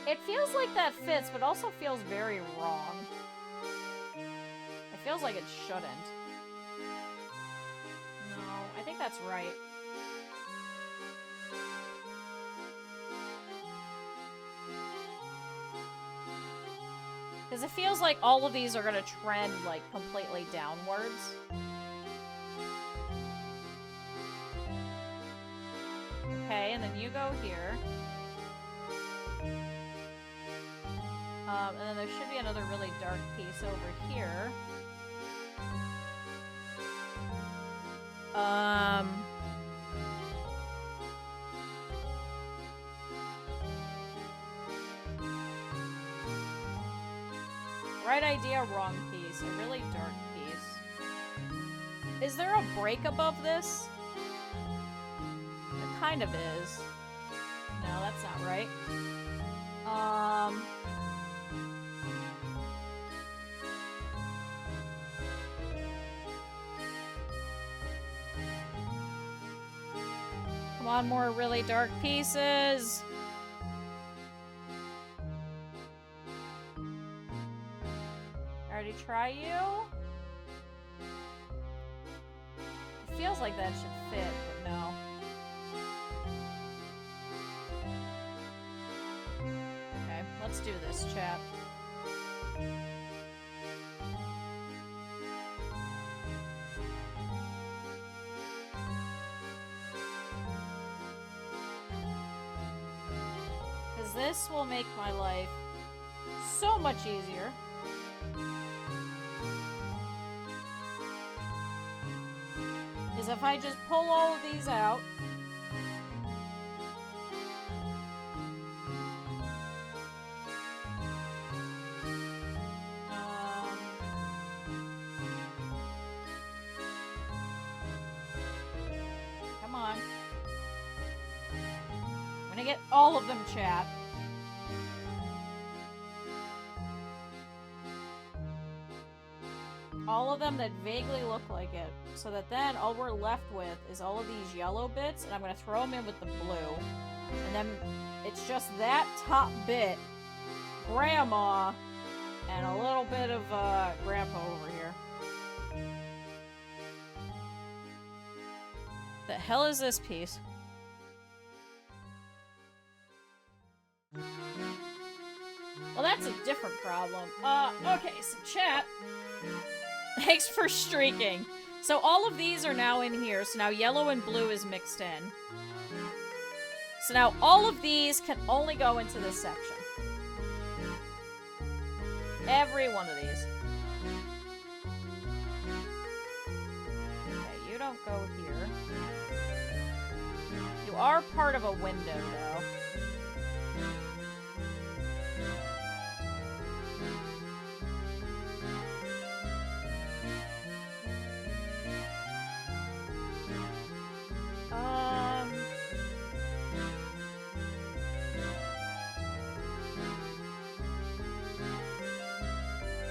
It feels like that fits, but also feels very wrong. It feels like it shouldn't. No, I think that's right. Because it feels like all of these are going to trend, like, completely downwards. Okay, and then you go here. And then there should be another really dark piece over here. Right idea, wrong piece. A really dark piece. Is there a break above this? It kind of is. No, that's not right. Come on, more really dark pieces. Already try you? It feels like that should fit, but no. Okay, let's do this, chat. Because this will make my life so much easier. Is if I just pull all of these out. Come on. I'm gonna get all of them, chat. All of them that vaguely look like it. So that then all we're left with is all of these yellow bits, and I'm going to throw them in with the blue. And then it's just that top bit, Grandma, and a little bit of Grandpa over here. The hell is this piece? Well, that's a different problem. Okay, so chat. Thanks for streaking. So all of these are now in here. So now yellow and blue is mixed in. So now all of these can only go into this section. Every one of these. Okay, you don't go here. You are part of a window, though.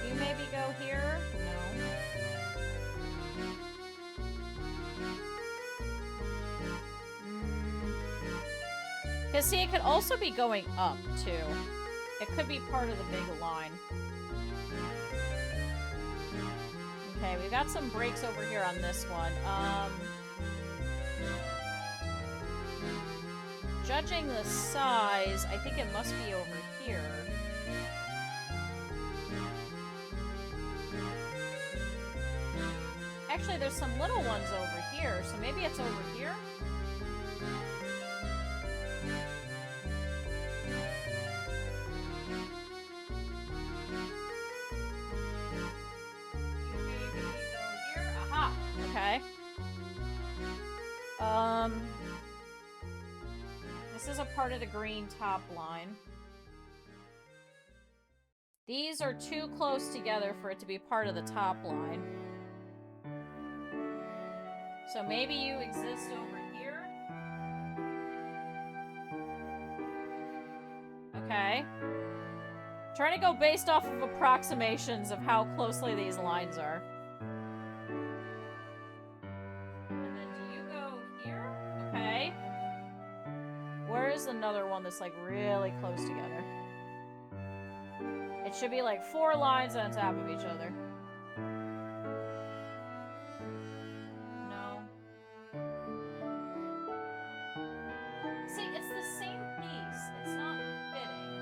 You maybe go here? No. Because see, it could also be going up, too. It could be part of the big line. Okay, we've got some breaks over here on this one. Judging the size, I think it must be over here. Actually, there's some little ones over here, so maybe it's over here? Okay. This is a part of the green top line. These are too close together for it to be part of the top line. So maybe you exist over here? Okay. Trying to go based off of approximations of how closely these lines are. Okay. Where is another one that's like really close together? It should be like 4 lines on top of each other. No. See, it's the same piece. It's not fitting.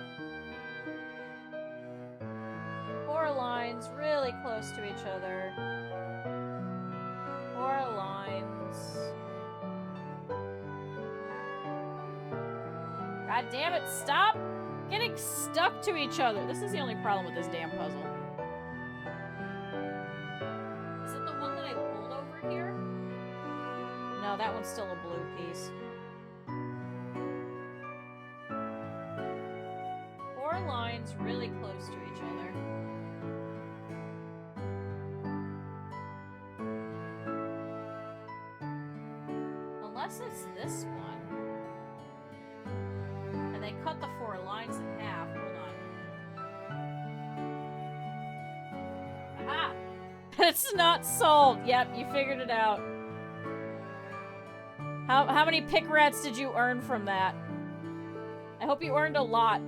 really close to each other. 4 lines. God damn it, stop getting stuck to each other. This is the only problem with this damn puzzle. Is it the one that I pulled over here? No, that one's still a blue piece. 4 lines really close to each other. Unless it's this one. And they cut the 4 lines in half. Hold on. Aha! It's not sold. Yep, you figured it out. How many pick rats did you earn from that? I hope you earned a lot.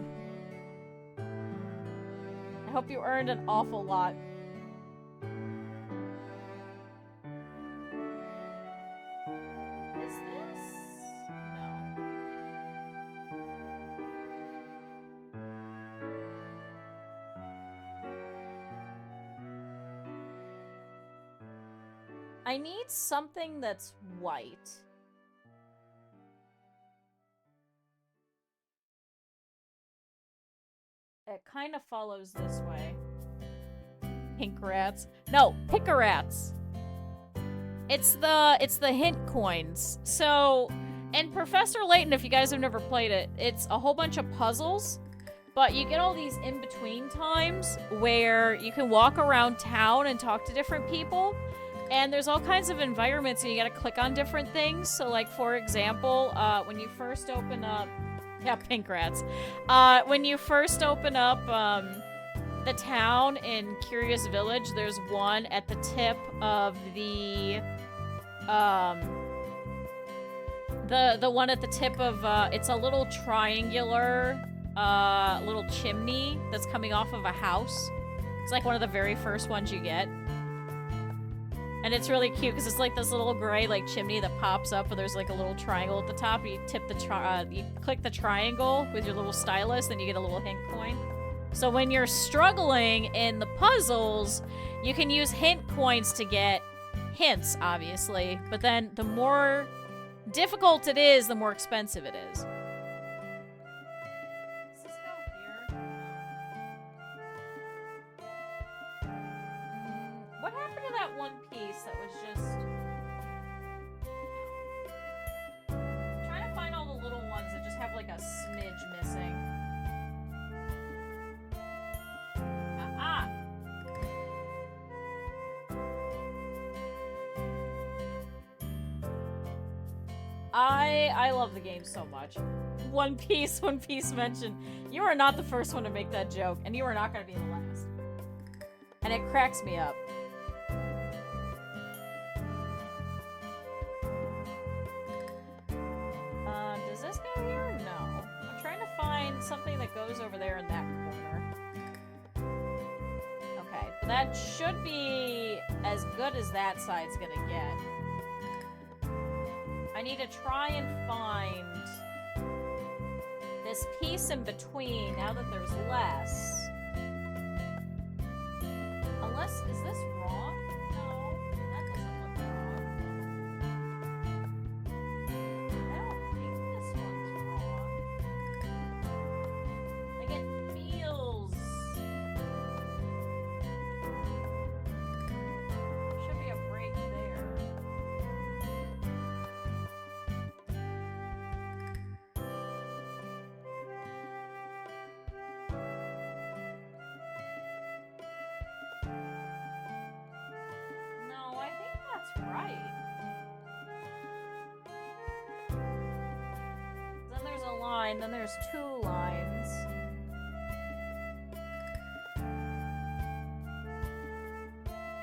I hope you earned an awful lot. Is this? No. I need something that's white. It kind of follows this way. Pink rats. No, pick-a-rats. It's the hint coins. So, in Professor Layton, if you guys have never played it, it's a whole bunch of puzzles, but you get all these in-between times where you can walk around town and talk to different people, and there's all kinds of environments and you gotta click on different things. So, like, for example, when you first open up... Yeah, pink rats. When you first open up the town in Curious Village, there's one at the tip of the one at the tip of it's a little triangular little chimney that's coming off of a house. It's like one of the very first ones you get. And it's really cute because it's like this little gray like chimney that pops up, and there's like a little triangle at the top. You tip the you click the triangle with your little stylus, then you get a little hint coin. So when you're struggling in the puzzles, you can use hint coins to get hints, obviously. But then the more difficult it is, the more expensive it is. What happened to that one piece that was just... I'm trying to find all the little ones that just have like a smidge missing. Ah! I love the game so much. One Piece mentioned. You are not the first one to make that joke, and you are not going to be the last. And it cracks me up. Does this go here? No. I'm trying to find something that goes over there in that corner. Okay, but that should be as good as that side's gonna get. I need to try and find this piece in between now that there's less. Unless, is this wrong? No, that doesn't look wrong. I don't think this one's wrong. Like, it feels... There should be a break there. No, I think that's right. Then there's a line, then there's 2 lines.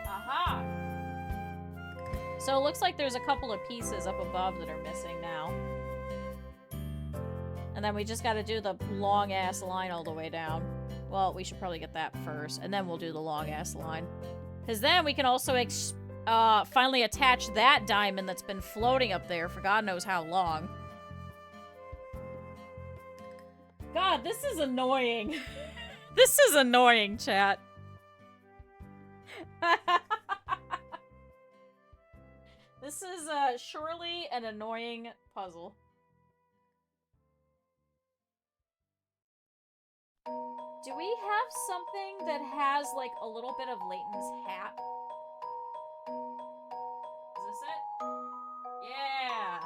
Aha! So it looks like there's a couple of pieces up above that are missing now. And then we just gotta do the long-ass line all the way down. Well, we should probably get that first, and then we'll do the long-ass line. Because then we can also finally attach that diamond that's been floating up there for God knows how long. God, this is annoying. This is annoying, chat. This is surely an annoying puzzle. Do we have something that has like a little bit of Layton's hat? Is this it? Yeah.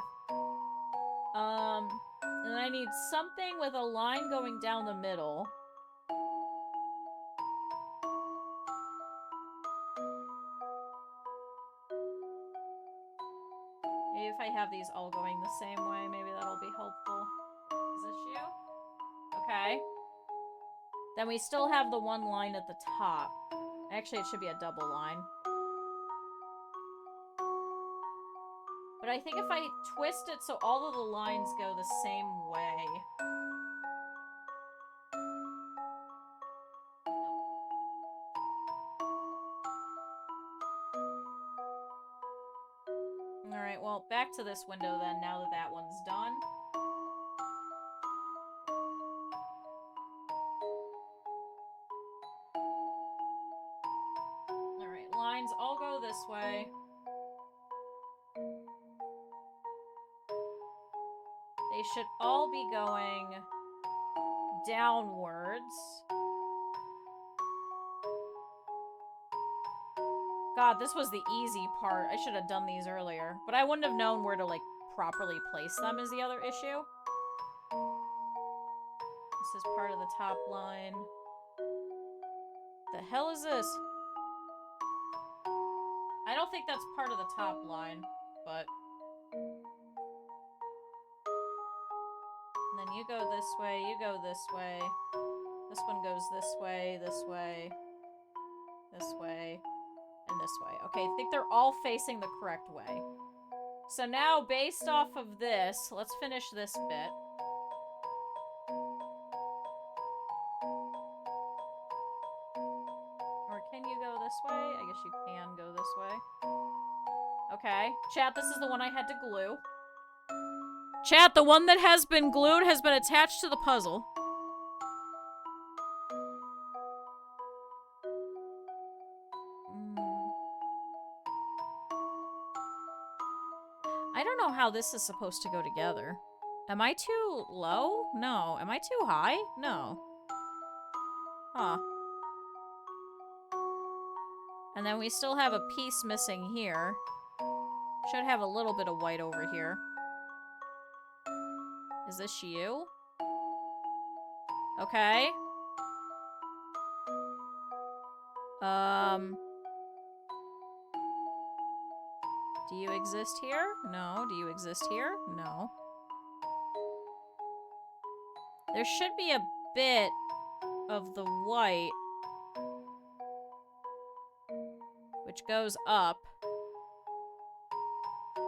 And I need something with a line going down the middle. Maybe if I have these all going the same way, maybe that'll be helpful. Is this you? Okay. Then we still have the one line at the top. Actually, it should be a double line. But I think if I twist it so all of the lines go the same way... Alright, well, back to this window then, now that that one's done. Alright, lines all go this way. They should all be going downwards. God, this was the easy part. I should have done these earlier. But I wouldn't have known where to, like, properly place them is the other issue. This is part of the top line. The hell is this? I don't think that's part of the top line, but... And then you go this way, you go this way. This one goes this way, this way, this way, and this way. Okay, I think they're all facing the correct way. So now, based off of this, let's finish this bit. Or can you go this way? I guess you can go this way. Okay. Chat, this is the one I had to glue. Chat, the one that has been glued has been attached to the puzzle. I don't know how this is supposed to go together. Am I too low? No. Am I too high? No. Huh. And then we still have a piece missing here. Should have a little bit of white over here. Is this you? Okay. Do you exist here? No. Do you exist here? No. There should be a bit of the white which goes up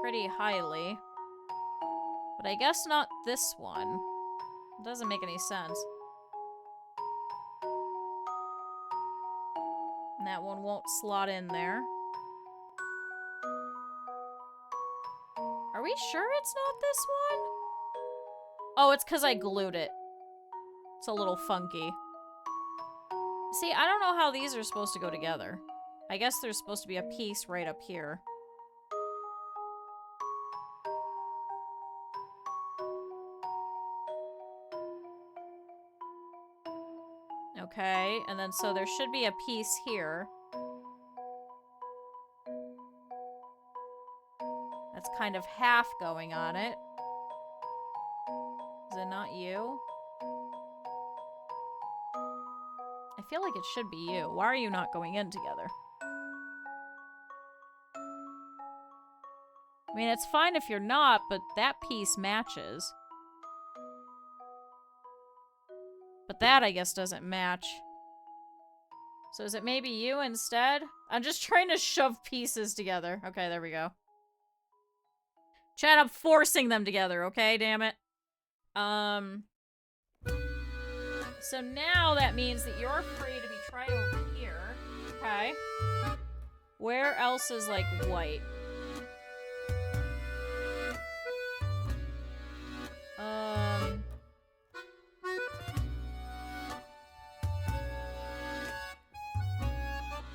pretty highly. But I guess not this one. It doesn't make any sense. And that one won't slot in there. Are we sure it's not this one? Oh, it's because I glued it. It's a little funky. See, I don't know how these are supposed to go together. I guess there's supposed to be a piece right up here. Okay, and then so there should be a piece here. That's kind of half going on it. Is it not you? I feel like it should be you. Why are you not going in together? I mean, it's fine if you're not, but that piece matches. But that, I guess, doesn't match. So is it maybe you instead? I'm just trying to shove pieces together. Okay, there we go. Chat, I'm forcing them together, okay? Damn it. So now that means that you're free to be tried over here. Okay. Where else is, like, white?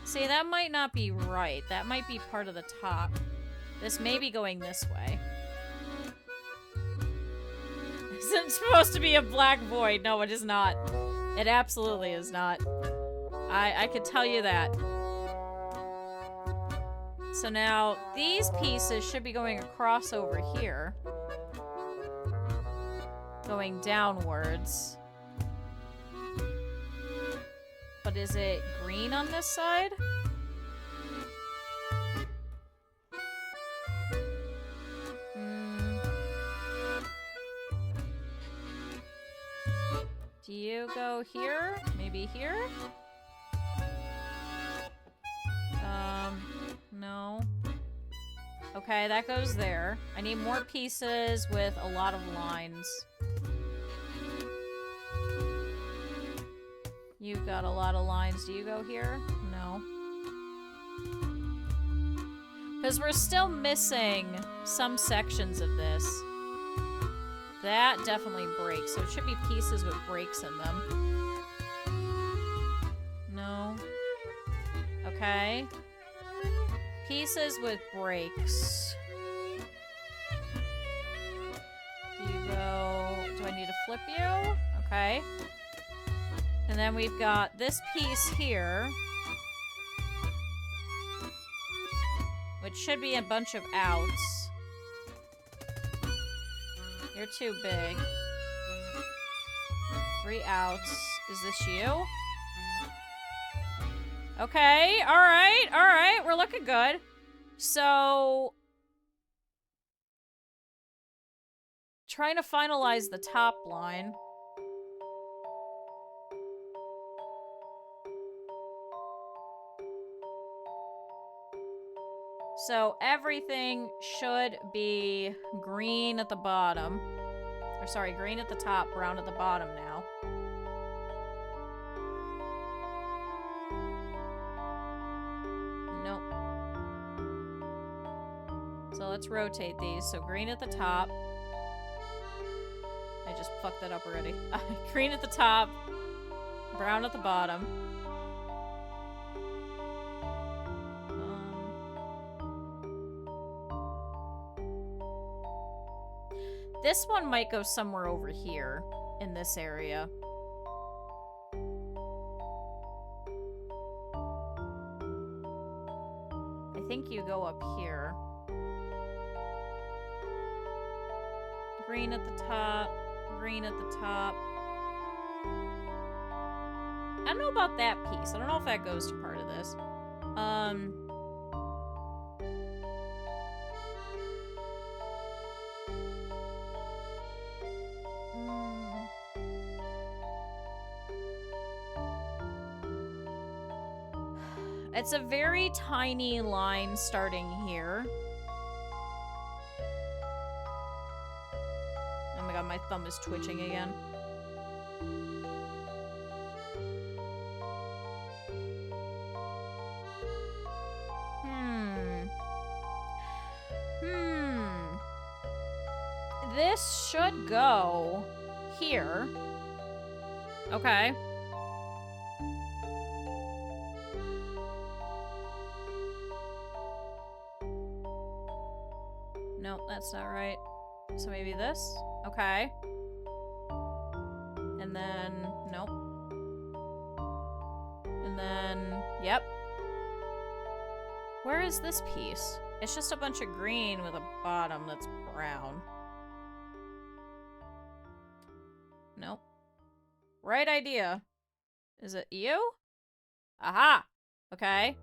See, that might not be right. That might be part of the top. This may be going this way. Isn't supposed to be a black void. No, it is not. It absolutely is not. I could tell you that. So now, these pieces should be going across over here. Going downwards. But is it green on this side? Do you go here? Maybe here? No. Okay, that goes there. I need more pieces with a lot of lines. You've got a lot of lines. Do you go here? No. Because we're still missing some sections of this. That definitely breaks. So it should be pieces with breaks in them. No. Okay. Pieces with breaks. Do you go... Do I need to flip you? Okay. And then we've got this piece here. Which should be a bunch of outs. You're too big. 3 outs. Is this you? Okay, alright, we're looking good. So... Trying to finalize the top line. So everything should be green at the bottom. Or sorry, green at the top, brown at the bottom now. Nope. So let's rotate these. So green at the top. I just fucked that up already. Green at the top, brown at the bottom. This one might go somewhere over here in this area. I think you go up here. Green at the top, green at the top. I don't know about that piece. I don't know if that goes to part of this. It's a very tiny line starting here. Oh my god, my thumb is twitching again. This should go here. Okay. Nope, that's not right. So maybe this? Okay. And then... Nope. And then... Yep. Where is this piece? It's just a bunch of green with a bottom that's brown. Nope. Right idea. Is it you? Aha! Okay.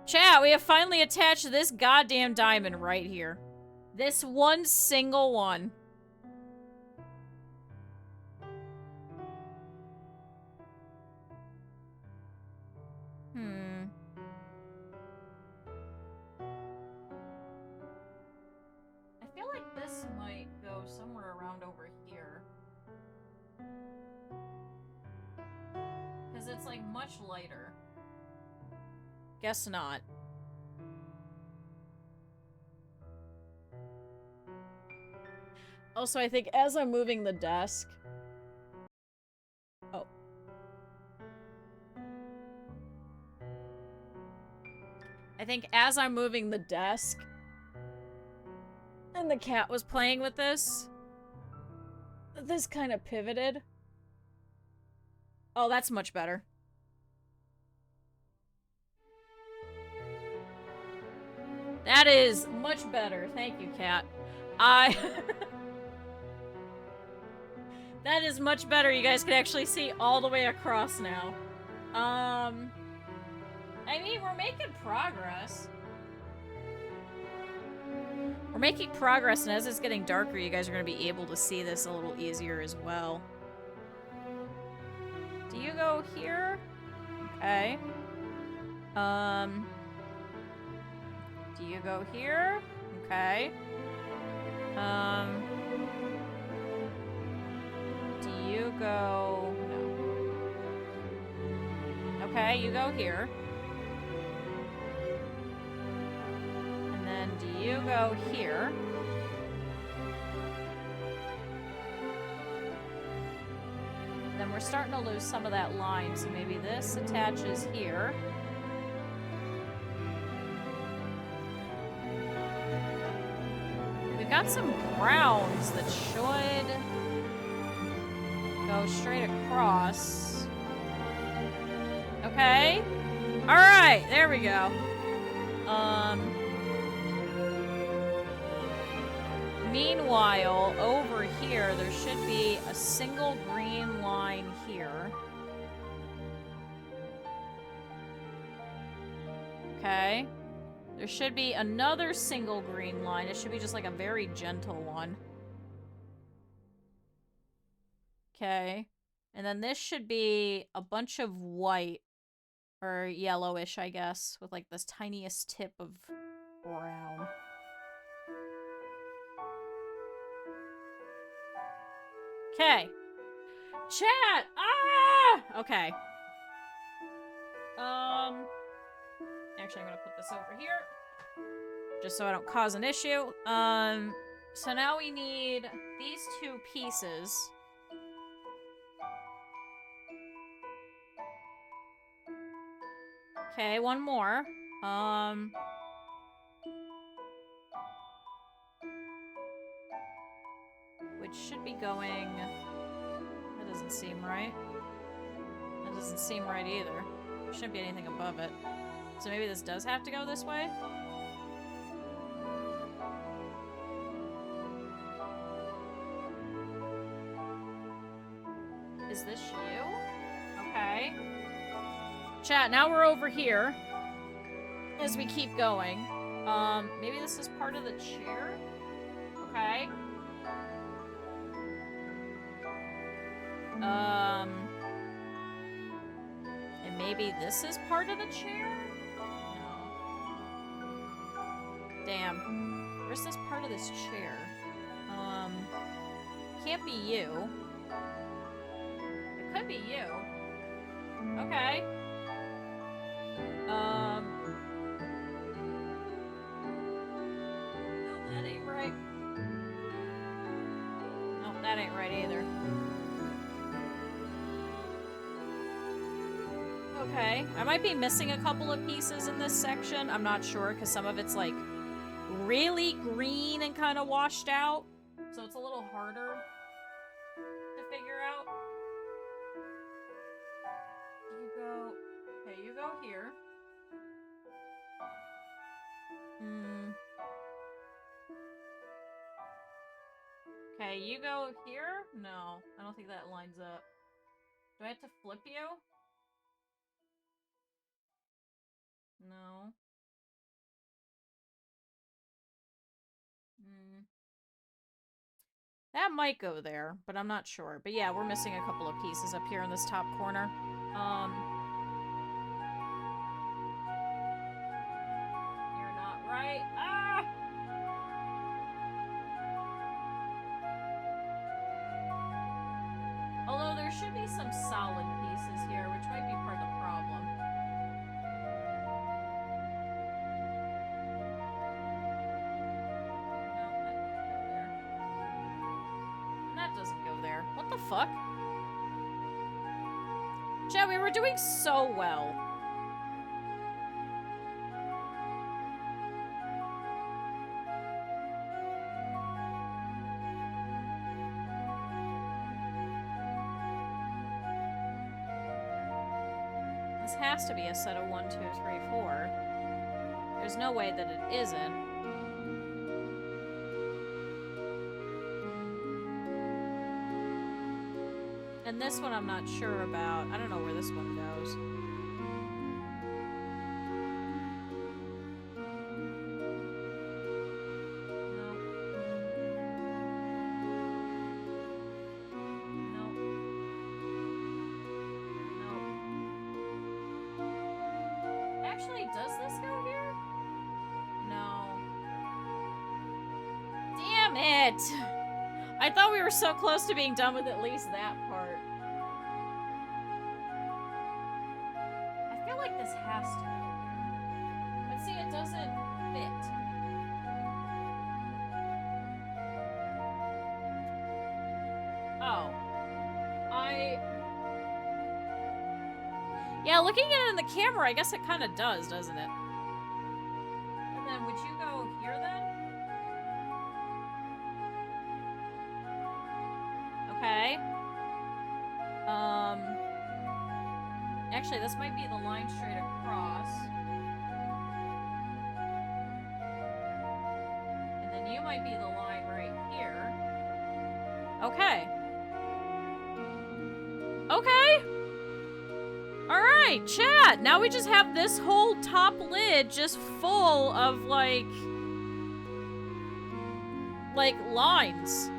Chat, we have finally attached this goddamn diamond right here. This one single one. I feel like this might go somewhere around over here. Because it's like much lighter. Guess not. Also, I think as I'm moving the desk... Oh. I think as I'm moving the desk, and the cat was playing with this kind of pivoted. Oh, that's much better. That is much better. Thank you, cat. That is much better. You guys can actually see all the way across now. I mean, we're making progress. We're making progress, and as it's getting darker, you guys are going to be able to see this a little easier as well. Do you go here? Okay. Do you go here? Okay. Do you go... No. Okay, you go here. And then do you go here? Then we're starting to lose some of that line, so maybe this attaches here. We've got some browns that should go straight across. Okay. Alright, there we go. Meanwhile, over here, there should be a single green line here. Okay. There should be another single green line. It should be just like a very gentle one. Okay. And then this should be a bunch of white. Or yellowish, I guess. With like this tiniest tip of brown. Okay. Chat! Ah! Okay. Actually, I'm gonna put this over here. Just so I don't cause an issue. So now we need these two pieces. Okay, one more. Which should be going... That doesn't seem right. That doesn't seem right either. There shouldn't be anything above it. So maybe this does have to go this way? Is this you? Okay. Chat, now we're over here. As we keep going. Maybe this is part of the chair? Okay. And maybe this is part of the chair? No. Damn. Where's this part of this chair? Can't be you. It could be you. Okay. No, that ain't right. No, that ain't right either. Okay. I might be missing a couple of pieces in this section. I'm not sure, because some of it's, like, really green and kind of washed out. So it's a little harder to figure out. You go... Okay, you go here. Okay, you go here? No, I don't think that lines up. Do I have to flip you? No. That might go there, but I'm not sure. But yeah, we're missing a couple of pieces up here in this top corner. You're not right. Ah! Although there should be some solid pieces here, which might be part of the problem. That doesn't go there. What the fuck? Chat, we were doing so well. This has to be a set of 1, 2, 3, 4. There's no way that it isn't. And this one I'm not sure about. I don't know where this one goes. Actually, does this go here? No. Damn it! I thought we were so close to being done with at least that part. I feel like this has to go here. But see, it doesn't fit. Oh. Yeah, looking at it in the camera, I guess it kind of does, doesn't it? And then, would you go here then? Okay. Actually, this might be the line straight across. And then you might be the line right here. Okay. Okay! Alright, chat! Now we just have this whole top lid just full of, like, lines.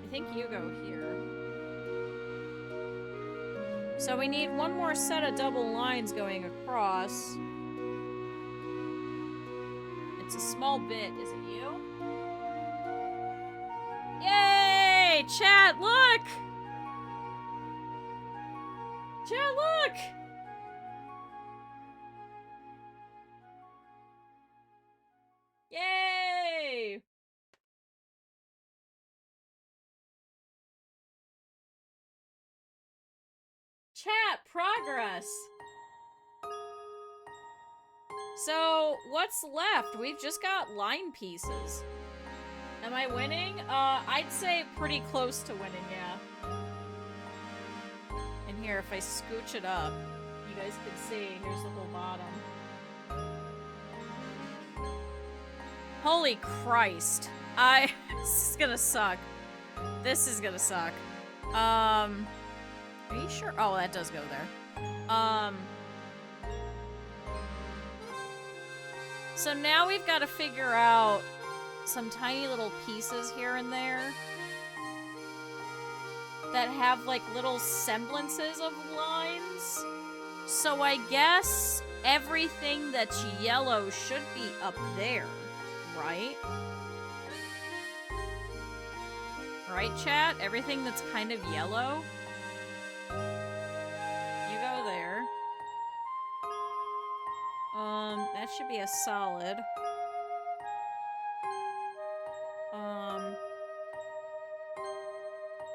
I think you go here. So we need one more set of double lines going across. It's a small bit. Is it you? Yay! Chat, look! Chat, look! Yay! Chat, progress! So, what's left? We've just got line pieces. Am I winning? I'd say pretty close to winning, yeah. And here, if I scooch it up, you guys can see, here's the whole bottom. Holy Christ. This is gonna suck. This is gonna suck. Are you sure? Oh, that does go there. So now we've got to figure out some tiny little pieces here and there that have, like, little semblances of lines. So I guess everything that's yellow should be up there, right? Right, chat? Everything that's kind of yellow? You go there. That should be a solid.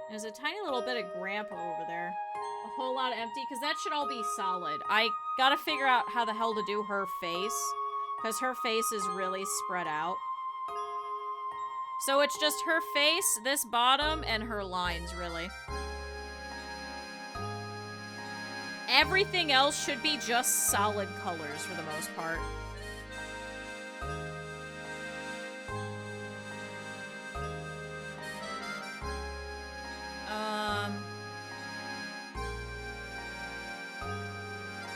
There's a tiny little bit of grandpa over there. A whole lot of empty, because that should all be solid. I gotta figure out how the hell to do her face, because her face is really spread out. So it's just her face, this bottom, and her lines, really. Everything else should be just solid colors for the most part.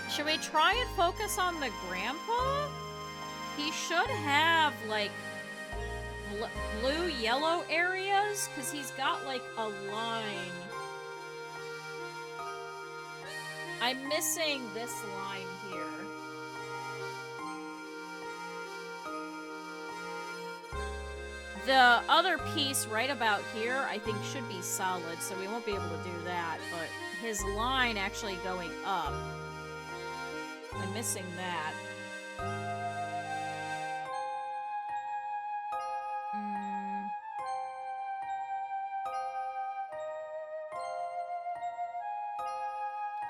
Should we try and focus on the grandpa? He should have, like, blue-yellow areas, because he's got, like, a line. I'm missing this line here. The other piece right about here, I think, should be solid, so we won't be able to do that, but his line actually going up, I'm missing that.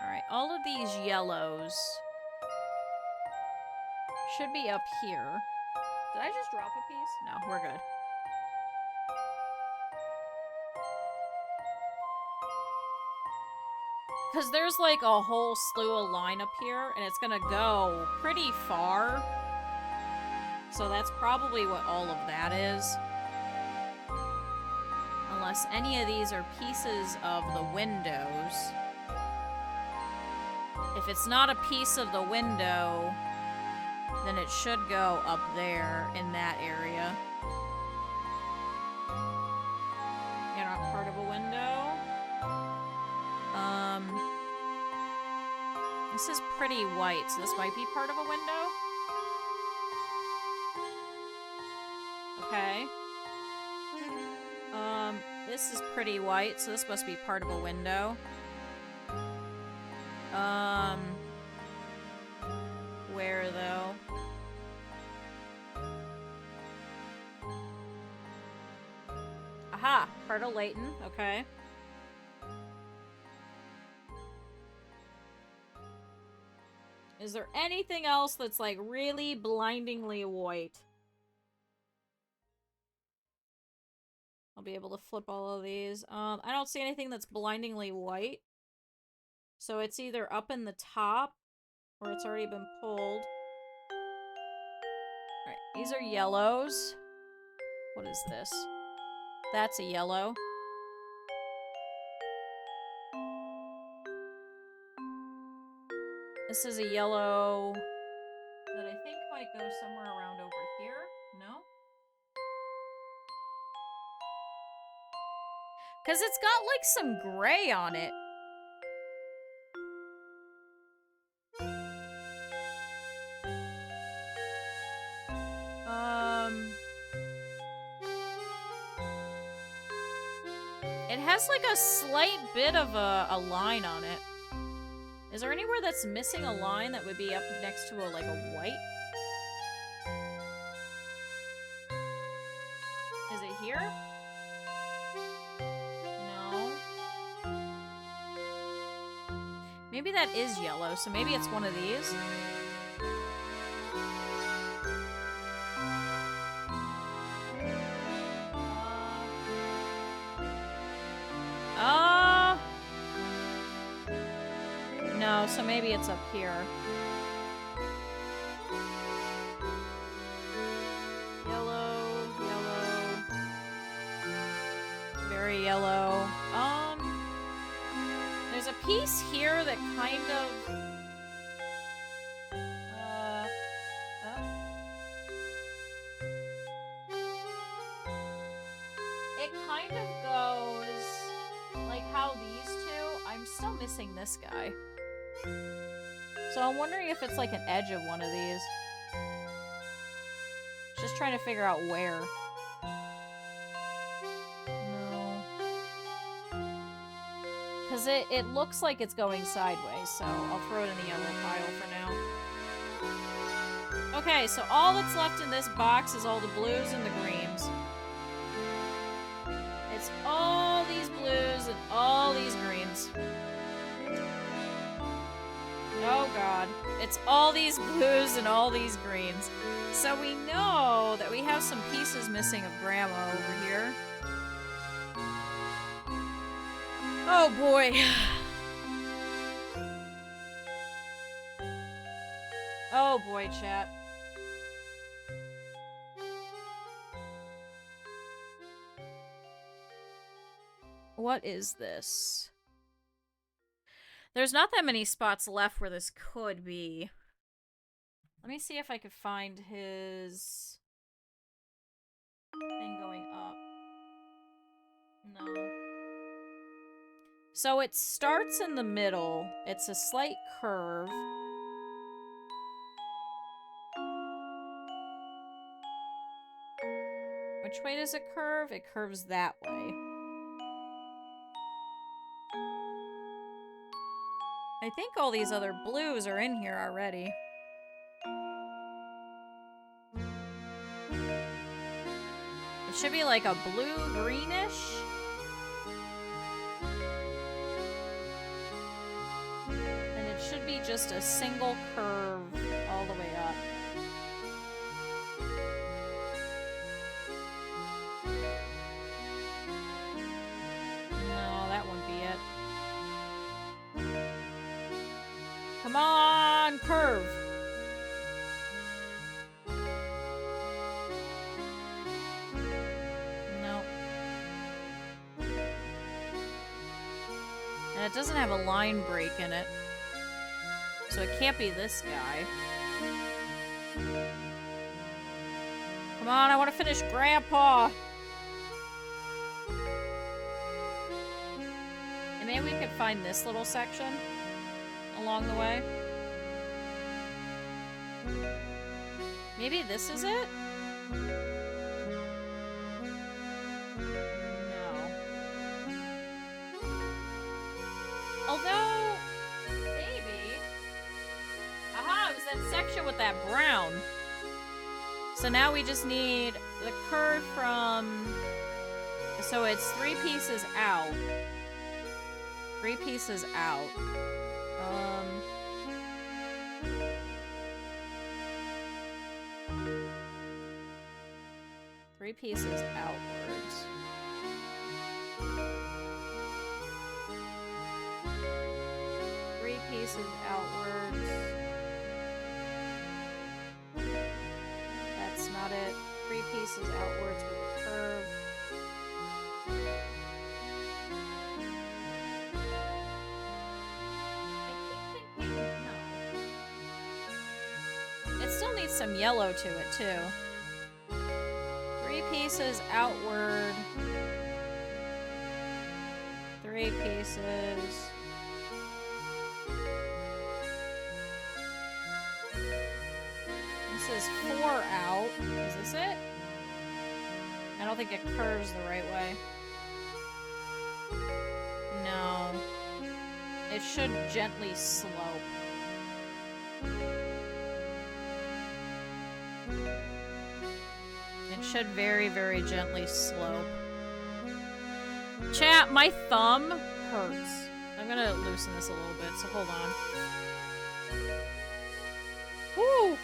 Alright, all of these yellows should be up here. Did I just drop a piece? No, we're good. Because there's like a whole slew of line up here, and it's gonna go pretty far. So that's probably what all of that is. Unless any of these are pieces of the windows. If it's not a piece of the window, then it should go up there in that area. You're not part of a window. This is pretty white, so this might be part of a window. Okay. This is pretty white, so this must be part of a window. Where though? Aha! Part of Layton, okay. Is there anything else that's like really blindingly white? I'll be able to flip all of these. I don't see anything that's blindingly white. So it's either up in the top or it's already been pulled. Alright, these are yellows. What is this? That's a yellow. This is a yellow that I think might go somewhere around over here. No? Because it's got, like, some gray on it. It has, like, a slight bit of a line on it. Is there anywhere that's missing a line that would be up next to, like, a white? Is it here? Maybe that is yellow, so maybe it's one of these. No, so maybe it's up here. Yellow, yellow. Very yellow. There's a piece here that kind of... It kind of goes like how these two... I'm still missing this guy. So I'm wondering if it's like an edge of one of these. Just trying to figure out where. Because it looks like it's going sideways, so I'll throw it in the yellow pile for now. Okay, so all that's left in this box is all the blues and the greens. It's all these blues and all these greens. Oh god. It's all these blues and all these greens. So we know that we have some pieces missing of Grandma over here. Oh boy. Oh boy, chat. What is this? There's not that many spots left where this could be. Let me see if I could find his thing going up. No. So it starts in the middle. It's a slight curve. Which way does it curve? It curves that way. I think all these other blues are in here already. It should be like a blue-greenish. And it should be just a single curve all the way up. No, that wouldn't be it. Come on, curve. No. And it doesn't have a line break in it. So it can't be this guy. Come on, I want to finish Grandpa. And maybe we could find this little section along the way. Maybe this is it? No. Although, maybe. Aha, it was that section with that brown. So now we just need the curve from... So it's 3 pieces out. 3 pieces out. 3 pieces outwards. Three pieces outwards. That's not it. 3 pieces outwards with a curve. It still needs some yellow to it, too. 3 pieces outward. 3 pieces. This is 4 out. Is this it? I don't think it curves the right way. No. It should gently slope. It should very, very gently slope. Chat, my thumb hurts. I'm gonna loosen this a little bit, so hold on. Woo!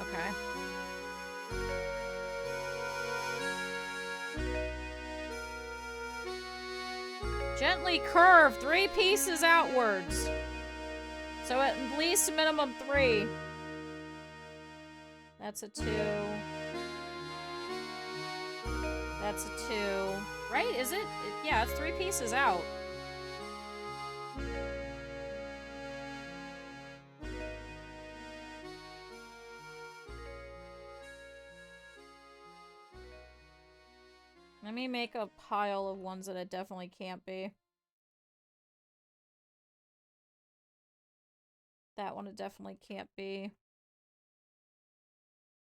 Okay. Gently curve 3 pieces outwards. So at least minimum 3. That's a 2. That's a 2. Right? Is it? Yeah, it's 3 pieces out. Let me make a pile of ones that it definitely can't be. That one it definitely can't be.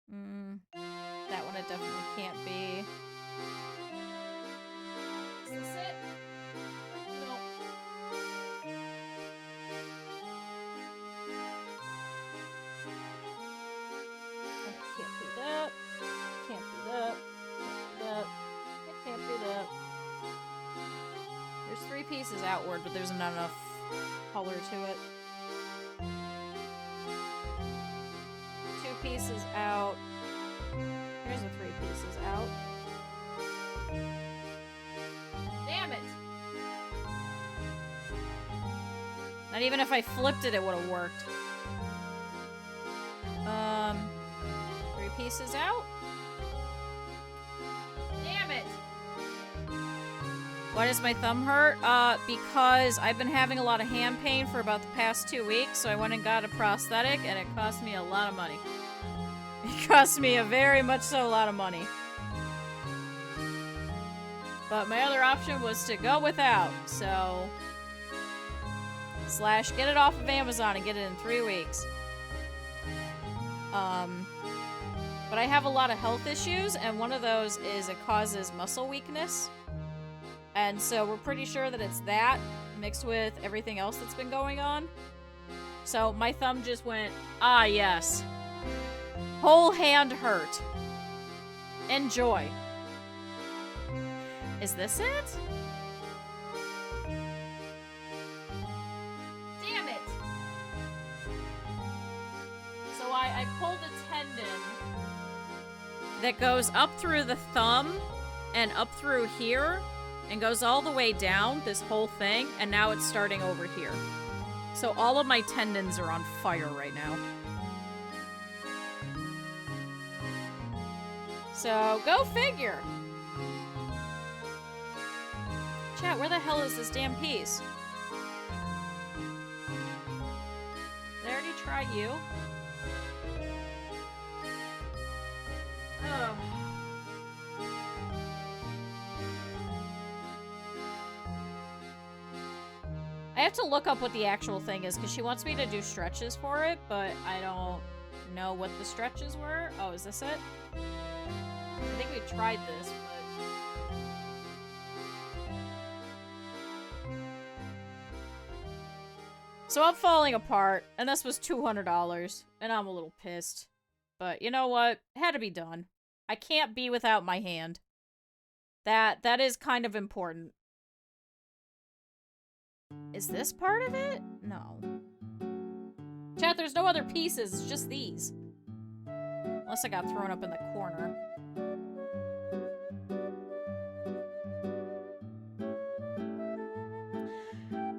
That one it definitely can't be. Is this it? Nope. And it can't be that. Can't be that. Can't be that. It can't be that. There's 3 pieces outward, but there's not enough color to it. 2 pieces out. Here's the 3 pieces out. Damn it! Not even if I flipped it, it would have worked. 3 pieces out. Damn it! Why does my thumb hurt? Because I've been having a lot of hand pain for about the past 2 weeks, so I went and got a prosthetic, and it cost me a lot of money. It cost me a very much so a lot of money. But my other option was to go without, so... / get it off of Amazon and get it in 3 weeks. But I have a lot of health issues, and one of those is it causes muscle weakness. And so we're pretty sure that it's that, mixed with everything else that's been going on. So my thumb just went, ah yes. Whole hand hurt. Enjoy. Is this it? Damn it! So I pulled a tendon that goes up through the thumb and up through here. and goes all the way down this whole thing, and now it's starting over here. So all of my tendons are on fire right now. So, go figure! Chat, where the hell is this damn piece? Did I already try you? Oh. I have to look up what the actual thing is, because she wants me to do stretches for it, but I don't know what the stretches were. Oh, is this it? I think we tried this, but... So I'm falling apart, and this was $200, and I'm a little pissed. But you know what? It had to be done. I can't be without my hand. That is kind of important. Is this part of it? No. Chat, there's no other pieces, it's just these. Unless I got thrown up in the corner.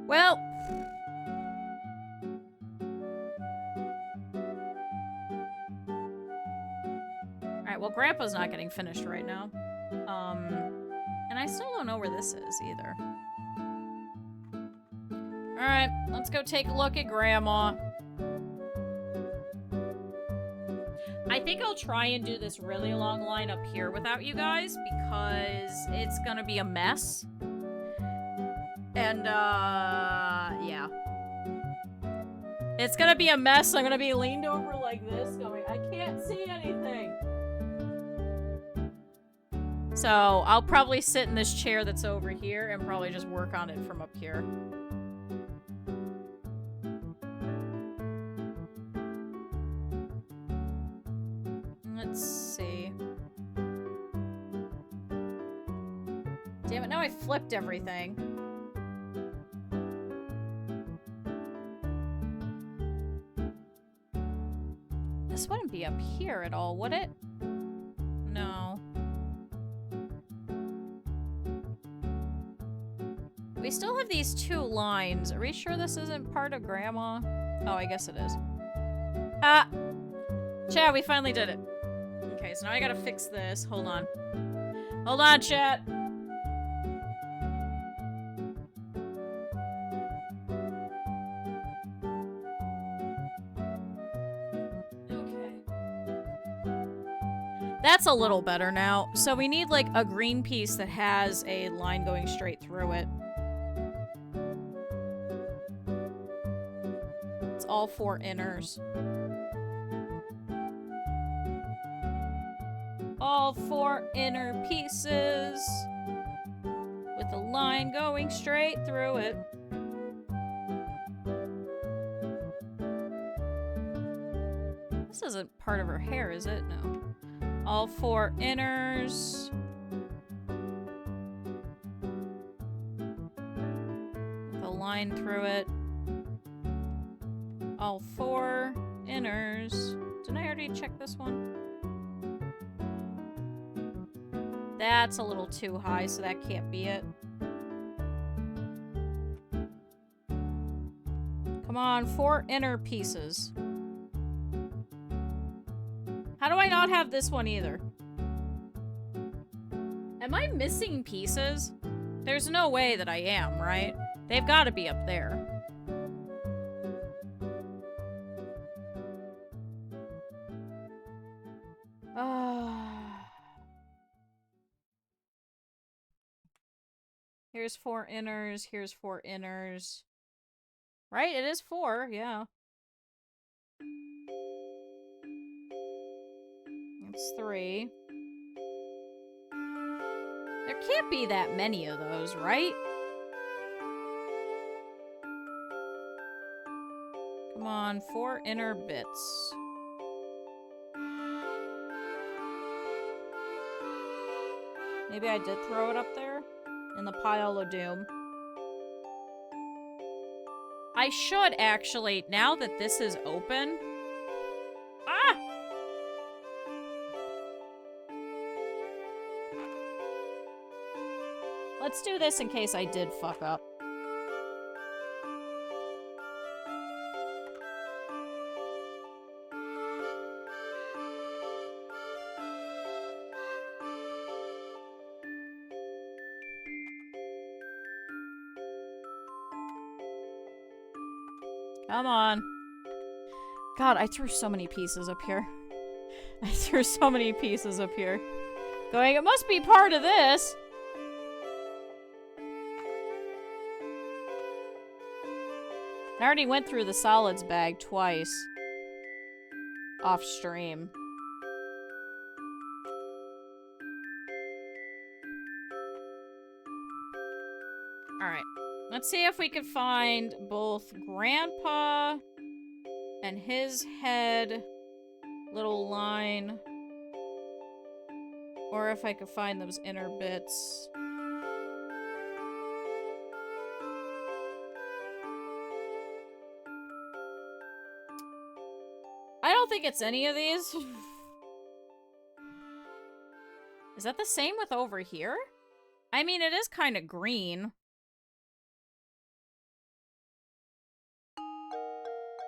Well... Alright, well, Grandpa's not getting finished right now. And I still don't know where this is, either. Alright, let's go take a look at Grandma. I think I'll try and do this really long line up here without you guys, because it's gonna be a mess. And, yeah. It's gonna be a mess. I'm gonna be leaned over like this, going, I can't see anything. So, I'll probably sit in this chair that's over here and probably just work on it from up here. Let's see. Damn it, now I flipped everything. This wouldn't be up here at all, would it? No. We still have these two lines. Are we sure this isn't part of Grandma? Oh, I guess it is. Ah! Chat, we finally did it. Okay, so now I gotta fix this. Hold on. Hold on, chat! That's a little better now. So we need, like, a green piece that has a line going straight through it. It's all 4 inners. All 4 inner pieces. With a line going straight through it. This isn't part of her hair, is it? No. All 4 inners. With a line through it. All 4 inners. Didn't I already check this one? That's a little too high, so that can't be it. Come on, 4 inner pieces. How do I not have this one either? Am I missing pieces? There's no way that I am, right? They've got to be up there. Here's 4 inners, here's 4 inners. Right? It is 4, yeah. It's 3. There can't be that many of those, right? Come on, 4 inner bits. Maybe I did throw it up there? In the pile of doom. I should actually, now that this is open... Ah! let's do this in case I did fuck up. Come on. God, I threw so many pieces up here. I threw so many pieces up here. Going, it must be part of this. I already went through the solids bag twice. Off stream. Alright. Let's see if we can find both Grandpa and his head little line. Or if I could find those inner bits. I don't think it's any of these. Is that the same with over here? I mean, it is kind of green.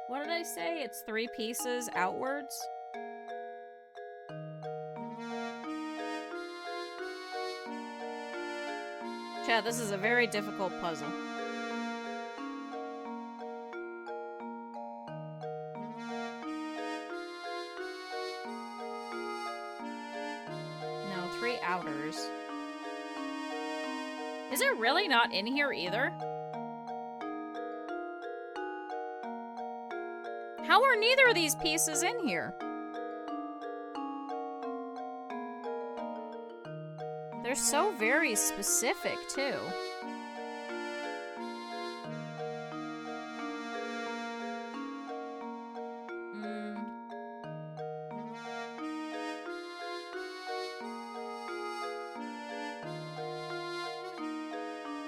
What did I say? It's 3 pieces outwards? Chat, this is a very difficult puzzle. No, 3 outers. Is it really not in here either? How are neither of these pieces in here? They're so very specific, too.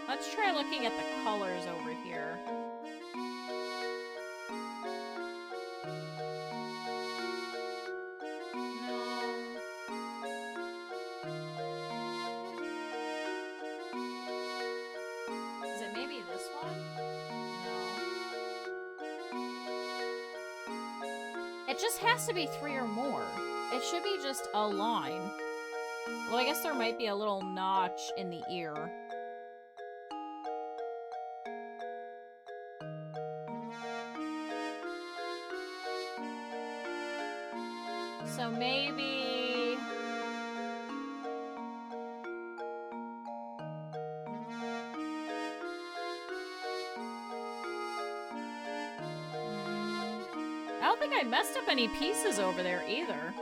Let's try looking at the colors over here. It just has to be 3 or more. It should be just a line. Well, I guess there might be a little notch in the ear. So maybe... I don't think I messed up any pieces over there either.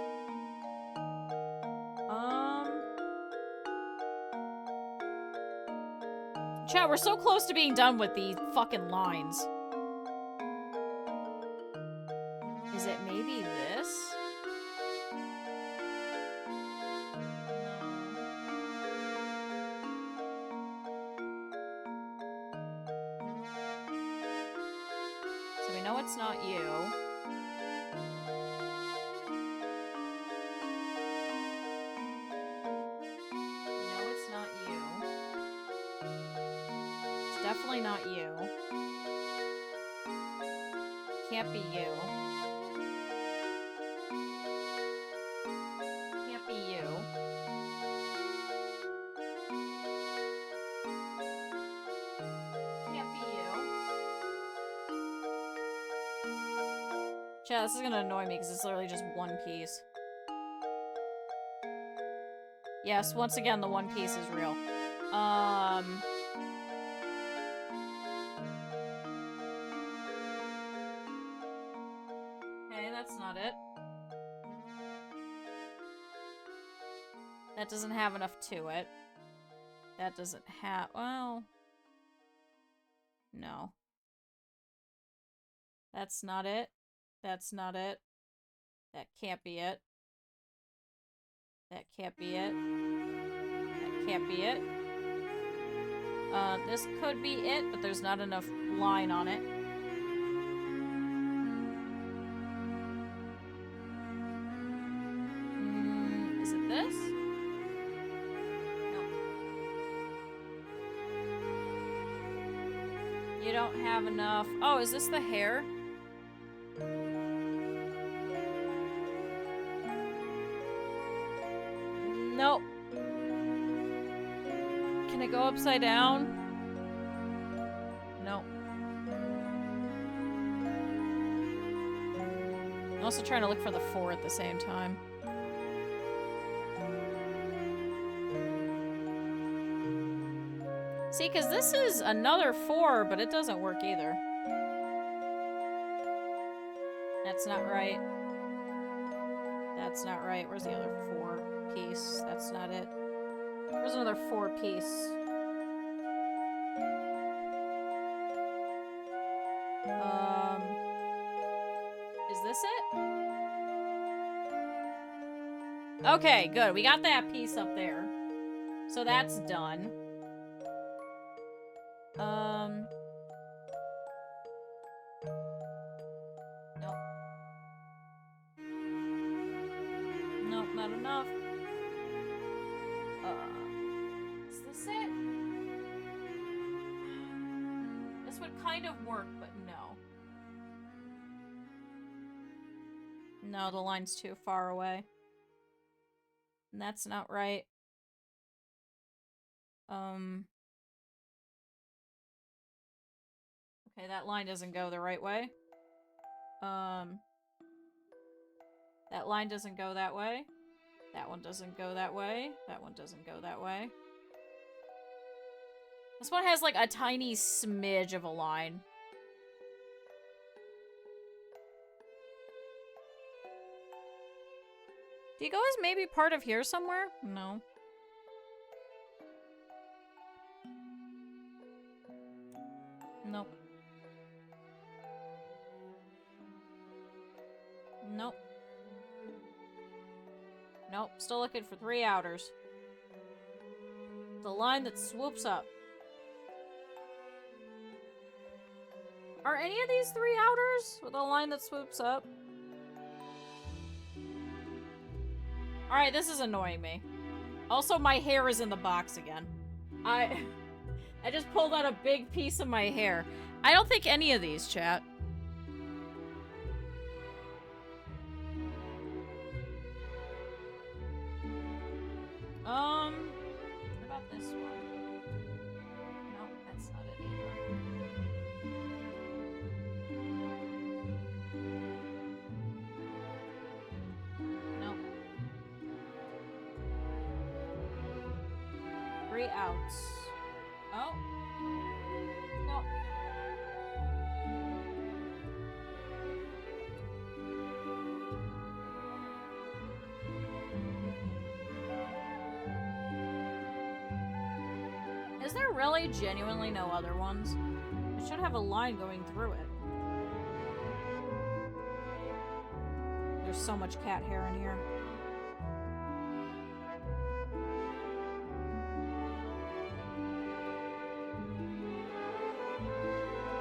Chat, we're so close to being done with the fucking lines. Is it maybe this? So we know it's not you. Definitely not you. Can't be you. Can't be you. Can't be you. Chat, this is gonna annoy me because it's literally just one piece. Yes, once again, the one piece is real. That's not it. That doesn't have enough to it. That doesn't have... well... no. That's not it. That's not it. That can't be it. That can't be it. That can't be it. This could be it, but there's not enough line on it. Is it this? No. You don't have enough. Oh, is this the hair? Nope. Can it go upside down? Nope. I'm also trying to look for the 4 at the same time. See, because this is another 4, but it doesn't work either. That's not right. That's not right. Where's the other 4 piece? That's not it. Where's another 4 piece? Is this it? Okay, good. We got that piece up there. So that's done. Nope. Nope, not enough. Is this it? This would kind of work, but no. No, the line's too far away. And that's not right. Okay, that line doesn't go the right way. That line doesn't go that way. That one doesn't go that way. That one doesn't go that way. This one has like a tiny smidge of a line. Do you go as maybe part of here somewhere? No. Nope. Nope. Nope. Still looking for 3 outers. The line that swoops up. Are any of these 3 outers with a line that swoops up? Alright, this is annoying me. Also, my hair is in the box again. I just pulled out a big piece of my hair. I don't think any of these, chat. What about this one? No, that's not it either. Nope. 3 outs. Oh. No. Is there really genuinely no other ones? It should have a line going through it. There's so much cat hair in here.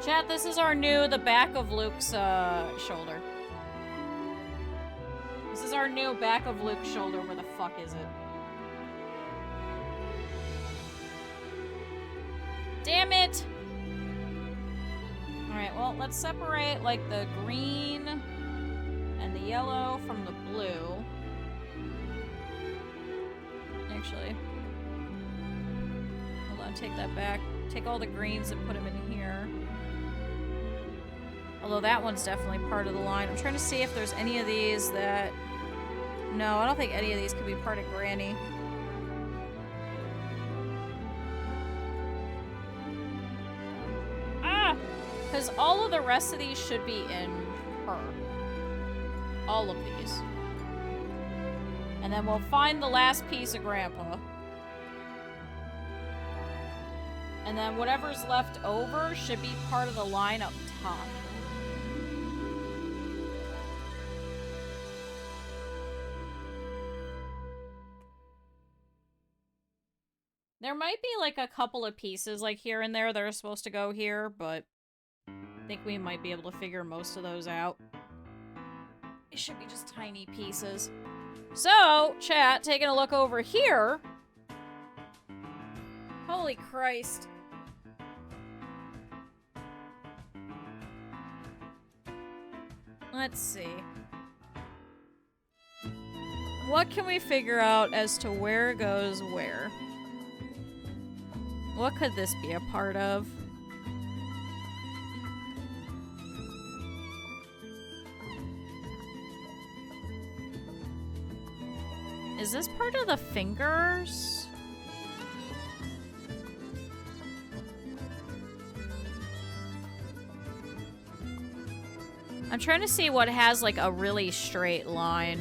Chat, this is our the back of Luke's shoulder. This is our new back of Luke's shoulder. Where the fuck is it? Damn it! Alright, well, let's separate, like, the green and the yellow from the blue. Actually. Hold on, take that back. Take all the greens and put them in here. Although that one's definitely part of the line. I'm trying to see if there's any of these that... No, I don't think any of these could be part of Granny. Because all of the rest of these should be in her. All of these. And then we'll find the last piece of Grandpa. And then whatever's left over should be part of the line up top. There might be like a couple of pieces like here and there that are supposed to go here, but I think we might be able to figure most of those out. It should be just tiny pieces. So, chat, taking a look over here. Holy Christ. Let's see. What can we figure out as to where goes where? What could this be a part of? Is this part of the fingers? I'm trying to see what has like a really straight line.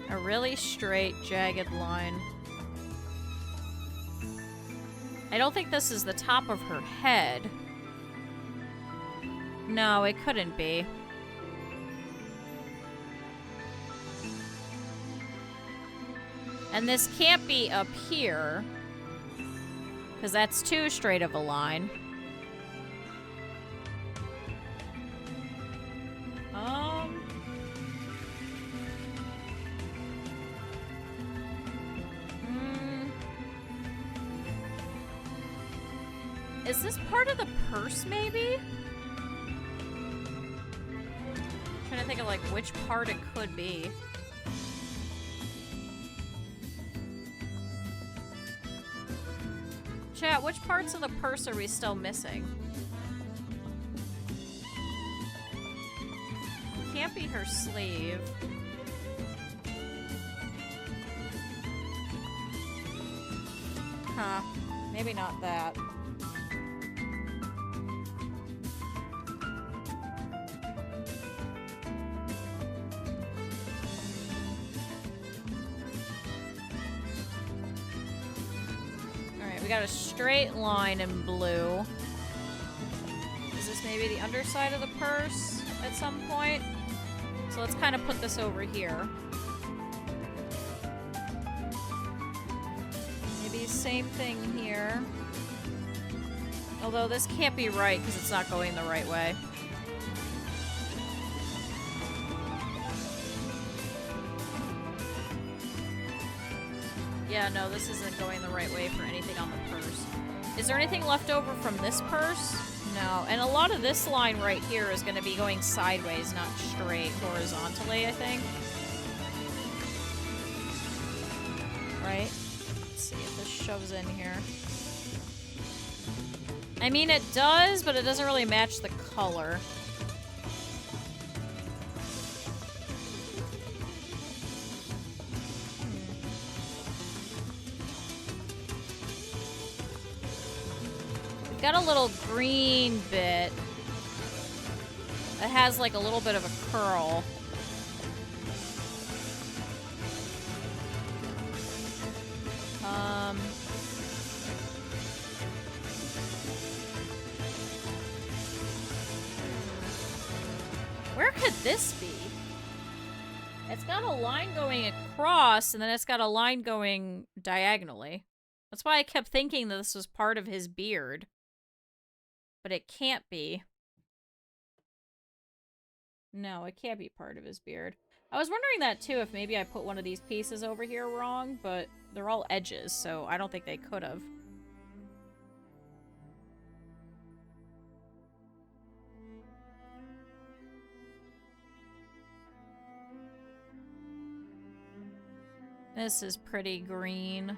A really straight, jagged line. I don't think this is the top of her head. No, it couldn't be. And this can't be up here, because that's too straight of a line. Is this part of the purse, maybe? I'm trying to think of, like, which part it could be. Chat, which parts of the purse are we still missing? Can't be her sleeve. Huh. Maybe not that. We got a straight line in blue. Is this maybe the underside of the purse at some point? So let's kind of put this over here. Maybe same thing here. Although this can't be right because it's not going the right way. Yeah, no, this isn't going the right way for anything on the purse. Is there anything left over from this purse? No. And a lot of this line right here is going to be going sideways, not straight, horizontally, I think. Right? Let's see if this shoves in here. I mean, it does, but it doesn't really match the color. Got a little green bit that has like a little bit of a curl. Where could this be? It's got a line going across and then it's got a line going diagonally. That's why I kept thinking that this was part of his beard. But it can't be. No, it can't be part of his beard. I was wondering that too, if maybe I put one of these pieces over here wrong, but they're all edges, so I don't think they could have. This is pretty green.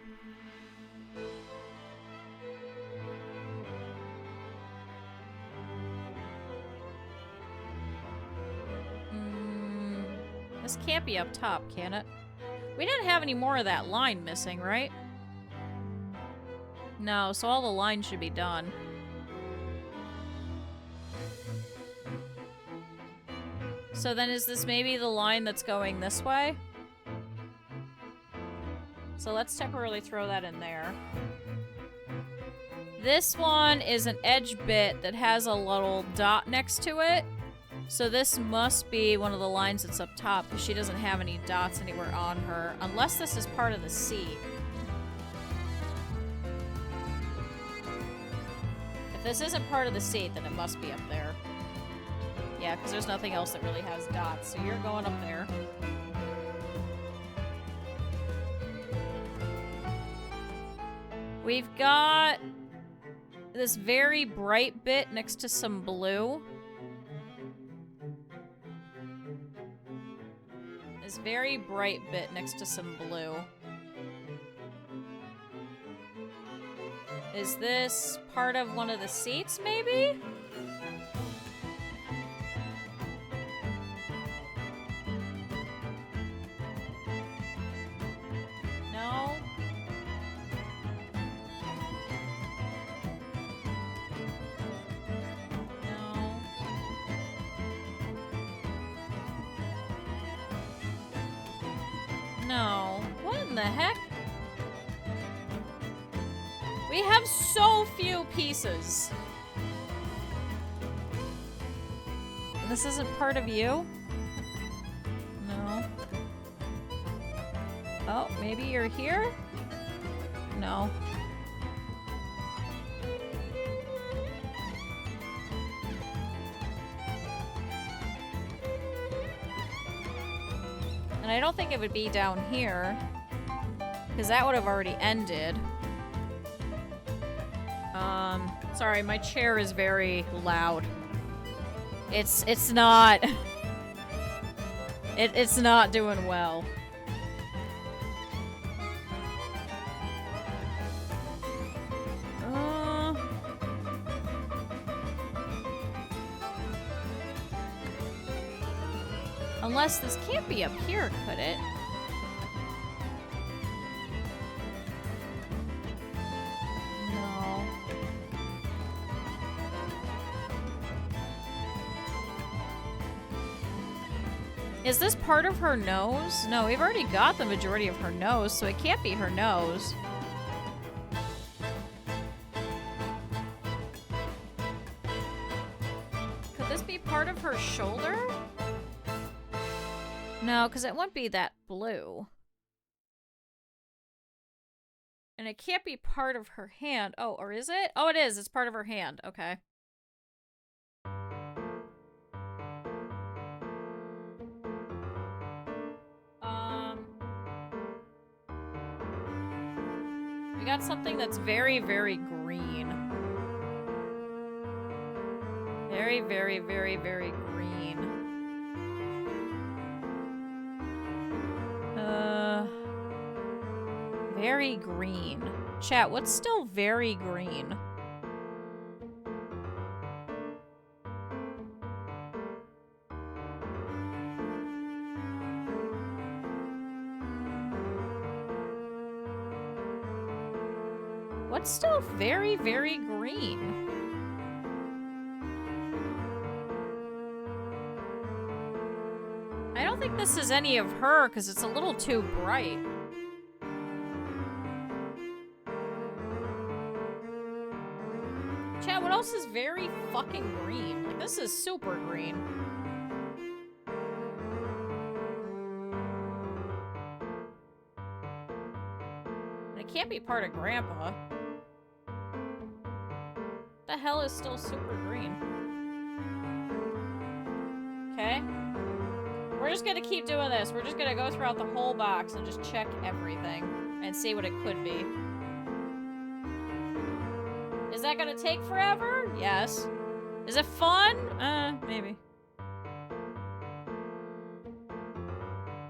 This can't be up top, can it? We didn't have any more of that line missing, right? No, so all the lines should be done. So then is this maybe the line that's going this way? So let's temporarily throw that in there. This one is an edge bit that has a little dot next to it. So this must be one of the lines that's up top, because she doesn't have any dots anywhere on her, unless this is part of the seat. If this isn't part of the seat, then it must be up there. Yeah, because there's nothing else that really has dots, so you're going up there. We've got this very bright bit next to some blue. This very bright bit next to some blue. Is this part of one of the seats, maybe? No? No. No. What in the heck? We have so few pieces. And this isn't part of you? No. Oh, maybe you're here? No. And I don't think it would be down here, because that would have already ended. Sorry, my chair is very loud. It's not... It's not doing well. Unless this can't be up here, could it? Is this part of her nose? No, we've already got the majority of her nose, so it can't be her nose. Could this be part of her shoulder? No, because it wouldn't be that blue. And it can't be part of her hand. Oh, or is it? Oh, it is. It's part of her hand. Okay. We got something that's very, very green. Very, very, very, very green. Very green. Chat, what's still very green? What's still very, very green? I don't think this is any of her because it's a little too bright. Chat, what else is very fucking green? Like, this is super green. And it can't be part of Grandpa. What the hell is still super green? Okay. We're just gonna keep doing this. We're just gonna go throughout the whole box and just check everything and see what it could be. Is that gonna take forever? Yes. Is it fun? Maybe.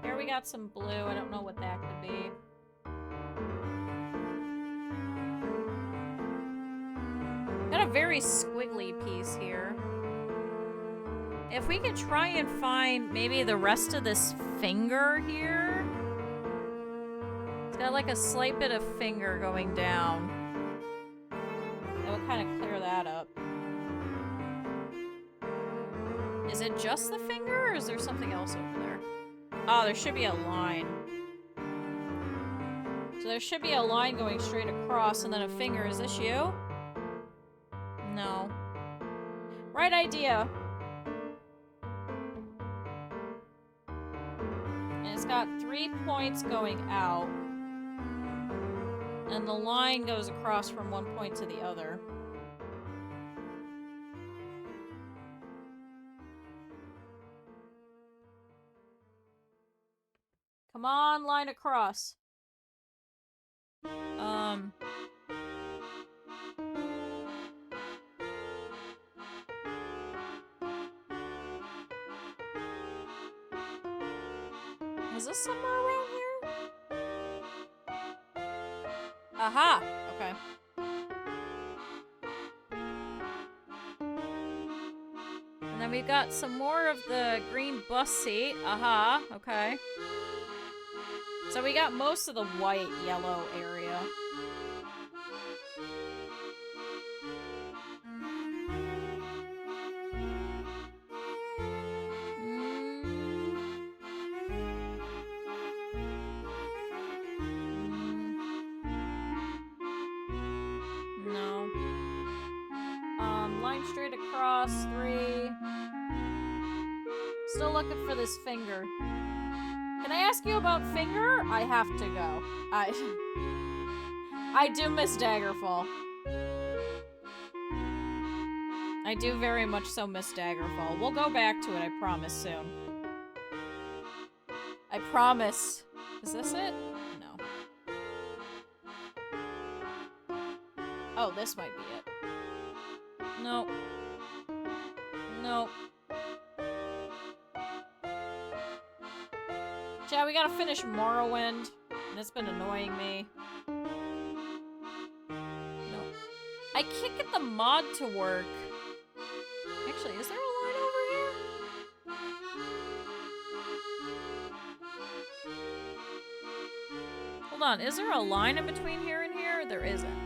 Here we got some blue. I don't know what that could be. Got a very squiggly piece here. If we could try and find maybe the rest of this finger here. It's got like a slight bit of finger going down. That would kind of clear that up. Is it just the finger or is there something else over there? Oh, there should be a line. So there should be a line going straight across and then a finger. Is this you? No. Right idea. And it's got 3 points going out. And the line goes across from one point to the other. Come on, line across. this somewhere around here? Aha! Okay. And then we've got some more of the green bus seat. Aha, okay. So we got most of the white, yellow area. No. Line straight across, 3. Still looking for this finger. Can I ask you about finger? I have to go. I do miss Daggerfall. I do very much so miss Daggerfall. We'll go back to it, I promise, soon. I promise. Is this it? No. Oh, this might be it. Nope. Nope. Yeah, we gotta finish Morrowind, and it's been annoying me. No. I can't get the mod to work. Actually, is there a line over here? Hold on, is there a line in between here and here? There isn't.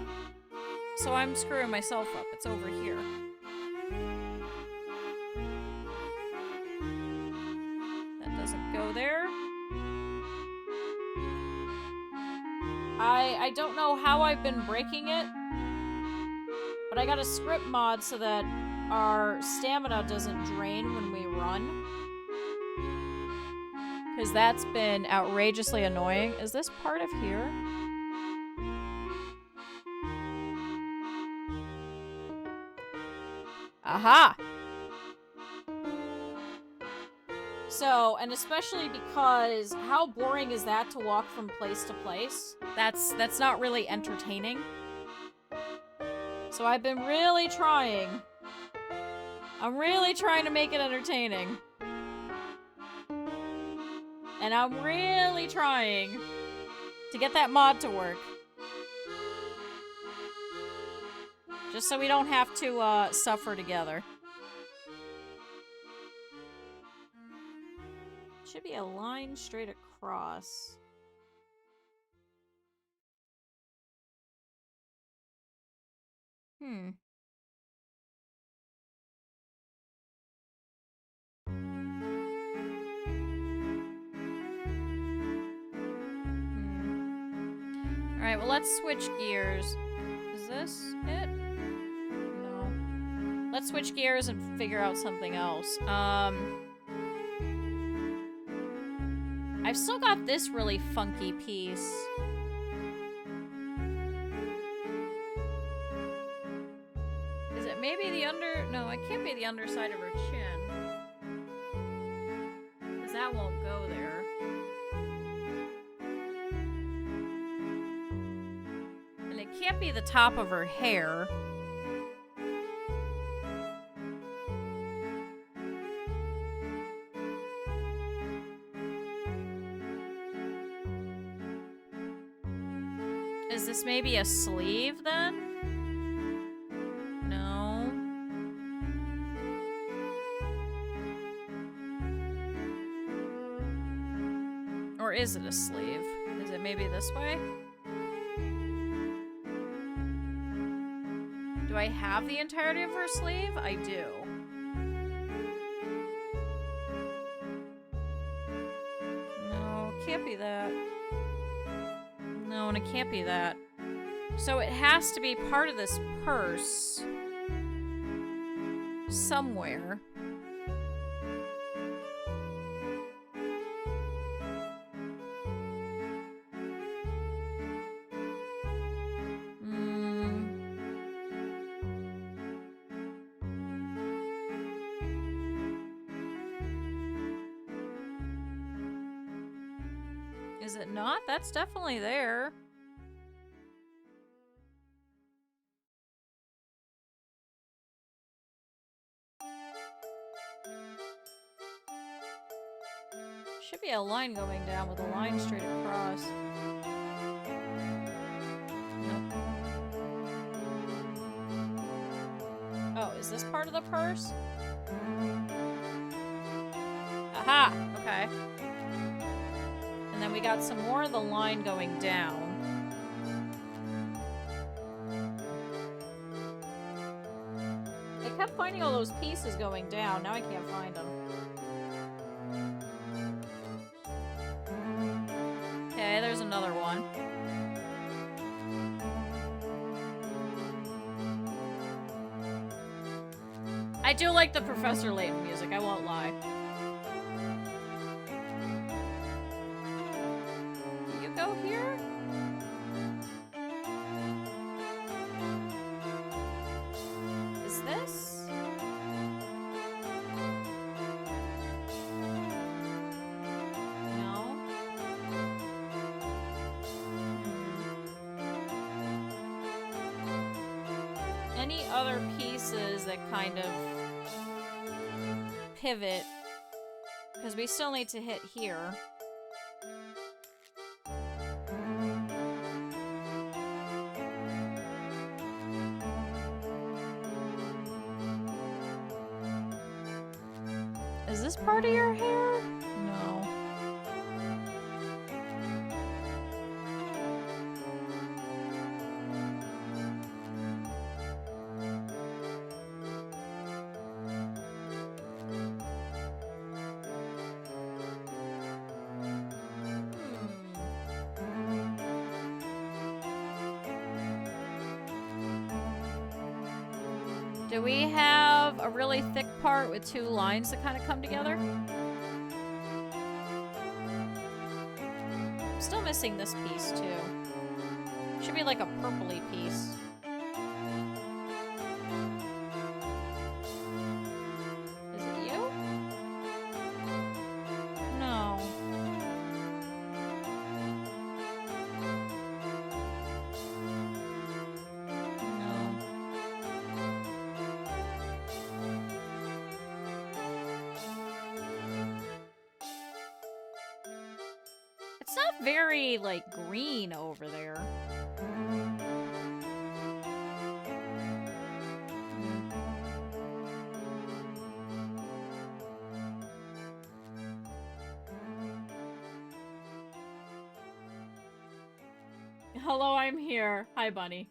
So I'm screwing myself up. It's over here. That doesn't go there. I don't know how I've been breaking it, but I got a script mod so that our stamina doesn't drain when we run. Because that's been outrageously annoying. Is this part of here? Aha! So, and especially because how boring is that to walk from place to place? That's not really entertaining. So I've been really trying. I'm really trying to make it entertaining. And I'm really trying to get that mod to work. Just so we don't have to suffer together. Should be a line straight across. Alright, well, let's switch gears. Is this it? No. Let's switch gears and figure out something else. I've still got this really funky piece. Is it maybe the under... No, it can't be the underside of her chin. Because that won't go there. And it can't be the top of her hair. Is this maybe a sleeve, then? No. Or is it a sleeve? Is it maybe this way? Do I have the entirety of her sleeve? I do. No, it can't be that. No, and it can't be that. So it has to be part of this purse. Somewhere. Is it not? That's definitely there. should be a line going down with a line straight across. Nope. Oh, is this part of the purse? Aha! Okay. And then we got some more of the line going down. I kept finding all those pieces going down. Now I can't find them. Okay, there's another one. I do like the Professor Layton music, I won't lie. Do you go here? Is this? No. Any other pieces that kind of pivot? Because we still need to hit here. Is this part of your hair? No. Do we have a really thick part with two lines that kind of come together? I'm still missing this piece, too. Should be like a purpley piece. Is it you? No. It's not very, like, green over there. Hello, I'm here. Hi, Bunny.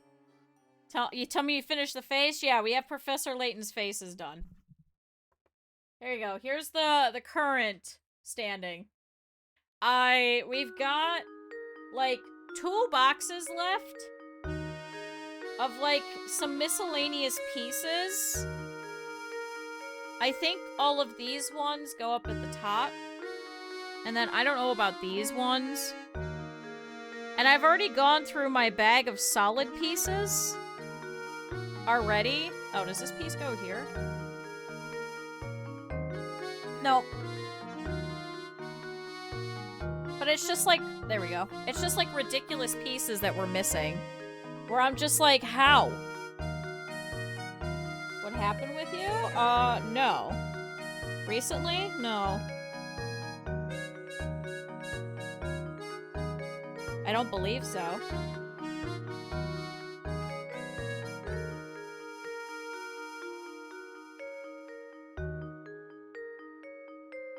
Tell me you finished the face? Yeah, we have Professor Layton's faces done. There you go. Here's the current standing. We've got, like, 2 boxes left of, like, some miscellaneous pieces. I think all of these ones go up at the top. And then I don't know about these ones. And I've already gone through my bag of solid pieces already. Oh, does this piece go here? Nope. But it's just like, there we go. It's just like ridiculous pieces that we're missing. Where I'm just like, how? What happened with you? No. Recently? No. I don't believe so.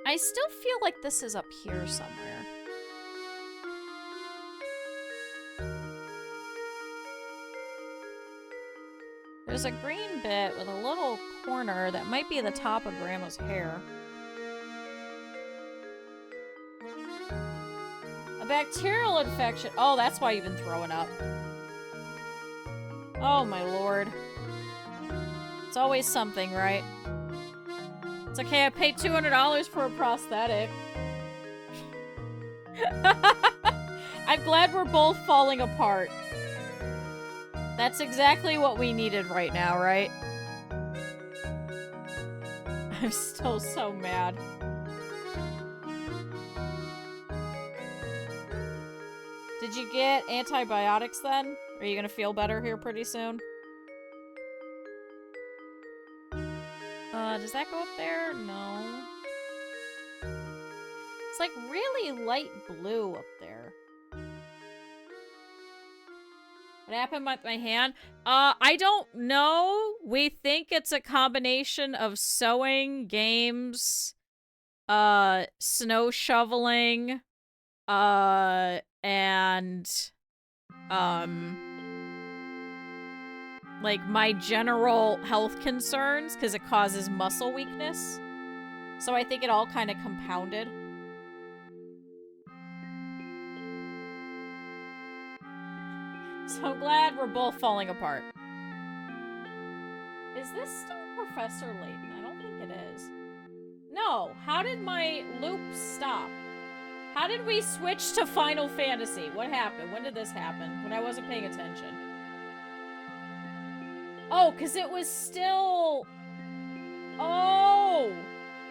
I still feel like this is up here somewhere. There's a green bit with a little corner that might be the top of Grandma's hair. A bacterial infection. Oh, that's why you've been throwing up. Oh my lord. It's always something, right? It's okay, I paid $200 for a prosthetic. I'm glad we're both falling apart. That's exactly what we needed right now, right? I'm still so mad. Did you get antibiotics then? Are you gonna feel better here pretty soon? Does that go up there? No. It's like really light blue up there. What happened with my hand? I don't know. We think it's a combination of sewing, games, snow shoveling, and, like my general health concerns, because it causes muscle weakness. So I think it all kind of compounded. So I'm glad we're both falling apart. Is this still Professor Layton? I don't think it is. No, how did my loop stop? How did we switch to Final Fantasy? What happened? When did this happen? When I wasn't paying attention. Oh, because it was still... Oh!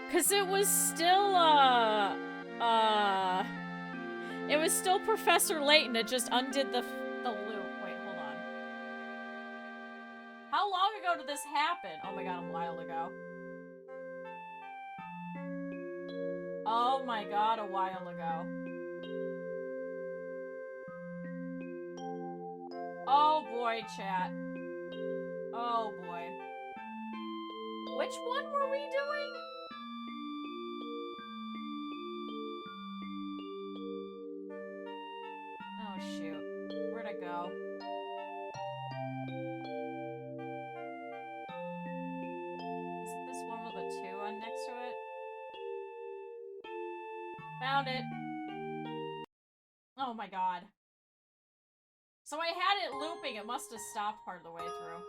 Because it was still, it was still Professor Layton. It just undid the loop. Wait, hold on. How long ago did this happen? Oh my god, a while ago. Oh my god, a while ago. Oh boy, chat. Oh boy. Which one were we doing? Oh shoot. Where'd I go? Is it this one with a 2 on next to it? Found it. Oh my god. So I had it looping. It must have stopped part of the way through.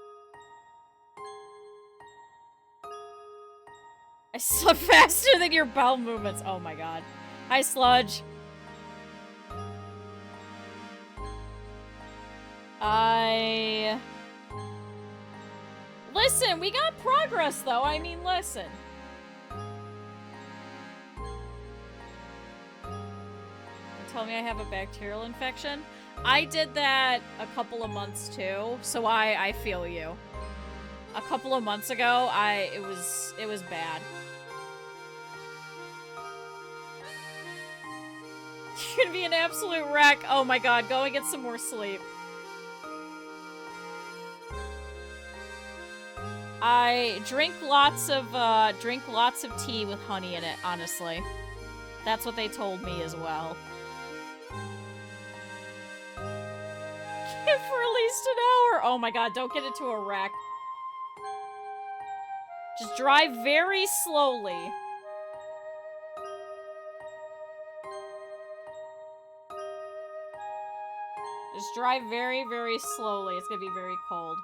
I slept faster than your bowel movements. Oh my god. Hi, Sludge. Listen, we got progress, though. I mean, listen. They told me I have a bacterial infection. I did that a couple of months, too, so I feel you. A couple of months ago, it was bad. You're gonna be an absolute wreck. Oh my god, go and get some more sleep. I drink lots of tea with honey in it, honestly. That's what they told me as well. For at least an hour. Oh my god, don't get into a wreck. Just drive very slowly. Just drive very, very slowly. It's gonna be very cold.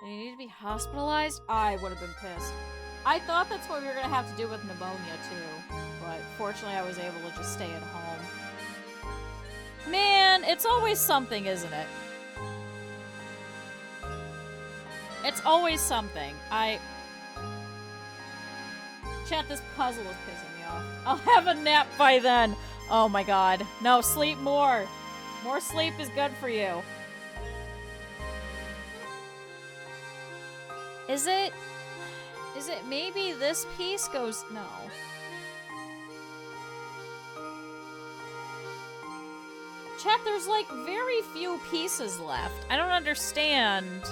You need to be hospitalized? I would have been pissed. I thought that's what we were gonna have to do with pneumonia, too. But fortunately, I was able to just stay at home. Man, it's always something, isn't it? It's always something. Chat, this puzzle is pissing me off. I'll have a nap by then. Oh my god. No, sleep more. More sleep is good for you. Is it maybe this piece goes... No. Chat, there's like very few pieces left. I don't understand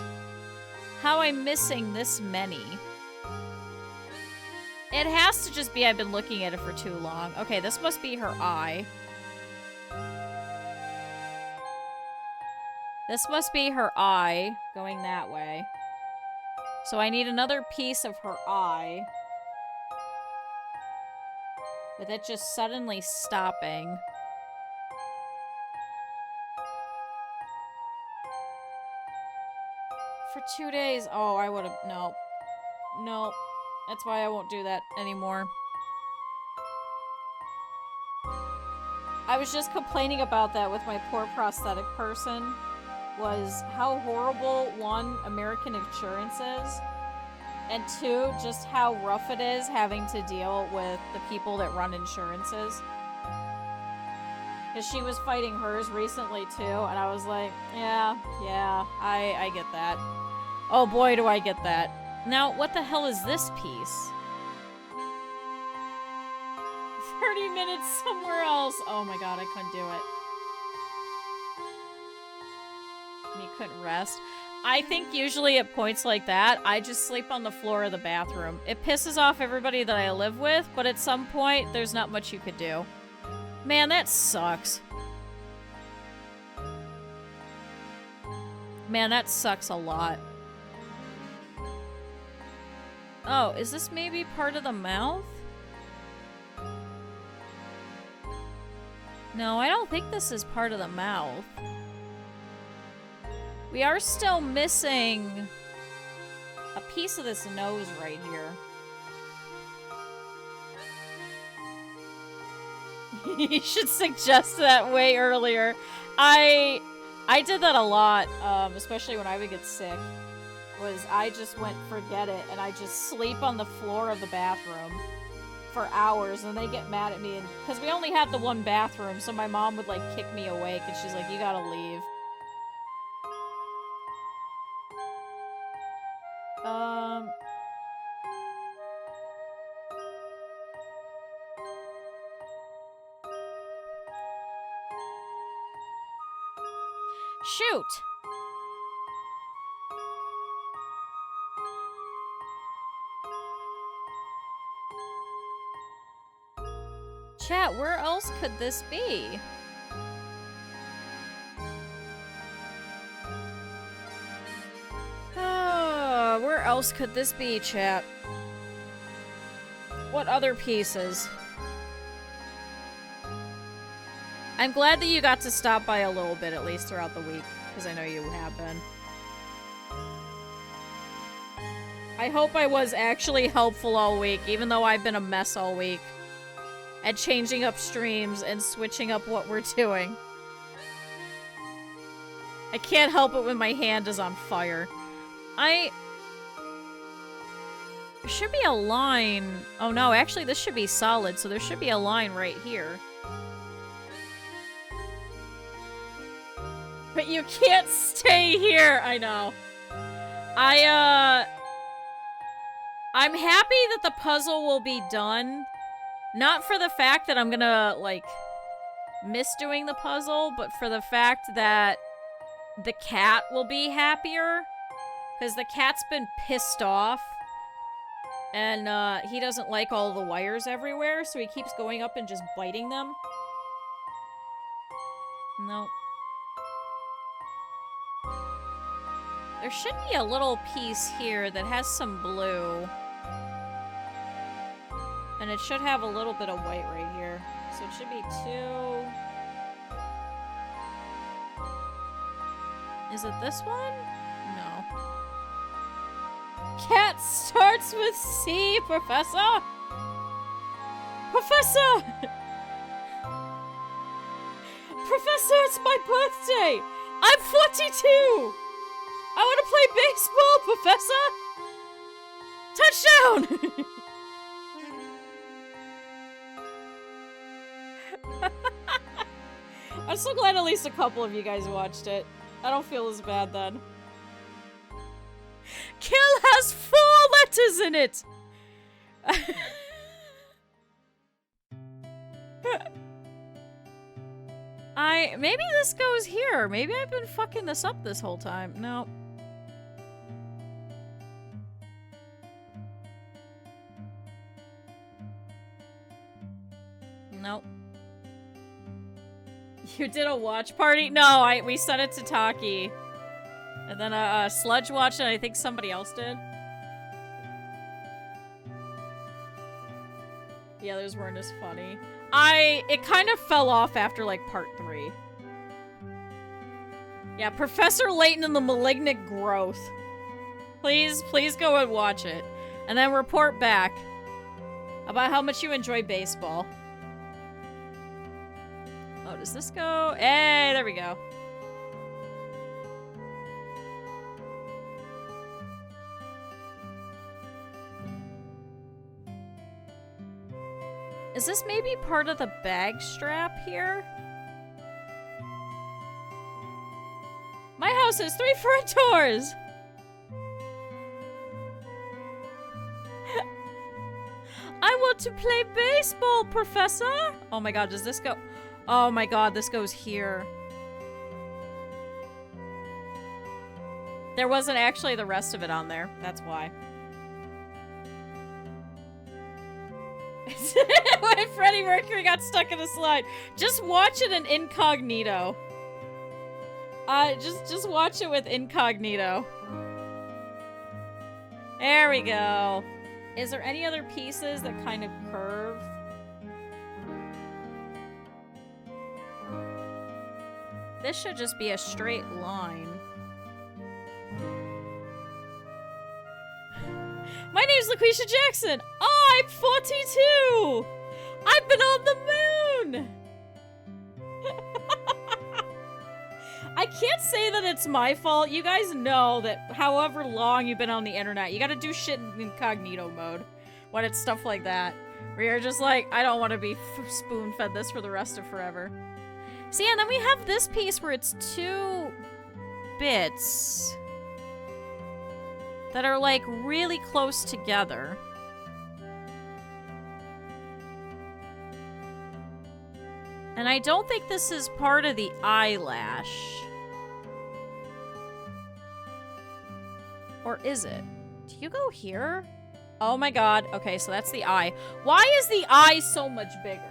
how I'm missing this many. It has to just be I've been looking at it for too long. Okay, this must be her eye. This must be her eye going that way. So I need another piece of her eye. With it just suddenly stopping. For 2 days. Oh, I would have... No. No. That's why I won't do that anymore. I was just complaining about that with my poor prosthetic person. Was how horrible, one, American insurance is, and two, just how rough it is having to deal with the people that run insurances. Because she was fighting hers recently too, and I was like, yeah, I get that. Oh boy, do I get that. Now, what the hell is this piece? 30 minutes somewhere else. Oh my god, I couldn't do it. You couldn't rest. I think usually at points like that, I just sleep on the floor of the bathroom. It pisses off everybody that I live with, but at some point, there's not much you could do. Man, that sucks. Man, that sucks a lot. Oh, is this maybe part of the mouth? No, I don't think this is part of the mouth. We are still missing a piece of this nose right here. You should suggest that way earlier. I did that a lot, especially when I would get sick. I just went forget it, and I just sleep on the floor of the bathroom for hours, and they get mad at me, and because we only had the one bathroom, so my mom would like kick me awake, and she's like, "You gotta leave." Shoot! Chat, where else could this be? Where else could this be, chat? What other pieces? I'm glad that you got to stop by a little bit, at least throughout the week, because I know you have been. I hope I was actually helpful all week, even though I've been a mess all week. At changing up streams and switching up what we're doing. I can't help it when my hand is on fire. There should be a line. Oh no, actually this should be solid, so there should be a line right here. But you can't stay here, I know. I'm happy that the puzzle will be done. Not for the fact that I'm gonna, like, miss doing the puzzle, but for the fact that the cat will be happier. Because the cat's been pissed off. And, he doesn't like all the wires everywhere, so he keeps going up and just biting them. Nope. There should be a little piece here that has some blue. And it should have a little bit of white right here. So it should be 2... Is it this one? No. Cat starts with C, Professor! Professor! Professor, it's my birthday! I'm 42! I want to play baseball, Professor! Touchdown! I'm so glad at least a couple of you guys watched it. I don't feel as bad then. Kill has 4 letters in it! Maybe this goes here. Maybe I've been fucking this up this whole time. No. Nope. You did a watch party? No, we sent it to Taki. And then Sludge watched it, and I think somebody else did. Yeah, those weren't as funny. It kind of fell off after, like, part 3. Yeah, Professor Layton and the Malignant Growth. Please go and watch it. And then report back about how much you enjoy baseball. Oh, does this go? Hey, there we go. Is this maybe part of the bag strap here? My house has 3 front doors! I want to play baseball, Professor! Oh my god, does this go? Oh my god, this goes here. There wasn't actually the rest of it on there. That's why. When Freddie Mercury got stuck in a slide. Just watch it in incognito. Just watch it with incognito. There we go. Is there any other pieces that kind of curve? This should just be a straight line. My name's LaQuisha Jackson. I'm 42. I've been on the moon. I can't say that it's my fault. You guys know that however long you've been on the internet, you gotta do shit in incognito mode when it's stuff like that. Where you're just like, I don't want to be spoon-fed this for the rest of forever. See, and then we have this piece where it's 2 bits that are like really close together. And I don't think this is part of the eyelash. Or is it? Do you go here? Oh my god. Okay, so that's the eye. Why is the eye so much bigger?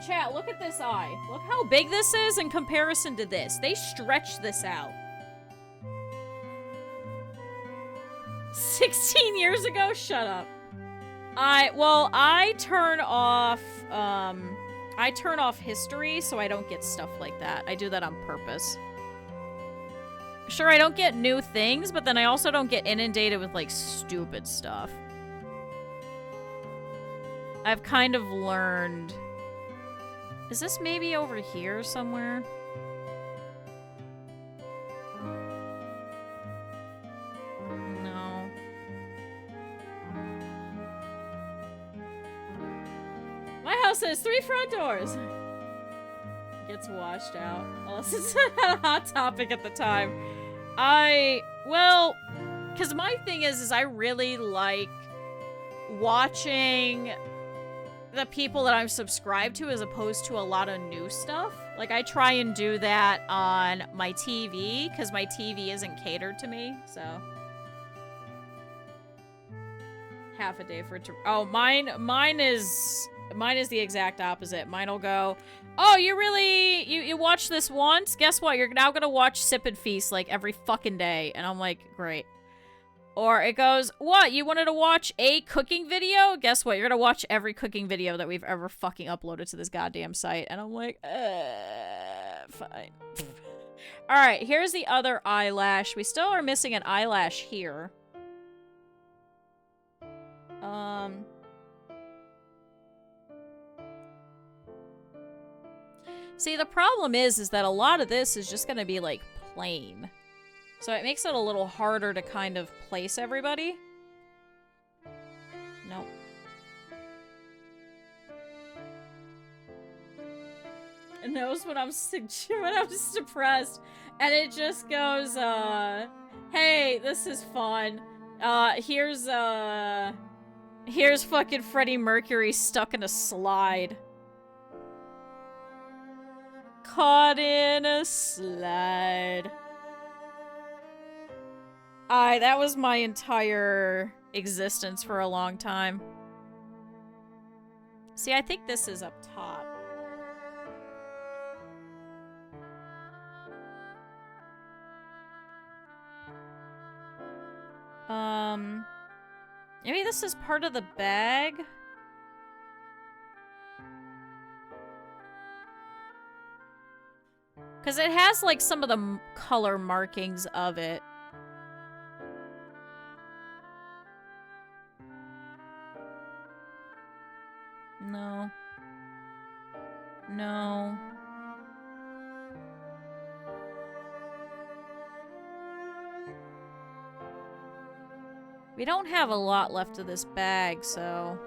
Chat, look at this eye. Look how big this is in comparison to this. They stretched this out. 16 years ago? Shut up. I turn off history so I don't get stuff like that. I do that on purpose. Sure, I don't get new things, but then I also don't get inundated with, like, stupid stuff. I've kind of learned... Is this maybe over here somewhere? No. My house has 3 front doors. Gets washed out. Unless it's a hot topic at the time. Well, because my thing is I really like watching the people that I'm subscribed to as opposed to a lot of new stuff. Like, I try and do that on my TV, because my TV isn't catered to me, so. Half a day for it to... Oh, mine is the exact opposite. Mine will go, oh, you watched this once? Guess what? You're now gonna watch Sip and Feast, like, every fucking day. And I'm like, great. Or it goes, what? You wanted to watch a cooking video? Guess what? You're gonna watch every cooking video that we've ever fucking uploaded to this goddamn site. And I'm like, fine. Alright, here's the other eyelash. We still are missing an eyelash here. See, the problem is that a lot of this is just gonna be, like, plain. So it makes it a little harder to kind of place everybody. Nope. It knows when I'm depressed. And it just goes, hey, this is fun. Here's fucking Freddie Mercury stuck in a slide. Caught in a slide. That was my entire existence for a long time. See, I think this is up top. Maybe this is part of the bag? Because it has, like, some of the color markings of it. No. No. We don't have a lot left of this bag, so...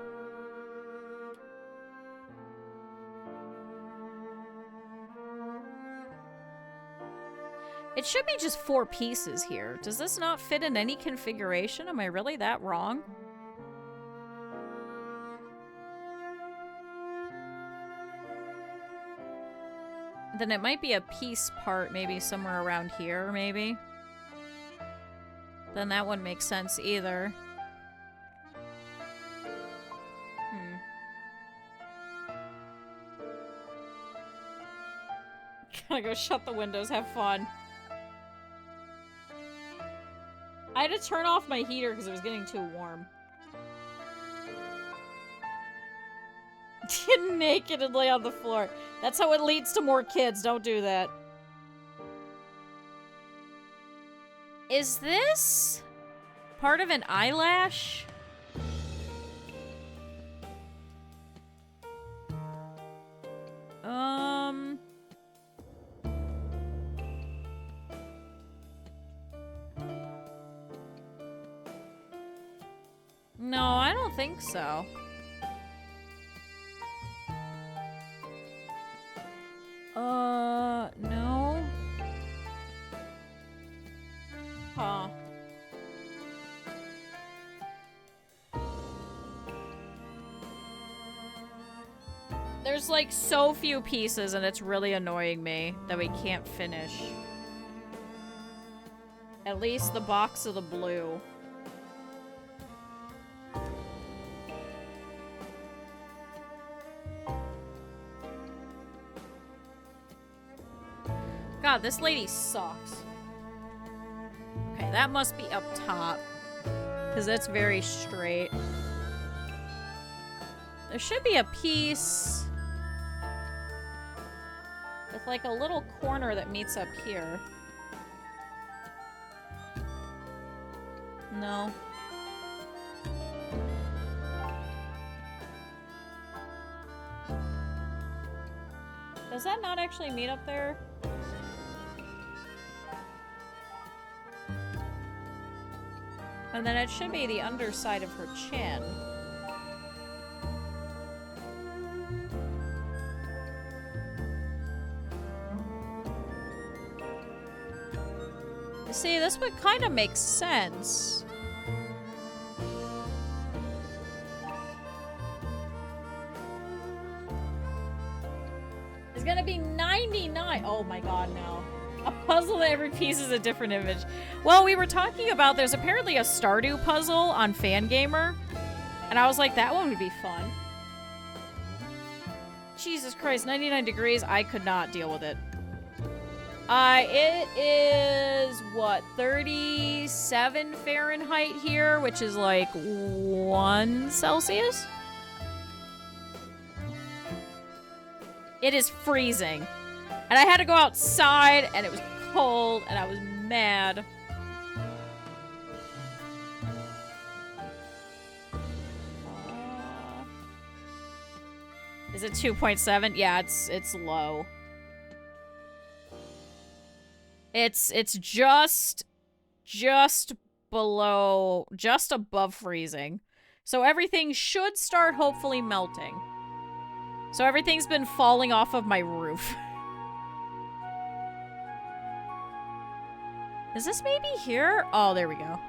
It should be just 4 pieces here. Does this not fit in any configuration? Am I really that wrong? Then it might be a piece part, maybe somewhere around here, maybe. Then that wouldn't make sense either. Gotta go shut the windows, have fun. I had to turn off my heater because it was getting too warm. Get naked and lay on the floor. That's how it leads to more kids. Don't do that. Is this part of an eyelash? No, I don't think so. No. Huh. There's like so few pieces and it's really annoying me that we can't finish. At least the box of the blue. God, this lady sucks. Okay, that must be up top. Because that's very straight. There should be a piece with like a little corner that meets up here. No. Does that not actually meet up there? And then it should be the underside of her chin. See, this would kind of make sense. It's gonna be 99. Oh my god, no. A puzzle that every piece is a different image. Well, we were talking about there's apparently a Stardew puzzle on Fangamer. And I was like, that one would be fun. Jesus Christ, 99 degrees. I could not deal with it. It is, what, 37 Fahrenheit here, which is like 1 Celsius? It is freezing. And I had to go outside, and it was cold, and I was mad. Is it 2.7? Yeah, it's low. It's just below, just above freezing. So everything should start hopefully melting. So everything's been falling off of my roof. Is this maybe here? Oh, there we go.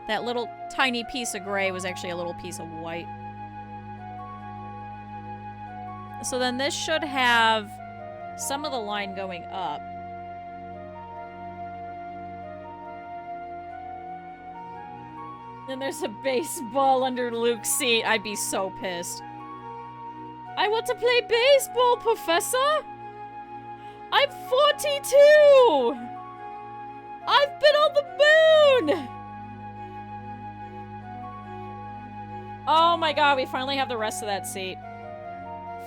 That little tiny piece of gray was actually a little piece of white. So then this should have some of the line going up. Then there's a baseball under Luke's seat. I'd be so pissed. I want to play baseball, Professor! I'm 42! I've been on the moon! Oh my god, we finally have the rest of that seat.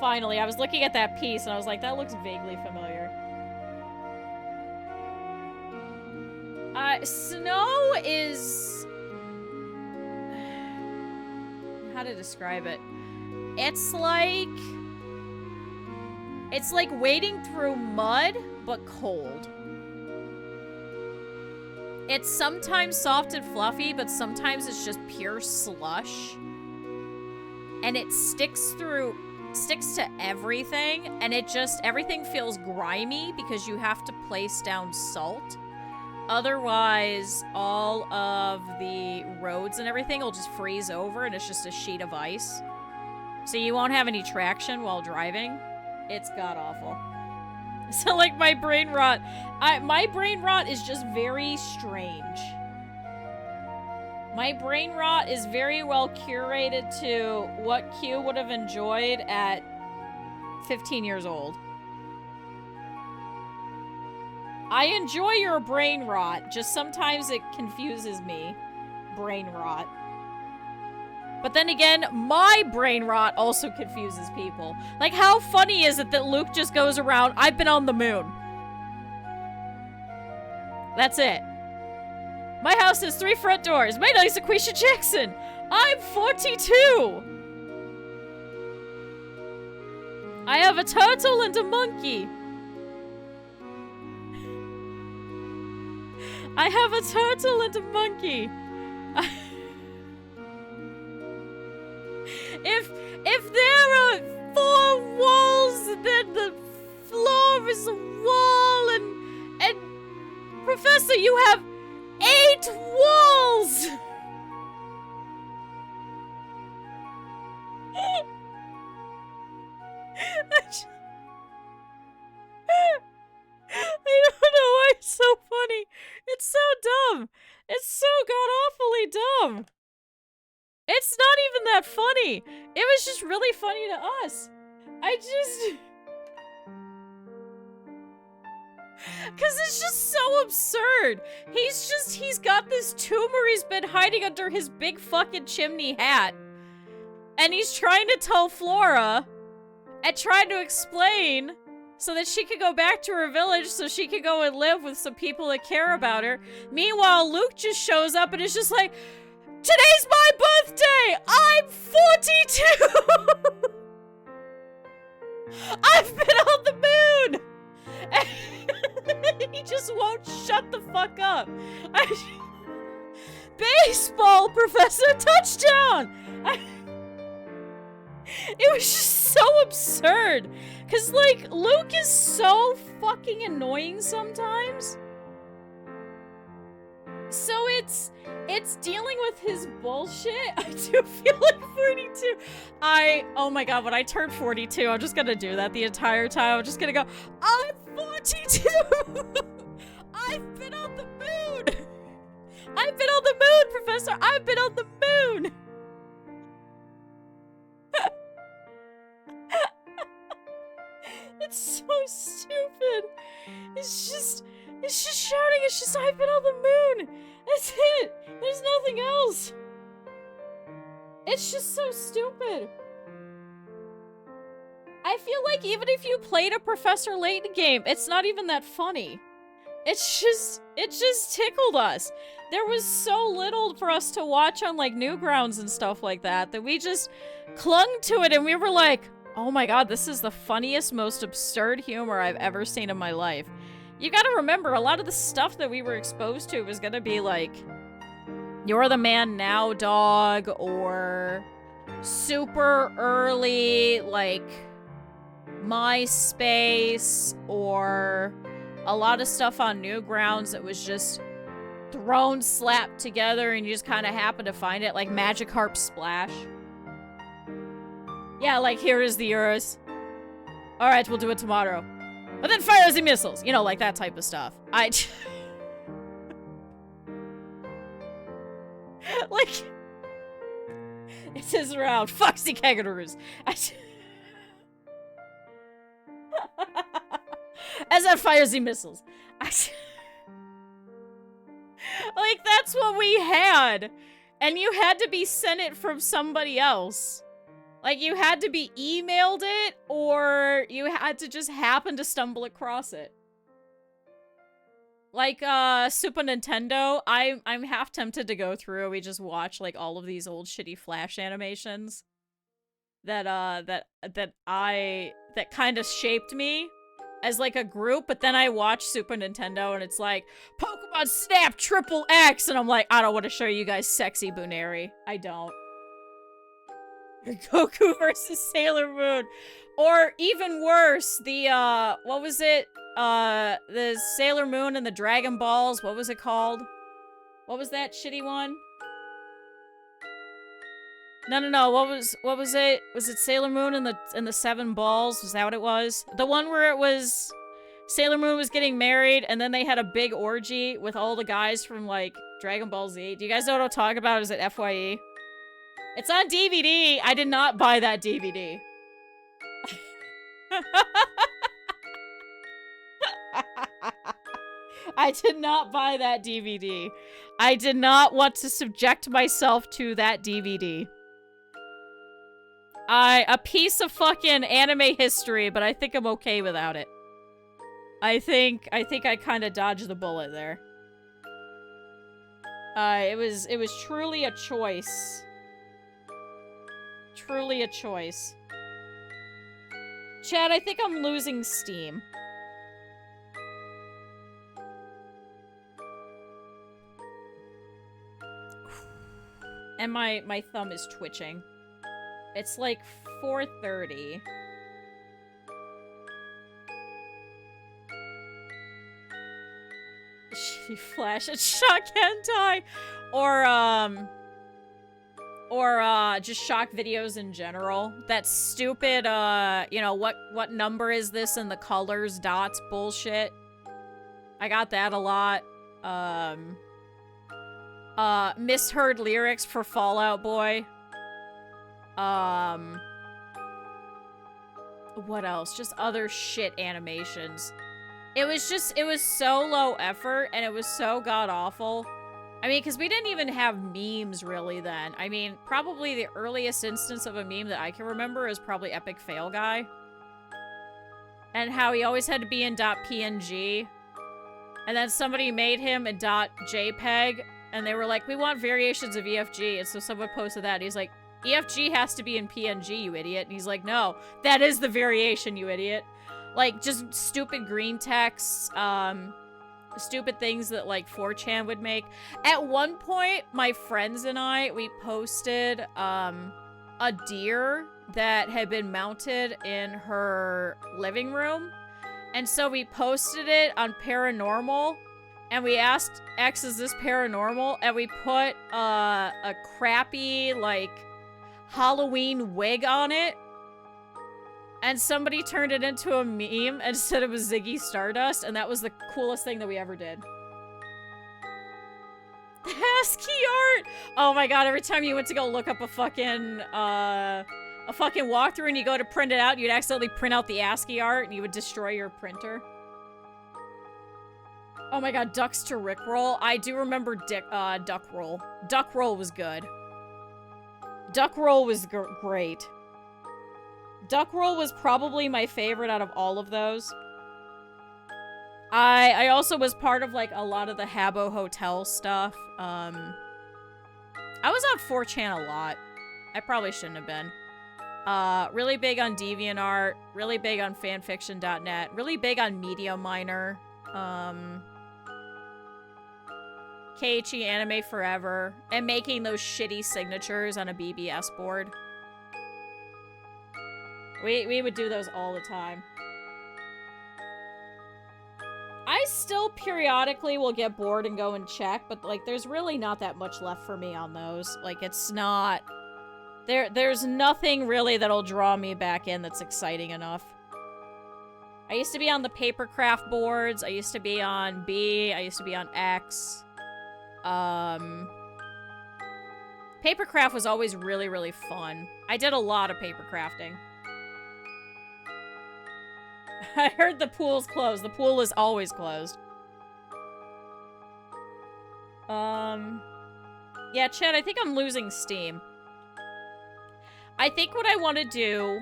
Finally, I was looking at that piece and I was like, that looks vaguely familiar. Snow is... How to describe it? It's like wading through mud, but cold. It's sometimes soft and fluffy, but sometimes it's just pure slush. And it sticks to everything, and everything feels grimy because you have to place down salt. Otherwise, all of the roads and everything will just freeze over, and it's just a sheet of ice. So you won't have any traction while driving. It's god-awful. So, like, my brain rot... my brain rot is just very strange. My brain rot is very well curated to what Q would have enjoyed at 15 years old. I enjoy your brain rot, just sometimes it confuses me. Brain rot. But then again, my brain rot also confuses people. Like, how funny is it that Luke just goes around, I've been on the moon. That's it. My house has 3 front doors. My name's Aquisha Jackson. I'm 42. I have a turtle and a monkey. I have a turtle and a monkey. If there are 4 walls, then the floor is a wall, and Professor, you have 8 walls. I don't know why it's so funny. It's so dumb. It's so god-awfully dumb. It's not even that funny. It was just really funny to us. Cause it's just so absurd. He's got this tumor he's been hiding under his big fucking chimney hat. And he's trying to tell Flora and trying to explain so that she could go back to her village so she could go and live with some people that care about her. Meanwhile, Luke just shows up and is just like, today's my birthday! I'm 42! I've been on the moon! And he just won't shut the fuck up. Baseball, Professor! Touchdown! It was just so absurd. Cause, like, Luke is so fucking annoying sometimes. So it's dealing with his bullshit. I do feel like 42. Oh my god, when I turn 42, I'm just gonna do that the entire time. I'm just gonna go, I'm 42! I've been on the moon! I've been on the moon, Professor! I've been on the moon! It's so stupid. It's just shouting. It's just, I've been on the moon. That's it. There's nothing else. It's just so stupid. I feel like even if you played a Professor Layton game, it's not even that funny. It just tickled us. There was so little for us to watch on, like, Newgrounds and stuff like that we just clung to it and we were like, oh my god, this is the funniest, most absurd humor I've ever seen in my life. You gotta remember, a lot of the stuff that we were exposed to was gonna be like, You're the Man Now Dog, or super early, like, MySpace, or a lot of stuff on Newgrounds that was just thrown, slapped together, and you just kind of happen to find it, like Magic Harp Splash. Yeah, like, here is the yours. Alright, we'll do it tomorrow. But then fires the missiles. You know, like that type of stuff. Like, it says around, foxy kangaroos. As that fires the missiles. Like, that's what we had. And you had to be sent it from somebody else. Like, you had to be emailed it, or you had to just happen to stumble across it. Like, Super Nintendo, I'm half tempted to go through. We just watch, like, all of these old shitty Flash animations that kind of shaped me as, like, a group, but then I watch Super Nintendo and it's like, Pokemon Snap Triple X, and I'm like, I don't want to show you guys sexy Buneri. I don't. Goku versus Sailor Moon. Or even worse, the, what was it? The Sailor Moon and the Dragon Balls. What was it called? What was that shitty one? No. What was it? Was it Sailor Moon and the Seven Balls? Was that what it was? The one where it was Sailor Moon was getting married and then they had a big orgy with all the guys from like Dragon Ball Z. Do you guys know what I'm talking about? Is it FYE? It's on DVD. I did not buy that DVD. I did not buy that DVD. I did not want to subject myself to that DVD. A piece of fucking anime history, but I think I'm okay without it. I think I kind of dodged the bullet there. It was truly a choice. Truly a choice. Chad, I think I'm losing steam. And my thumb is twitching. It's like 4:30. She flash at shock hentai. Or just shock videos in general. That stupid, you know, what number is this in the colors, dots bullshit. I got that a lot. Misheard lyrics for Fall Out Boy. What else? Just other shit animations. It was so low effort, and it was so god-awful. I mean, because we didn't even have memes, really, then. I mean, probably the earliest instance of a meme that I can remember is probably Epic Fail Guy. And how he always had to be in .png. And then somebody made him in .jpeg, and they were like, we want variations of EFG. And so someone posted that, and he's like, EFG has to be in PNG, you idiot. And he's like, no, that is the variation, you idiot. Like, just stupid green text, stupid things that, like, 4chan would make. At one point, my friends and I, we posted, a deer that had been mounted in her living room. And so we posted it on Paranormal, and we asked X, is this paranormal? And we put, a crappy, like, Halloween wig on it. And somebody turned it into a meme and said it was Ziggy Stardust, and that was the coolest thing that we ever did. ASCII art! Oh my god, every time you went to go look up a fucking walkthrough and you go to print it out, you'd accidentally print out the ASCII art and you would destroy your printer. Oh my god, Ducks to Rickroll. I do remember Duck Roll. Duck Roll was good. Duck Roll was great. Duck Roll was probably my favorite out of all of those. I also was part of, like, a lot of the Habbo Hotel stuff. I was on 4chan a lot. I probably shouldn't have been. Really big on DeviantArt. Really big on fanfiction.net. Really big on Media Miner. KHE Anime Forever. And making those shitty signatures on a BBS board. We would do those all the time. I still periodically will get bored and go and check, but, like, there's really not that much left for me on those. Like, it's not... There's nothing really that'll draw me back in that's exciting enough. I used to be on the Papercraft boards. I used to be on B. I used to be on X. Papercraft was always really, really fun. I did a lot of papercrafting. I heard the pool's closed. The pool is always closed. Yeah, Chad, I think I'm losing steam. I think what I want to do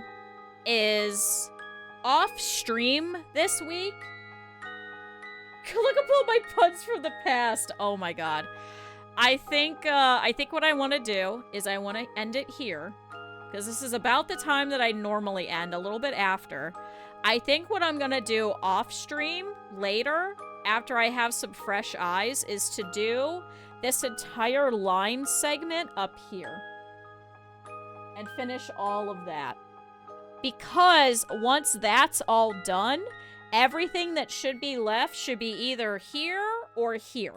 is off-stream this week. Look at all my puns from the past. Oh my god. I think what I want to do is I want to end it here. Because this is about the time that I normally end, a little bit after. I think what I'm gonna do off-stream later, after I have some fresh eyes, is to do this entire line segment up here. And finish all of that. Because once that's all done, everything that should be left should be either here or here.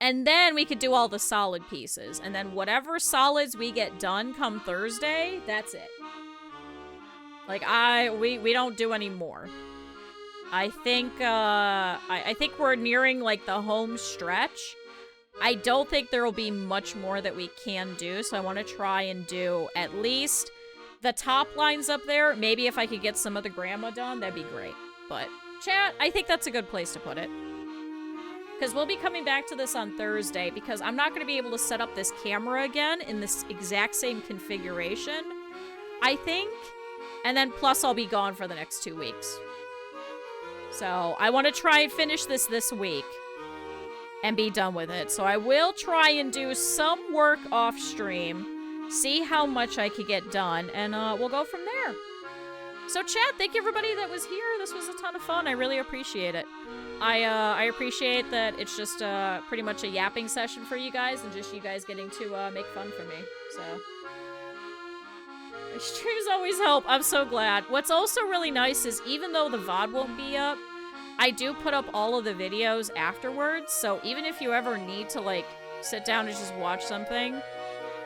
And then we could do all the solid pieces. And then whatever solids we get done come Thursday, that's it. Like, we don't do any more. I think, I think we're nearing, like, the home stretch. I don't think there will be much more that we can do, so I want to try and do at least the top lines up there. Maybe if I could get some of the grandma done, that'd be great. But, chat, I think that's a good place to put it. Because we'll be coming back to this on Thursday, because I'm not going to be able to set up this camera again in this exact same configuration, I think. And then plus I'll be gone for the next 2 weeks. So I want to try and finish this week and be done with it. So I will try and do some work off stream, see how much I could get done, and we'll go from there. So chat, thank you everybody that was here. This was a ton of fun. I really appreciate it. I appreciate that it's just pretty much a yapping session for you guys and just you guys getting to make fun for me. So streams always help. I'm so glad. What's also really nice is even though the VOD won't be up, I do put up all of the videos afterwards. So even if you ever need to like sit down and just watch something,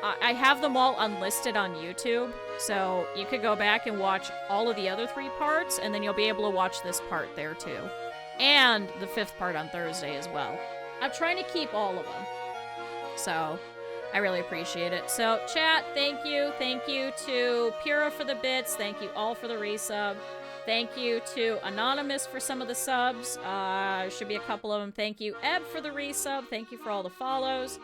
I have them all unlisted on YouTube. So you could go back and watch all of the other 3 parts, and then you'll be able to watch this part there too. And the 5th part on Thursday as well. I'm trying to keep all of them. So I really appreciate it. So chat, thank you. Thank you to Pura for the bits. Thank you all for the resub. Thank you to Anonymous for some of the subs. Should be a couple of them. Thank you, Eb, for the resub. Thank you for all the follows.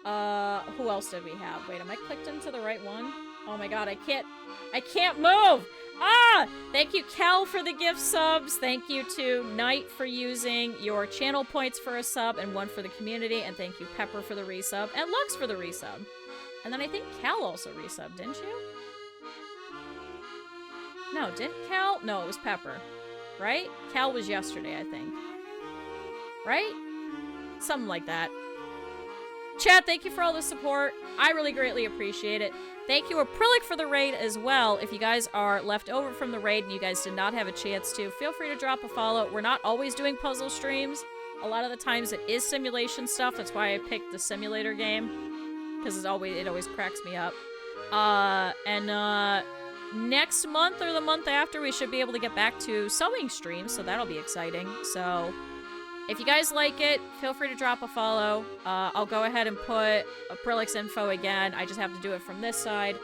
Who else did we have? Wait, am I clicked into the right one? Oh my god, I can't move! Ah! Thank you, Cal, for the gift subs. Thank you to Knight for using your channel points for a sub and 1 for the community. And thank you, Pepper, for the resub. And Lux for the resub. And then I think Cal also resubbed, didn't you? No, didn't Cal? No, it was Pepper. Right? Cal was yesterday, I think. Right? Something like that. Chat, thank you for all the support. I really greatly appreciate it. Thank you, Acrylic, for the raid as well. If you guys are left over from the raid and you guys did not have a chance to, feel free to drop a follow. We're not always doing puzzle streams. A lot of the times it is simulation stuff. That's why I picked the simulator game. Because it always cracks me up. Next month or the month after, we should be able to get back to sewing streams. So that'll be exciting. So if you guys like it, feel free to drop a follow. I'll go ahead and put Acrylic's info again. I just have to do it from this side.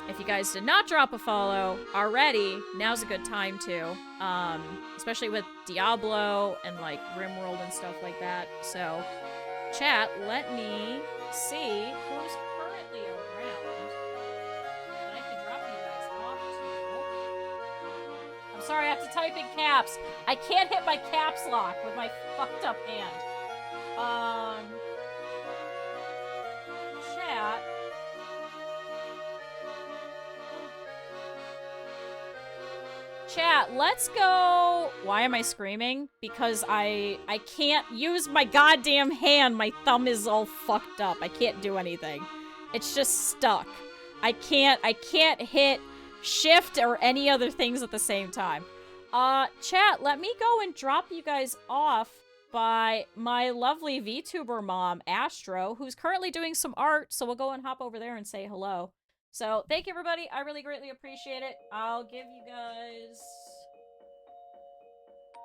If you guys did not drop a follow already, now's a good time to. Especially with Diablo and like Rimworld and stuff like that. So, chat, let me see who's currently around that I can drop you guys off to. I'm sorry, I have to type in caps. I can't hit my caps lock with my fucked up hand. Chat. Chat, let's go. Why am I screaming? Because I can't use my goddamn hand. My thumb is all fucked up. I can't do anything. It's just stuck. I can't hit shift or any other things at the same time. Chat, let me go and drop you guys off by my lovely VTuber mom, Astro, who's currently doing some art, so we'll go and hop over there and say hello. So, thank you, everybody. I really greatly appreciate it. I'll give you guys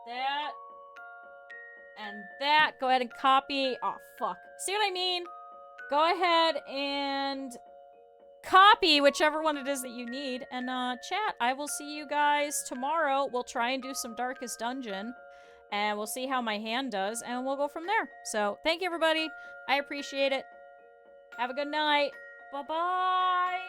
that and that. Go ahead and copy. Oh, fuck. See what I mean? Go ahead and copy whichever one it is that you need. And, chat, I will see you guys tomorrow. We'll try and do some Darkest Dungeon. And we'll see how my hand does. And we'll go from there. So, thank you, everybody. I appreciate it. Have a good night. Bye-bye.